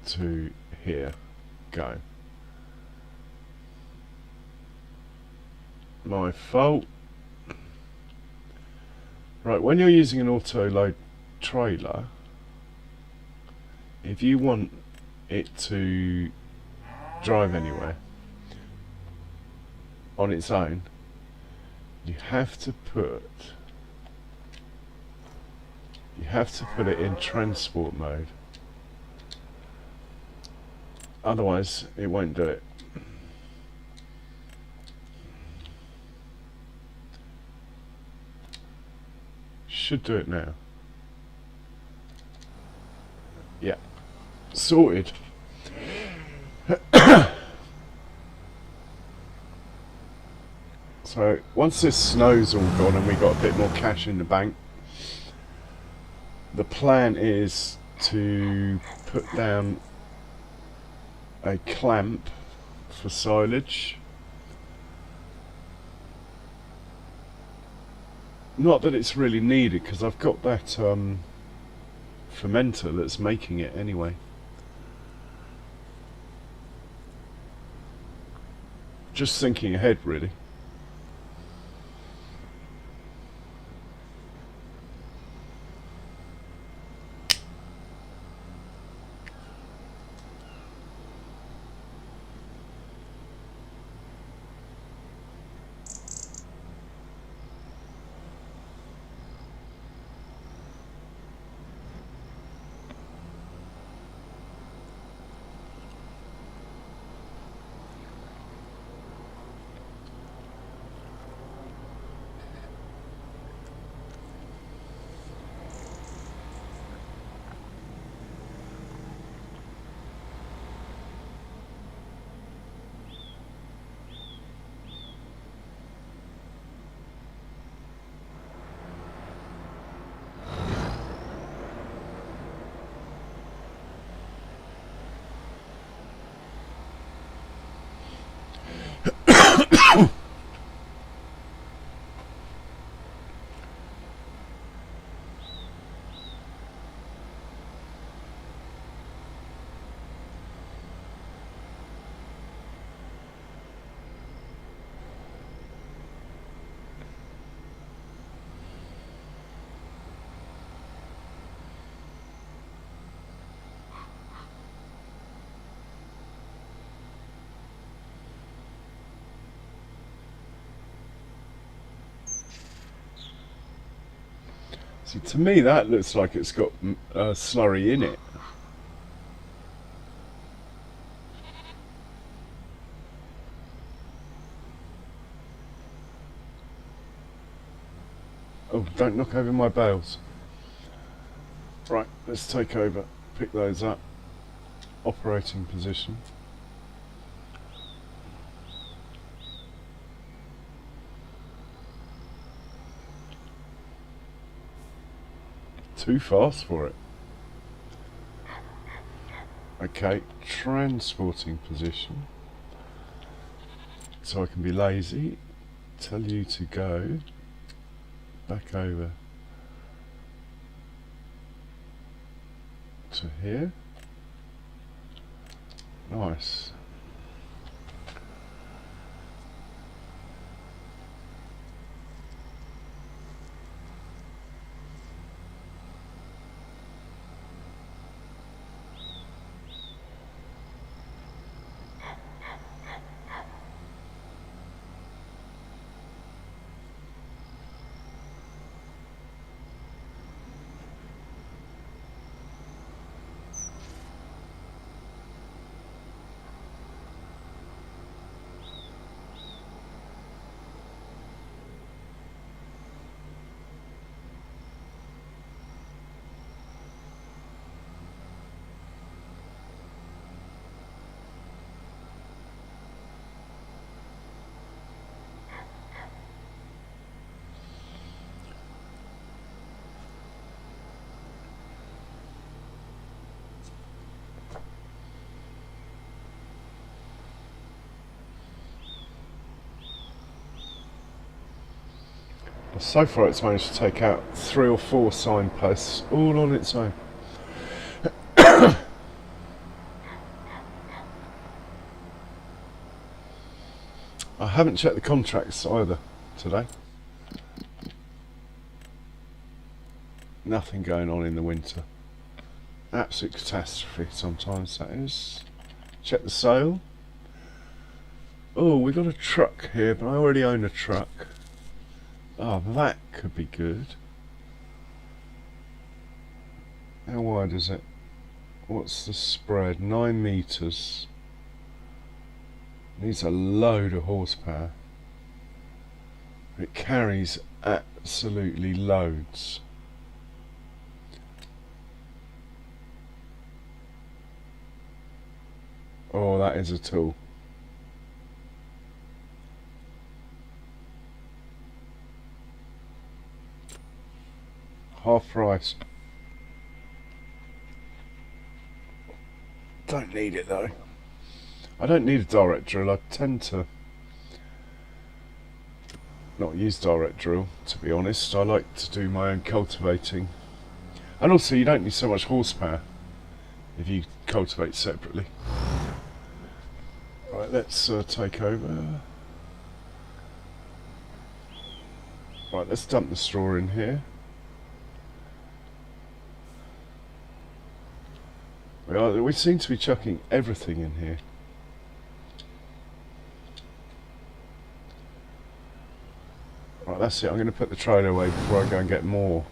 to here. Go. My fault. Right, when you're using an auto load trailer, if you want it to drive anywhere on its own, you have to put it in transport mode. Otherwise it won't do it. Should do it now. Yeah, sorted. So once this snow's all gone and we got a bit more cash in the bank, the plan is to put down a clamp for silage. Not that it's really needed, because I've got that fermenter that's making it anyway. Just thinking ahead, really. See, to me that looks like it's got slurry in it. Oh, don't knock over my bales. Right, let's take over, pick those up. Operating position. Too fast for it. Okay, transporting position. So I can be lazy, tell you to go back over to here. Nice. So far it's managed to take out 3 or 4 signposts all on its own. I haven't checked the contracts either today. Nothing going on in the winter. Absolute catastrophe sometimes that is. Check the sale. Oh, we got a truck here, but I already own a truck. Oh, that could be good. How wide is it? What's the spread? 9 meters. Needs a load of horsepower. It carries absolutely loads. Oh, that is a tool. Half price. Don't need it though. I don't need a direct drill. I tend to not use direct drill, to be honest. I like to do my own cultivating. And also you don't need so much horsepower if you cultivate separately. Right, let's take over. Right, let's dump the straw in here. We seem to be chucking everything in here. Right, that's it. I'm going to put the trailer away before I go and get more.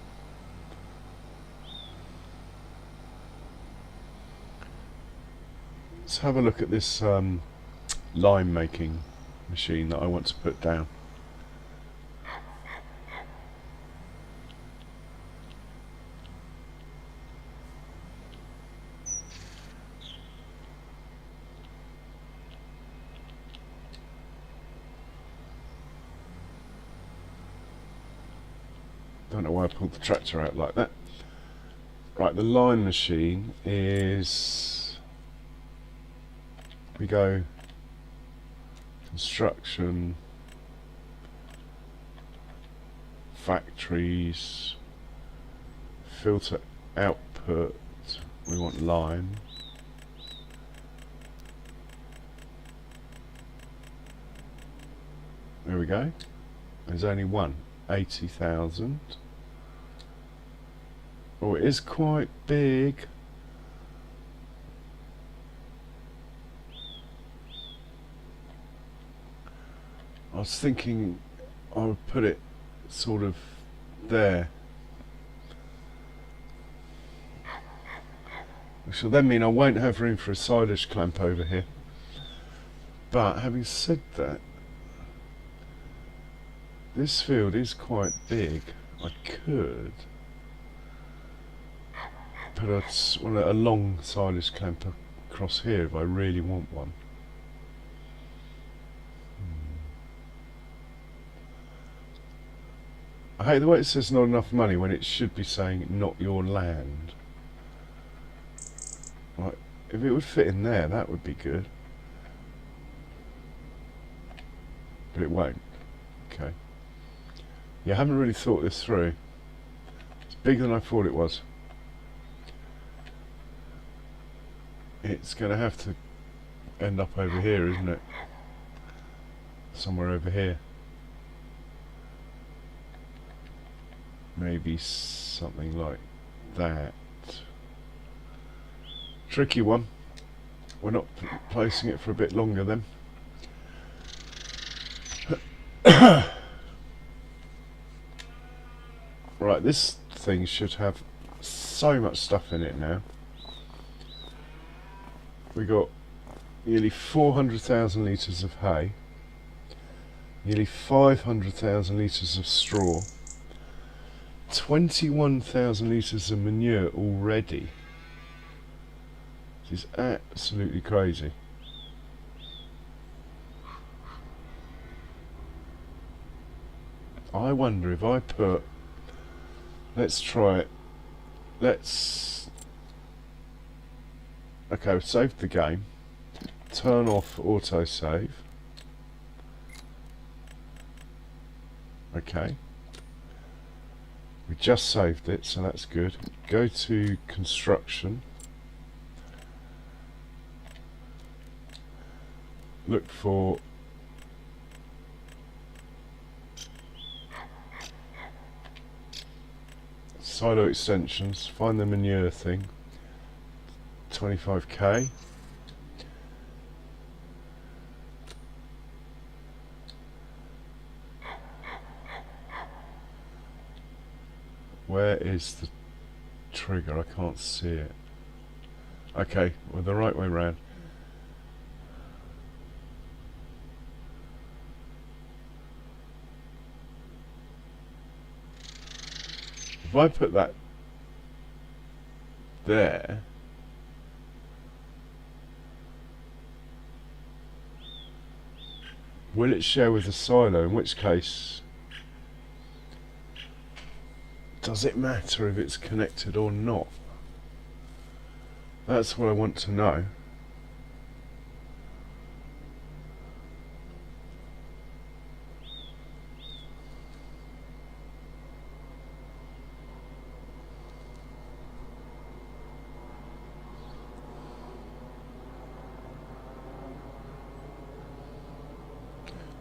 Let's have a look at this lime making machine that I want to put down. Don't know why I pulled the tractor out like that. Right, the lime machine is... We go construction, factories, filter output, we want lime. There we go. There's only one. 80,000. Oh, it is quite big. I was thinking I would put it sort of there. Which will then mean I won't have room for a silage clamp over here. But having said that, this field is quite big. I could put a long silage clamp across here if I really want one. I hate the way it says not enough money when it should be saying not your land. Right, if it would fit in there, that would be good. But it won't. Okay. Yeah, I haven't really thought this through. It's bigger than I thought it was. It's going to have to end up over here, isn't it? Somewhere over here. Maybe something like that. Tricky one. We're not placing it for a bit longer then. Right, this thing should have so much stuff in it now. We got nearly 400,000 litres of hay, nearly 500,000 litres of straw, 21,000 litres of manure already. This is absolutely crazy. I wonder if I put, let's try it, okay, we've saved the game, turn off autosave, okay, we just saved it, so that's good. Go to construction, look for silo extensions, find the manure thing, 25k. Where is the trigger? I can't see it. Okay, we're the right way round. If I put that there, will it share with the silo? In which case, does it matter if it's connected or not? That's what I want to know.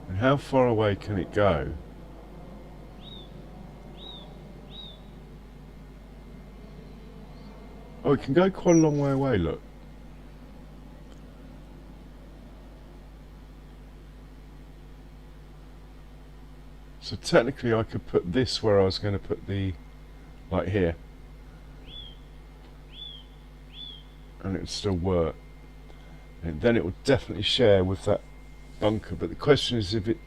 And how far away can it go? Oh, it can go quite a long way away, look. So technically I could put this where I was going to put the, like here. And it would still work. And then it would definitely share with that bunker. But the question is if it...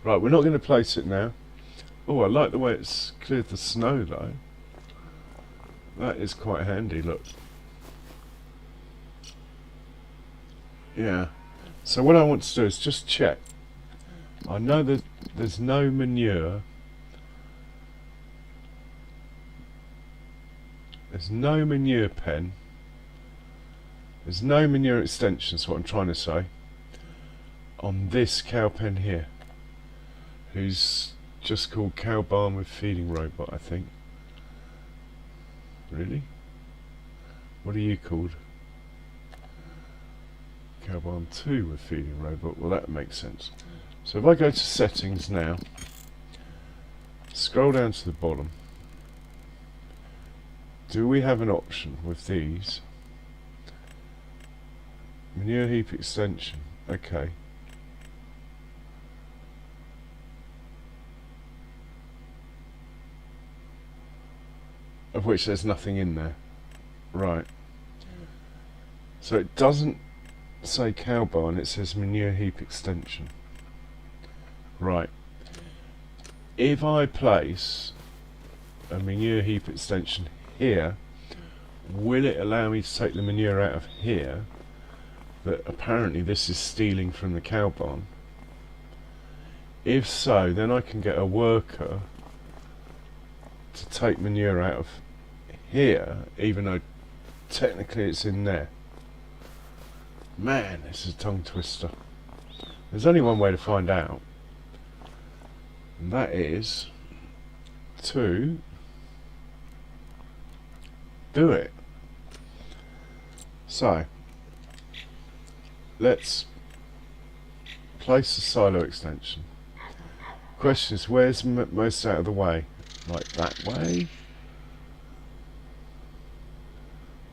Right, we're not going to place it now. Oh, I like the way it's cleared the snow though. That is quite handy, look. Yeah. So what I want to do is just check. I know that there's no manure. There's no manure pen There's no manure extension, is what I'm trying to say, on this cow pen here, who's just called cow barn with feeding robot, I think. Really? What are you called? Cow barn 2 with feeding robot. Well, that makes sense. So if I go to settings now, scroll down to the bottom, do we have an option with these? Manure heap extension. Okay. Of which there's nothing in there. Right. So it doesn't say cow barn, it says manure heap extension. Right. If I place a manure heap extension here, will it allow me to take the manure out of here? But apparently this is stealing from the cow barn. If so, then I can get a worker to take manure out of here, even though technically it's in there. Man, this is a tongue twister. There's only one way to find out, and that is to do it. So let's place the silo extension. Question is, where's most out of the way? Like that way?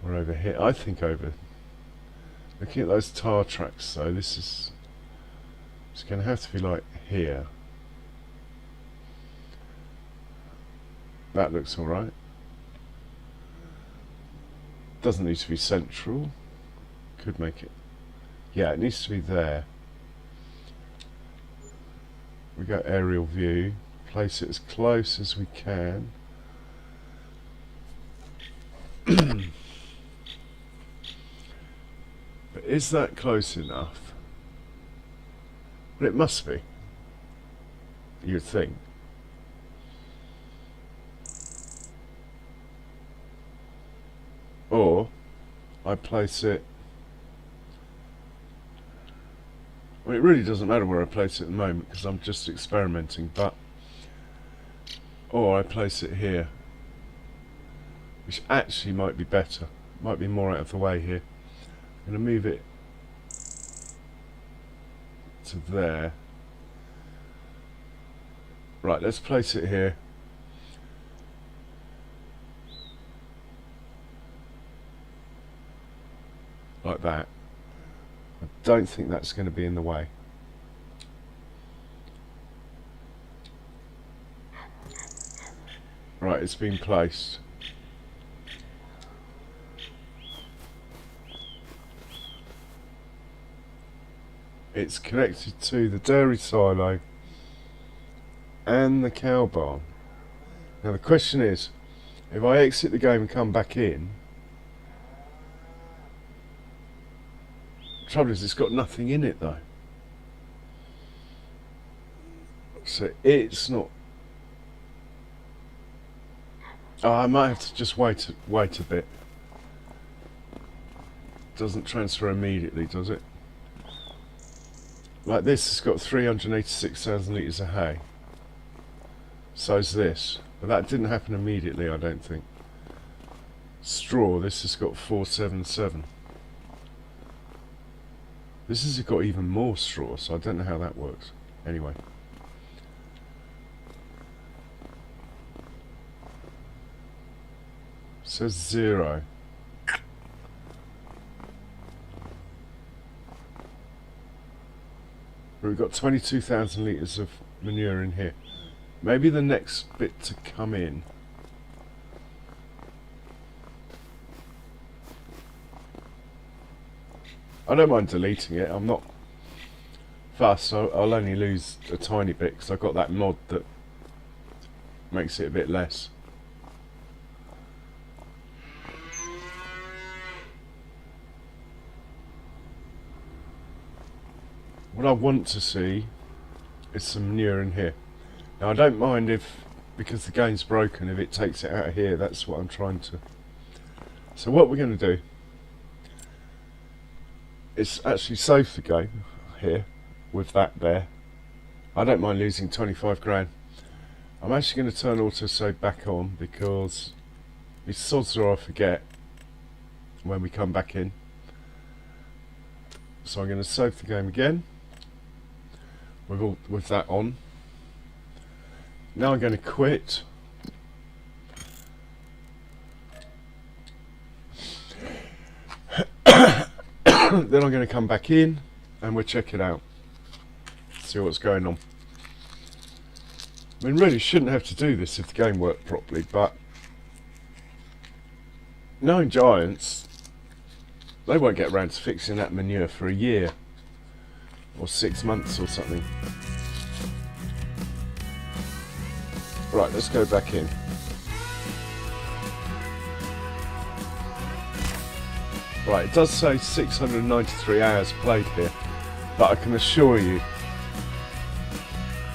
Or over here? I think over. Looking at those tar tracks though, it's going to have to be like here. That looks alright. Doesn't need to be central. Could make it. Yeah, it needs to be there. We go aerial view. Place it as close as we can. But is that close enough? Well, it must be. You'd think. Or I place it. Well, it really doesn't matter where I place it at the moment because I'm just experimenting, but or I place it here, which actually might be better, might be more out of the way here. I'm going to move it to there. Right, let's place it here. Like that. I don't think that's going to be in the way. Right, it's been placed. It's connected to the dairy silo and the cow barn. Now the question is, if I exit the game and come back in, the trouble is it's got nothing in it though. So it's not. Oh, I might have to just wait a bit. Doesn't transfer immediately, does it? Like this has got 386,000 litres of hay. So's this. But that didn't happen immediately, I don't think. Straw, this has got 477. This has got even more straw, so I don't know how that works. Anyway. Says 0. We've got 22,000 litres of manure in here. Maybe the next bit to come in. I don't mind deleting it. I'm not fussed. I'll only lose a tiny bit because I've got that mod that makes it a bit less. What I want to see is some manure in here. Now I don't mind if, because the game's broken, if it takes it out of here. That's what I'm trying to. So what we're going to do it's actually saved the game here with that there. I don't mind losing 25 grand. I'm actually going to turn autosave back on because it's sods or I forget when we come back in. So I'm going to save the game again with that on. Now I'm going to quit. Then I'm going to come back in and we'll check it out, see what's going on. I mean, really shouldn't have to do this if the game worked properly, but knowing Giants, they won't get around to fixing that manure for a year or 6 months or something. Right, let's go back in. Right, it does say 693 hours played here, but I can assure you,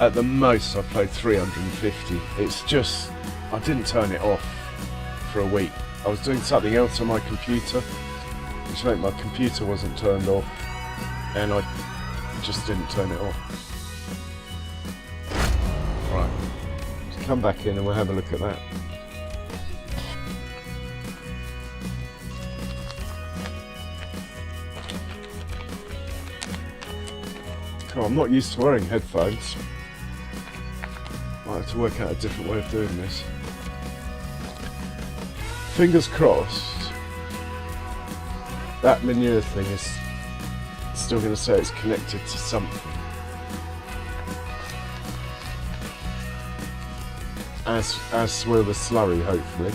at the most I've played 350. It's just, I didn't turn it off for a week. I was doing something else on my computer, which meant my computer wasn't turned off, and I just didn't turn it off. Right, let's come back in and we'll have a look at that. Oh, I'm not used to wearing headphones. Might have to work out a different way of doing this. Fingers crossed that manure thing is still going to say it's connected to something. As will the slurry, hopefully.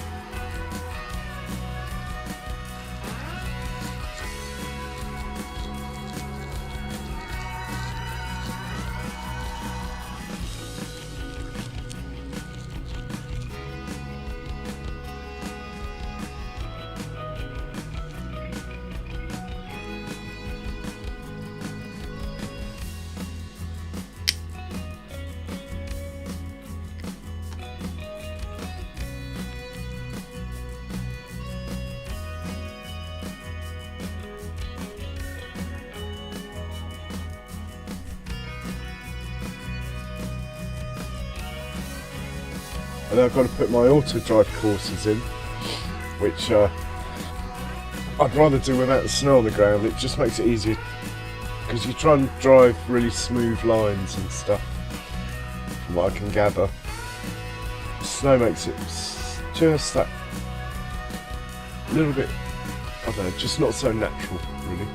And then I've got to put my auto drive courses in, which I'd rather do without the snow on the ground. It just makes it easier because you try and drive really smooth lines and stuff, from what I can gather. The snow makes it just that little bit, I don't know, just not so natural, really.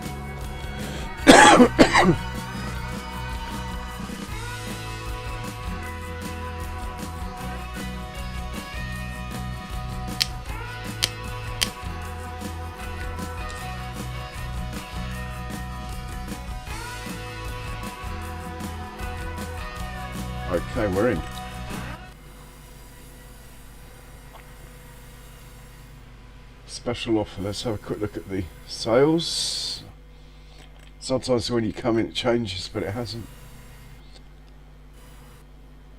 Okay, we're in. Special offer. Let's have a quick look at the sales. Sometimes when you come in it changes, but it hasn't.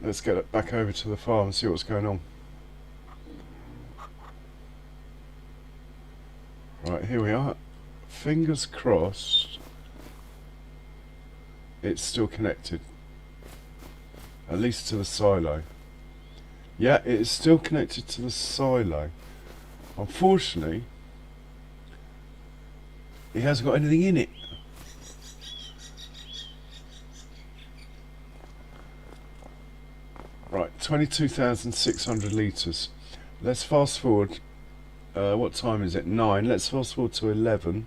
Let's get it back over to the farm and see what's going on. Right, here we are. Fingers crossed it's still connected. At least to the silo. Yeah, it is still connected to the silo. Unfortunately, it hasn't got anything in it. Right, 22,600 litres. Let's fast forward. What time is it? 9. Let's fast forward to 11.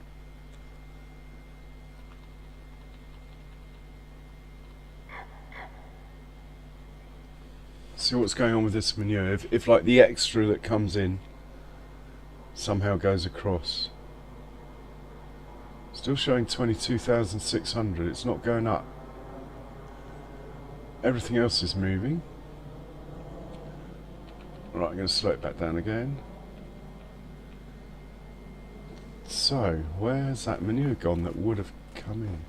See what's going on with this manure. If like the extra that comes in somehow goes across. Still showing 22,600. It's not going up. Everything else is moving. Right, I'm going to slow it back down again. So, where's that manure gone that would have come in?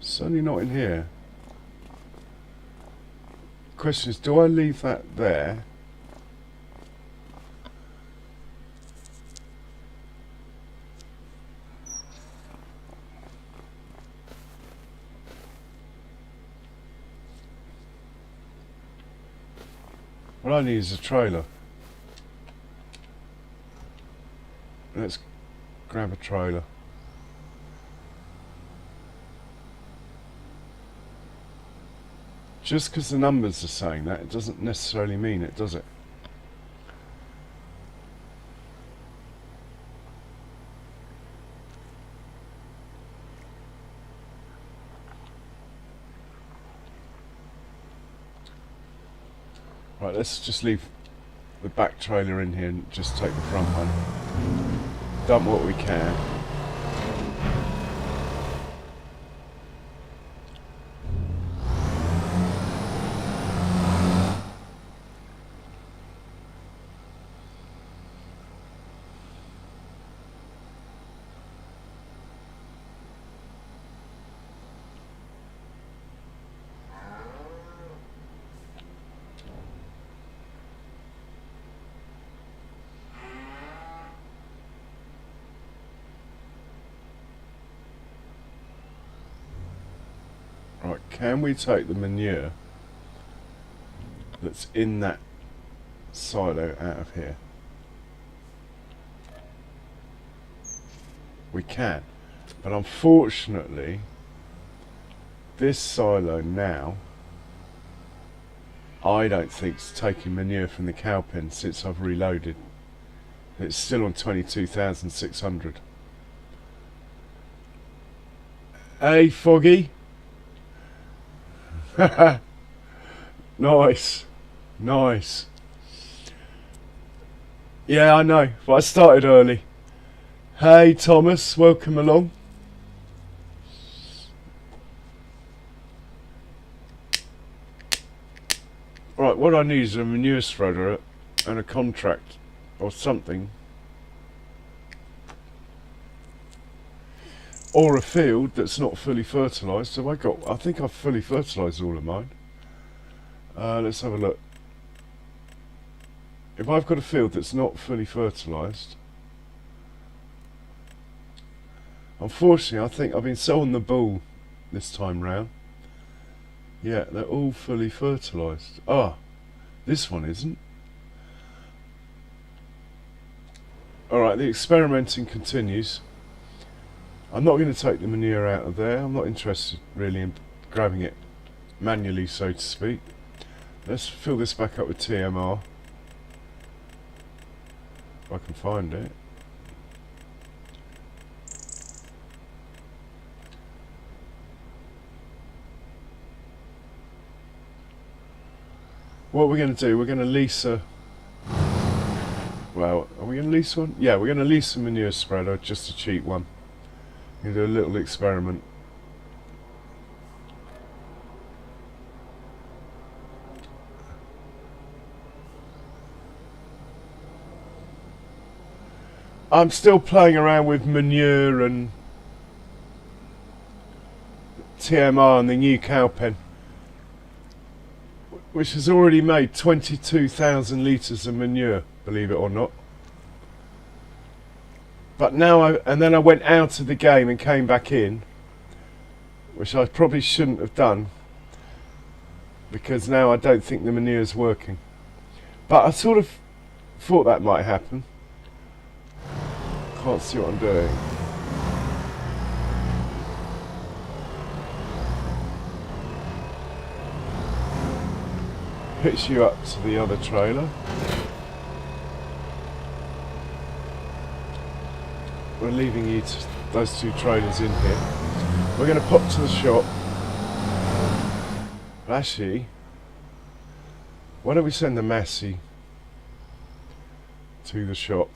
Certainly not in here. Question is, do I leave that there? What I need is a trailer. Let's grab a trailer. Just because the numbers are saying that, it doesn't necessarily mean it, does it? Right, let's just leave the back trailer in here and just take the front one. Dump what we can. Right, can we take the manure that's in that silo out of here? We can, but unfortunately this silo now I don't think it's taking manure from the cow pen since I've reloaded. It's still on 22,600. Hey Foggy. Nice. Nice. Yeah, I know, but I started early. Hey Thomas, welcome along. Right, what I need is a manure spreader and a contract or something. Or a field that's not fully fertilised. So I think I've fully fertilised all of mine. Let's have a look. If I've got a field that's not fully fertilised, unfortunately I think I've been so on the ball this time round. Yeah, they're all fully fertilised. Ah, this one isn't. Alright, the experimenting continues. I'm not going to take the manure out of there. I'm not interested really in grabbing it manually, so to speak. Let's fill this back up with TMR. If I can find it. What we're going to do, we're going to lease a... Well, are we going to lease one? Yeah, we're going to lease a manure spreader, just a cheap one. We're going to do a little experiment. I'm still playing around with manure and TMR and the new cow pen, which has already made 22,000 litres of manure, believe it or not. But now and then I went out of the game and came back in, which I probably shouldn't have done, because now I don't think the manure's working. But I sort of thought that might happen. Can't see what I'm doing. Hitch you up to the other trailer. We're leaving you those two trailers in here. We're going to pop to the shop. Actually, why don't we send the Massey to the shop?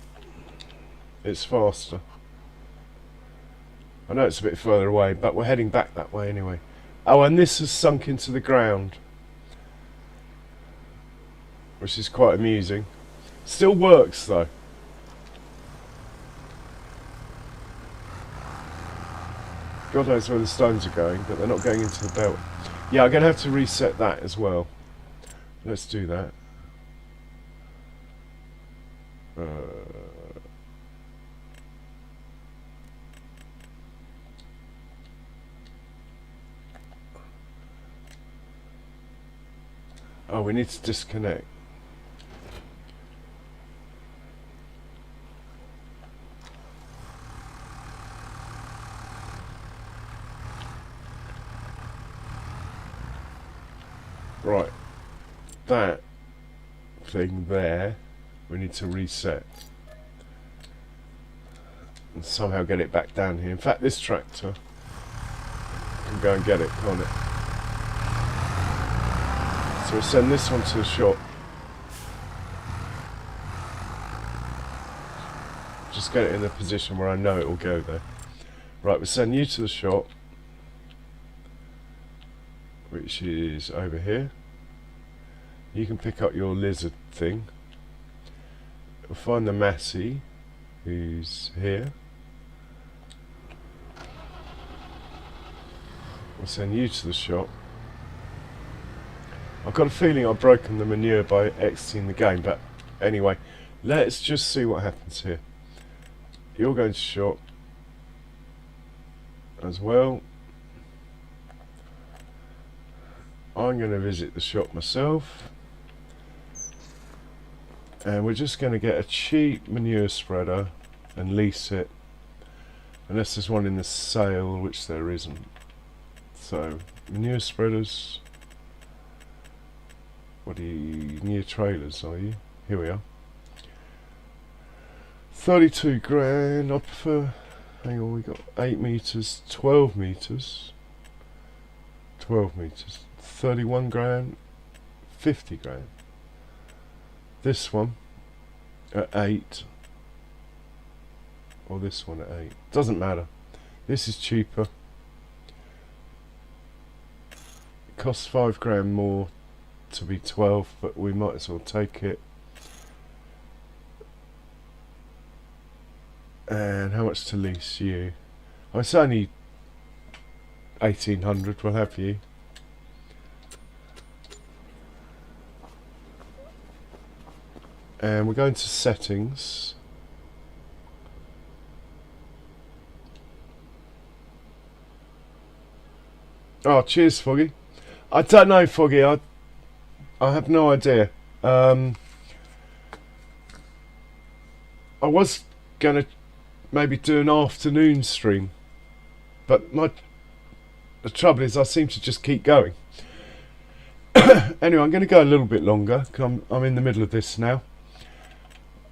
It's faster. I know it's a bit further away, but we're heading back that way anyway. Oh, and this has sunk into the ground, which is quite amusing. Still works though. God knows where the stones are going, but they're not going into the belt. Yeah, I'm going to have to reset that as well. Let's do that. Oh, we need to disconnect. Right, that thing there, we need to reset and somehow get it back down here. In fact, this tractor can go and get it, can't it? So we'll send this one to the shop. Just get it in a position where I know it will go there. Right, we'll send you to the shop, which is over here. You can pick up your lizard thing. We'll find the Massey, who's here. We'll send you to the shop. I've got a feeling I've broken the manure by exiting the game, but anyway, let's just see what happens here. You're going to shop as well. I'm going to visit the shop myself, and we're just going to get a cheap manure spreader and lease it, unless there's one in the sale, which there isn't. So manure spreaders, what are you, near trailers are you? Here we are. 32 grand. I prefer, hang on, we got 8 meters, 12 meters, 12 meters, 31 grand, 50 grand. This one at 8, or this one at 8, doesn't matter. This is cheaper. It costs 5 grand more to be 12, but we might as well take it. And how much to lease you? Oh, it's only 1800. We'll have you. And we're going to settings. Oh, cheers, Foggy. I don't know, Foggy. I have no idea. I was going to maybe do an afternoon stream, but the trouble is I seem to just keep going. Anyway, I'm going to go a little bit longer because I'm in the middle of this now.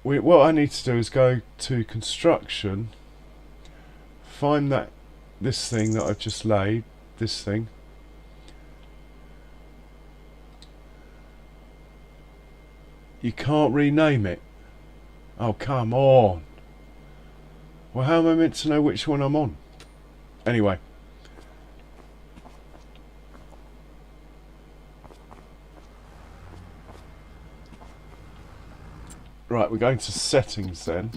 What I need to do is go to construction, find this thing that I've just laid, this thing. You can't rename it. Oh, come on. Well, how am I meant to know which one I'm on? Anyway. Right, we're going to settings then.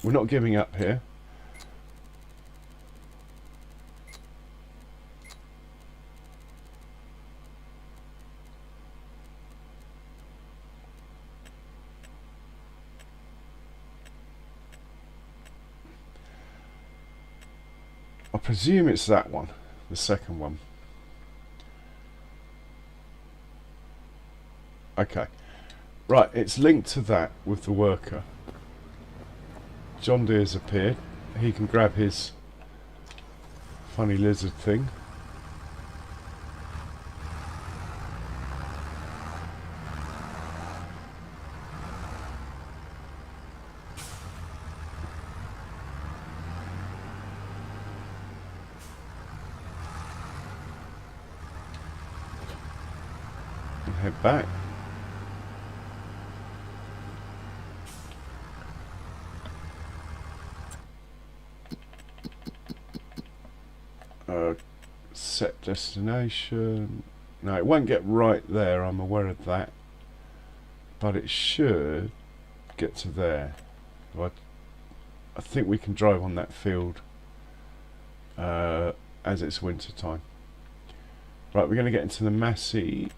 We're not giving up here. I presume it's that one, the second one. Okay. Right, it's linked to that with the worker. John Deere's appeared. He can grab his funny lizard thing. And head back. Set destination. No, it won't get right there, I'm aware of that, but it should get to there. I think we can drive on that field as it's winter time. Right, we're going to get into the Massey.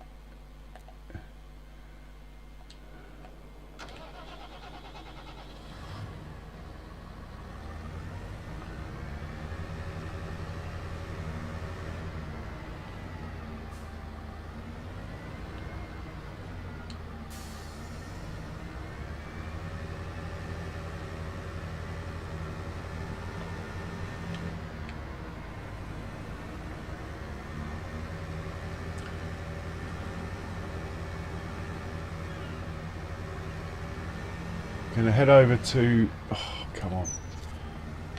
Gonna head over to, oh come on,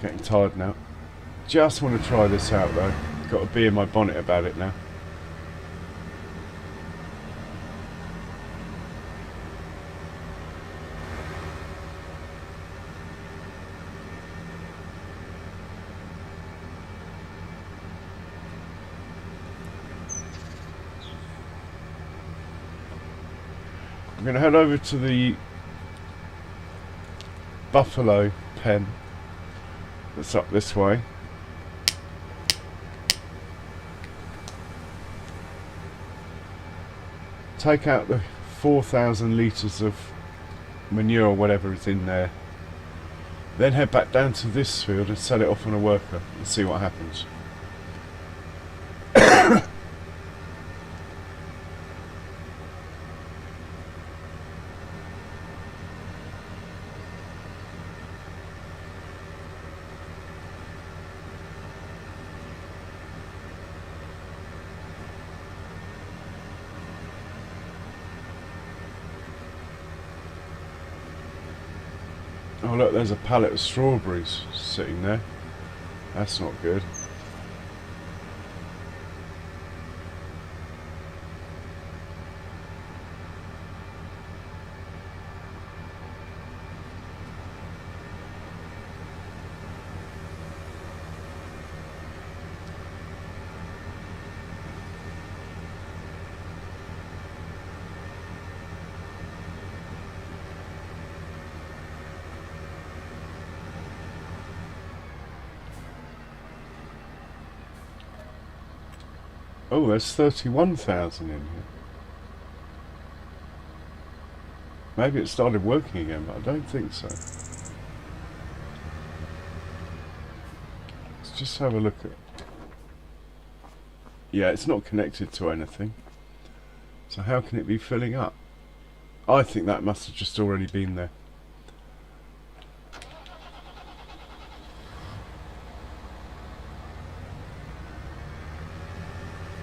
getting tired now. Just want to try this out though. Got a bee in my bonnet about it now. I'm going to head over to the buffalo pen that's up this way. Take out the 4,000 litres of manure or whatever is in there. Then head back down to this field and set it off on a worker and see what happens. Oh look, there's a pallet of strawberries sitting there. That's not good. Oh, there's 31,000 in here. Maybe it started working again, but I don't think so. Let's just have a look at... Yeah, it's not connected to anything. So how can it be filling up? I think that must have just already been there.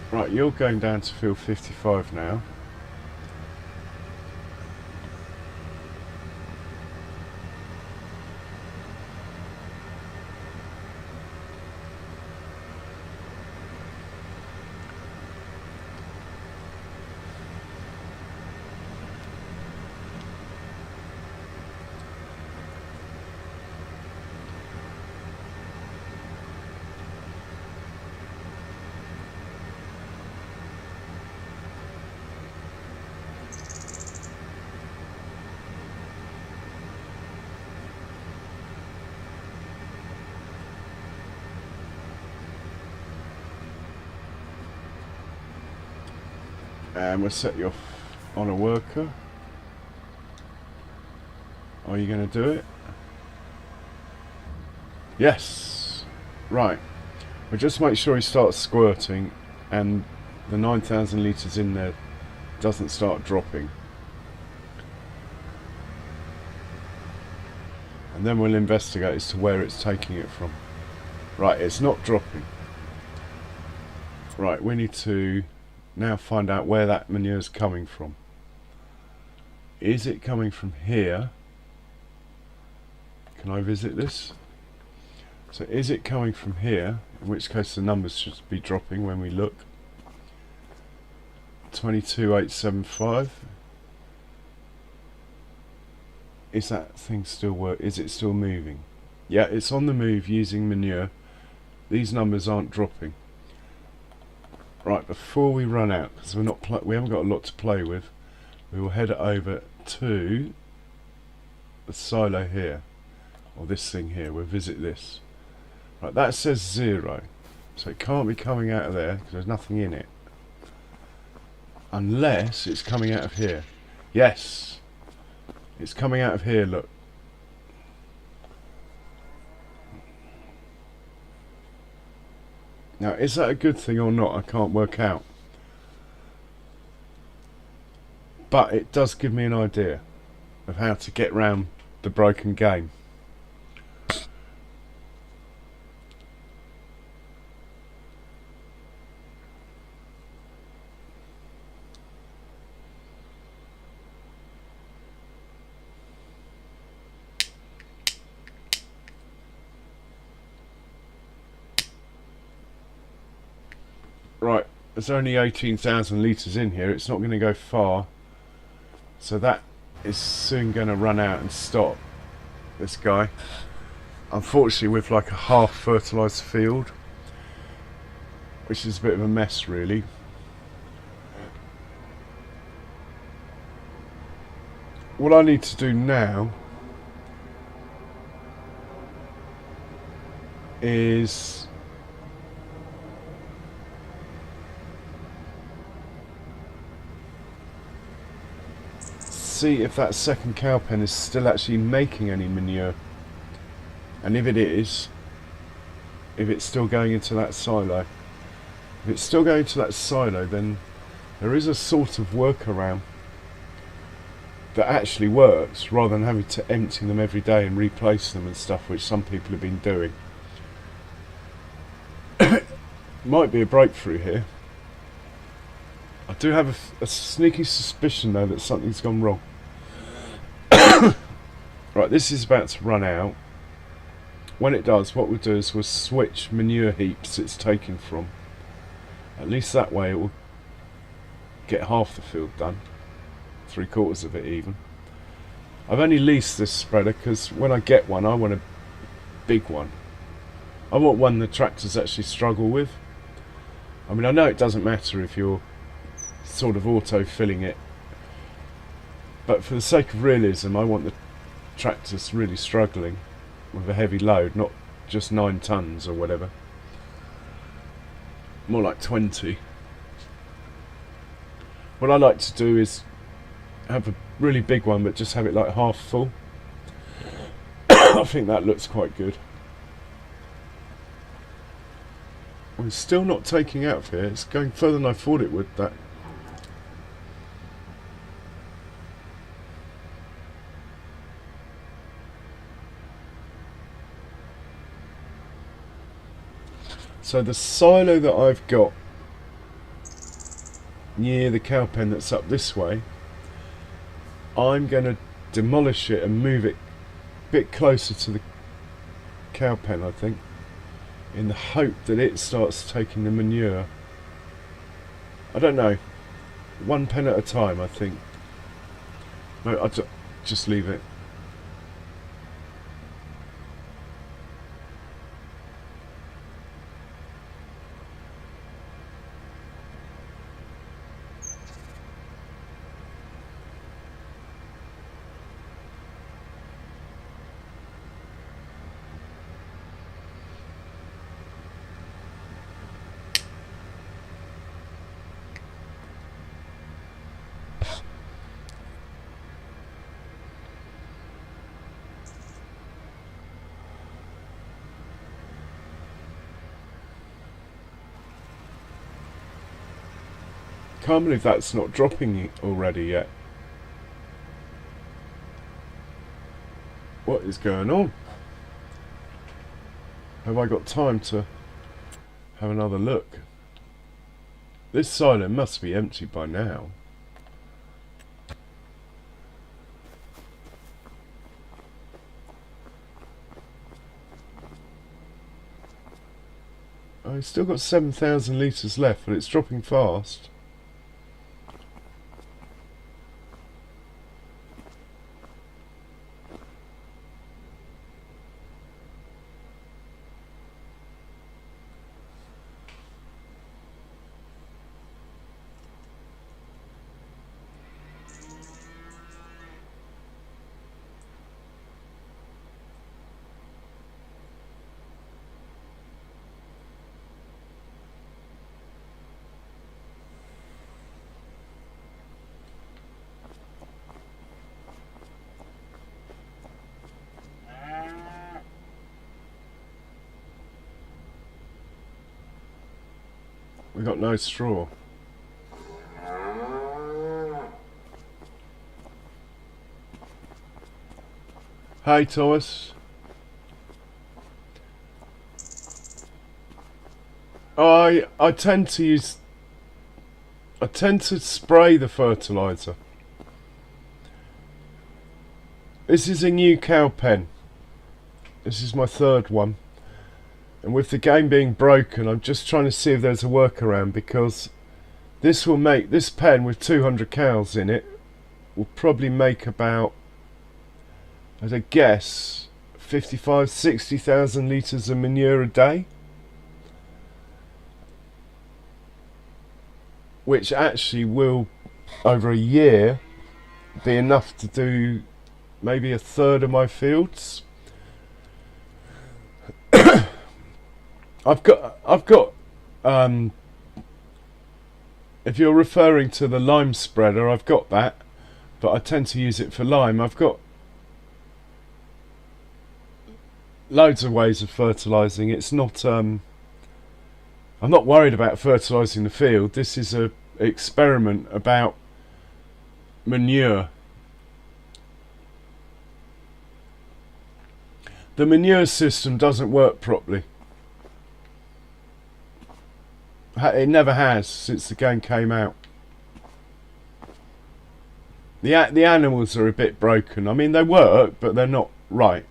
Right, you're going down to field 55 now. And we'll set you off on a worker. Are you going to do it? Yes. Right. We'll just make sure he starts squirting and the 9,000 litres in there doesn't start dropping. And then we'll investigate as to where it's taking it from. Right, it's not dropping. Right, we need to now find out where that manure is coming from. Is it coming from here? Can I visit this? So is it coming from here? In which case the numbers should be dropping when we look. 22,875. Is that thing still work? Is it still moving? Yeah, it's on the move using manure. These numbers aren't dropping. Right, before we run out, because we haven't got a lot to play with, we will head over to the silo here, or this thing here. We'll visit this. Right, that says 0, so it can't be coming out of there because there's nothing in it, unless it's coming out of here. Yes, it's coming out of here. Look. Now, is that a good thing or not? I can't work out. But it does give me an idea of how to get round the broken game. there's only 18,000 litres in here. It's not going to go far, so that is soon going to run out and stop. This guy, unfortunately, with like a half fertilised field, which is a bit of a mess really. What I need to do now is see if that second cow pen is still actually making any manure, and if it is, if it's still going into that silo. If it's still going to that silo, then there is a sort of workaround that actually works, rather than having to empty them every day and replace them and stuff, which some people have been doing. Might be a breakthrough here. I do have a sneaky suspicion though that something's gone wrong. Right, this is about to run out. When it does, what we'll do is we'll switch manure heaps it's taking from. At least that way it will get half the field done. 3/4 of it even. I've only leased this spreader because when I get one I want a big one. I want one the tractors actually struggle with. I mean, I know it doesn't matter if you're sort of auto filling it, but for the sake of realism I want the tractors really struggling with a heavy load, not just 9 tons or whatever, more like 20. What I like to do is have a really big one but just have it like half full. I think that looks quite good. Well, it's still not taking out of here. It's going further than I thought it would, that. So the silo that I've got near the cow pen that's up this way, I'm going to demolish it and move it a bit closer to the cow pen, I think, in the hope that it starts taking the manure. I don't know. One pen at a time, I think. No, I'll just leave it. Can't believe that's not dropping already yet. What is going on? Have I got time to have another look? This silo must be empty by now. I've still got 7,000 litres left, but it's dropping fast. We got no straw. Hey Thomas. I tend to spray the fertilizer. This is a new cow pen. This is my third one. And with the game being broken, I'm just trying to see if there's a workaround, because This pen with 200 cows in it will probably make about, as a guess, 60,000 litres of manure a day, which actually will, over a year, be enough to do maybe a third of my fields. I've got if you're referring to the lime spreader, I've got that, but I tend to use it for lime. I've got loads of ways of fertilising. It's not I'm not worried about fertilising the field. This is a experiment about manure. The manure system doesn't work properly. It never has since the game came out. The animals are a bit broken. I mean, they work, but they're not right.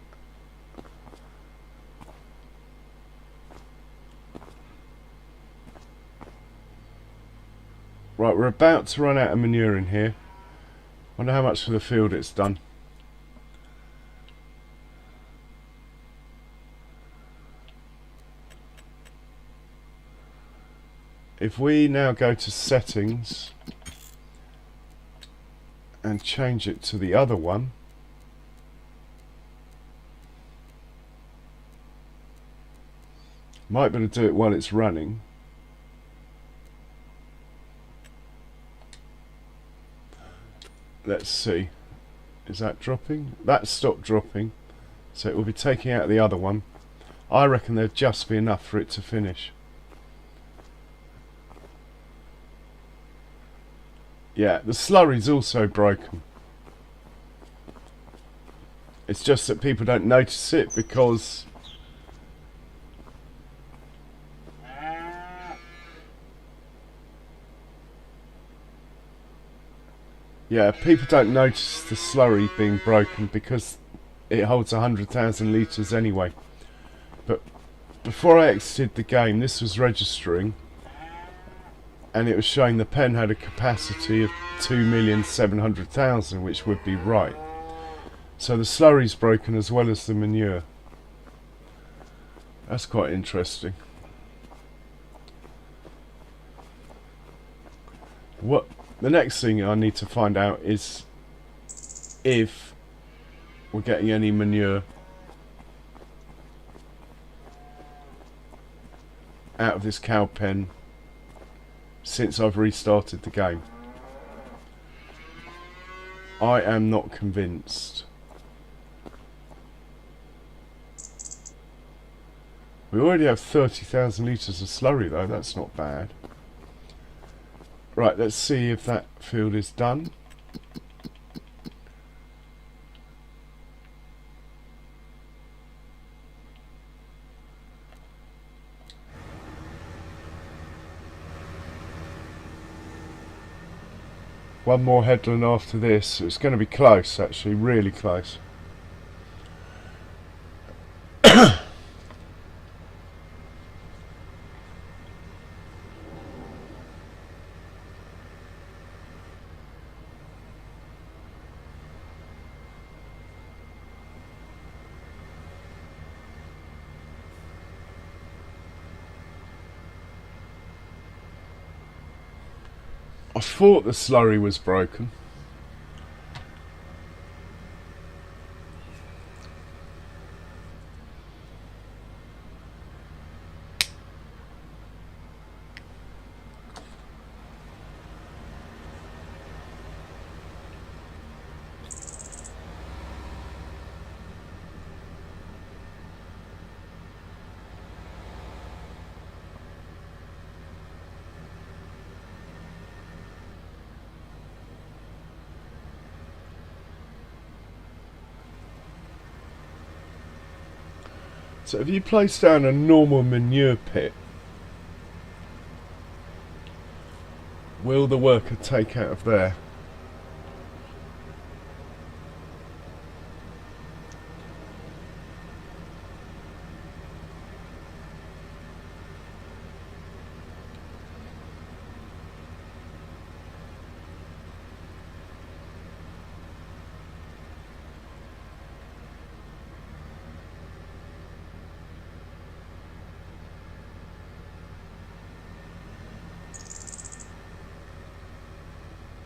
Right, we're about to run out of manure in here. Wonder how much for the field it's done. If we now go to settings and change it to the other one, might be able to do it while it's running. Let's see, is that dropping? That stopped dropping, so it will be taking out the other one. I reckon there'd just be enough for it to finish. Yeah, the slurry's also broken. It's just that people don't notice it because people don't notice the slurry being broken because it holds 100,000 litres anyway. But before I exited the game, this was registering, and it was showing the pen had a capacity of 2,700,000, which would be right. So the slurry's broken as well as the manure. That's quite interesting. The next thing I need to find out is if we're getting any manure out of this cow pen since I've restarted the game. I am not convinced. We already have 30,000 litres of slurry though, that's not bad. Right, let's see if that field is done. One more headland after this. It's going to be close, actually, really close. I thought the slurry was broken. So if you place down a normal manure pit, will the worker take out of there?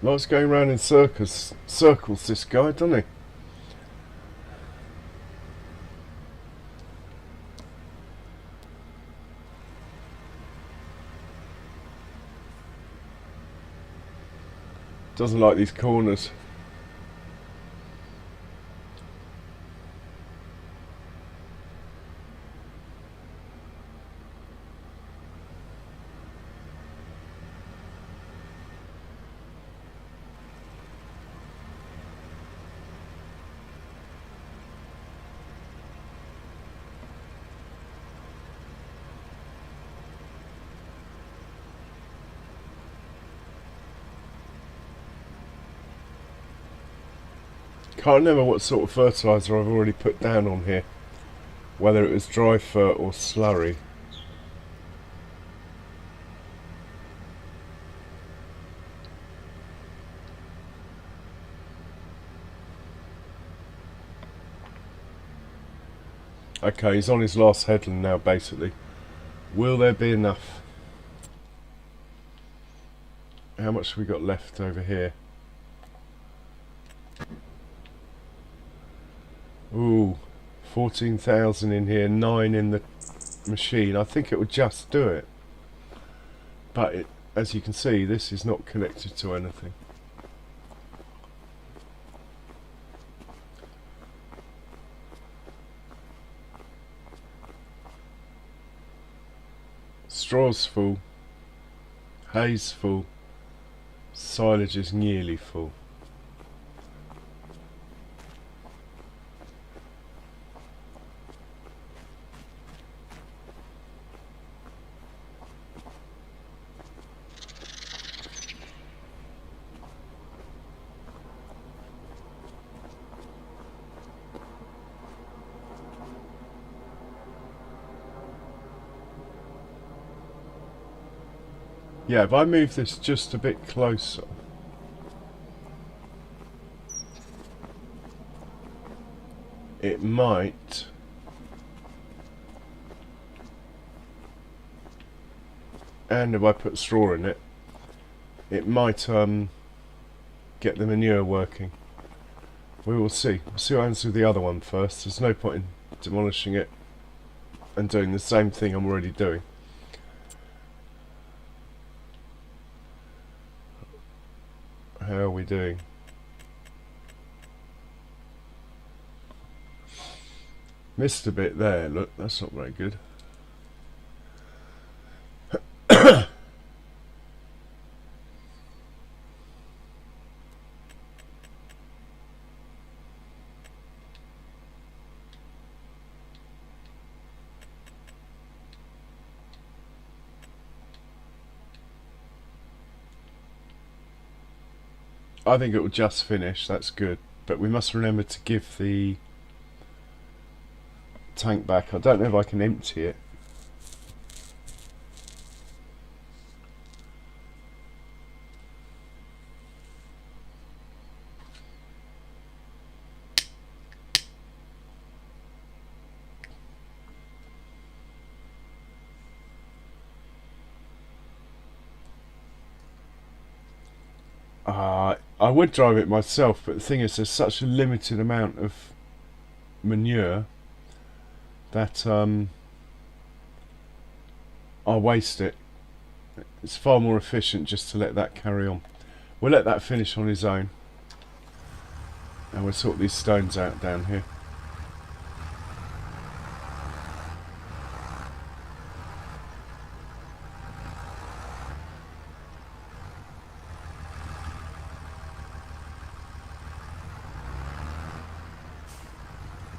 Likes going round in circles, this guy, doesn't he? Doesn't like these corners. Can't remember what sort of fertiliser I've already put down on here, whether it was dry fert or slurry. Okay, he's on his last headland now basically. Will there be enough? How much have we got left over here? Ooh, 14,000 in here, 9 in the machine. I think it would just do it. But it, as you can see, this is not connected to anything. Straw's full, hay's full, silage is nearly full. Yeah, if I move this just a bit closer, it might and if I put straw in it, it might get the manure working. We will see. We'll see what happens with the other one first. There's no point in demolishing it and doing the same thing I'm already doing. How are we doing? Missed a bit there. Look, that's not very good. I think it will just finish, that's good. But we must remember to give the tank back. I don't know if I can empty it. I would drive it myself, but the thing is there's such a limited amount of manure that I'll waste it. It's far more efficient just to let that carry on. We'll let that finish on his own, and we'll sort these stones out down here.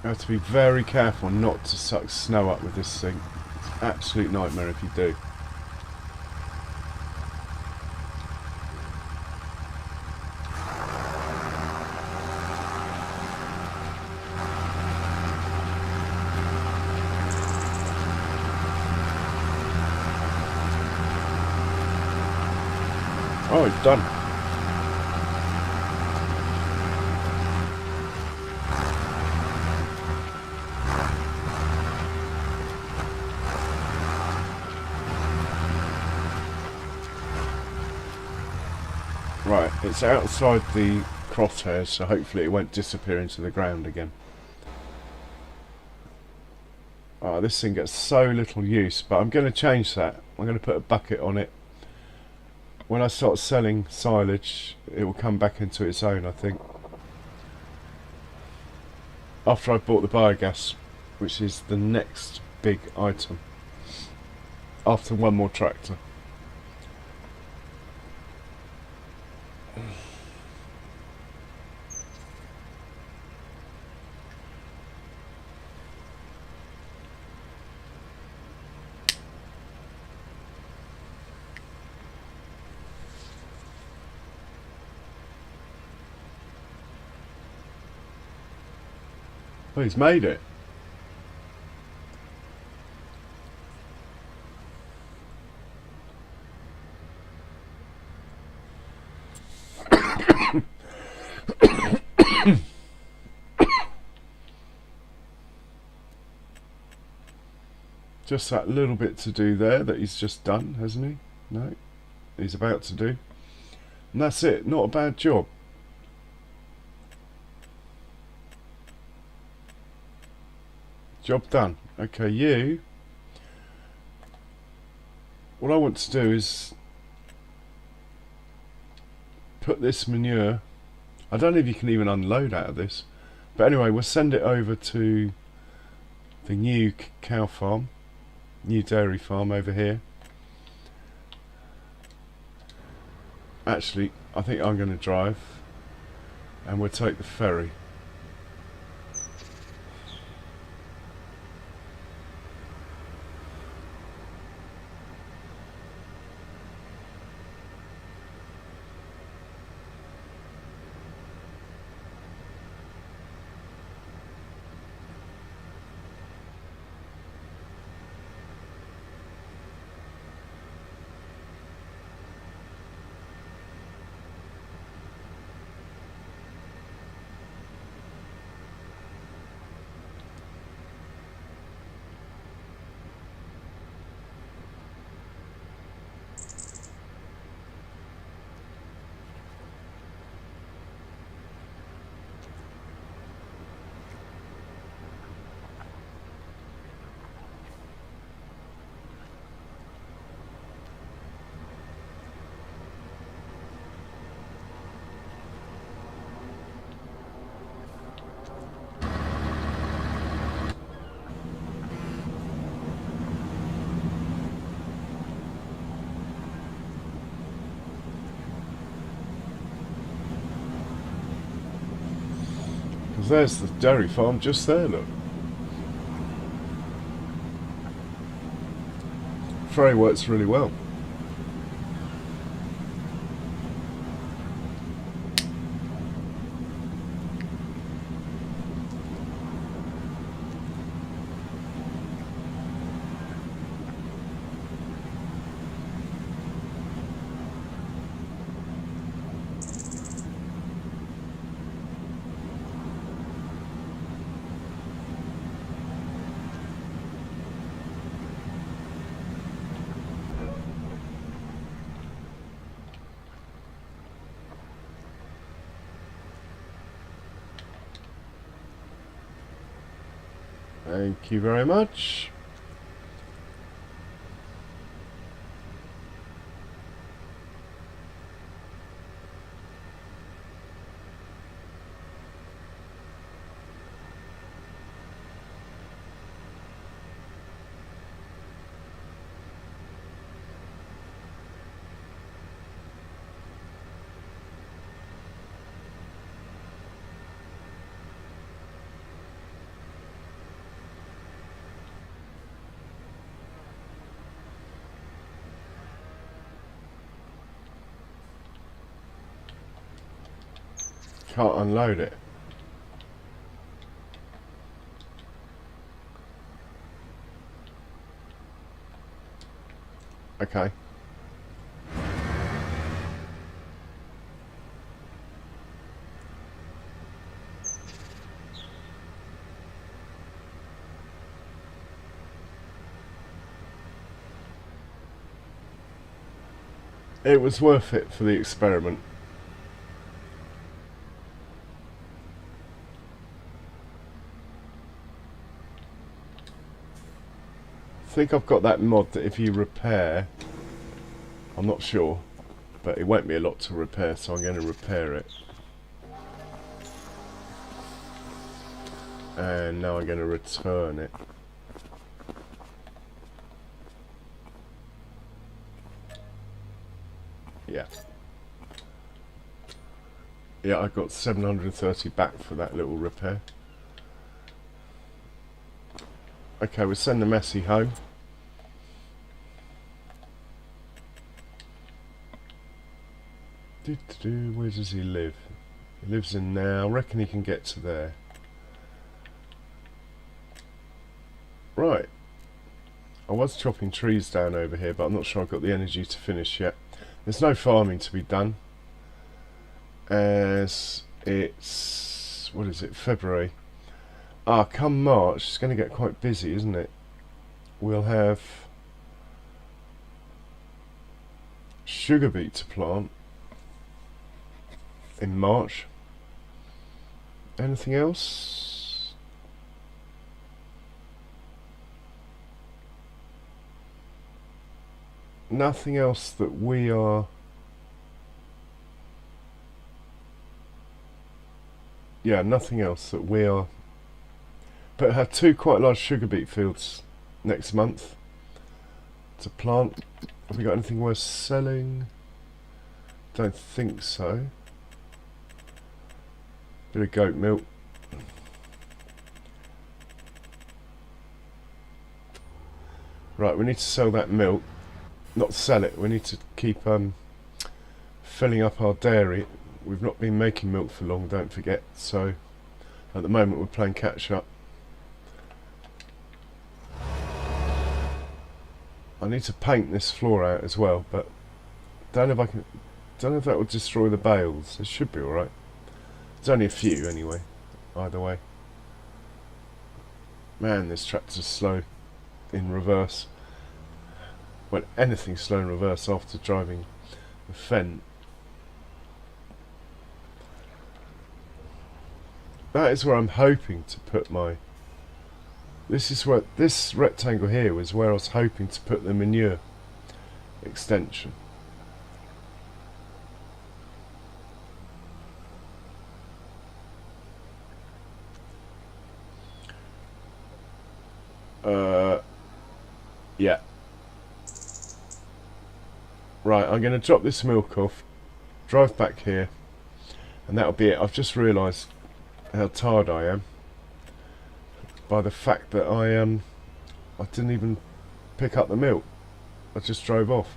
You have to be very careful not to suck snow up with this thing. It's an absolute nightmare if you do. Oh, it's done. Right, it's outside the crosshairs, so hopefully it won't disappear into the ground again. Oh, this thing gets so little use, but I'm going to change that. I'm going to put a bucket on it. When I start selling silage, it will come back into its own, I think. After I've bought the biogas, which is the next big item. After one more tractor. Oh, he's made it. Just that little bit to do there that he's just done, hasn't he? No, he's about to do. And that's it. Not a bad job. Job done. Okay, you. What I want to do is put this manure. I don't know if you can even unload out of this. But anyway, we'll send it over to the new cow farm. New dairy farm over here. Actually, I think I'm going to drive. And we'll take the ferry. There's the dairy farm just there, look. Ferry works really well. Thank you very much. Can't unload it. Okay. It was worth it for the experiment. think I've got that mod that if you repair, I'm not sure, but it won't be a lot to repair, so I'm going to repair it. And now I'm going to return it. Yeah. Yeah, I got 730 back for that little repair. Okay, we'll send the Messi home. Where does he live? He lives in there. I reckon he can get to there. Right. I was chopping trees down over here, but I'm not sure I've got the energy to finish yet. There's no farming to be done, as it's, what is it, February. Come March, it's going to get quite busy, isn't it? We'll have sugar beet to plant in March. Anything else? Nothing else that we are... Yeah, nothing else that we are... But I have two quite large sugar beet fields next month to plant. Have we got anything worth selling? Don't think so. Bit of goat milk. Right, we need to sell that milk. Not sell it, we need to keep filling up our dairy. We've not been making milk for long, don't forget, so at the moment we're playing catch up. I need to paint this floor out as well, but don't know if that will destroy the bales. It should be alright. There's only a few anyway, either way. Man, this tractor's slow in reverse. Well, anything's slow in reverse after driving the Fendt. That is where I'm hoping to put my... This rectangle here was where I was hoping to put the manure extension. Yeah. Right, I'm going to drop this milk off, drive back here, and that'll be it. I've just realised how tired I am by the fact that I didn't even pick up the milk. I just drove off.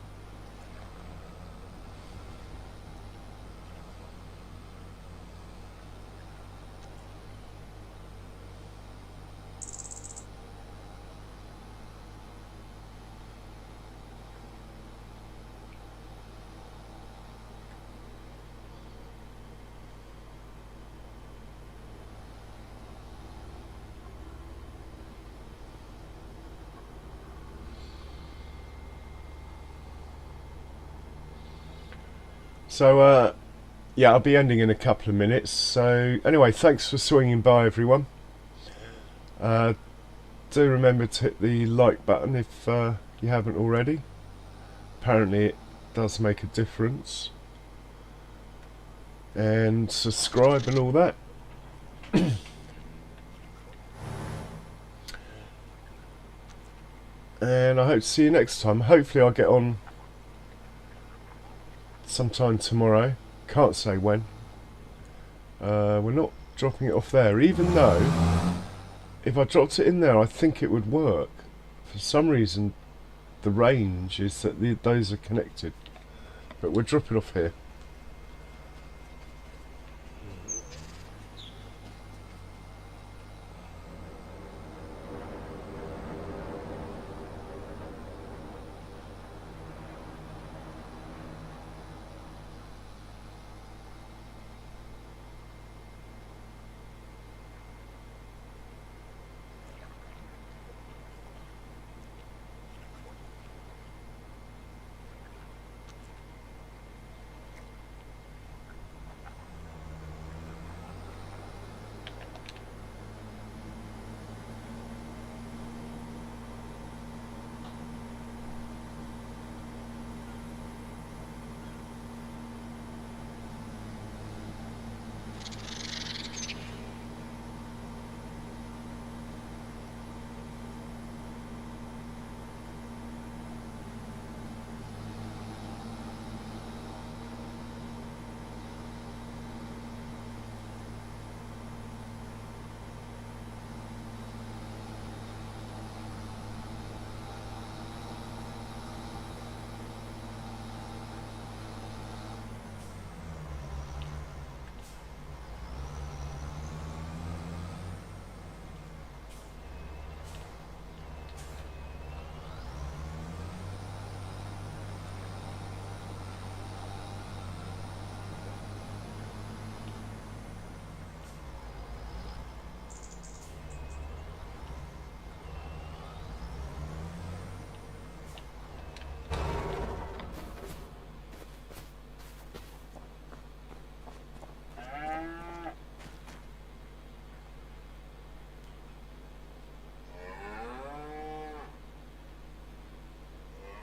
So, yeah, I'll be ending in a couple of minutes. So, anyway, thanks for swinging by, everyone. Do remember to hit the like button if you haven't already. Apparently it does make a difference. And subscribe and all that. And I hope to see you next time. Hopefully I'll get on sometime tomorrow. Can't say when. We're not dropping it off there, even though if I dropped it in there I think it would work. For some reason the range is that those are connected, but we'll drop it off here.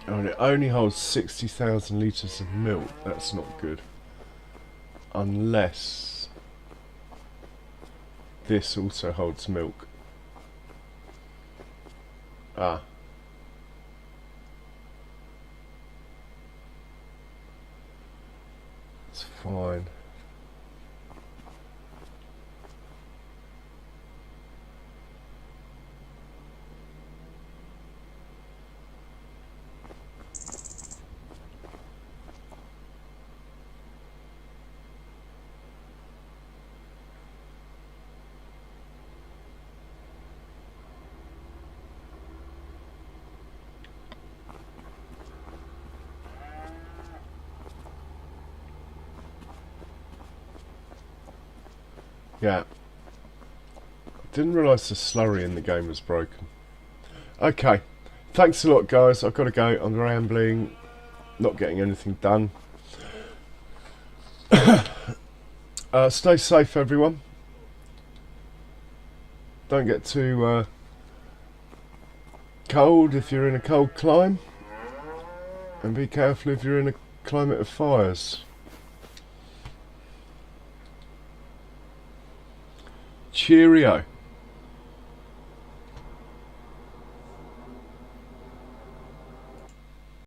And it only holds 60,000 litres of milk. That's not good. Unless this also holds milk. Ah. It's fine. Yeah. Didn't realise the slurry in the game was broken. Okay. Thanks a lot, guys. I've got to go. I'm rambling. Not getting anything done. Stay safe, everyone. Don't get too cold if you're in a cold climate. And be careful if you're in a climate of fires. Cheerio.